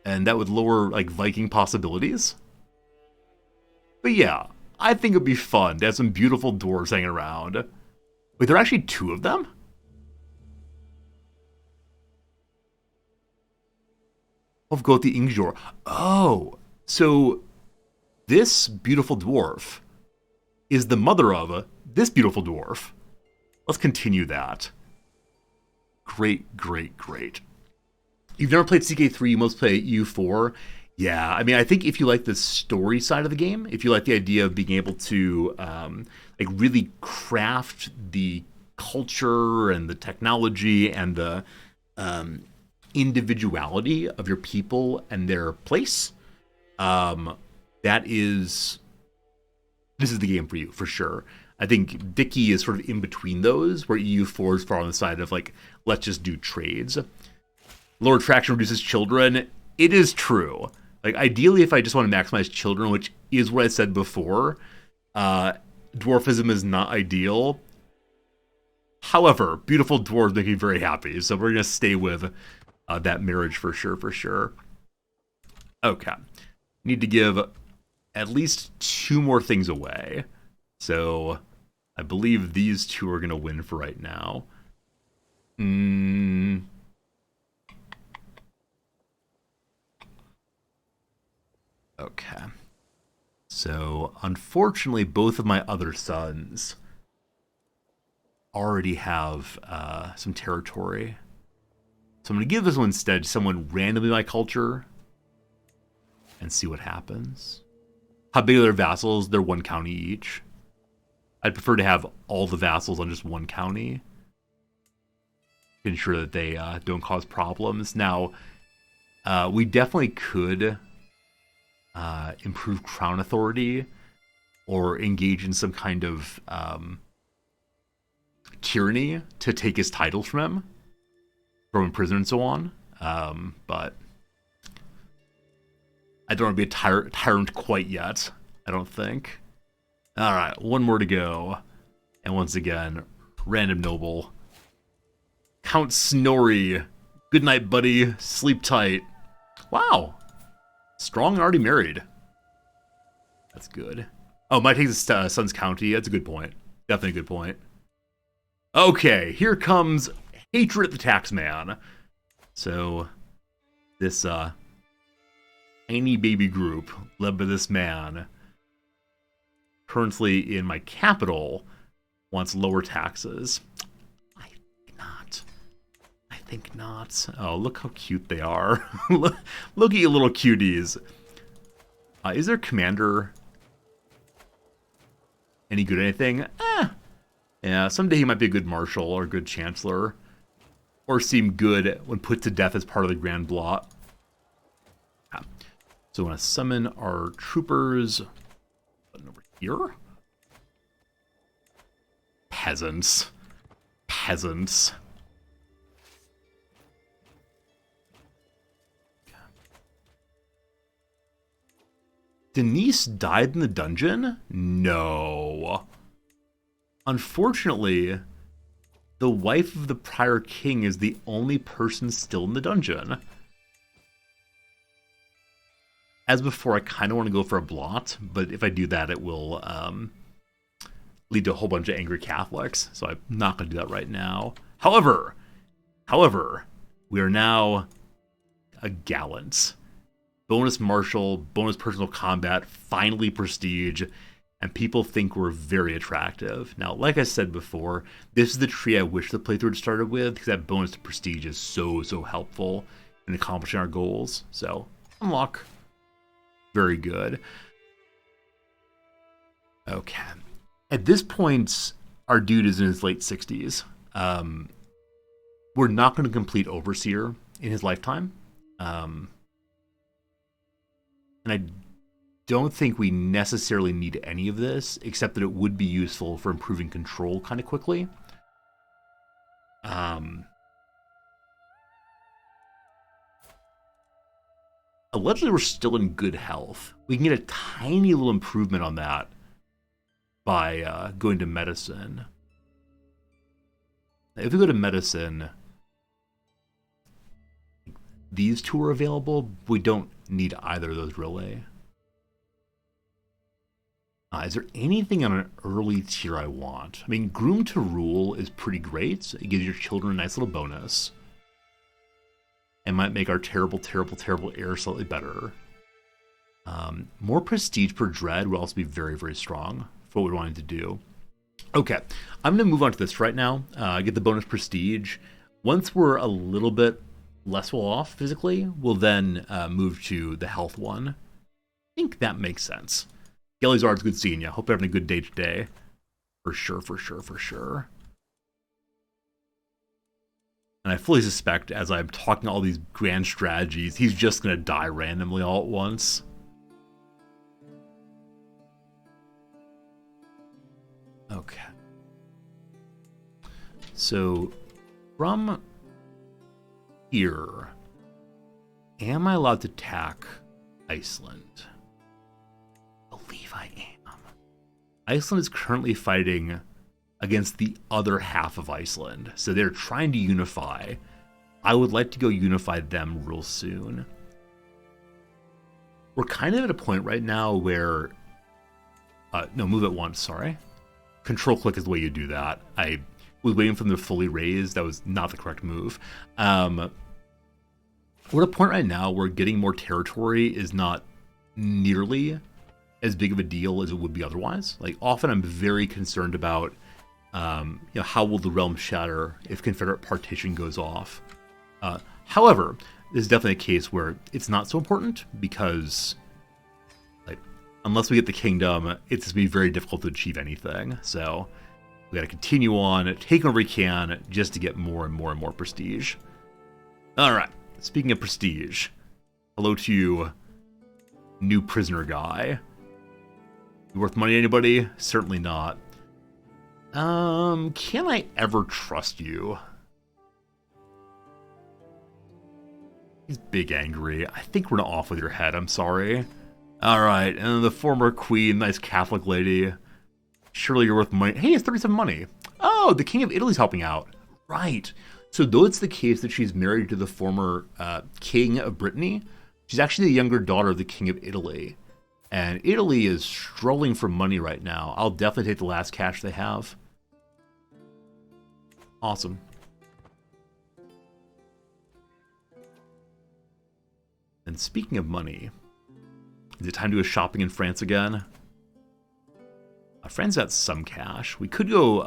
And that would lower, like, Viking possibilities. But yeah, I think it'd be fun to have some beautiful dwarves hanging around. Wait, there are actually 2 of them? Of go with the Ingjor. Oh, so this beautiful dwarf is the mother of this beautiful dwarf. Let's continue that. Great, great, great. You've never played CK3, you must play EU4. Yeah, I mean, I think if you like the story side of the game, if you like the idea of being able to like really craft the culture and the technology and the individuality of your people and their place, this is the game for you, for sure. I think Vicky is sort of in between those, where EU4 is far on the side of, like, let's just do trades. Lower traction reduces children. It is true. Like, ideally, if I just want to maximize children, which is what I said before, dwarfism is not ideal. However, beautiful dwarves make me very happy, so we're going to stay with that marriage for sure, for sure. Okay. Need to give at least 2 more things away. So, I believe these 2 are going to win for right now. Okay. So, unfortunately, both of my other sons already have some territory. So I'm going to give this one instead to someone randomly my culture and see what happens. How big are their vassals? They're 1 county each. I'd prefer to have all the vassals on just 1 county to ensure that they don't cause problems. Now, we definitely could improve crown authority or engage in some kind of tyranny to take his title from him, throw him in prison and so on. But I don't want to be a tyrant quite yet, I don't think. All right, 1 more to go. And once again, random noble. Count Snorri. Good night, buddy. Sleep tight. Wow. Strong and already married. That's good. Oh, might take his son's county. That's a good point. Definitely a good point. Okay, here comes Hatred at the Taxman. So, this tiny baby group led by this man, currently in my capital, wants lower taxes. I think not. I think not. Oh, look how cute they are. Look at you little cuties. Is their commander any good at anything? Yeah, someday he might be a good marshal or a good chancellor. Or seem good when put to death as part of the grand blot. Yeah. So I want to summon our troopers. Button over here. Peasants. Peasants. Denise died in the dungeon? No. Unfortunately, the wife of the prior king is the only person still in the dungeon. As before, I kind of want to go for a blot, but if I do that, it will lead to a whole bunch of angry Catholics, so I'm not going to do that right now. However, we are now a gallant. Bonus martial, bonus personal combat, finally prestige, and people think we're very attractive. Now, like I said before, this is the tree I wish the playthrough had started with, because that bonus to prestige is so helpful in accomplishing our goals. So, unlock. Very good. Okay. At this point, our dude is in his late 60s. We're not going to complete Overseer in his lifetime. And I don't think we necessarily need any of this, except that it would be useful for improving control kind of quickly. Allegedly, we're still in good health. We can get a tiny little improvement on that by going to medicine. If we go to medicine, these two are available. We don't need either of those really. Is there anything on an early tier I want? I mean, Groom to Rule is pretty great. It gives your children a nice little bonus. And might make our terrible heir slightly better. More prestige per dread would also be very strong for what we're wanting to do. Okay, I'm going to move on to this right now. Get the bonus prestige. Once we're a little bit less well off physically, we'll then move to the health one. I think that makes sense. Gelizard, it's good seeing you. Hope you're having a good day today. For sure. And I fully suspect, as I'm talking all these grand strategies, he's just going to die randomly all at once. Okay. So, from here, am I allowed to attack Iceland? I believe I am. Iceland is currently fighting against the other half of Iceland. So they're trying to unify. I would like to go unify them real soon. We're kind of at a point right now where... no, move at once, sorry. Control click is the way you do that. I was waiting for them to fully raise. That was not the correct move. We're at a point right now where getting more territory is not nearly as big of a deal as it would be otherwise. Like, often I'm very concerned about how will the realm shatter if Confederate partition goes off. However, this is definitely a case where it's not so important because, like, unless we get the kingdom, it's going to be very difficult to achieve anything. So we got to continue on, take whatever we can, just to get more and more prestige. All right. Speaking of prestige, hello to you, new prisoner guy. You worth money to anybody? Certainly not. Can I ever trust you? He's big angry. I think we're not off with your head, I'm sorry. Alright, and the former queen, nice Catholic lady. Surely you're worth money. Hey, it's 37 money. Oh, the King of Italy's helping out. Right. So though it's the case that she's married to the former King of Brittany, she's actually the younger daughter of the King of Italy. And Italy is strolling for money right now. I'll definitely take the last cash they have. Awesome. And speaking of money, is it time to go shopping in France again? France got some cash. We could go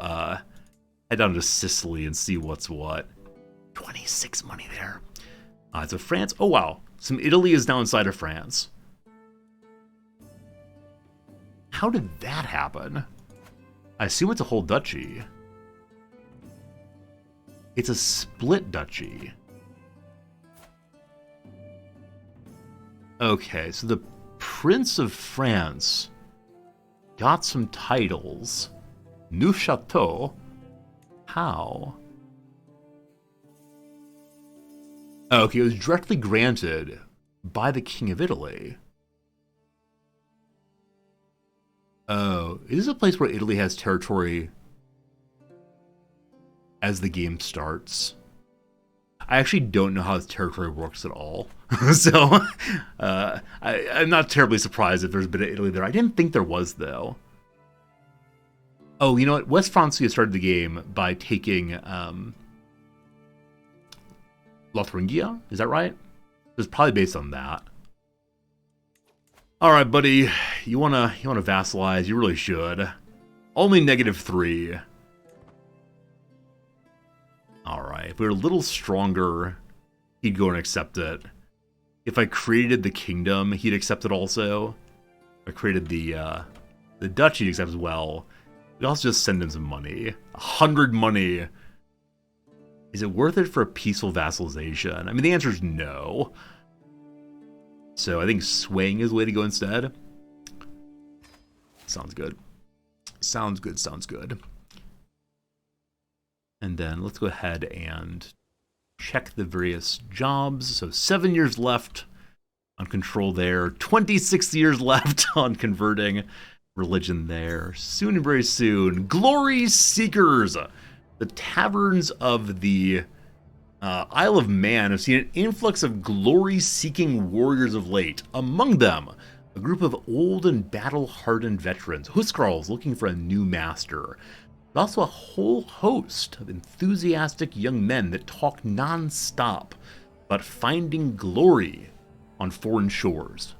head down to Sicily and see what's what. 26 money there. So France. Oh, wow. Some Italy is now inside of France. How did that happen? I assume it's a whole duchy. It's a split duchy. Okay, so the Prince of France got some titles. Neufchâteau? How? Okay, it was directly granted by the King of Italy. Oh, is this a place where Italy has territory as the game starts? I actually don't know how this territory works at all. So, I'm not terribly surprised if there's a bit of Italy there. I didn't think there was, though. Oh, you know what? West Francia started the game by taking Lotharingia? Is that right? It's probably based on that. All right, buddy. You wanna vassalize? You really should. Only -3. All right. If we were a little stronger, he'd go and accept it. If I created the kingdom, he'd accept it also. If I created the duchy, he'd accept as well. We'd also just send him some money. 100 money. Is it worth it for a peaceful vassalization? I mean, the answer is no. So I think swaying is the way to go instead. Sounds good. Sounds good, sounds good. And then let's go ahead and check the various jobs. So 7 years left on control there. 26 years left on converting religion there. Soon and very soon. Glory Seekers! The taverns of the Isle of Man have seen an influx of glory-seeking warriors of late. Among them, a group of old and battle-hardened veterans, Huskarls looking for a new master. But also a whole host of enthusiastic young men that talk non-stop about finding glory on foreign shores.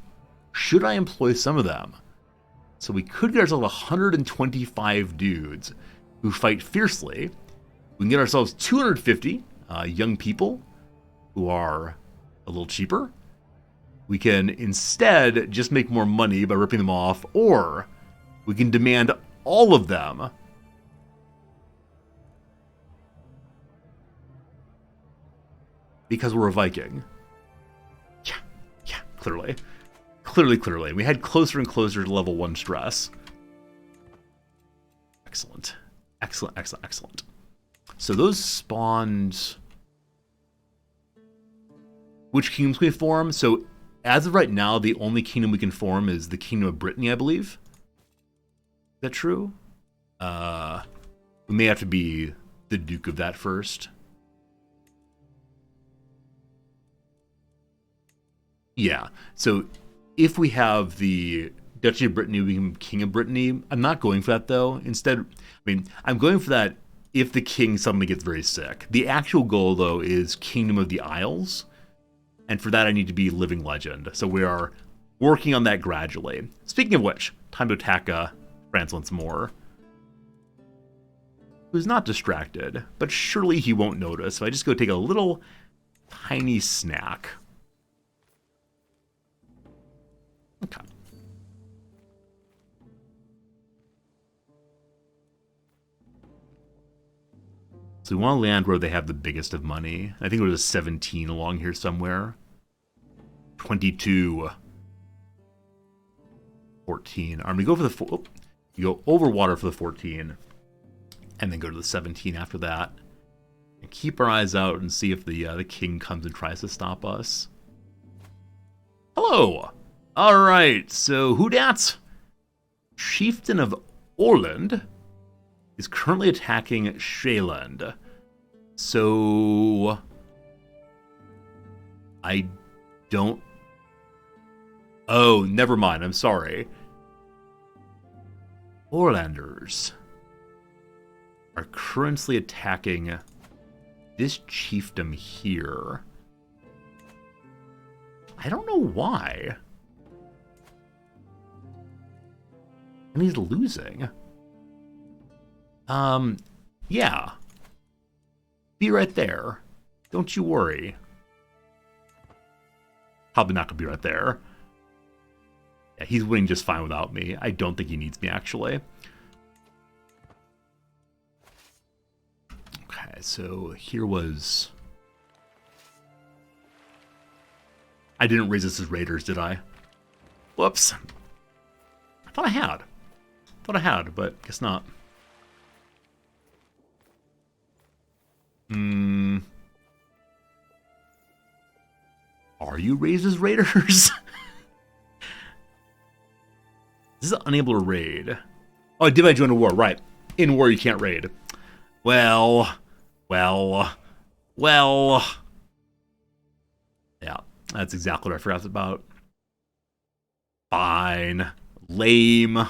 Should I employ some of them? So we could get ourselves 125 dudes who fight fiercely. We can get ourselves 250 young people who are a little cheaper. We can instead just make more money by ripping them off, or we can demand all of them. Because we're a Viking. Yeah, clearly. Clearly. We head closer and closer to level 1 stress. Excellent. So those spawned... Which kingdoms can we form? So as of right now, the only kingdom we can form is the Kingdom of Brittany, I believe. Is that true? We may have to be the Duke of that first. Yeah, so if we have the Duchy of Brittany, we become King of Brittany. I'm not going for that, though. Instead, I'm going for that if the king suddenly gets very sick. The actual goal, though, is Kingdom of the Isles. And for that, I need to be Living Legend. So we are working on that gradually. Speaking of which, time to attack France once more. Who's not distracted, but surely he won't notice. So I just go take a little tiny snack. Okay. So we want to land where they have the biggest of money. I think it was a 17 along here somewhere. 22. 14. I'm going to go for the... you go over water for the 14. And then go to the 17 after that. And keep our eyes out and see if the king comes and tries to stop us. Hello! Alright, so who dat? Chieftain of Orland is currently attacking Shealand. So I don't... Oh, never mind. I'm sorry. Orlanders are currently attacking this chiefdom here. I don't know why. And he's losing. Yeah. Be right there. Don't you worry. Probably not gonna be right there. Yeah, he's winning just fine without me. I don't think he needs me, actually. so here was... I didn't raise this as raiders, did I? Whoops. I thought I had. But guess not. Are you raised as raiders? This is unable to raid. Oh, did I join a war? Right. In war, you can't raid. Well. Yeah, that's exactly what I forgot about. Fine. Lame.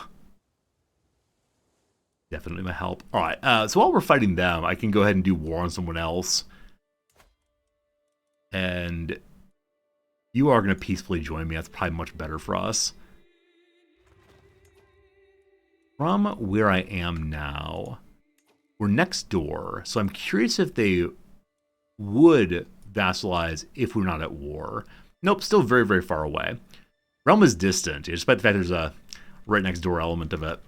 Definitely my help. Alright, so while we're fighting them, I can go ahead and do war on someone else. And you are going to peacefully join me. That's probably much better for us. From where I am now, we're next door, so I'm curious if they would vassalize if we're not at war. Nope, still very, very far away. Realm is distant, despite the fact there's a right next door element of it.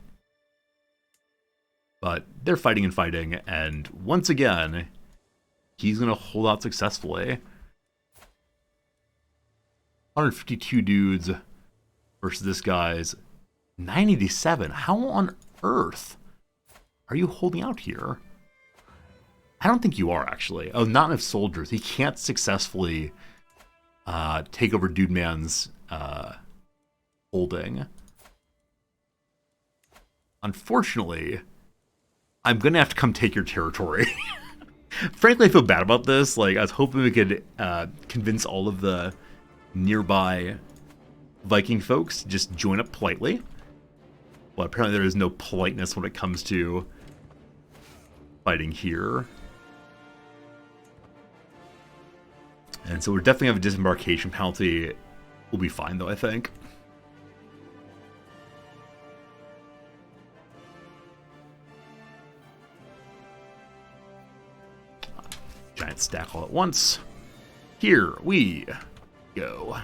But they're fighting, and once again, he's going to hold out successfully. 152 dudes versus this guy's 987. How on earth are you holding out here? I don't think you are, actually. Oh, not enough soldiers. He can't successfully take over Dude Man's holding. Unfortunately, I'm going to have to come take your territory. Frankly, I feel bad about this. Like, I was hoping we could convince all of the nearby Viking folks to just join up politely. Well, apparently there is no politeness when it comes to fighting here. And so we're definitely have a disembarkation penalty. We'll be fine, though, I think. Giant stack all at once. Here we go.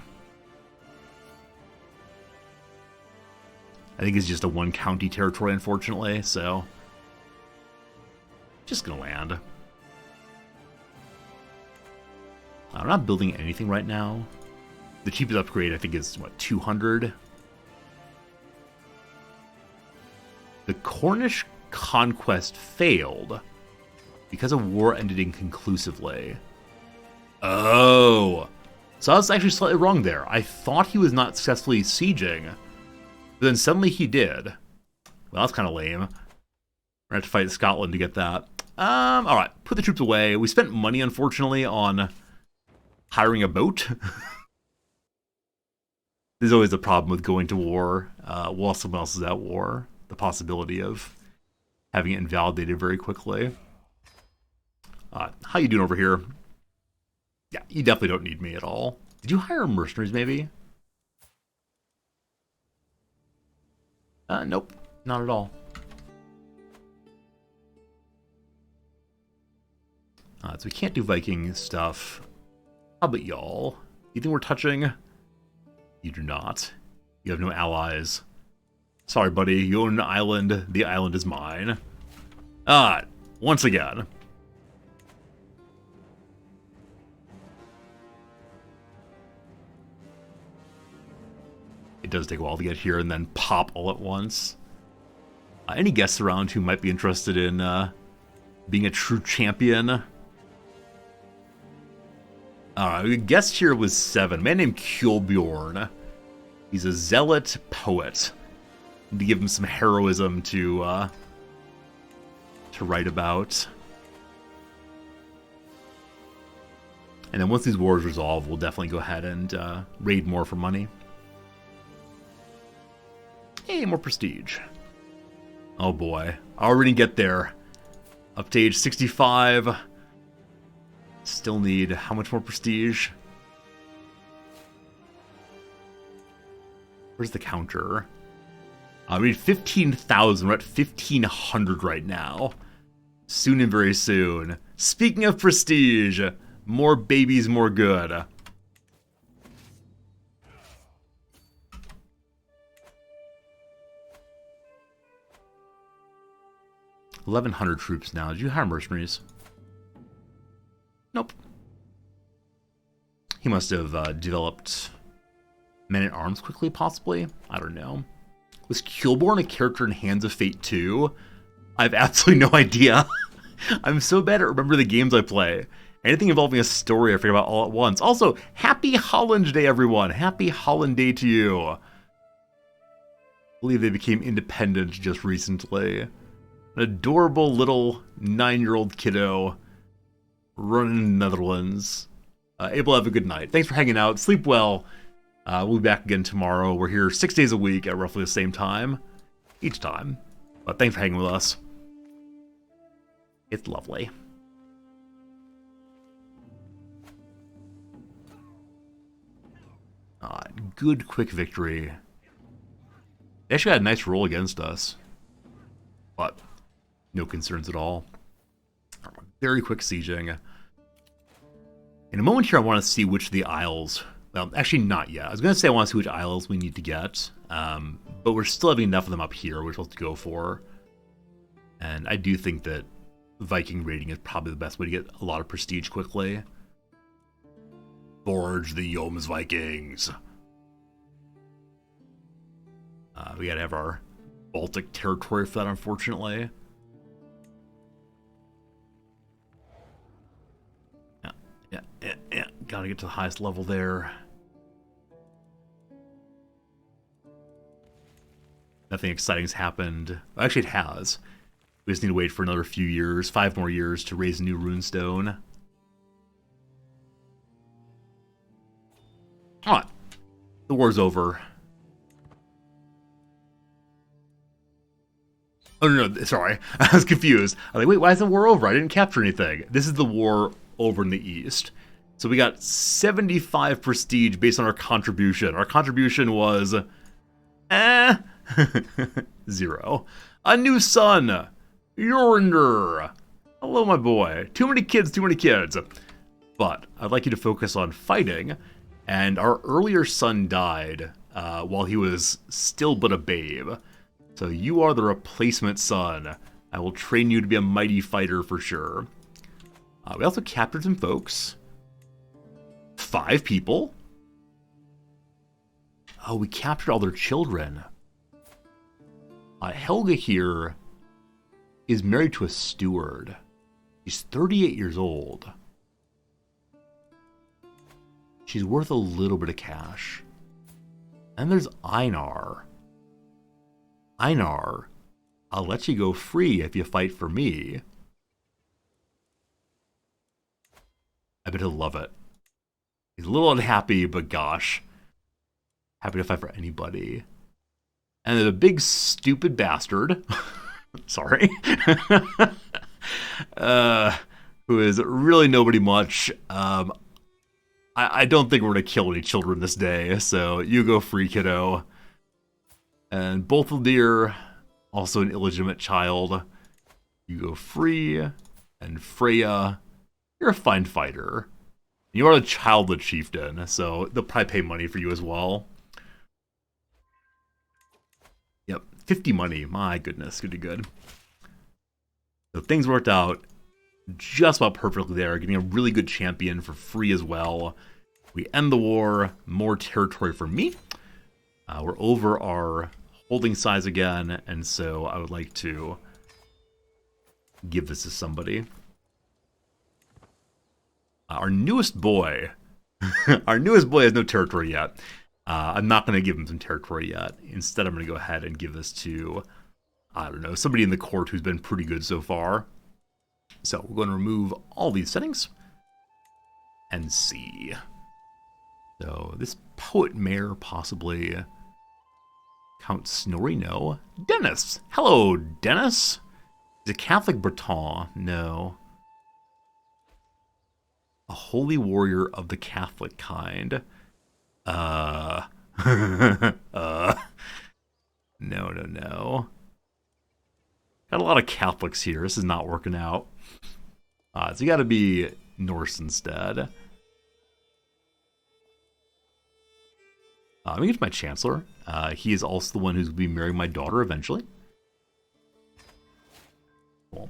I think it's just a one county territory, unfortunately, so just gonna land. I'm not building anything right now. The cheapest upgrade, I think, is, what, 200? The Cornish conquest failed because a war ended inconclusively. Oh. So I was actually slightly wrong there. I thought he was not successfully sieging, but then suddenly he did. Well, that's kind of lame. We're gonna have to fight Scotland to get that. Alright, put the troops away. We spent money, unfortunately, on hiring a boat. There's always a problem with going to war while someone else is at war. The possibility of having it invalidated very quickly. How you doing over here? Yeah, you definitely don't need me at all. Did you hire mercenaries, maybe? Nope, not at all. So we can't do Viking stuff. How about y'all? You think we're touching? You do not. You have no allies. Sorry, buddy. You own an island. The island is mine. Once again. It does take a while to get here and then pop all at once. Any guests around who might be interested in being a true champion? The guest here was 7. A man named Kjolbjorn. He's a zealot poet. Need to give him some heroism to write about. And then once these wars resolve, we'll definitely go ahead and raid more for money. Hey, more prestige. Oh boy. Already get there. Up to age 65. Still need how much more prestige? Where's the counter? We need 15,000. We're at 1,500 right now. Soon and very soon. Speaking of prestige, more babies, more good. $1,100 troops now. Did you hire mercenaries? Nope. He must have developed men-at-arms quickly, possibly. I don't know. Was Killborn a character in Hands of Fate 2? I have absolutely no idea. I'm so bad at remembering the games I play. Anything involving a story I forget about all at once. Also, happy Holland Day, everyone. Happy Holland Day to you. I believe they became independent just recently. An adorable little 9-year-old kiddo running in the Netherlands. Able to have a good night. Thanks for hanging out. Sleep well. We'll be back again tomorrow. We're here 6 days a week at roughly the same time. Each time. But thanks for hanging with us. It's lovely. Good quick victory. They actually had a nice roll against us. But no concerns at all. Very quick sieging. In a moment here, I want to see which of the isles... Well, actually not yet. I was going to say I want to see which isles we need to get. But we're still having enough of them up here we're supposed to go for. And I do think that Viking raiding is probably the best way to get a lot of prestige quickly. Forge the Yoms Vikings. We gotta have our Baltic territory for that, unfortunately. Yeah. Gotta get to the highest level there. Nothing exciting's happened. Well, actually, it has. We just need to wait for another few years, 5 more years, to raise a new runestone. Alright. The war's over. Oh, no, sorry. I was confused. I was like, wait, why is the war over? I didn't capture anything. This is the war over in the east. So we got 75 prestige based on our contribution. Our contribution was... 0. A new son! Yorinder! Hello, my boy. Too many kids, too many kids. But I'd like you to focus on fighting. And our earlier son died while he was still but a babe. So you are the replacement son. I will train you to be a mighty fighter for sure. We also captured some folks. 5 people. Oh, we captured all their children. Helga here is married to a steward. She's 38 years old. She's worth a little bit of cash. And there's Einar. Einar, I'll let you go free if you fight for me. I bet he'll love it. He's a little unhappy, but gosh. Happy to fight for anybody. And then a big stupid bastard. Sorry. Who is really nobody much. I don't think we're going to kill any children this day, so you go free, kiddo. And Bolthaldir, also an illegitimate child. You go free. And Freya, you're a fine fighter. You are the childhood chieftain, so they'll probably pay money for you as well. Yep, 50 money. My goodness, good. So things worked out just about perfectly there, getting a really good champion for free as well. We end the war, more territory for me. We're over our holding size again, and so I would like to give this to somebody. Our newest boy, our newest boy has no territory yet. I'm not going to give him some territory yet. Instead, I'm going to go ahead and give this to, I don't know, somebody in the court who's been pretty good so far. So we're going to remove all these settings and see. So this poet mayor, possibly. Count Snorri, no. Dennis! Hello, Dennis! He's a Catholic Breton, no. A holy warrior of the Catholic kind. No. Got a lot of Catholics here. This is not working out. So you gotta be Norse instead. Let me get to my Chancellor. He is also the one who's going to be marrying my daughter eventually. Cool.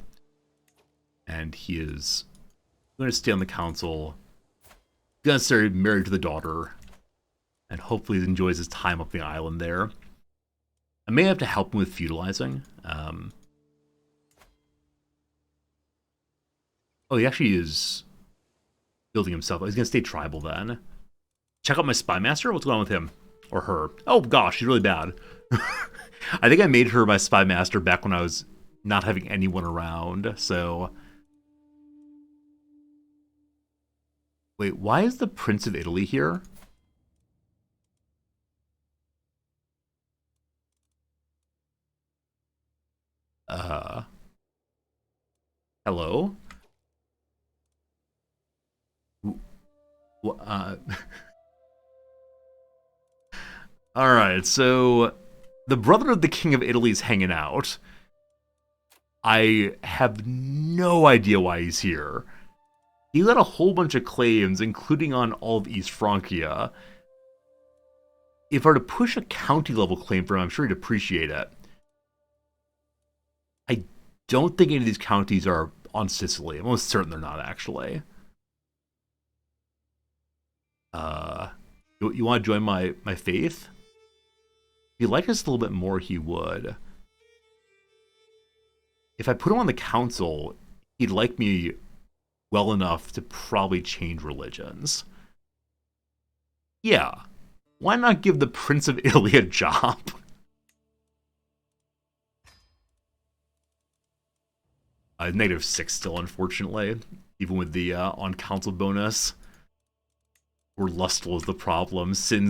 And he is going to stay on the council. Going to stay married to the daughter. And hopefully he enjoys his time up the island there. I may have to help him with feudalizing. Oh, he actually is building himself. He's going to stay tribal then. Check out my spy master. What's going on with him? Or her? Oh, gosh, she's really bad. I think I made her my spy master back when I was not having anyone around, so... Wait, why is the Prince of Italy here? Hello? Alright, so... The brother of the King of Italy is hanging out. I have no idea why he's here. He led a whole bunch of claims, including on all of East Francia. If I were to push a county-level claim for him, I'm sure he'd appreciate it. I don't think any of these counties are on Sicily. I'm almost certain they're not, actually. You want to join my faith? If he liked us a little bit more, he would. If I put him on the council, he'd like me well enough to probably change religions. Yeah. Why not give the Prince of Italy a job? -6 still, unfortunately. Even with the on-council bonus. Or lustful is the problem. Sin.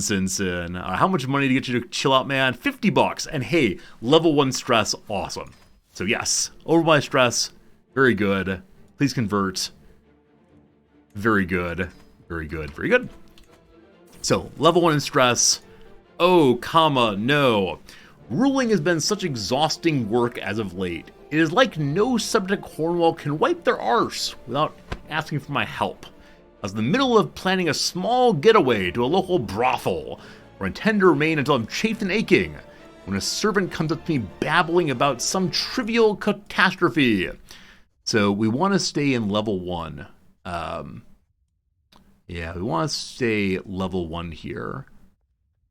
How much money to get you to chill out, man? $50. And hey, level 1 stress, awesome. So yes, over my stress, very good. Please convert. Very good. Very good. Very good. So, level 1 in stress. Oh, comma, no. Ruling has been such exhausting work as of late. It is like no subject Cornwall can wipe their arse without asking for my help. I was in the middle of planning a small getaway to a local brothel, where I intend to remain until I'm chafed and aching, when a servant comes up to me babbling about some trivial catastrophe. So we want to stay in level 1. Yeah, we want to stay level 1 here.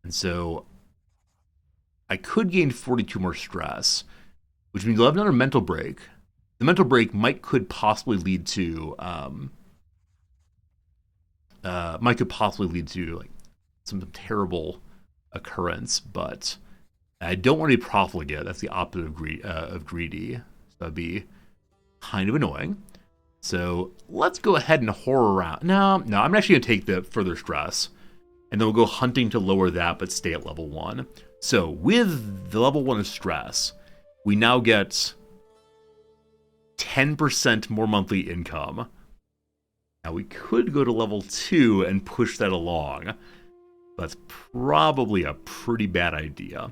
And so I could gain 42 more stress, which means I'll have another mental break. The mental break could possibly lead to like some terrible occurrence, but I don't want to be profligate. That's the opposite of greedy. So that'd be kind of annoying. So let's go ahead and whore around. No, I'm actually going to take the further stress, and then we'll go hunting to lower that, but stay at level 1. So with the level 1 of stress, we now get 10% more monthly income. Now we could go to level 2 and push that along. That's probably a pretty bad idea.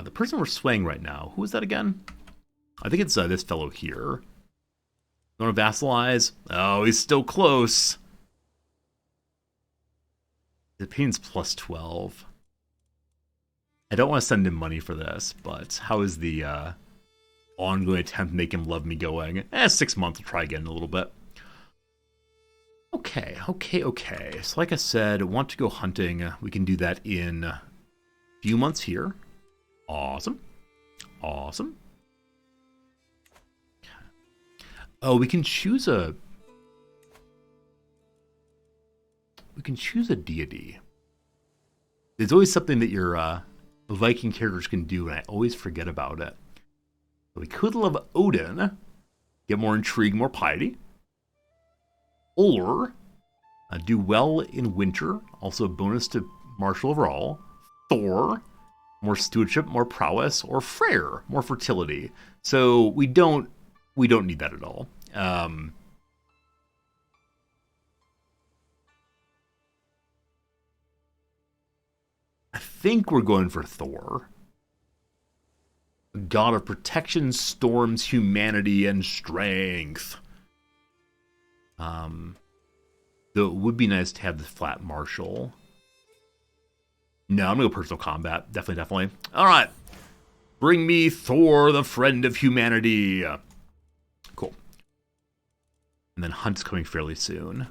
The person we're swaying right now, who is that again? I think it's this fellow here. You want to vassalize? Oh, he's still close. The opinion's plus 12. I don't want to send him money for this, but how is the ongoing attempt to make him love me going? 6 months, we'll try again in a little bit. Okay. So like I said, I want to go hunting. We can do that in a few months here. Awesome. Oh, we can choose a deity. There's always something that your Viking characters can do, and I always forget about it. So we could love Odin, get more intrigue, more piety. Or do well in winter, also a bonus to martial overall. Thor, more stewardship, more prowess. Or Freyr, more fertility. So we don't need that at all. I think we're going for Thor. God of protection, storms, humanity, and strength. Though it would be nice to have the flat martial. No, I'm gonna go personal combat. Definitely. Alright. Bring me Thor, the friend of humanity. Cool. And then Hunt's coming fairly soon.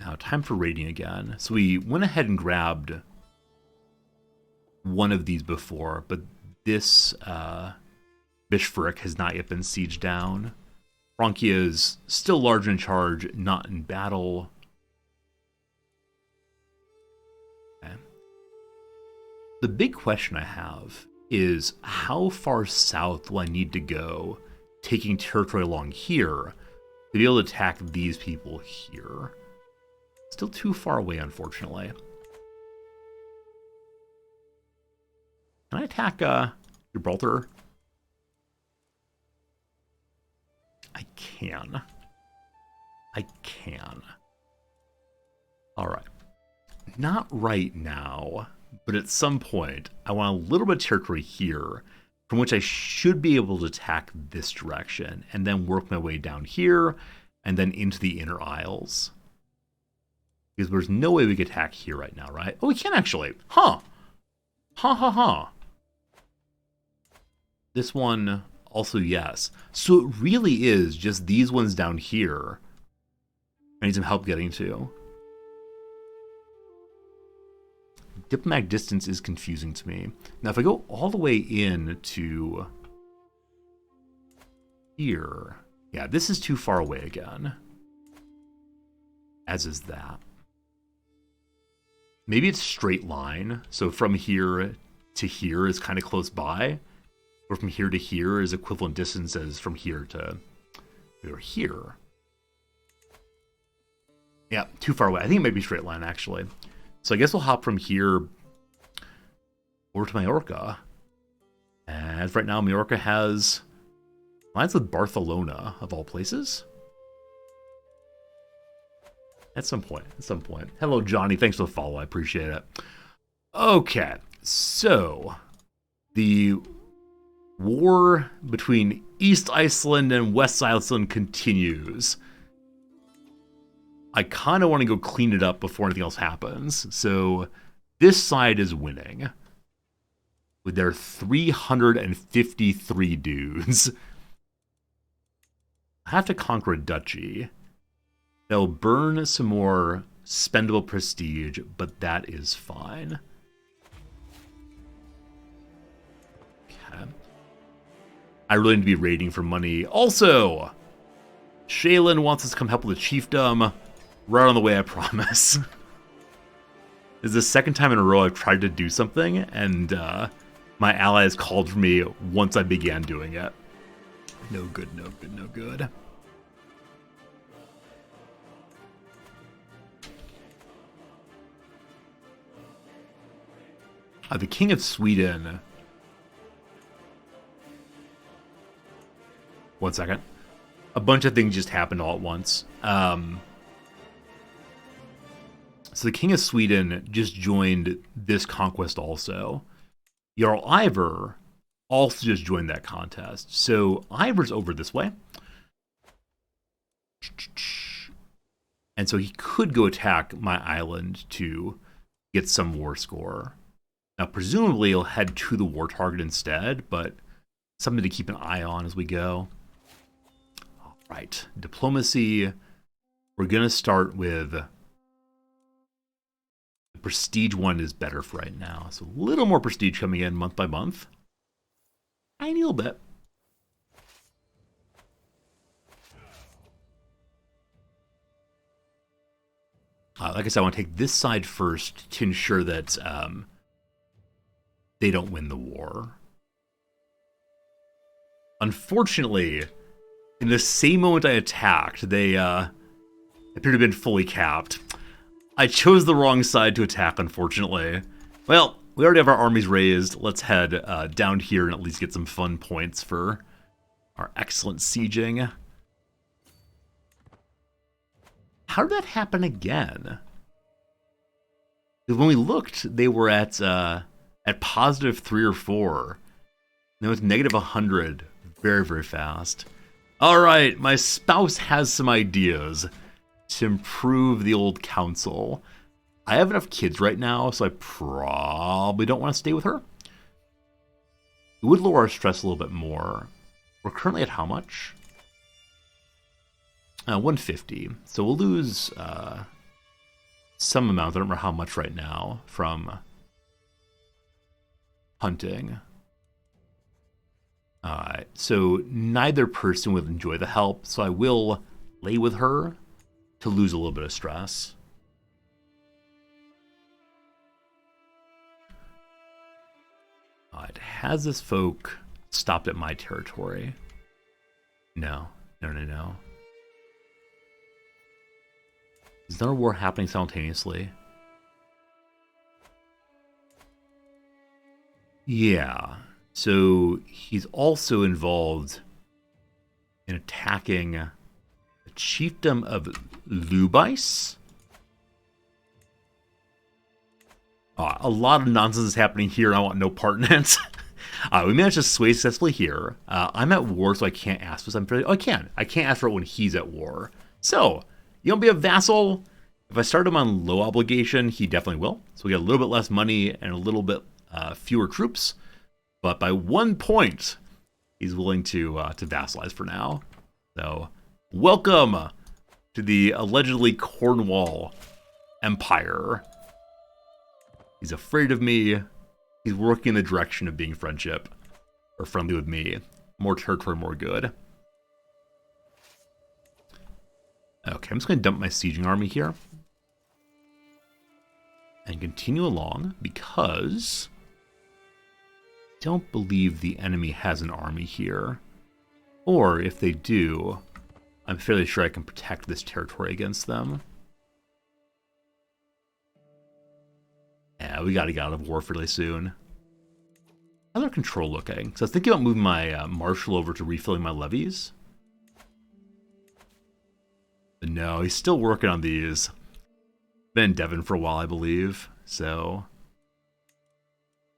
Now, time for raiding again. So we went ahead and grabbed one of these before, but this Bishfrick has not yet been sieged down. Francia is still large in charge, not in battle. Okay. The big question I have is how far south will I need to go, taking territory along here, to be able to attack these people here? Still too far away, unfortunately. Can I attack Gibraltar? I can. I can. Alright. Not right now, but at some point, I want a little bit of territory here, from which I should be able to attack this direction, and then work my way down here, and then into the Inner Isles. Because there's no way we could attack here right now, right? Oh, we can actually. Huh. Ha ha ha. This one, also yes. So it really is just these ones down here I need some help getting to. Diplomatic distance is confusing to me. Now, if I go all the way in to here, yeah, this is too far away again. As is that. Maybe it's straight line, so from here to here is kind of close by, or from here to here is equivalent distance as from here to here. Yeah, too far away. I think it might be straight line, actually. So I guess we'll hop from here over to Majorca. As right now, Majorca has lines with Barcelona, of all places. At some point. Hello, Johnny. Thanks for the follow. I appreciate it. Okay, so the war between East Iceland and West Iceland continues. I kind of want to go clean it up before anything else happens. So this side is winning with their 353 dudes. I have to conquer a duchy. They'll burn some more spendable prestige, but that is fine. Okay. I really need to be raiding for money. Also, Shaylin wants us to come help with the chiefdom. Right on the way, I promise. This is the second time in a row I've tried to do something, and my allies called for me once I began doing it. No good, no good, no good. The King of Sweden. One second. A bunch of things just happened all at once. So the King of Sweden just joined this conquest also. Jarl Ivar also just joined that contest. So Ivar's over this way. And so he could go attack my island to get some war score. Now, presumably, he'll head to the war target instead, but something to keep an eye on as we go. All right, diplomacy. We're going to start with the prestige one is better for right now. So a little more prestige coming in month by month. Tiny little bit. Like I said, I want to take this side first to ensure that they don't win the war. Unfortunately, in the same moment I attacked, they appear to have been fully capped. I chose the wrong side to attack, unfortunately. Well, we already have our armies raised. Let's head down here and at least get some fun points for our excellent sieging. How did that happen again? Because when we looked, they were at positive 3 or 4. Then with negative 100 very, very fast. All right, my spouse has some ideas to improve the old council. I have enough kids right now, so I probably don't want to stay with her. It would lower our stress a little bit more. We're currently at how much? 150. So we'll lose some amount, I don't remember how much right now, from hunting. Alright, so neither person would enjoy the help, so I will lay with her to lose a little bit of stress. Alright, has this folk stopped at my territory? No. No. Is there a war happening simultaneously? Yeah. So he's also involved in attacking the chiefdom of Lubais. A lot of nonsense is happening here. I want no part in it. We managed to sway successfully here. I'm at war, so I can't ask for something. Oh, I can. I can't ask for it when he's at war. So, you want to be a vassal? If I start him on low obligation, he definitely will. So we get a little bit less money and a little bit fewer troops. But by 1 point, he's willing to vassalize for now. So, welcome to the allegedly Cornwall Empire. He's afraid of me. He's working in the direction of being friendship or friendly with me. More territory, more good. Okay, I'm just going to dump my sieging army here and continue along because I don't believe the enemy has an army here. Or if they do, I'm fairly sure I can protect this territory against them. Yeah, we gotta get out of war fairly soon. How's our control looking? So I was thinking about moving my marshal over to refilling my levies. But no, he's still working on these. Been in Devon for a while, I believe. So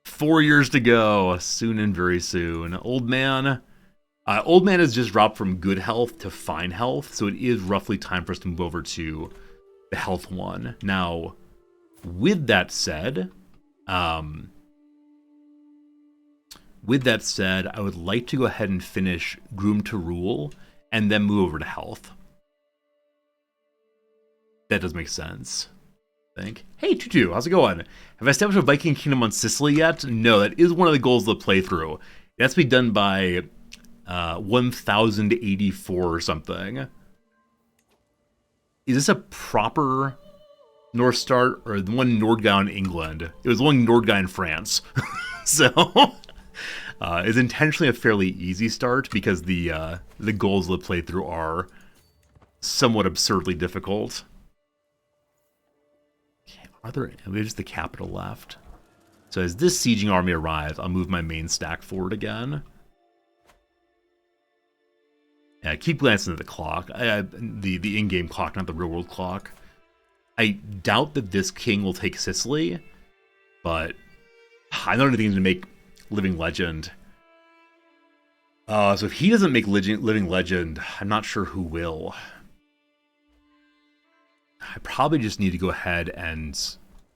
4 years to go, soon and very soon. Old man has just dropped from good health to fine health, so it is roughly time for us to move over to the health one. Now, with that said, I would like to go ahead and finish Groom to Rule and then move over to health. That does make sense, I think. Hey, Tutu, how's it going? Have I established a Viking kingdom on Sicily yet? No, that is one of the goals of the playthrough. It has to be done by 1084 or something. Is this a proper North Star or the one Nordgau in England? It was the one Nordgau in France. So it's intentionally a fairly easy start because the goals of the playthrough are somewhat absurdly difficult. Okay, are there just the capital left? So as this sieging army arrives, I'll move my main stack forward again. Yeah, keep glancing at the clock. The in-game clock, not the real-world clock. I doubt that this king will take Sicily, but I don't know anything to make Living Legend. So if he doesn't make Living Legend, I'm not sure who will. I probably just need to go ahead and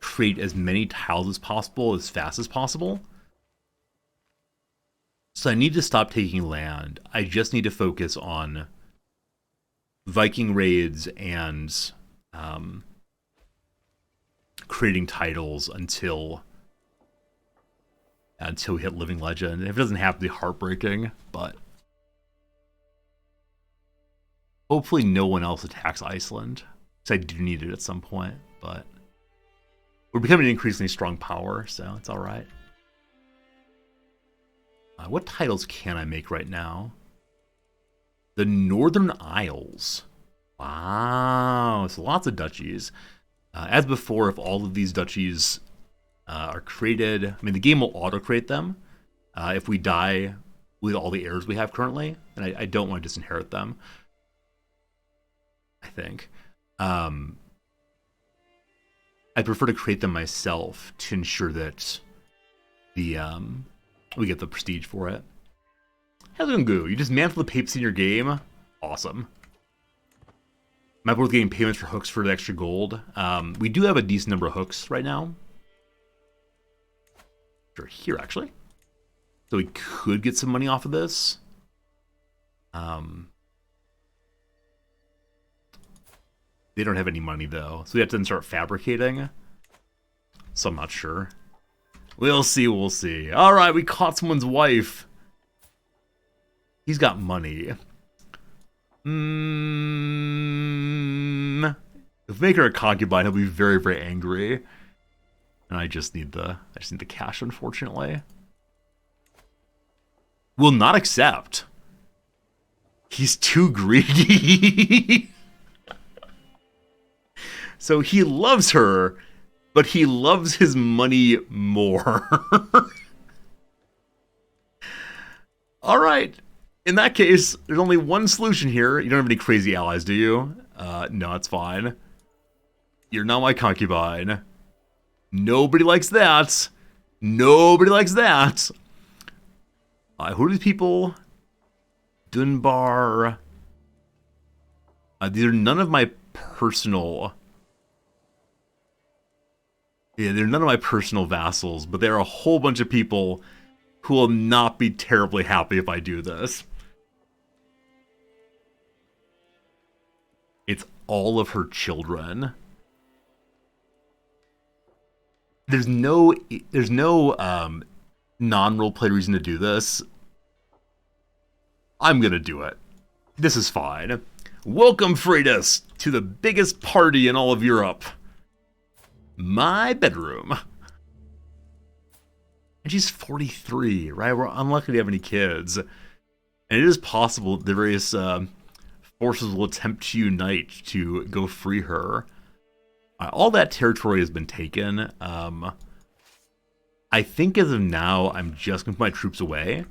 create as many tiles as possible, as fast as possible. So I need to stop taking land. I just need to focus on Viking raids and creating titles until we hit Living Legend. If it doesn't have to be heartbreaking, but hopefully no one else attacks Iceland. Because I do need it at some point, but we're becoming an increasingly strong power, so it's all right. What titles can I make right now? The Northern Isles. Wow, so lots of duchies. As before, if all of these duchies are created, I mean, the game will auto-create them if we die with all the heirs we have currently, and I don't want to disinherit them, I think. I prefer to create them myself to ensure that the we get the prestige for it. Helungu, you just mantle the papacy in your game? Awesome. Am I both getting payments for hooks for the extra gold? We do have a decent number of hooks right now. Sure, here actually. So we could get some money off of this. They don't have any money, though, so we have to then start fabricating. So I'm not sure. We'll see, we'll see. Alright, we caught someone's wife. He's got money. If we make her a concubine, he'll be very, very angry. And I just need the cash, unfortunately. Will not accept. He's too greedy. So he loves her, but he loves his money more. All right. In that case, there's only one solution here. You don't have any crazy allies, do you? No, it's fine. You're not my concubine. Nobody likes that. Nobody likes that. Who are these people? Dunbar. These are none of my personal... Yeah, they're none of my personal vassals, but there are a whole bunch of people who will not be terribly happy if I do this. It's all of her children. There's no non-roleplay reason to do this. I'm gonna do it. This is fine. Welcome, Freitas, to the biggest party in all of Europe. My bedroom. And she's 43, right? We're unlucky to have any kids. And it is possible the various forces will attempt to unite to go free her. All that territory has been taken. I think as of now, I'm just going to put my troops away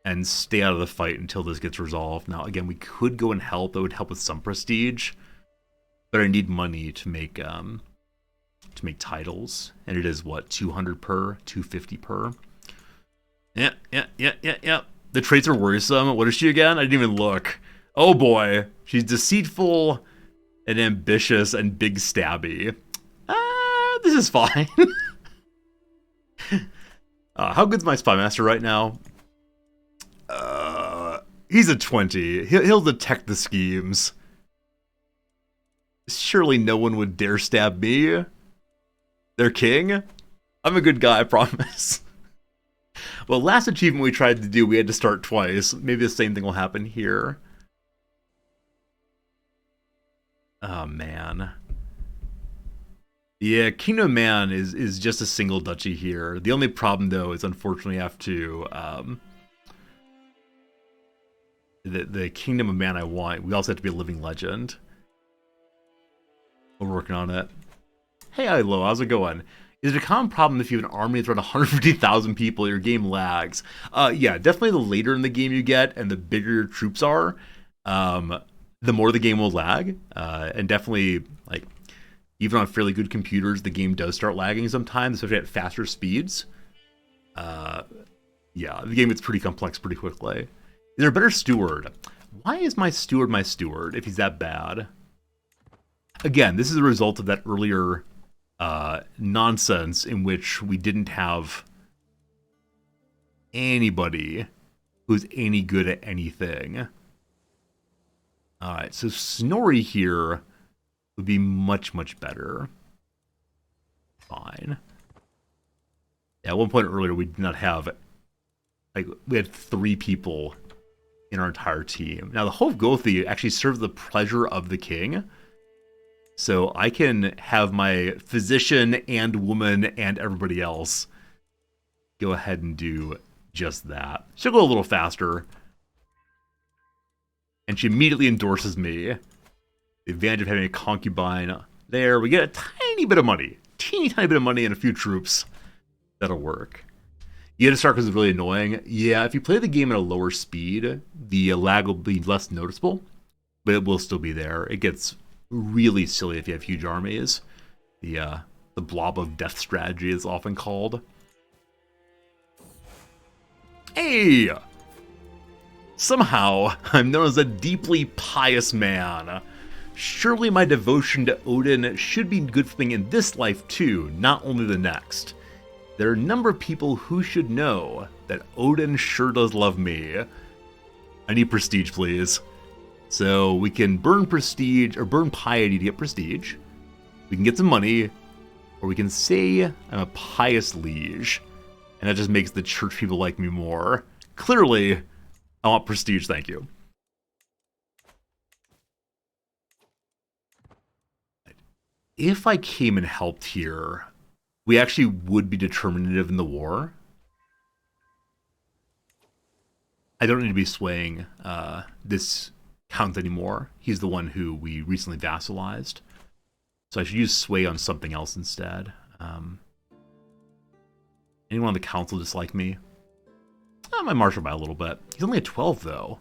and stay out of the fight until this gets resolved. Now, again, we could go and help. That would help with some prestige. But I need money to make titles. And it is, what, 200 per? 250 per? Yeah. The traits are worrisome. What is she again? I didn't even look. Oh boy. She's deceitful and ambitious and big stabby. This is fine. How good's my spy master right now? He's a 20. He'll detect the schemes. Surely no one would dare stab me. Their king? I'm a good guy, I promise. Well, last achievement we tried to do, we had to start twice. Maybe the same thing will happen here. Oh, man. Yeah, Kingdom of Man is just a single duchy here. The only problem, though, is unfortunately I have to... The Kingdom of Man I want, we also have to be a living legend. We're working on it. Hey, hello, how's it going? Is it a common problem if you have an army that's around 150,000 people, your game lags? Yeah, definitely the later in the game you get and the bigger your troops are, the more the game will lag. And definitely, like, even on fairly good computers, the game does start lagging sometimes, especially at faster speeds. Yeah, the game gets pretty complex pretty quickly. Is there a better steward? Why is my steward if he's that bad? Again, this is a result of that earlier nonsense in which we didn't have anybody who's any good at anything. Alright, so Snorri here would be much, much better. Fine. Yeah, at one point earlier we did not have... Like, we had 3 people in our entire team. Now, the Hove Gothi actually serves the pleasure of the king. So I can have my physician and woman and everybody else go ahead and do just that. She'll go a little faster. And she immediately endorses me. The advantage of having a concubine. There, we get a tiny bit of money. Teeny tiny bit of money and a few troops. That'll work. Stark is really annoying. Yeah, if you play the game at a lower speed, the lag will be less noticeable. But it will still be there. It gets really silly if you have huge armies. The blob of death strategy is often called. Hey! Somehow, I'm known as a deeply pious man. Surely my devotion to Odin should be a good thing in this life too, not only the next. There are a number of people who should know that Odin sure does love me. I need prestige, please. So we can burn prestige, or burn piety to get prestige. We can get some money, or we can say I'm a pious liege. And that just makes the church people like me more. Clearly, I want prestige, thank you. If I came and helped here, we actually would be determinative in the war. I don't need to be swaying this count anymore. He's the one who we recently vassalized. So I should use sway on something else instead. Anyone on the council dislike me? I might marshal by a little bit. He's only a 12, though.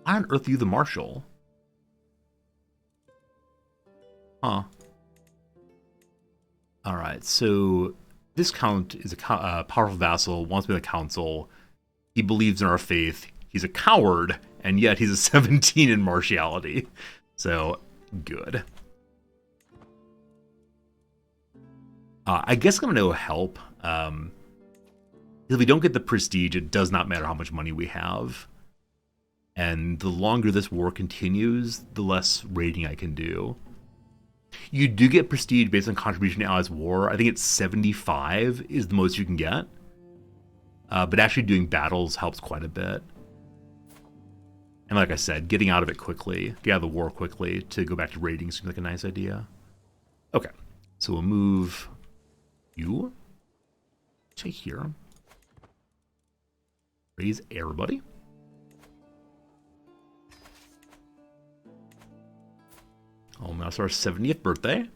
Why on earth are you the marshal? Huh. Alright, so this count is a powerful vassal, wants to be in the council. He believes in our faith. He's a coward, and yet he's a 17 in martiality. So, good. I guess I'm going to go help. If we don't get the prestige, it does not matter how much money we have. And the longer this war continues, the less raiding I can do. You do get prestige based on contribution to Allies' war. I think it's 75 is the most you can get. But actually doing battles helps quite a bit. And like I said, getting out of it quickly, get out of the war quickly to go back to raiding seems like a nice idea. Okay, so we'll move you to here. Raise everybody. Oh, now it's our 70th birthday.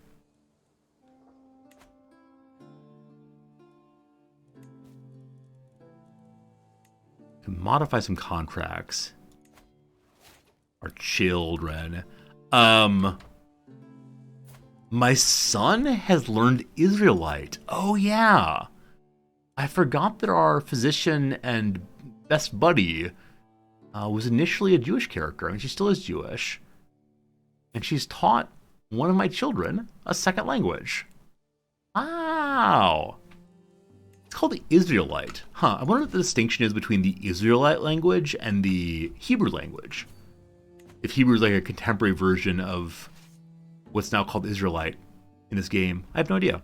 Can modify some contracts. Our children. My son has learned Israelite. Oh, yeah. I forgot that our physician and best buddy was initially a Jewish character. I mean, she still is Jewish. And she's taught one of my children a second language. Wow. It's called the Israelite. Huh, I wonder what the distinction is between the Israelite language and the Hebrew language. If Hebrew is like a contemporary version of what's now called Israelite in this game, I have no idea.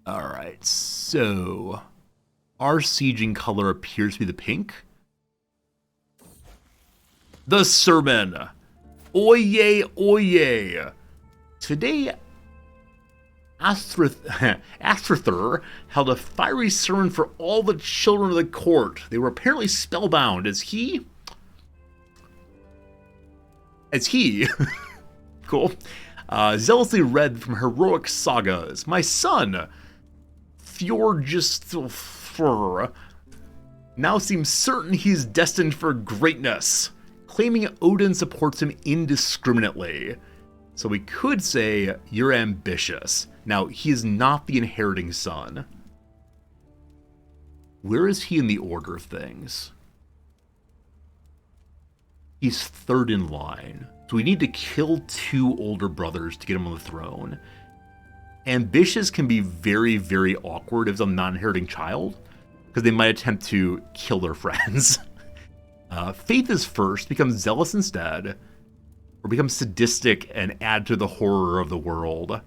Alright, so our sieging color appears to be the pink. The sermon. Oyez, oyez. Today, Astrither held a fiery sermon for all the children of the court. They were apparently spellbound as he... cool, zealously read from heroic sagas. My son, Fjordjustfur, now seems certain he's destined for greatness, claiming Odin supports him indiscriminately. So we could say, you're ambitious. Now, he is not the inheriting son. Where is he in the order of things? He's third in line. So we need to kill 2 older brothers to get him on the throne. Ambitious can be very, very awkward if I'm not inheriting child, because they might attempt to kill their friends. Faith is first, becomes zealous instead, or become sadistic and add to the horror of the world.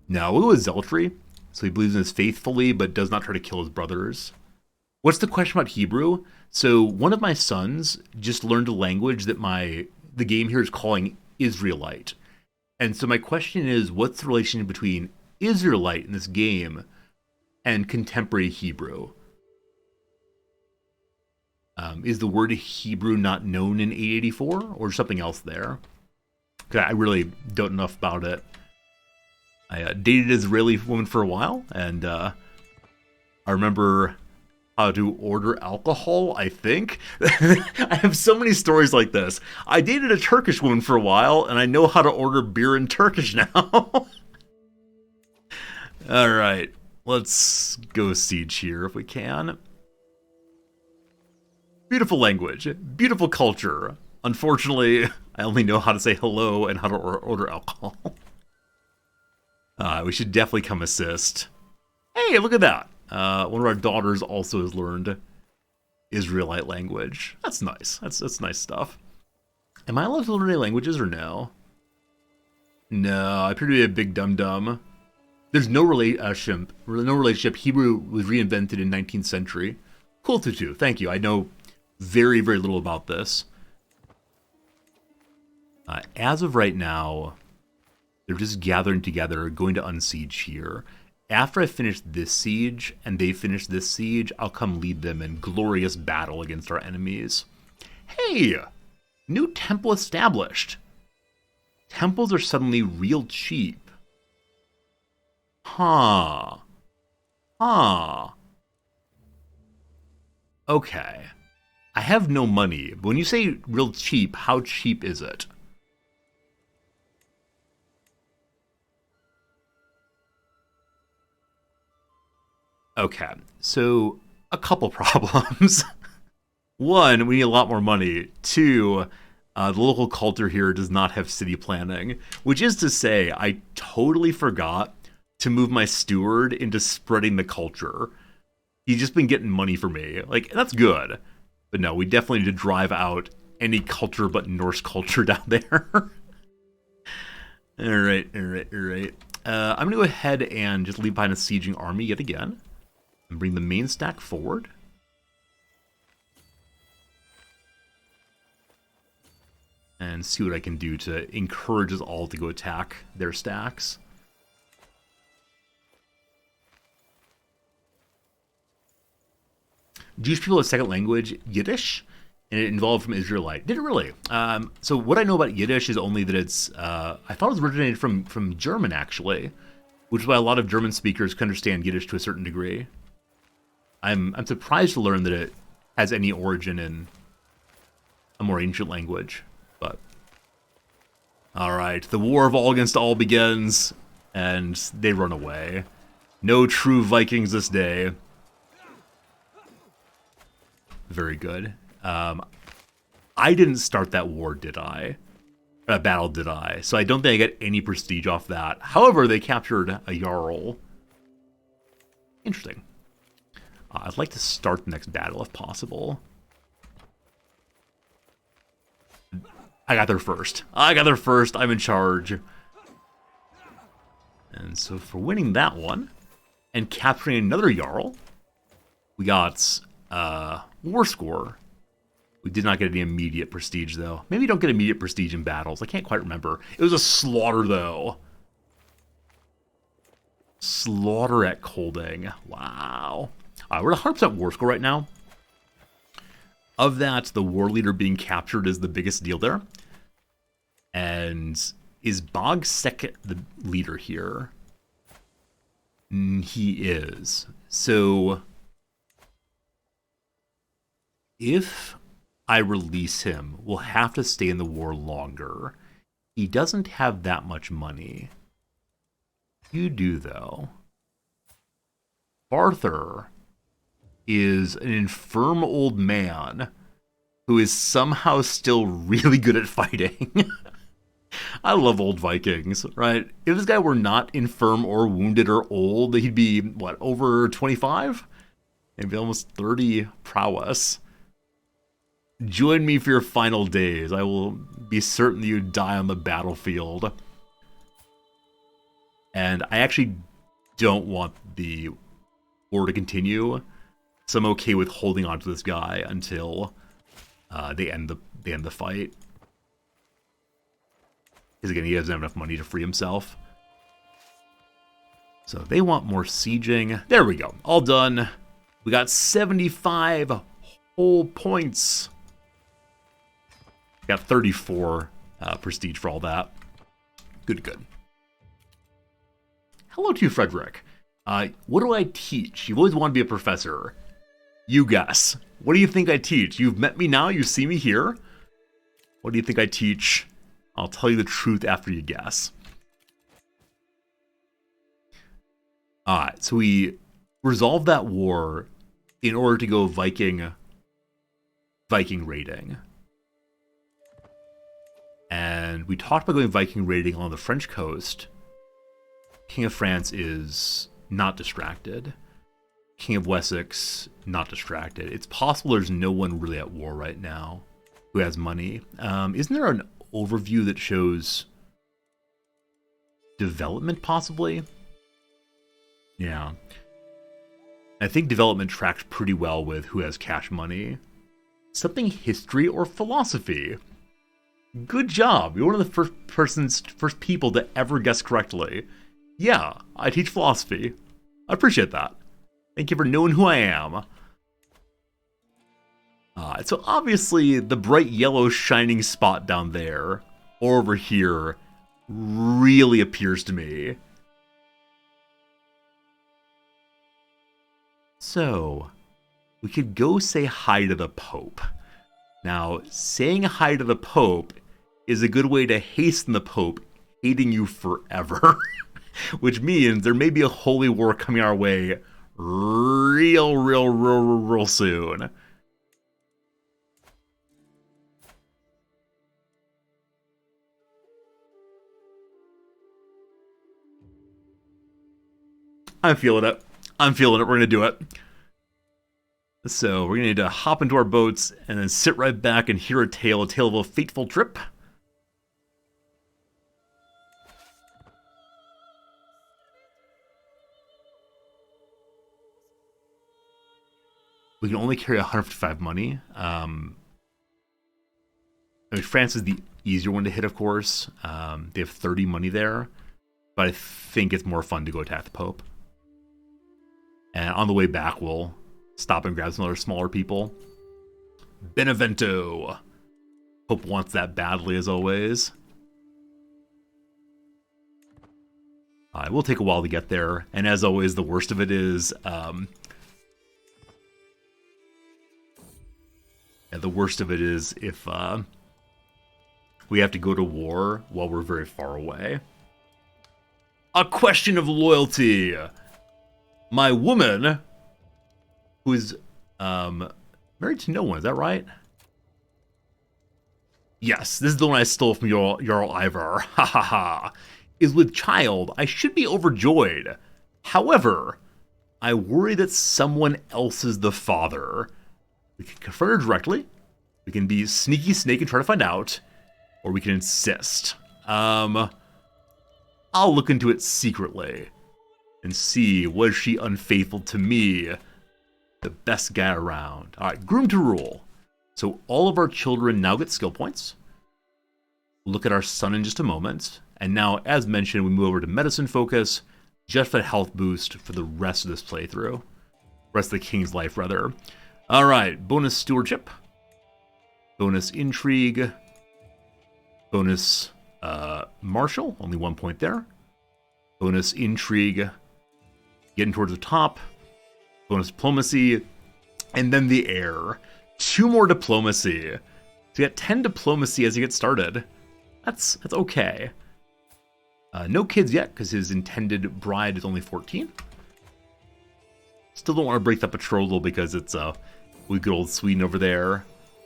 Now, we'll go with zealotry, so he believes in this faithfully, but does not try to kill his brothers. What's the question about Hebrew? So one of my sons just learned a language that the game here is calling Israelite. And so my question is, what's the relation between Israelite in this game and contemporary Hebrew? Is the word Hebrew not known in 884 or something else there? Because I really don't know enough about it. I dated an Israeli woman for a while, and I remember how to order alcohol, I think. I have so many stories like this. I dated a Turkish woman for a while, and I know how to order beer in Turkish now. Alright, let's go siege here if we can. Beautiful language, beautiful culture. Unfortunately, I only know how to say hello and how to order alcohol. We should definitely come assist. Hey, look at that. One of our daughters also has learned Israelite language. That's nice. That's nice stuff. Am I allowed to learn any languages or no? No, I appear to be a big dum-dum. There's no relationship. Hebrew was reinvented in 19th century. Cool, Tutu. Thank you. I know very, very little about this. As of right now, they're just gathering together, going to unsiege here. After I finish this siege, and they finish this siege, I'll come lead them in glorious battle against our enemies. Hey! New temple established. Temples are suddenly real cheap. Huh. Okay. I have no money, but when you say real cheap, how cheap is it? Okay, so a couple problems. One, we need a lot more money. Two, the local culture here does not have city planning, which is to say, I totally forgot to move my steward into spreading the culture. He's just been getting money for me. Like, that's good. But no, we definitely need to drive out any culture but Norse culture down there. Alright. I'm going to go ahead and just leave behind a sieging army yet again. And bring the main stack forward. And see what I can do to encourage us all to go attack their stacks. Jewish people have a second language, Yiddish, and it involved from Israelite. Did it really? So what I know about Yiddish is only that it's, I thought it was originated from German, actually, which is why a lot of German speakers can understand Yiddish to a certain degree. I'm surprised to learn that it has any origin in a more ancient language, but... Alright, the war of all against all begins, and they run away. No true Vikings this day. Very good. I didn't start that war, did I? Battle, did I? So I don't think I get any prestige off that. However, they captured a Jarl. Interesting. I'd like to start the next battle if possible. I got there first. I'm in charge. And so for winning that one, and capturing another Jarl, we got war score. We did not get any immediate prestige, though. Maybe you don't get immediate prestige in battles. I can't quite remember. It was a slaughter, though. Slaughter at Colding. Wow. We're at 100% war score right now. Of that, the war leader being captured is the biggest deal there. And is Bogsec the leader here? He is. So if I release him, we'll have to stay in the war longer. He doesn't have that much money. You do, though. Arthur is an infirm old man who is somehow still really good at fighting. I love old Vikings, right? If this guy were not infirm or wounded or old, he'd be, what, over 25? Maybe almost 30 prowess. Join me for your final days. I will be certain you die on the battlefield. And I actually don't want the war to continue, so I'm okay with holding on to this guy until they end the fight. Because again, he doesn't have enough money to free himself. So they want more sieging. There we go. All done. We got 75 whole points. Got 34 prestige for all that. Good. Hello to you, Frederick. What do I teach? You've always wanted to be a professor. You guess. What do you think I teach? You've met me now. You see me here. What do you think I teach? I'll tell you the truth after you guess. Alright, so we resolved that war in order to go Viking raiding. And we talked about going Viking raiding on the French coast. King of France is not distracted. King of Wessex, not distracted. It's possible there's no one really at war right now. who has money. Isn't there an overview that shows development, possibly? Yeah. I think development tracks pretty well with who has cash money. Something history or philosophy. Good job. You're one of the first people to ever guess correctly. Yeah, I teach philosophy. I appreciate that. Thank you for knowing who I am. So obviously, the bright yellow shining spot down there, or over here, really appears to me. So, we could go say hi to the Pope. Now, saying hi to the Pope is a good way to hasten the Pope hating you forever. Which means there may be a holy war coming our way real soon. I'm feeling it. I'm feeling it. We're going to do it. So we're going to need to hop into our boats and then sit right back and hear a tale of a fateful trip. We can only carry 155 money. I mean, France is the easier one to hit, of course. They have 30 money there. But I think it's more fun to go attack the Pope. And on the way back, we'll stop and grab some other smaller people. Benevento. Pope wants that badly, as always. It will take a while to get there. And as always, the worst of it is... the worst of it is if we have to go to war while we're very far away. A question of loyalty. My woman, who is married to no one, is that right? Yes, this is the one I stole from Jarl Ivar. Ha ha ha. Is with child. I should be overjoyed. However, I worry that someone else is the father. We can confront her directly. We can be sneaky snake and try to find out. Or we can insist. I'll look into it secretly. And see, was she unfaithful to me? The best guy around. Alright, groom to rule. So all of our children now get skill points. We'll look at our son in just a moment. And now, as mentioned, we move over to medicine focus. Just for a health boost for the rest of this playthrough. Rest of the king's life, rather. Alright, bonus stewardship. Bonus intrigue. Bonus martial, only 1 point there. Bonus intrigue, getting towards the top. Bonus diplomacy, and then the heir. 2 more diplomacy. So you get 10 diplomacy as you get started. That's okay. No kids yet, because his intended bride is only 14. Still don't want to break that betrothal because it's we good old Sweden over there.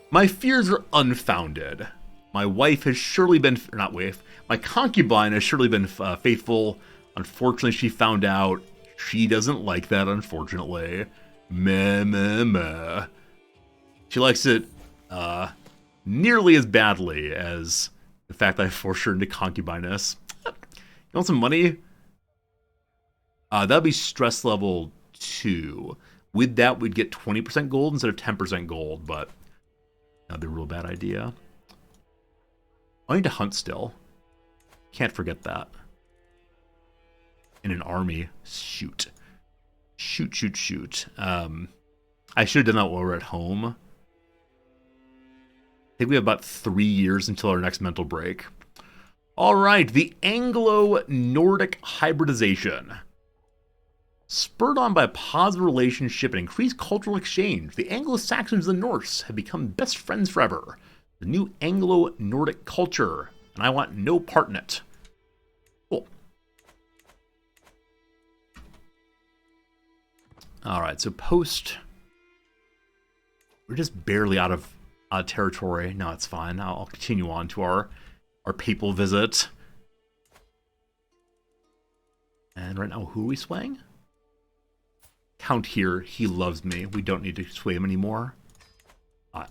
My fears are unfounded. My wife has surely been, or not wife, my concubine has surely been faithful. Unfortunately, she found out. She doesn't like that, unfortunately. Meh, meh, meh. She likes it nearly as badly as the fact that I forced her into concubiness. You want some money? That'd be stress level 2. With that, we'd get 20% gold instead of 10% gold, but that'd be a real bad idea. I need to hunt still. Can't forget that. In an army. Shoot. Shoot. I should have done that while we were at home. I think we have about 3 years until our next mental break. Alright, the Anglo-Nordic hybridization. Spurred on by a positive relationship and increased cultural exchange, the Anglo-Saxons and the Norse have become best friends forever. The new Anglo-Nordic culture, and I want no part in it. Cool. Alright, so post... We're just barely out of territory. No, it's fine. I'll continue on to our papal visit. And right now, who are we swaying? Count here. He loves me. We don't need to sway him anymore.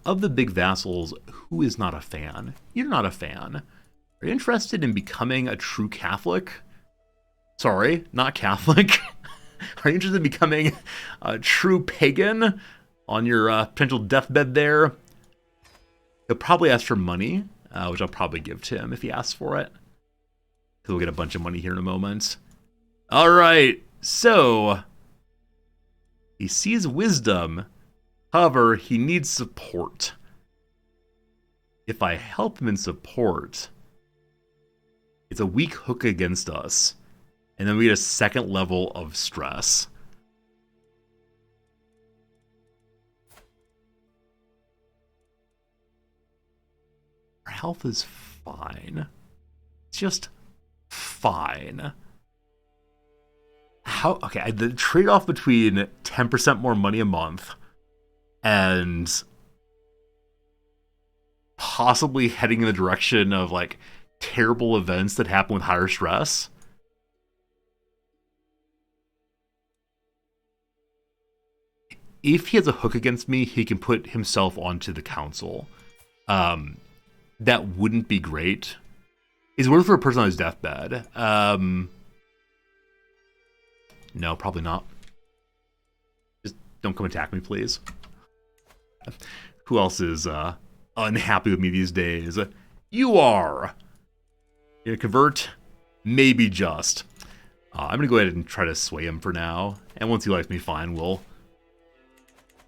Of the big vassals, who is not a fan? You're not a fan. Are you interested in becoming a true Catholic? Sorry, not Catholic. Are you interested in becoming a true pagan on your potential deathbed there? He'll probably ask for money, which I'll probably give to him if he asks for it. He'll get a bunch of money here in a moment. All right, so he sees wisdom. However, he needs support. If I help him in support, it's a weak hook against us. And then we get a second level of stress. Our health is fine. It's just fine. How? Okay, the trade-off between 10% more money a month and possibly heading in the direction of like terrible events that happen with higher stress. If he has a hook against me, he can put himself onto the council. That wouldn't be great. Is it worth for a person on his deathbed? No, probably not. Just don't come attack me, please. Who else is unhappy with me these days? You are. You gonna convert? Maybe just. I'm gonna go ahead and try to sway him for now. And once he likes me, fine, we'll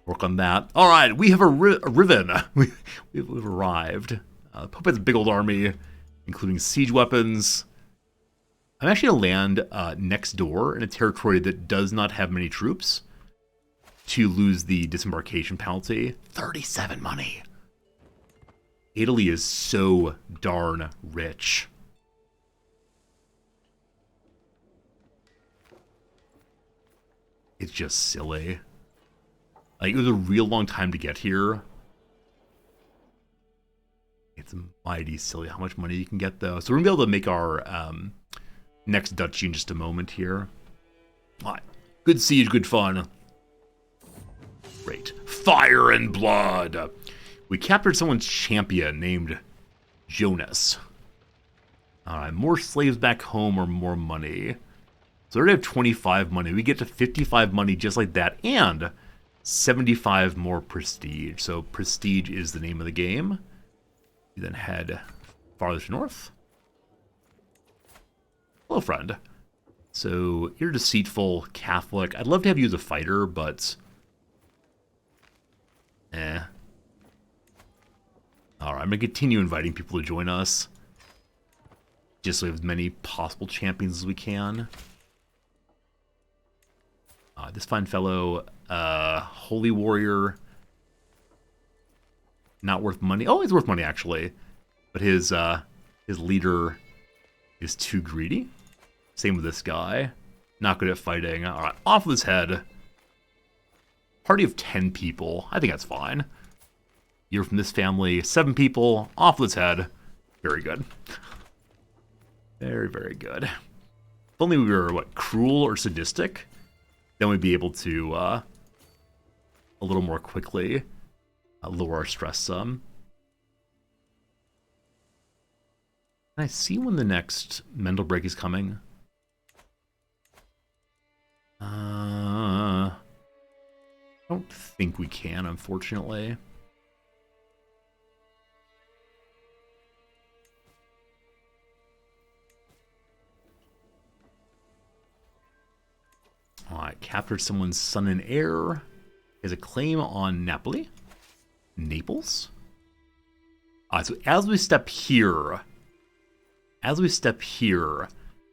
work on that. All right, we have arriven. We've arrived. The Pope has a big old army, including siege weapons. I'm actually going to land next door in a territory that does not have many troops to lose the disembarkation penalty. 37 money. Italy is so darn rich. It's just silly. Like, it was a real long time to get here. It's mighty silly how much money you can get, though. So we're going to be able to make our next duchy in just a moment here. All right. Good siege, good fun. Great. Fire and blood. We captured someone's champion named Jonas. All right. More slaves back home or more money. So we already have 25 money. We get to 55 money just like that. And 75 more prestige. So prestige is the name of the game. You then head farther to north. Hello, friend. So you're deceitful Catholic. I'd love to have you as a fighter, but All right, I'm gonna continue inviting people to join us, just so we have as many possible champions as we can. This fine fellow, holy warrior, not worth money. Oh, he's worth money actually, but his leader is too greedy. Same with this guy, not good at fighting. All right, off with his head. Party of 10 people. I think that's fine. You're from this family. 7 people. Off with his head. Very good. Very, very good. If only we were, what, cruel or sadistic, then we'd be able to, a little more quickly, lower our stress some. Can I see when the next mental break is coming? I don't think we can, unfortunately. Alright, captured someone's son and heir. Has a claim on Napoli. Naples? So as we step here,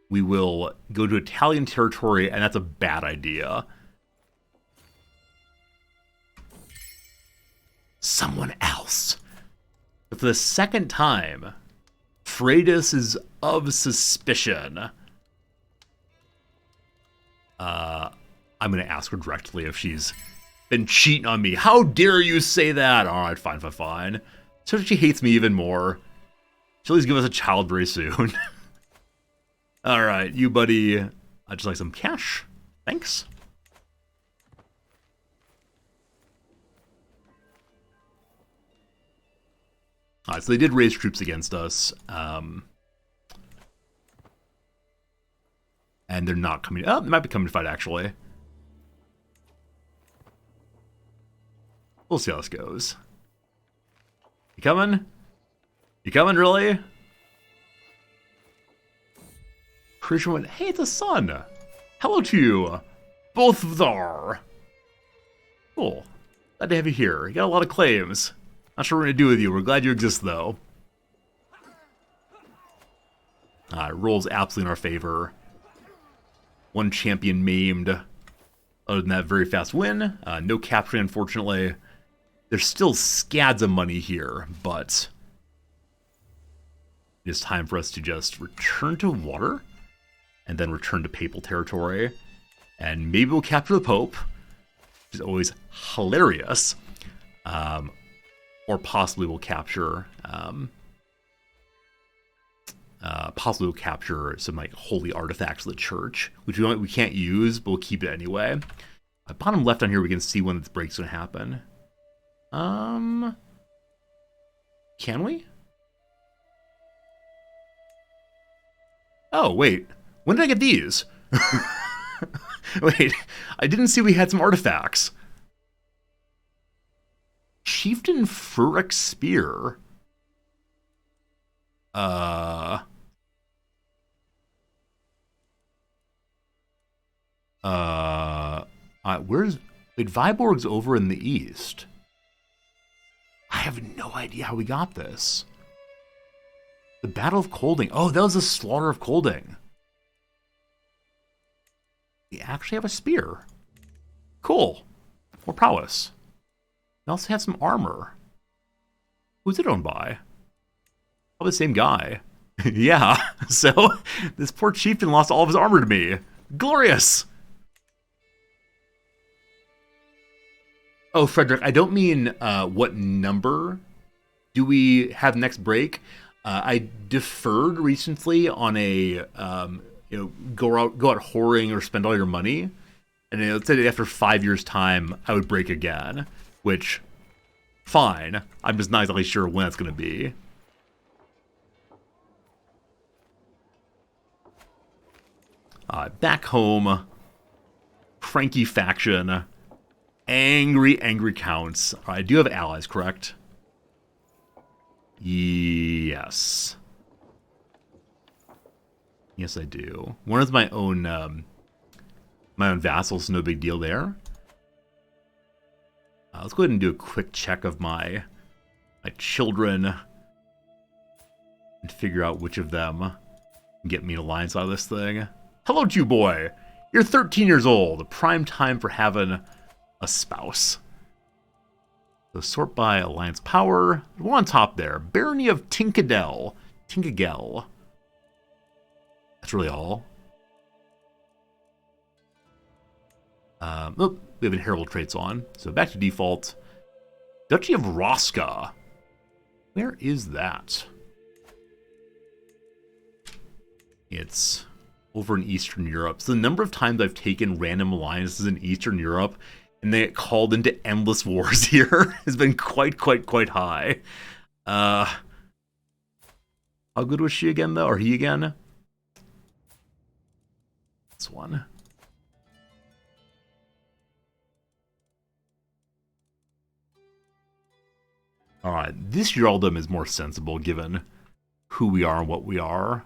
we will go to Italian territory, and that's a bad idea. Someone else. But for the second time, Freitas is of suspicion. I'm going to ask her directly if she's been cheating on me. How dare you say that? All right, fine. So she hates me even more. She'll at least give us a child very soon. All right, you buddy. I'd just like some cash. Thanks. So they did raise troops against us. And they're not coming. Oh, they might be coming to fight, actually. We'll see how this goes. You coming? You coming, really? Christian went, hey, it's a sun. Hello to you. Both there. Cool. Glad to have you here. You got a lot of claims. Not sure what we're going to do with you. We're glad you exist, though. Rolls absolutely in our favor. One champion maimed. Other than that, very fast win. No capturing, unfortunately. There's still scads of money here, but it's time for us to just return to water and then return to papal territory. And maybe we'll capture the Pope, which is always hilarious. Or possibly we'll capture some like holy artifacts of the church, which we can't use, but we'll keep it anyway. Bottom left on here, we can see when this break's gonna happen. Can we? Oh, wait. When did I get these? Wait, I didn't see we had some artifacts. Chieftain Furic Spear. Where's... Wait, Viborg's over in the east. I have no idea how we got this. The Battle of Colding. Oh, that was the Slaughter of Colding. We actually have a spear. Cool. More prowess. We also have some armor. Who's it owned by? Probably the same guy. Yeah, so this poor chieftain lost all of his armor to me. Glorious! Oh, Frederick, I don't mean what number do we have next break. I deferred recently on a go out whoring or spend all your money, and let's say after 5 years' time I would break again, which fine. I'm just not exactly sure when it's going to be. Back home, cranky faction, angry counts. I do have allies, correct? Yes. Yes, I do. One is my own vassals, no big deal there. Let's go ahead and do a quick check of my children and figure out which of them can get me an alliance out of this thing. Hello, Jew boy. You're 13 years old. Prime time for having a spouse. So sort by alliance power. One on top there. Barony of Tinkagel. That's really all. Oh, we have inheritable traits on. So back to default. Duchy of Roska. Where is that? It's over in Eastern Europe. So the number of times I've taken random alliances in Eastern Europe and they get called into endless wars here has been quite high. How good was she again, though? Or he again? This one. Alright, this Jarldom is more sensible given who we are and what we are.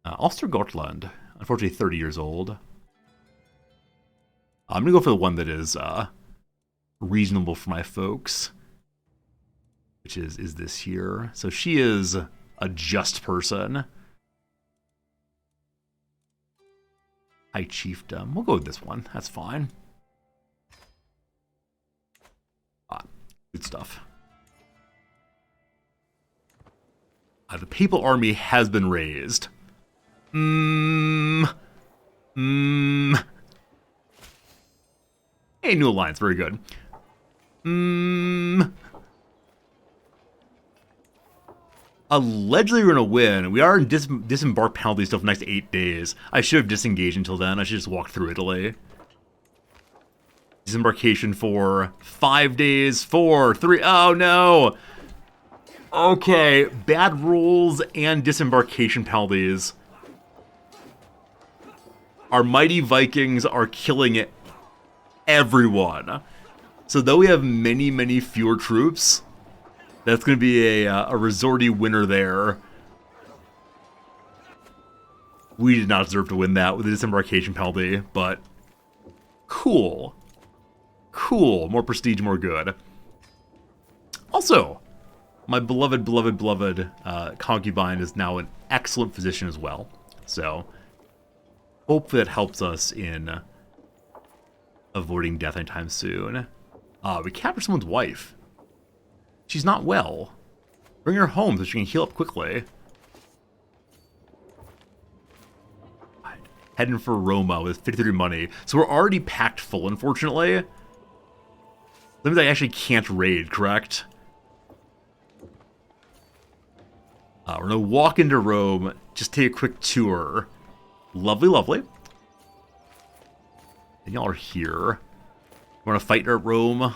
Ostergotland, unfortunately 30 years old. I'm going to go for the one that is reasonable for my folks, which is this here. So she is a just person. High chiefdom. We'll go with this one. That's fine. Good stuff. The papal army has been raised. Hey, new alliance. Very good. Allegedly we're going to win. We are in disembark penalty stuff for the next 8 days. I should have disengaged until then. I should just walk through Italy. Disembarkation for 5 days, 4, 3, oh no! Okay, bad rules and disembarkation penalties. Our mighty Vikings are killing everyone. So though we have many, many fewer troops, that's going to be a resorty winner there. We did not deserve to win that with the disembarkation penalty, but cool. Cool. More prestige, more good. Also, my beloved concubine is now in excellent position as well. So, hopefully that helps us in avoiding death anytime soon. We captured someone's wife. She's not well. Bring her home so she can heal up quickly. Heading for Roma with 53 money. So we're already packed full, unfortunately. That means I actually can't raid, correct? We're going to walk into Rome, just take a quick tour. Lovely, lovely. And y'all are here. We want to fight at Rome.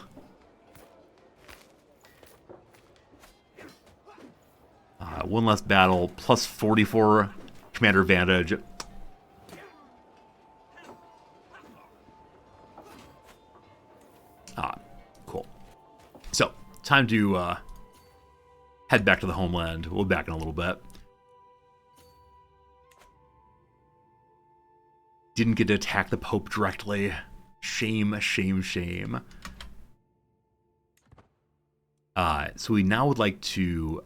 One less battle, plus 44 commander advantage. Cool. So, time to head back to the homeland. We'll be back in a little bit. Didn't get to attack the Pope directly. Shame, shame, shame. So we now would like to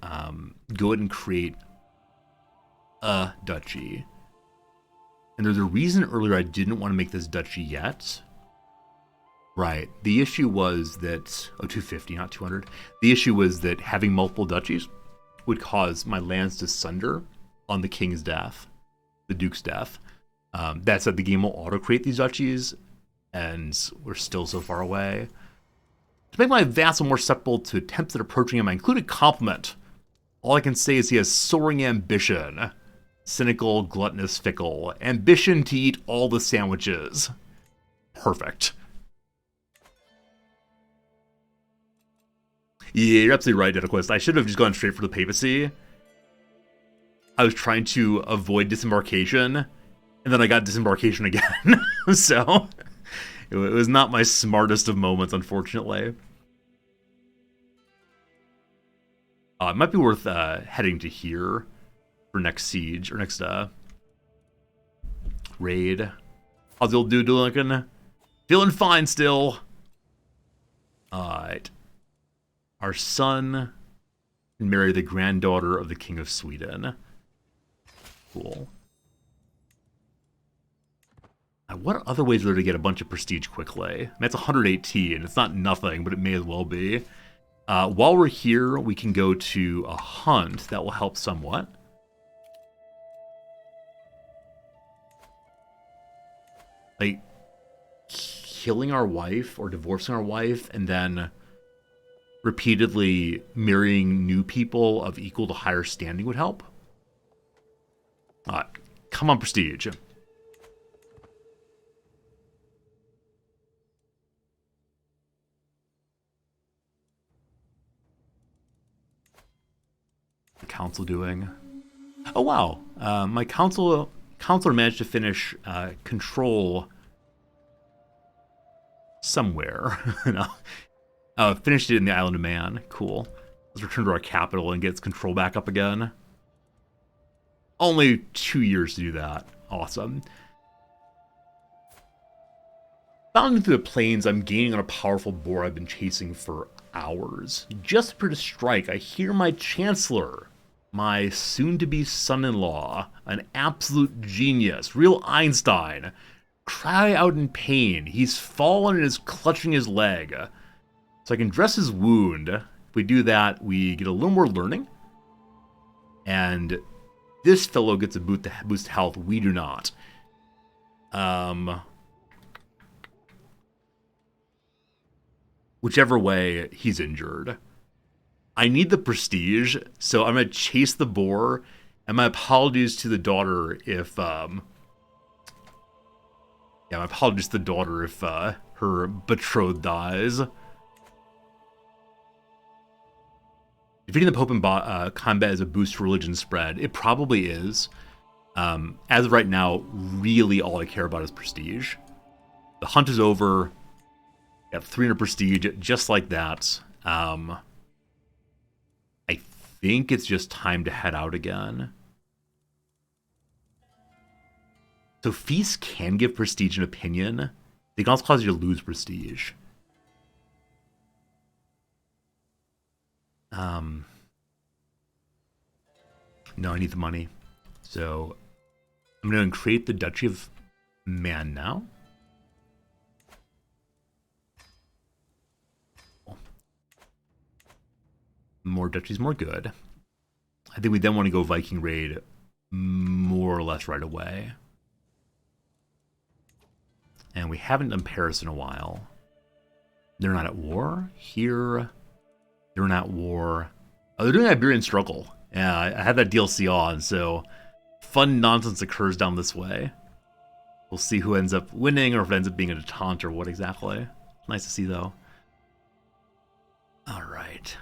go ahead and create a duchy. And there's a reason earlier I didn't want to make this duchy yet. Right. The issue was that... Oh, 250, not 200. The issue was that having multiple duchies would cause my lands to sunder on the king's death, the duke's death. That said, the game will auto-create these duchies, and we're still so far away. To make my vassal more susceptible to attempts at approaching him, I included compliment. All I can say is he has soaring ambition. Cynical, gluttonous, fickle. Ambition to eat all the sandwiches. Perfect. Yeah, you're absolutely right, Dediquist. I should have just gone straight for the papacy. I was trying to avoid disembarkation, and then I got disembarkation again. So, it was not my smartest of moments, unfortunately. It might be worth heading to here for next siege, or next raid. How's the old dude looking? Feeling fine still. Alright. Our son can marry the granddaughter of the King of Sweden. Cool. What other ways are there to get a bunch of prestige quickly? I mean, that's 118. It's not nothing, but it may as well be. While we're here, we can go to a hunt. That will help somewhat. Like, killing our wife or divorcing our wife and then repeatedly marrying new people of equal to higher standing would help. Come on, prestige. The council doing? Oh wow, my counselor managed to finish control somewhere. No. Finished it in the Island of Man. Cool. Let's return to our capital and get its control back up again. Only 2 years to do that. Awesome. Bounding through the plains, I'm gaining on a powerful boar I've been chasing for hours. Just for to strike, I hear my chancellor, my soon-to-be son-in-law, an absolute genius, real Einstein, cry out in pain. He's fallen and is clutching his leg. So I can dress his wound. If we do that, we get a little more learning. And this fellow gets a boost health. We do not. Whichever way, he's injured. I need the prestige, so I'm going to chase the boar. And my apologies to the daughter if... my apologies to the daughter if her her betrothed dies. Defeating the Pope in combat is a boost to religion spread. It probably is. As of right now, really all I care about is prestige. The hunt is over. Got 300 prestige, just like that. I think it's just time to head out again. So feasts can give prestige and opinion. They can also cause you to lose prestige. No, I need the money. So I'm going to create the Duchy of Man now. More duchies, more good. I think we then want to go Viking raid more or less right away. And we haven't done Paris in a while. They're not at war. Here, they're not at war. Oh, they're doing Iberian Struggle. Yeah, I had that DLC on, so fun nonsense occurs down this way. We'll see who ends up winning, or if it ends up being a detente, or what exactly. Nice to see, though. All right.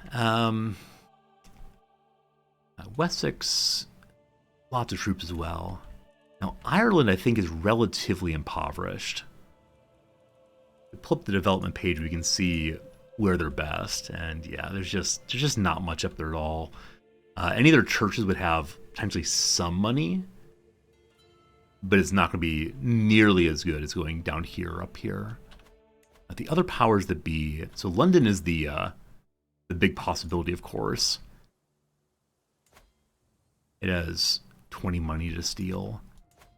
Wessex, lots of troops as well. Now, Ireland, I think, is relatively impoverished. If we pull up the development page, we can see where they're best. And yeah, there's just not much up there at all. Any of their churches would have potentially some money, but it's not going to be nearly as good as going down here, up here. The other powers that be, so London is the big possibility, of course. It has 20 money to steal.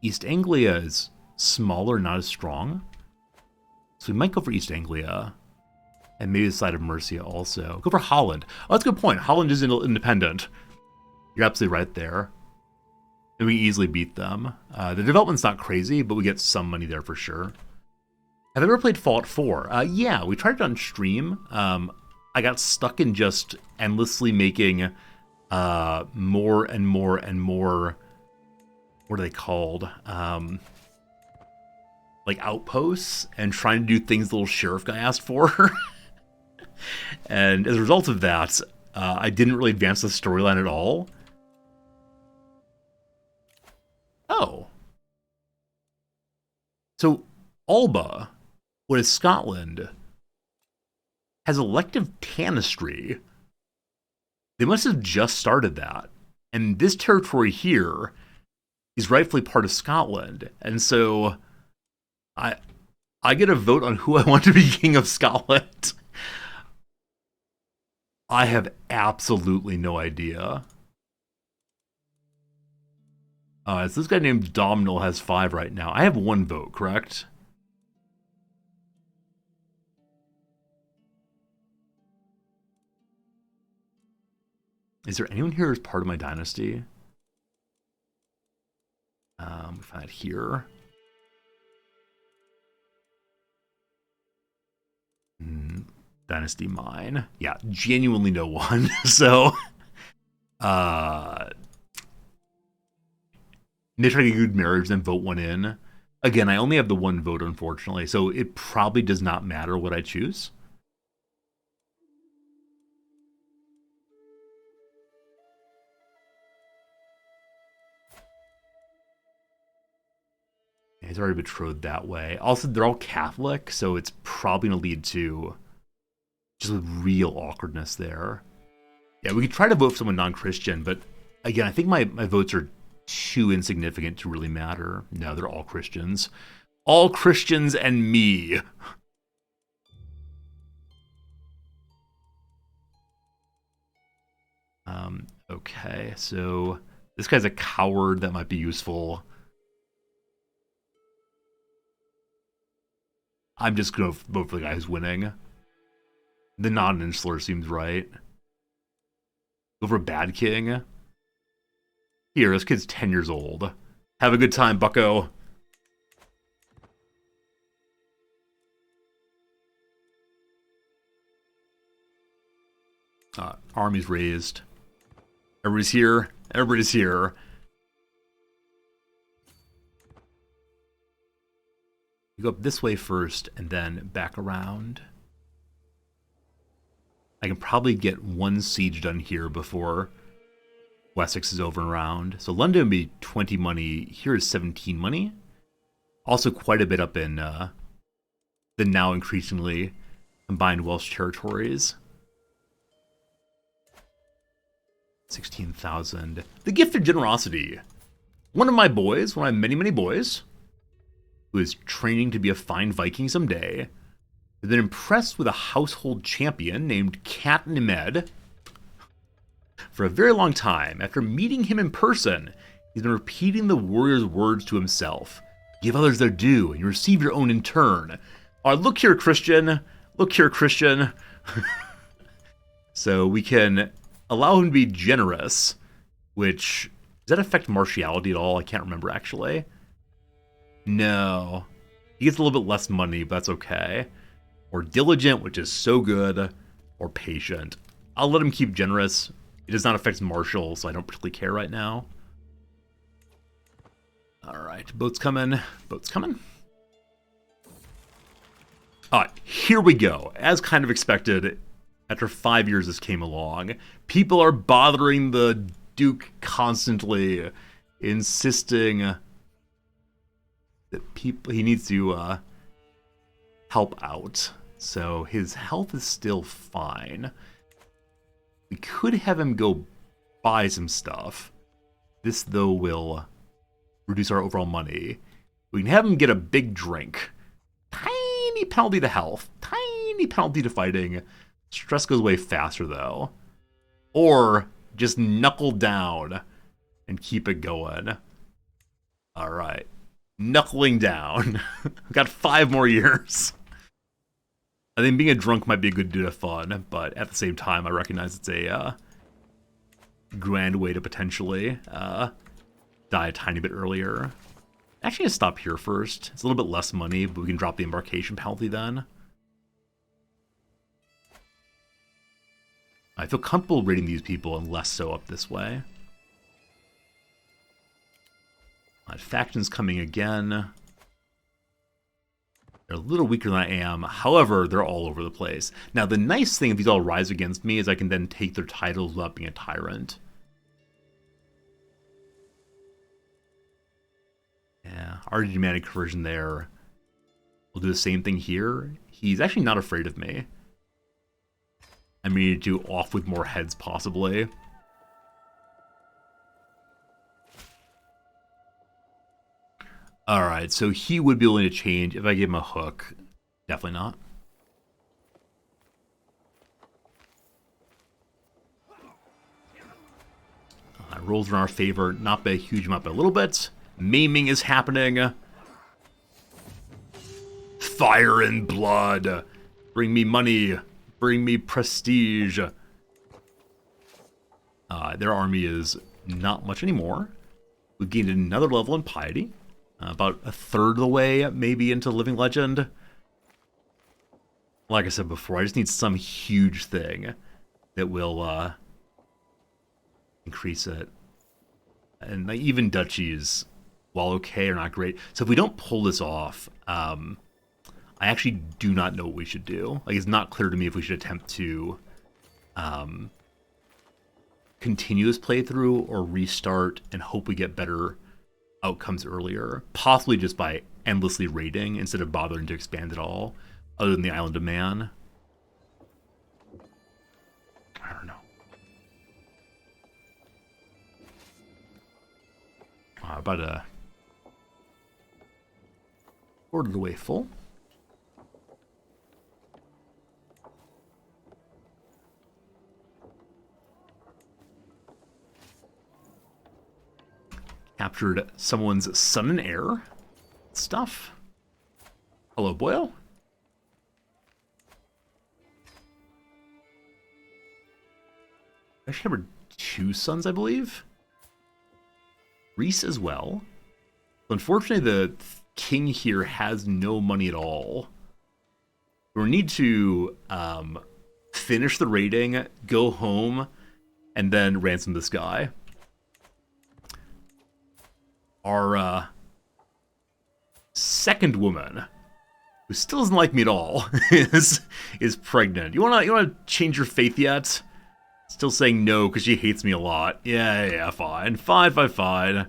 East Anglia is smaller, not as strong. So we might go for East Anglia. And maybe the side of Mercia also. Go for Holland. Oh, that's a good point. Holland is independent. You're absolutely right there. And we easily beat them. The development's not crazy, but we get some money there for sure. Have I ever played Fallout 4? Yeah, we tried it on stream. I got stuck in just endlessly making more and more and more, what are they called? Like outposts, and trying to do things the little sheriff guy asked for. And as a result of that, I didn't really advance the storyline at all. Oh. So, Alba, what is Scotland, has elective tanistry. They must have just started that. And this territory here is rightfully part of Scotland. And so I get a vote on who I want to be King of Scotland. I have absolutely no idea. So this guy named Domhnall has 5 right now. I have 1 vote, correct? Is there anyone here who's part of my dynasty? We find it here. Dynasty mine. Yeah, genuinely no one. So, they try to get a good marriage, then vote one in. Again, I only have the 1 vote, unfortunately, so it probably does not matter what I choose. He's already betrothed that way. Also, they're all Catholic, so it's probably going to lead to just real awkwardness there. Yeah, we could try to vote for someone non-Christian, but again, I think my votes are too insignificant to really matter. No, they're all Christians. All Christians and me. Okay, so this guy's a coward. That might be useful. I'm just going to vote for the guy who's winning. The non-insular seems right. Go for a bad king. Here, this kid's 10 years old. Have a good time, bucko. Army's raised. Everybody's here. Everybody's here. go up this way first and then back around. I can probably get one siege done here before Wessex is over and around. So London would be 20 money. Here is 17 money. Also quite a bit up in the now increasingly combined Welsh territories. 16,000. The gift of generosity. One of my boys, one of my many, many boys, who is training to be a fine Viking someday, has been impressed with a household champion named Cat Nemed for a very long time. After meeting him in person, he's been repeating the warrior's words to himself. Give others their due, and you receive your own in turn. Look here, Christian. Look here, Christian. So we can allow him to be generous, which... Does that affect martiality at all? I can't remember, actually. No. He gets a little bit less money, but that's okay. Or diligent, which is so good. Or patient. I'll let him keep generous. It does not affect martial, so I don't particularly care right now. Alright, boat's coming. Boat's coming. Alright, here we go. As kind of expected, after 5 years this came along, people are bothering the Duke constantly, insisting that he needs to help out. So his health is still fine. We could have him go buy some stuff. This, though, will reduce our overall money. We can have him get a big drink. Tiny penalty to health. Tiny penalty to fighting. Stress goes away faster, though. Or just knuckle down and keep it going. Alright. Knuckling down. We've got 5 more years. I think being a drunk might be a good bit of fun, but at the same time, I recognize it's a grand way to potentially die a tiny bit earlier. Actually, I'll stop here first. It's a little bit less money, but we can drop the embarkation penalty then. I feel comfortable raiding these people and less so up this way. Factions coming again. They're a little weaker than I am. However, they're all over the place. Now, the nice thing if these all rise against me is I can then take their titles without being a tyrant. Yeah, already dramatic conversion there. We'll do the same thing here. He's actually not afraid of me. I mean, to off with more heads, possibly. Alright, so he would be willing to change if I give him a hook. Definitely not. Rolls in our favor, not by a huge amount, but a little bit. Maiming is happening. Fire and blood. Bring me money. Bring me prestige. Their army is not much anymore. We've gained another level in piety. About a third of the way, maybe, into Living Legend. Like I said before, I just need some huge thing that will increase it. And even duchies, while okay, are not great. So if we don't pull this off, I actually do not know what we should do. Like, it's not clear to me if we should attempt to continue this playthrough or restart and hope we get better outcomes earlier. Possibly just by endlessly raiding instead of bothering to expand at all, other than the Island of Man. I don't know. About a quarter of the way full. Captured someone's son and heir. Stuff. Hello, Boyle. I actually have 2 sons, I believe. Reese as well. Unfortunately, the king here has no money at all. We need to finish the raiding, go home, and then ransom this guy. Our second woman who still doesn't like me at all, is pregnant. You wanna change your faith yet? Still saying no because she hates me a lot. Yeah, fine. Fine.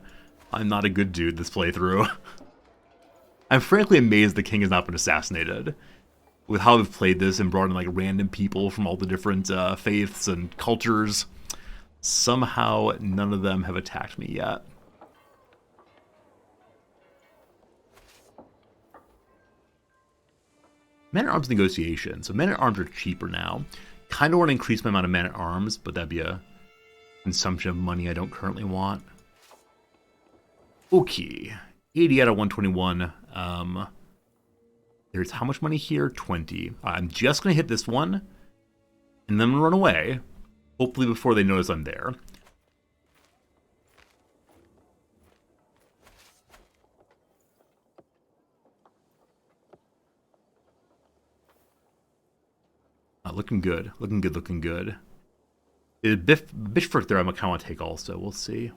I'm not a good dude this playthrough. I'm frankly amazed the king has not been assassinated. With how we've played this and brought in like random people from all the different faiths and cultures, somehow none of them have attacked me yet. Men-at-Arms negotiation. So men-at-Arms are cheaper now. Kind of want to increase my amount of men-at-Arms, but that'd be a consumption of money I don't currently want. Okay. 80 out of 121. There's how much money here? 20. I'm just going to hit this one, and then run away. Hopefully before they notice I'm there. Looking good. Looking good. Bishford there I'm going to want to take also. We'll see.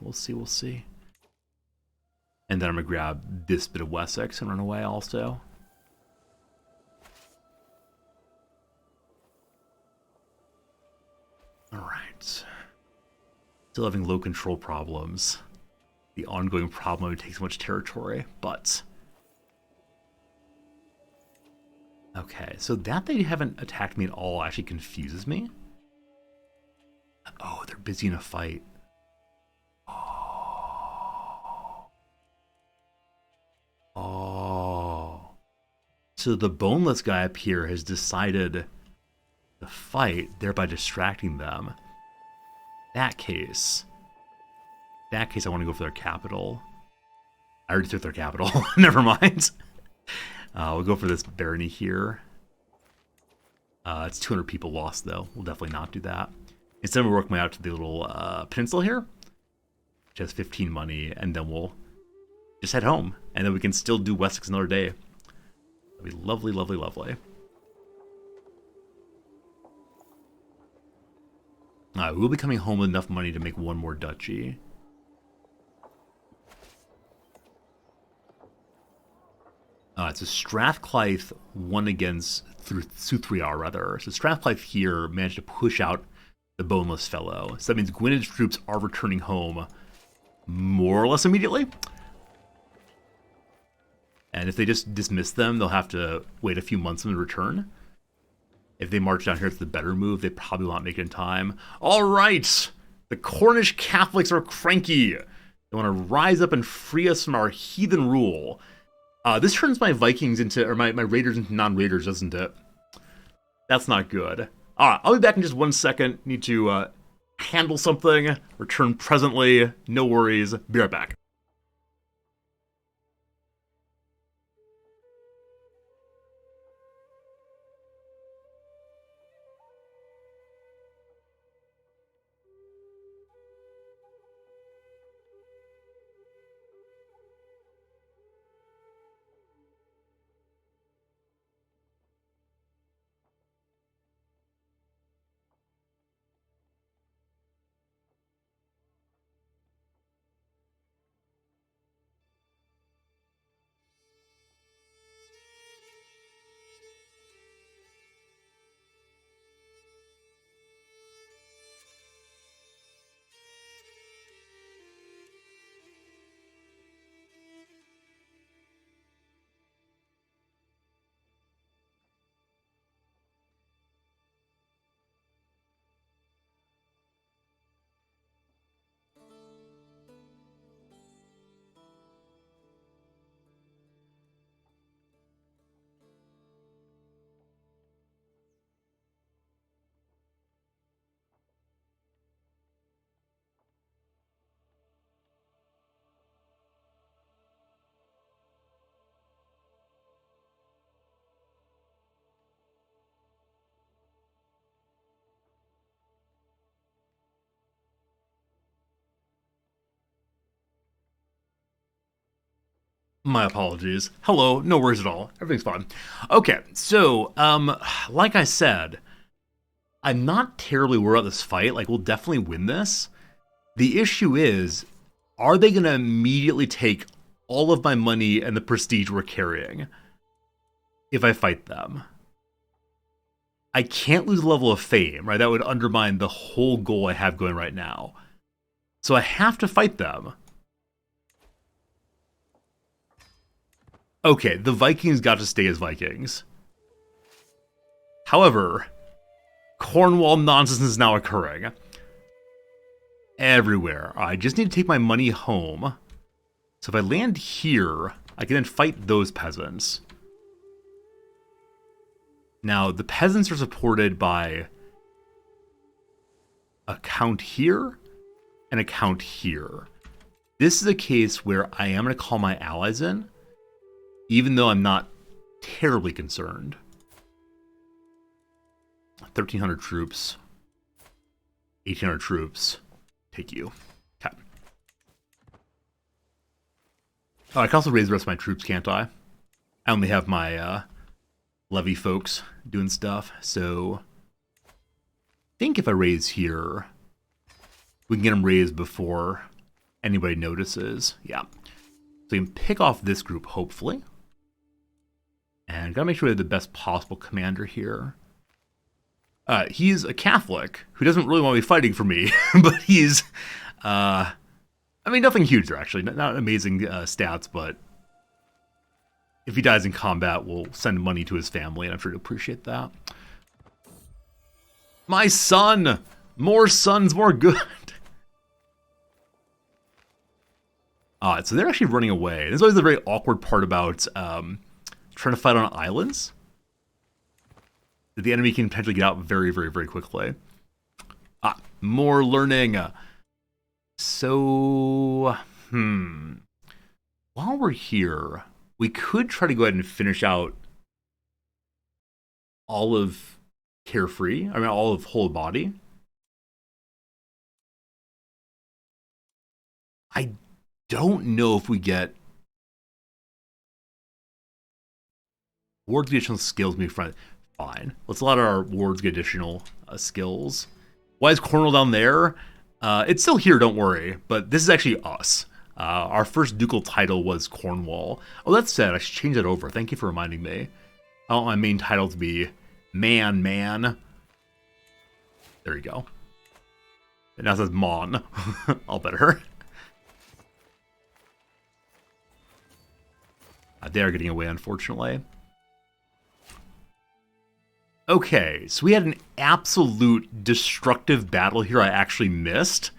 And then I'm going to grab this bit of Wessex and run away also. Alright. Still having low control problems. The ongoing problem would take so much territory, but... Okay, so that they haven't attacked me at all actually confuses me. Oh, they're busy in a fight. Oh. So the boneless guy up here has decided to fight, thereby distracting them. That case, I want to go for their capital. I already took their capital. Never mind. We'll go for this barony here. It's 200 people lost, though. We'll definitely not do that. Instead, we'll work my way out to the little peninsula here, which has 15 money, and then we'll just head home. And then we can still do Wessex another day. That'd be lovely. We'll be coming home with enough money to make one more duchy. So Strathclyde won against through Southriar, rather. So Strathclyde here managed to push out the boneless fellow. So that means Gwyned's troops are returning home more or less immediately. And if they just dismiss them, they'll have to wait a few months in return. If they march down here, it's the better move. They probably won't make it in time. All right! The Cornish Catholics are cranky. They want to rise up and free us from our heathen rule. This turns my Vikings into, or my Raiders into non-Raiders, doesn't it? That's not good. Alright, I'll be back in just 1 second. Need to handle something. Return presently. No worries. Be right back. My apologies. Hello, no worries at all. Everything's fine. Okay, so, like I said, I'm not terribly worried about this fight. Like, we'll definitely win this. The issue is, are they going to immediately take all of my money and the prestige we're carrying? if I fight them. I can't lose a level of fame, right? That would undermine the whole goal I have going right now. So I have to fight them. Okay, the Vikings got to stay as Vikings. However, Cornwall nonsense is now occurring. Everywhere. I just need to take my money home. So if I land here, I can then fight those peasants. Now, the peasants are supported by a count here and a count here. This is a case where I am going to call my allies in, even though I'm not terribly concerned. 1,300 troops. 1,800 troops. Take you. Okay. Oh, I can also raise the rest of my troops, can't I? I only have my levy folks doing stuff, so I think if I raise here, we can get them raised before anybody notices. Yeah. So you can pick off this group, hopefully. And gotta make sure we have the best possible commander here. He's a Catholic who doesn't really want to be fighting for me, but he's, I mean, nothing huge there, actually. Not amazing stats, but if he dies in combat, we'll send money to his family, and I'm sure he'll appreciate that. My son! More sons, more good! So they're actually running away. This is always the very awkward part about trying to fight on islands. The enemy can potentially get out very, very, very quickly. More learning. So, while we're here, we could try to go ahead and finish out all of Carefree. I mean, all of Whole Body. I don't know if we get wards get additional skills. Maybe fine. Let's let our wards get additional skills. Why is Cornwall down there? It's still here, don't worry. But this is actually us. Our first ducal title was Cornwall. Oh, that said, I should change that over. Thank you for reminding me. I want my main title to be Man. There you go. It now says Mon. All better. They're getting away, unfortunately. Okay, so we had an absolute destructive battle here I actually missed.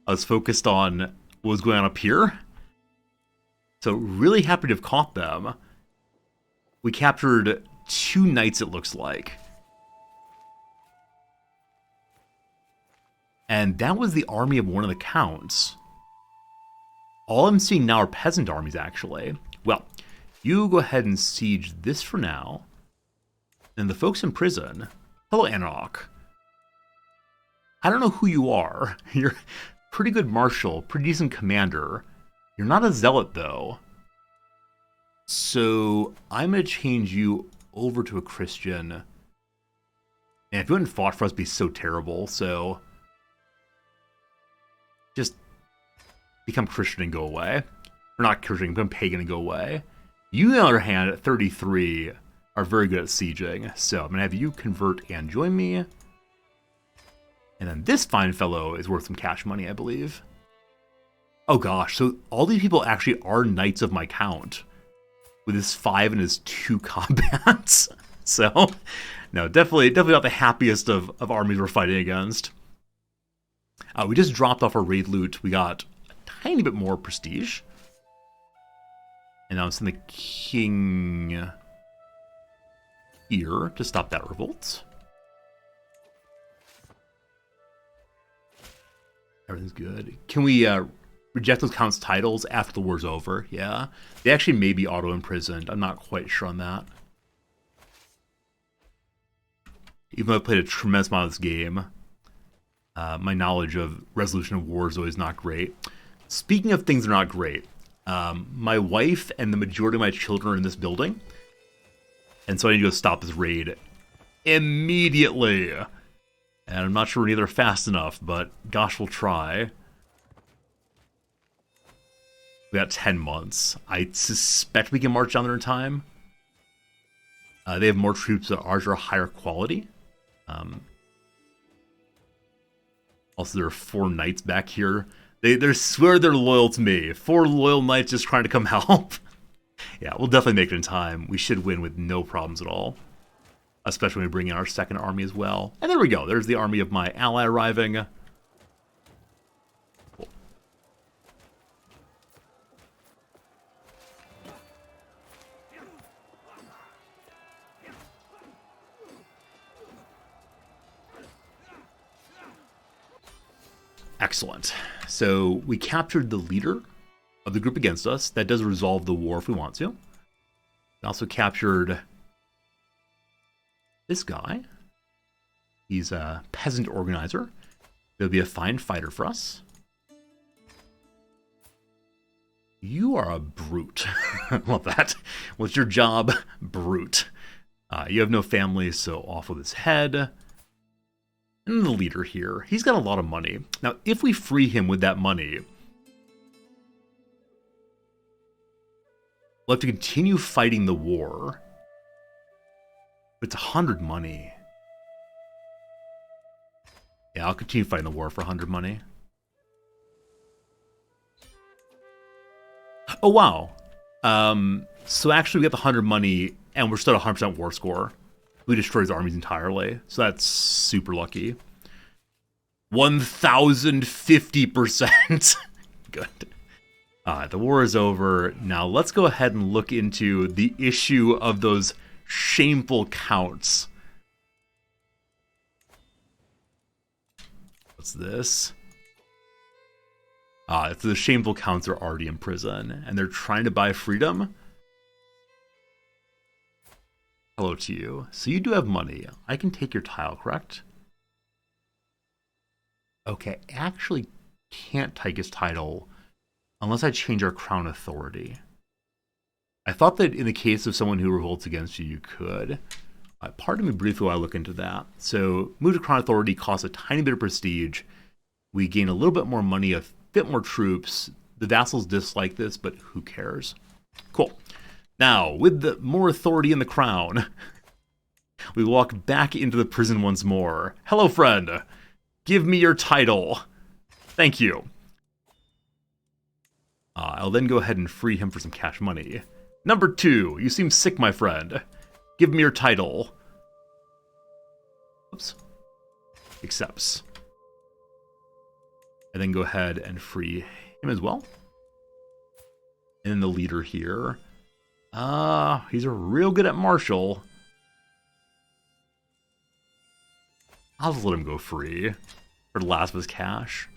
I was focused on what was going on up here. So really happy to have caught them. We captured 2 knights, it looks like. And that was the army of one of the counts. All I'm seeing now are peasant armies, actually. Well, you go ahead and siege this for now. And the folks in prison. Hello, Anarch. I don't know who you are. You're pretty good marshal, pretty decent commander. You're not a zealot, though. So I'm going to change you over to a Christian. And if you hadn't fought for us, it'd be so terrible. So just become Christian and go away. Or not Christian, become pagan and go away. You, on the other hand, at 33, are very good at sieging. So I'm going to have you convert and join me. And then this fine fellow is worth some cash money, I believe. Oh gosh, so all these people actually are knights of my count. With his 5 and his 2 combats. So, no, definitely not the happiest of armies we're fighting against. We just dropped off our raid loot. We got a tiny bit more prestige. And now I'm sending the king here to stop that revolt. Everything's good. Can we reject those counts' titles after the war's over? Yeah. They actually may be auto-imprisoned. I'm not quite sure on that. Even though I played a tremendous amount of this game, my knowledge of resolution of war is always not great. Speaking of things that are not great, my wife and the majority of my children are in this building. And so I need to go stop this raid immediately. And I'm not sure we're either fast enough, but gosh, we'll try. We got 10 months. I suspect we can march down there in time. They have more troops, but ours are higher quality. Also, there are 4 knights back here. They swear they're loyal to me. 4 loyal knights just trying to come help. Yeah, we'll definitely make it in time. We should win with no problems at all. Especially when we bring in our second army as well. And there we go. There's the army of my ally arriving. Cool. Excellent. So we captured the leader of the group against us. That does resolve the war if we want to. We also captured this guy. He's a peasant organizer. He'll be a fine fighter for us. You are a brute. Love that. What's your job? Brute. You have no family, so off with his head. And the leader here, he's got a lot of money. Now, if we free him with that money, we'll have to continue fighting the war. But it's 100 money. Yeah, I'll continue fighting the war for 100 money. Oh, wow. So actually we got the 100 money, and we're still at 100% war score. We destroy his armies entirely, so that's super lucky. 1,050%. Good. The war is over. Now let's go ahead and look into the issue of those shameful counts. What's this? It's the shameful counts are already in prison, and they're trying to buy freedom. Hello to you. So you do have money. I can take your tile, correct? Okay, I actually can't take his title unless I change our crown authority. I thought that in the case of someone who revolts against you, you could. Pardon me briefly while I look into that. So move to crown authority costs a tiny bit of prestige. We gain a little bit more money, a bit more troops. The vassals dislike this, but who cares? Cool. Now, with the more authority in the crown, we walk back into the prison once more. Hello, friend. Give me your title. Thank you. I'll then go ahead and free him for some cash money. Number 2, you seem sick, my friend. Give me your title. Oops. Accepts. And then go ahead and free him as well. And then the leader here. He's real good at martial. I'll just let him go free for the last of his cash.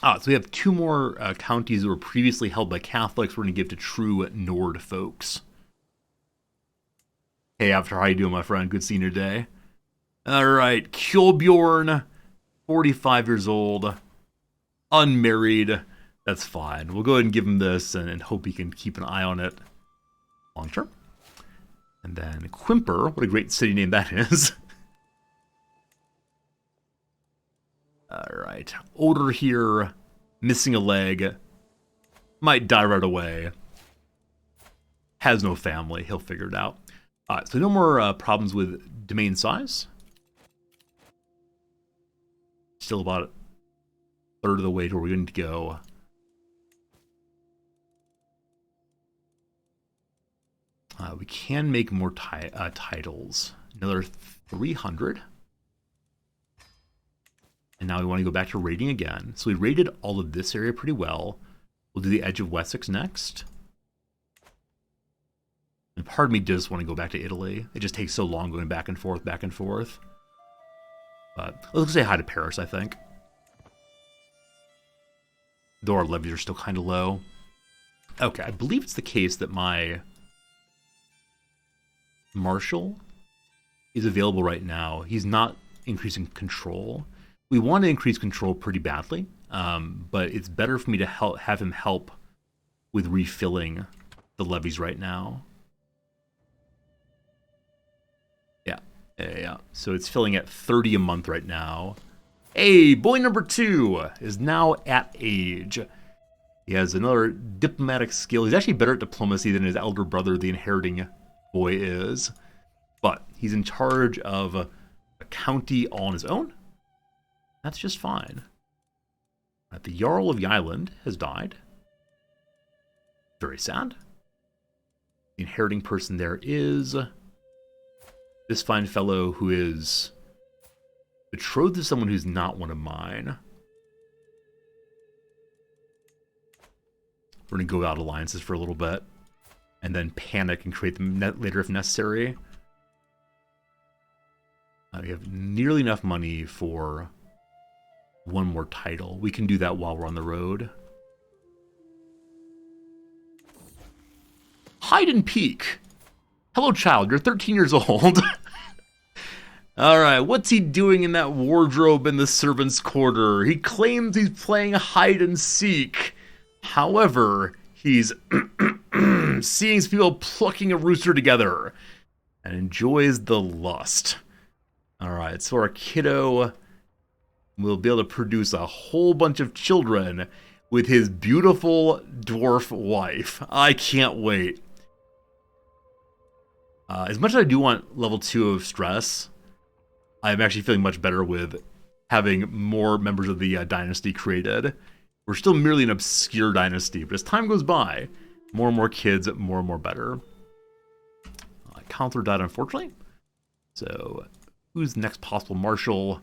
So we have 2 more counties that were previously held by Catholics we're going to give to true Nord folks. Hey, After, how you doing, my friend? Good seeing you today. Alright, Kjolbjorn, 45 years old, unmarried. That's fine. We'll go ahead and give him this and hope he can keep an eye on it long term. And then Quimper, what a great city name that is. Alright, older here, missing a leg, might die right away, has no family, he'll figure it out. So no more problems with domain size. Still about a third of the way to where we're going to go. We can make more titles. Another 300. And now we want to go back to raiding again. So we raided all of this area pretty well. We'll do the edge of Wessex next. And part of me does want to go back to Italy. It just takes so long going back and forth, back and forth. But let's say hi to Paris, I think. Though our levies are still kind of low. Okay, I believe it's the case that my Marshal is available right now. He's not increasing control. We want to increase control pretty badly, but it's better for me to have him help with refilling the levies right now. Yeah. So it's filling at 30 a month right now. Hey, boy number 2 is now at age. He has another diplomatic skill. He's actually better at diplomacy than his elder brother, the inheriting boy is. But he's in charge of a county all on his own. That's just fine. The Jarl of Yland has died. Very sad. The inheriting person there is this fine fellow who is betrothed to someone who's not one of mine. We're going to go out alliances for a little bit and then panic and create them later if necessary. We have nearly enough money for one more title. We can do that while we're on the road. Hide and peek. Hello, child. You're 13 years old. All right. What's he doing in that wardrobe in the servants' quarter? He claims he's playing hide and seek. However, he's seeing people plucking a rooster together and enjoys the lust. All right. So our kiddo will be able to produce a whole bunch of children with his beautiful dwarf wife. I can't wait. As much as I do want level 2 of stress, I'm actually feeling much better with having more members of the dynasty created. We're still merely an obscure dynasty, but as time goes by, more and more kids, more and more better. Counselor died, unfortunately. So, who's next possible marshal?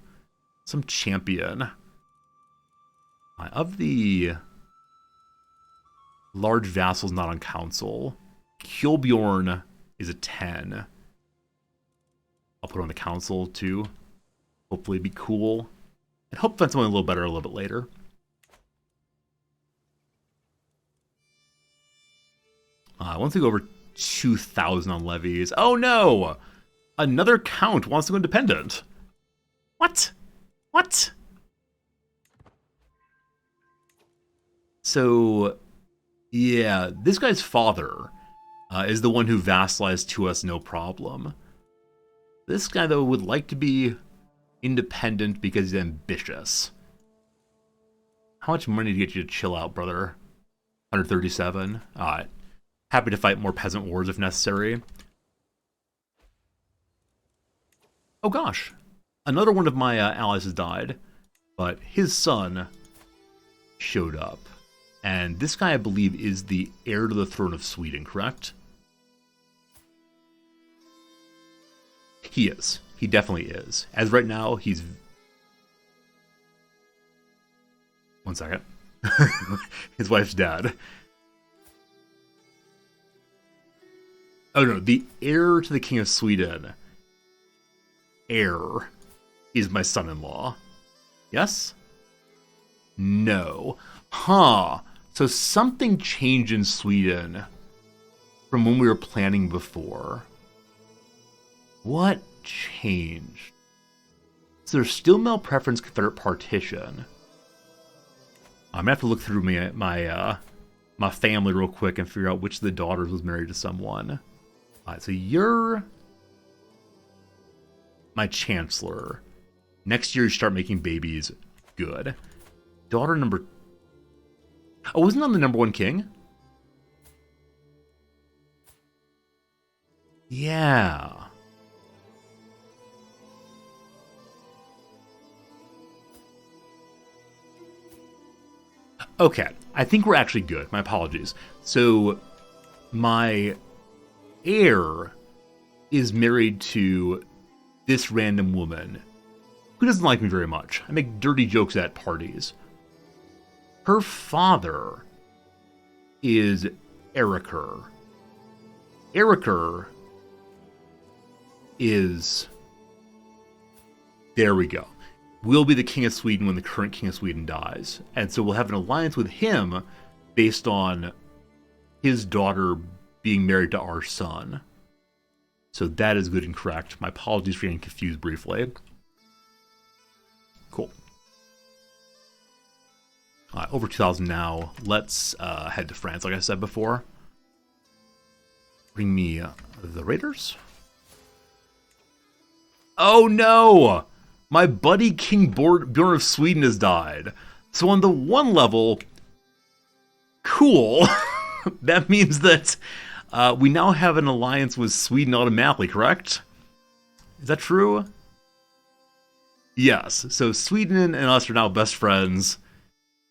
Some champion. Of the large vassals not on council, Kjolbjorn is a 10. I'll put on the council too. Hopefully be cool. And hope find someone a little better a little bit later. Once we go over 2,000 on levies. Oh no! Another count wants to go independent. What? What? So, yeah, this guy's father is the one who vassalized to us, no problem. This guy, though, would like to be independent because he's ambitious. How much money to get you to chill out, brother? 137. Alright. Happy to fight more peasant wars if necessary. Oh gosh. Another one of my allies has died, but his son showed up. And this guy, I believe, is the heir to the throne of Sweden, correct? He is. He definitely is. As right now, he's... One second. His wife's dead. Oh no, the heir to the King of Sweden. Heir is my son-in-law. Yes? No. Huh. So something changed in Sweden from when we were planning before. What changed? So there's still male preference Confederate partition. I'm gonna have to look through my family real quick and figure out which of the daughters was married to someone. Alright, so you're my chancellor. Next year you start making babies. Good. Daughter number... Oh, wasn't I the number 1 king? Yeah. Okay, I think we're actually good. My apologies. So, my heir is married to this random woman who doesn't like me very much. I make dirty jokes at parties. Her father is Eriker. Eriker is... There we go. Will be the King of Sweden when the current King of Sweden dies. And so we'll have an alliance with him based on his daughter being married to our son. So that is good and correct. My apologies for getting confused briefly. Cool. Over 2,000 now. Let's head to France, like I said before. Bring me the Raiders. Oh no! My buddy King Bjorn of Sweden has died. So on the one level, cool. That means that We now have an alliance with Sweden automatically, correct? Is that true? Yes. So Sweden and us are now best friends.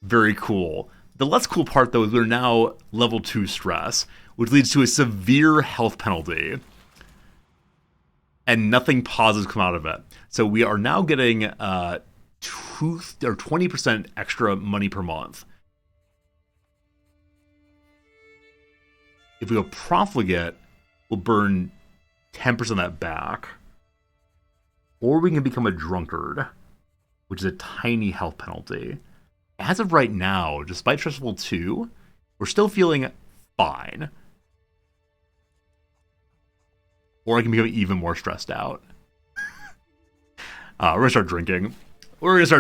Very cool. The less cool part, though, is we're now level 2 stress, which leads to a severe health penalty. And nothing positive come out of it. So we are now getting 20% extra money per month. If we go profligate, we'll burn 10% of that back. Or we can become a drunkard, which is a tiny health penalty. As of right now, despite stress level 2, we're still feeling fine. Or I can become even more stressed out. We're going to start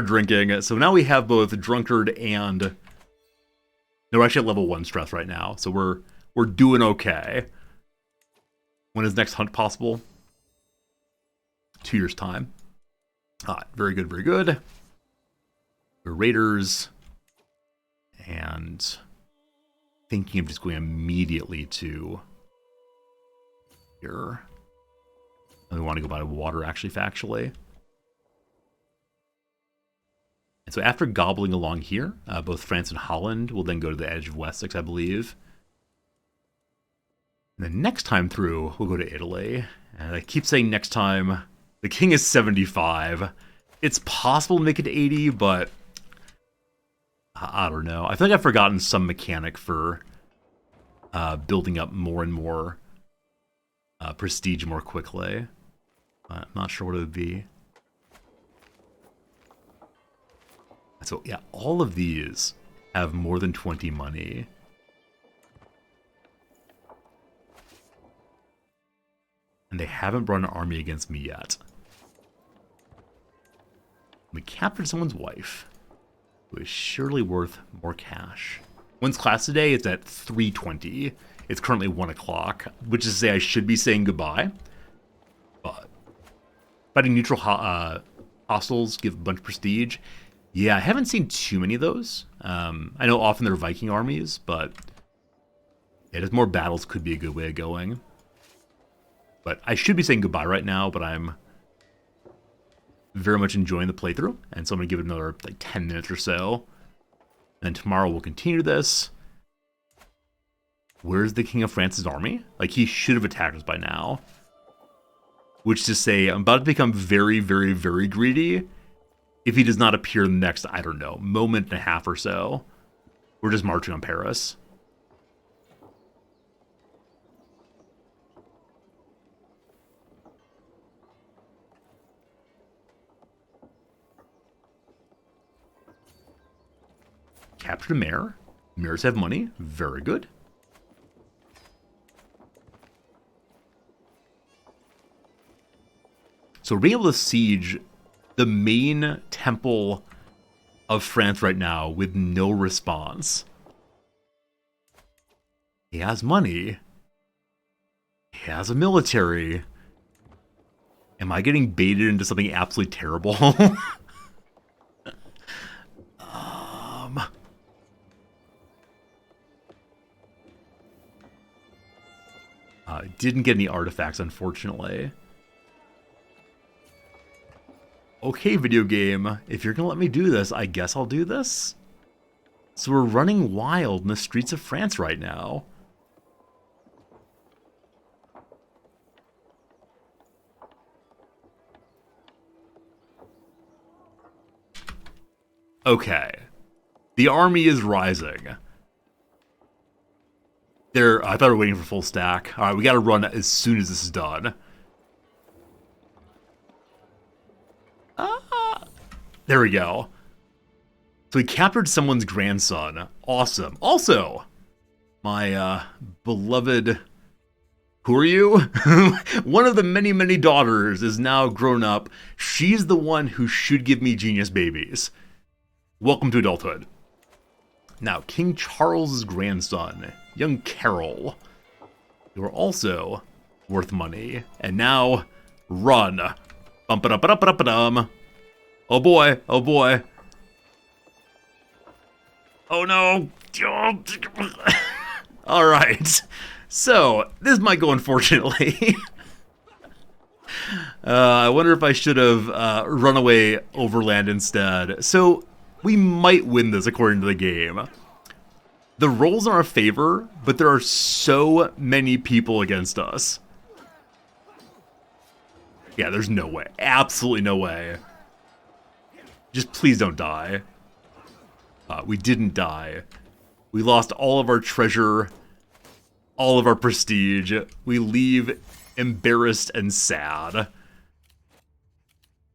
drinking. So now we have both drunkard and... No, we're actually at level 1 stress right now. So we're doing okay. When is next hunt possible? 2 years' time. Very good, very good. We're raiders. And thinking of just going immediately to here. And we want to go by water, actually, factually. And so after gobbling along here, both France and Holland will then go to the edge of Wessex, I believe. And then next time through, we'll go to Italy. And I keep saying next time. The king is 75. It's possible to make it 80, but I don't know. I feel like I've forgotten some mechanic for building up more and more prestige more quickly. I'm not sure what it would be. So yeah, all of these have more than 20 money. And they haven't brought an army against me yet. We captured someone's wife, who is surely worth more cash. When's class today? It's at 3:20. It's currently 1 o'clock, which is to say I should be saying goodbye. But fighting neutral hostiles give a bunch of prestige. Yeah, I haven't seen too many of those. I know often they're Viking armies, but yeah, just more battles could be a good way of going. But I should be saying goodbye right now, but I'm very much enjoying the playthrough, and so I'm going to give it another 10 minutes or so. And then tomorrow we'll continue this. Where's the King of France's army? He should have attacked us by now. Which is to say, I'm about to become very, very, very greedy if he does not appear in the next, I don't know, moment and a half or so. We're just marching on Paris. Captured a mayor. Mayors have money. Very good. So we're being able to siege the main temple of France right now with no response. He has money. He has a military. Am I getting baited into something absolutely terrible? Didn't get any artifacts, unfortunately. Okay, video game, if you're gonna let me do this, I guess I'll do this. So we're running wild in the streets of France right now. Okay. The army is rising. I thought we were waiting for full stack. Alright, we gotta run as soon as this is done. There we go. So we captured someone's grandson. Awesome. Also, my beloved... Who are you? One of the many, many daughters is now grown up. She's the one who should give me genius babies. Welcome to adulthood. Now, King Charles's grandson, young Carol. You are also worth money. And now, run. Bum-ba-dum-ba-dum-ba-dum. Oh boy, oh boy. Oh no. Alright. So, this might go unfortunately. I wonder if I should have run away overland instead. So, we might win this according to the game. The rolls are in our favor, but there are so many people against us. Yeah, there's no way. Absolutely no way. Just please don't die. We didn't die. We lost all of our treasure, all of our prestige. We leave embarrassed and sad.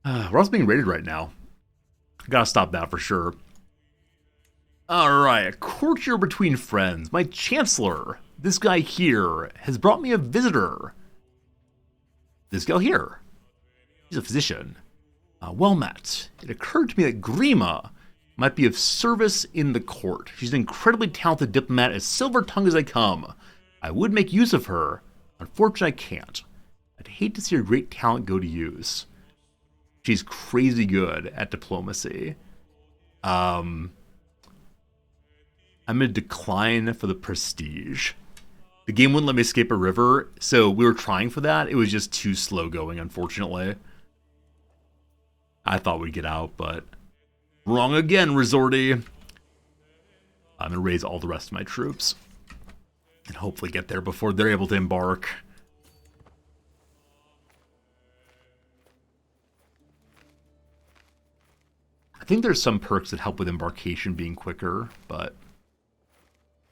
We're also being raided right now. Gotta stop that for sure. Alright, a courtier between friends. My chancellor, this guy here, has brought me a visitor. This guy here. He's a physician. Well met. It occurred to me that Grima might be of service in the court. She's an incredibly talented diplomat, as silver-tongued as I come. I would make use of her. Unfortunately, I can't. I'd hate to see her great talent go to use. She's crazy good at diplomacy. I'm going to decline for the prestige. The game wouldn't let me escape a river, so we were trying for that. It was just too slow going, unfortunately. I thought we'd get out, but wrong again, Resorty. I'm going to raise all the rest of my troops and hopefully get there before they're able to embark. I think there's some perks that help with embarkation being quicker, but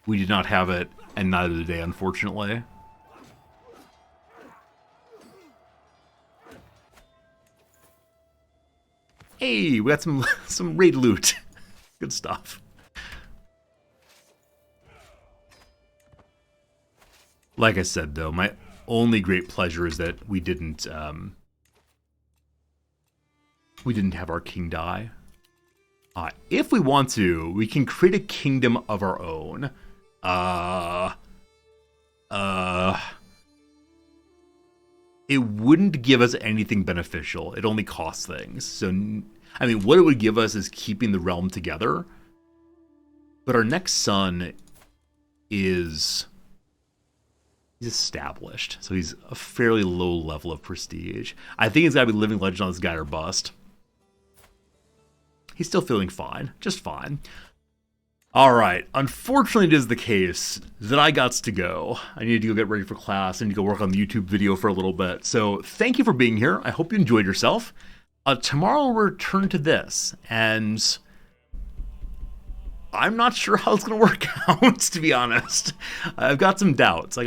we did not have it, and neither did they, unfortunately. Hey, we got some raid loot. Good stuff. Like I said, though, my only great pleasure is that we didn't have our king die. If we want to, we can create a kingdom of our own. It wouldn't give us anything beneficial. It only costs things. So, I mean, what it would give us is keeping the realm together. But our next son is... he's established. So he's a fairly low level of prestige. I think it's got to be living legend on this guy or bust. He's still feeling fine. Just fine. Alright, unfortunately it is the case that I got to go. I need to go get ready for class. I need to go work on the YouTube video for a little bit. So thank you for being here. I hope you enjoyed yourself. Tomorrow we'll return to this, and I'm not sure how it's going to work out, to be honest. I've got some doubts.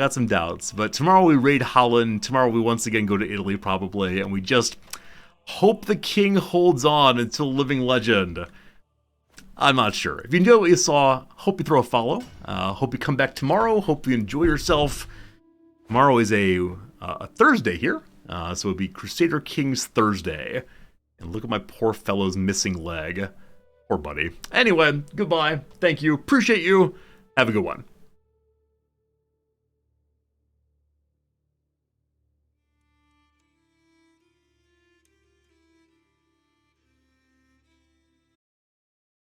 But tomorrow we raid Holland. Tomorrow we once again go to Italy, probably, and we just hope the king holds on until living legend. I'm not sure. If you enjoyed what you saw, hope you throw a follow. Hope you come back tomorrow. Hope you enjoy yourself. Tomorrow is a Thursday here, so it'll be Crusader Kings Thursday. And look at my poor fellow's missing leg. Poor buddy. Anyway, goodbye. Thank you. Appreciate you. Have a good one.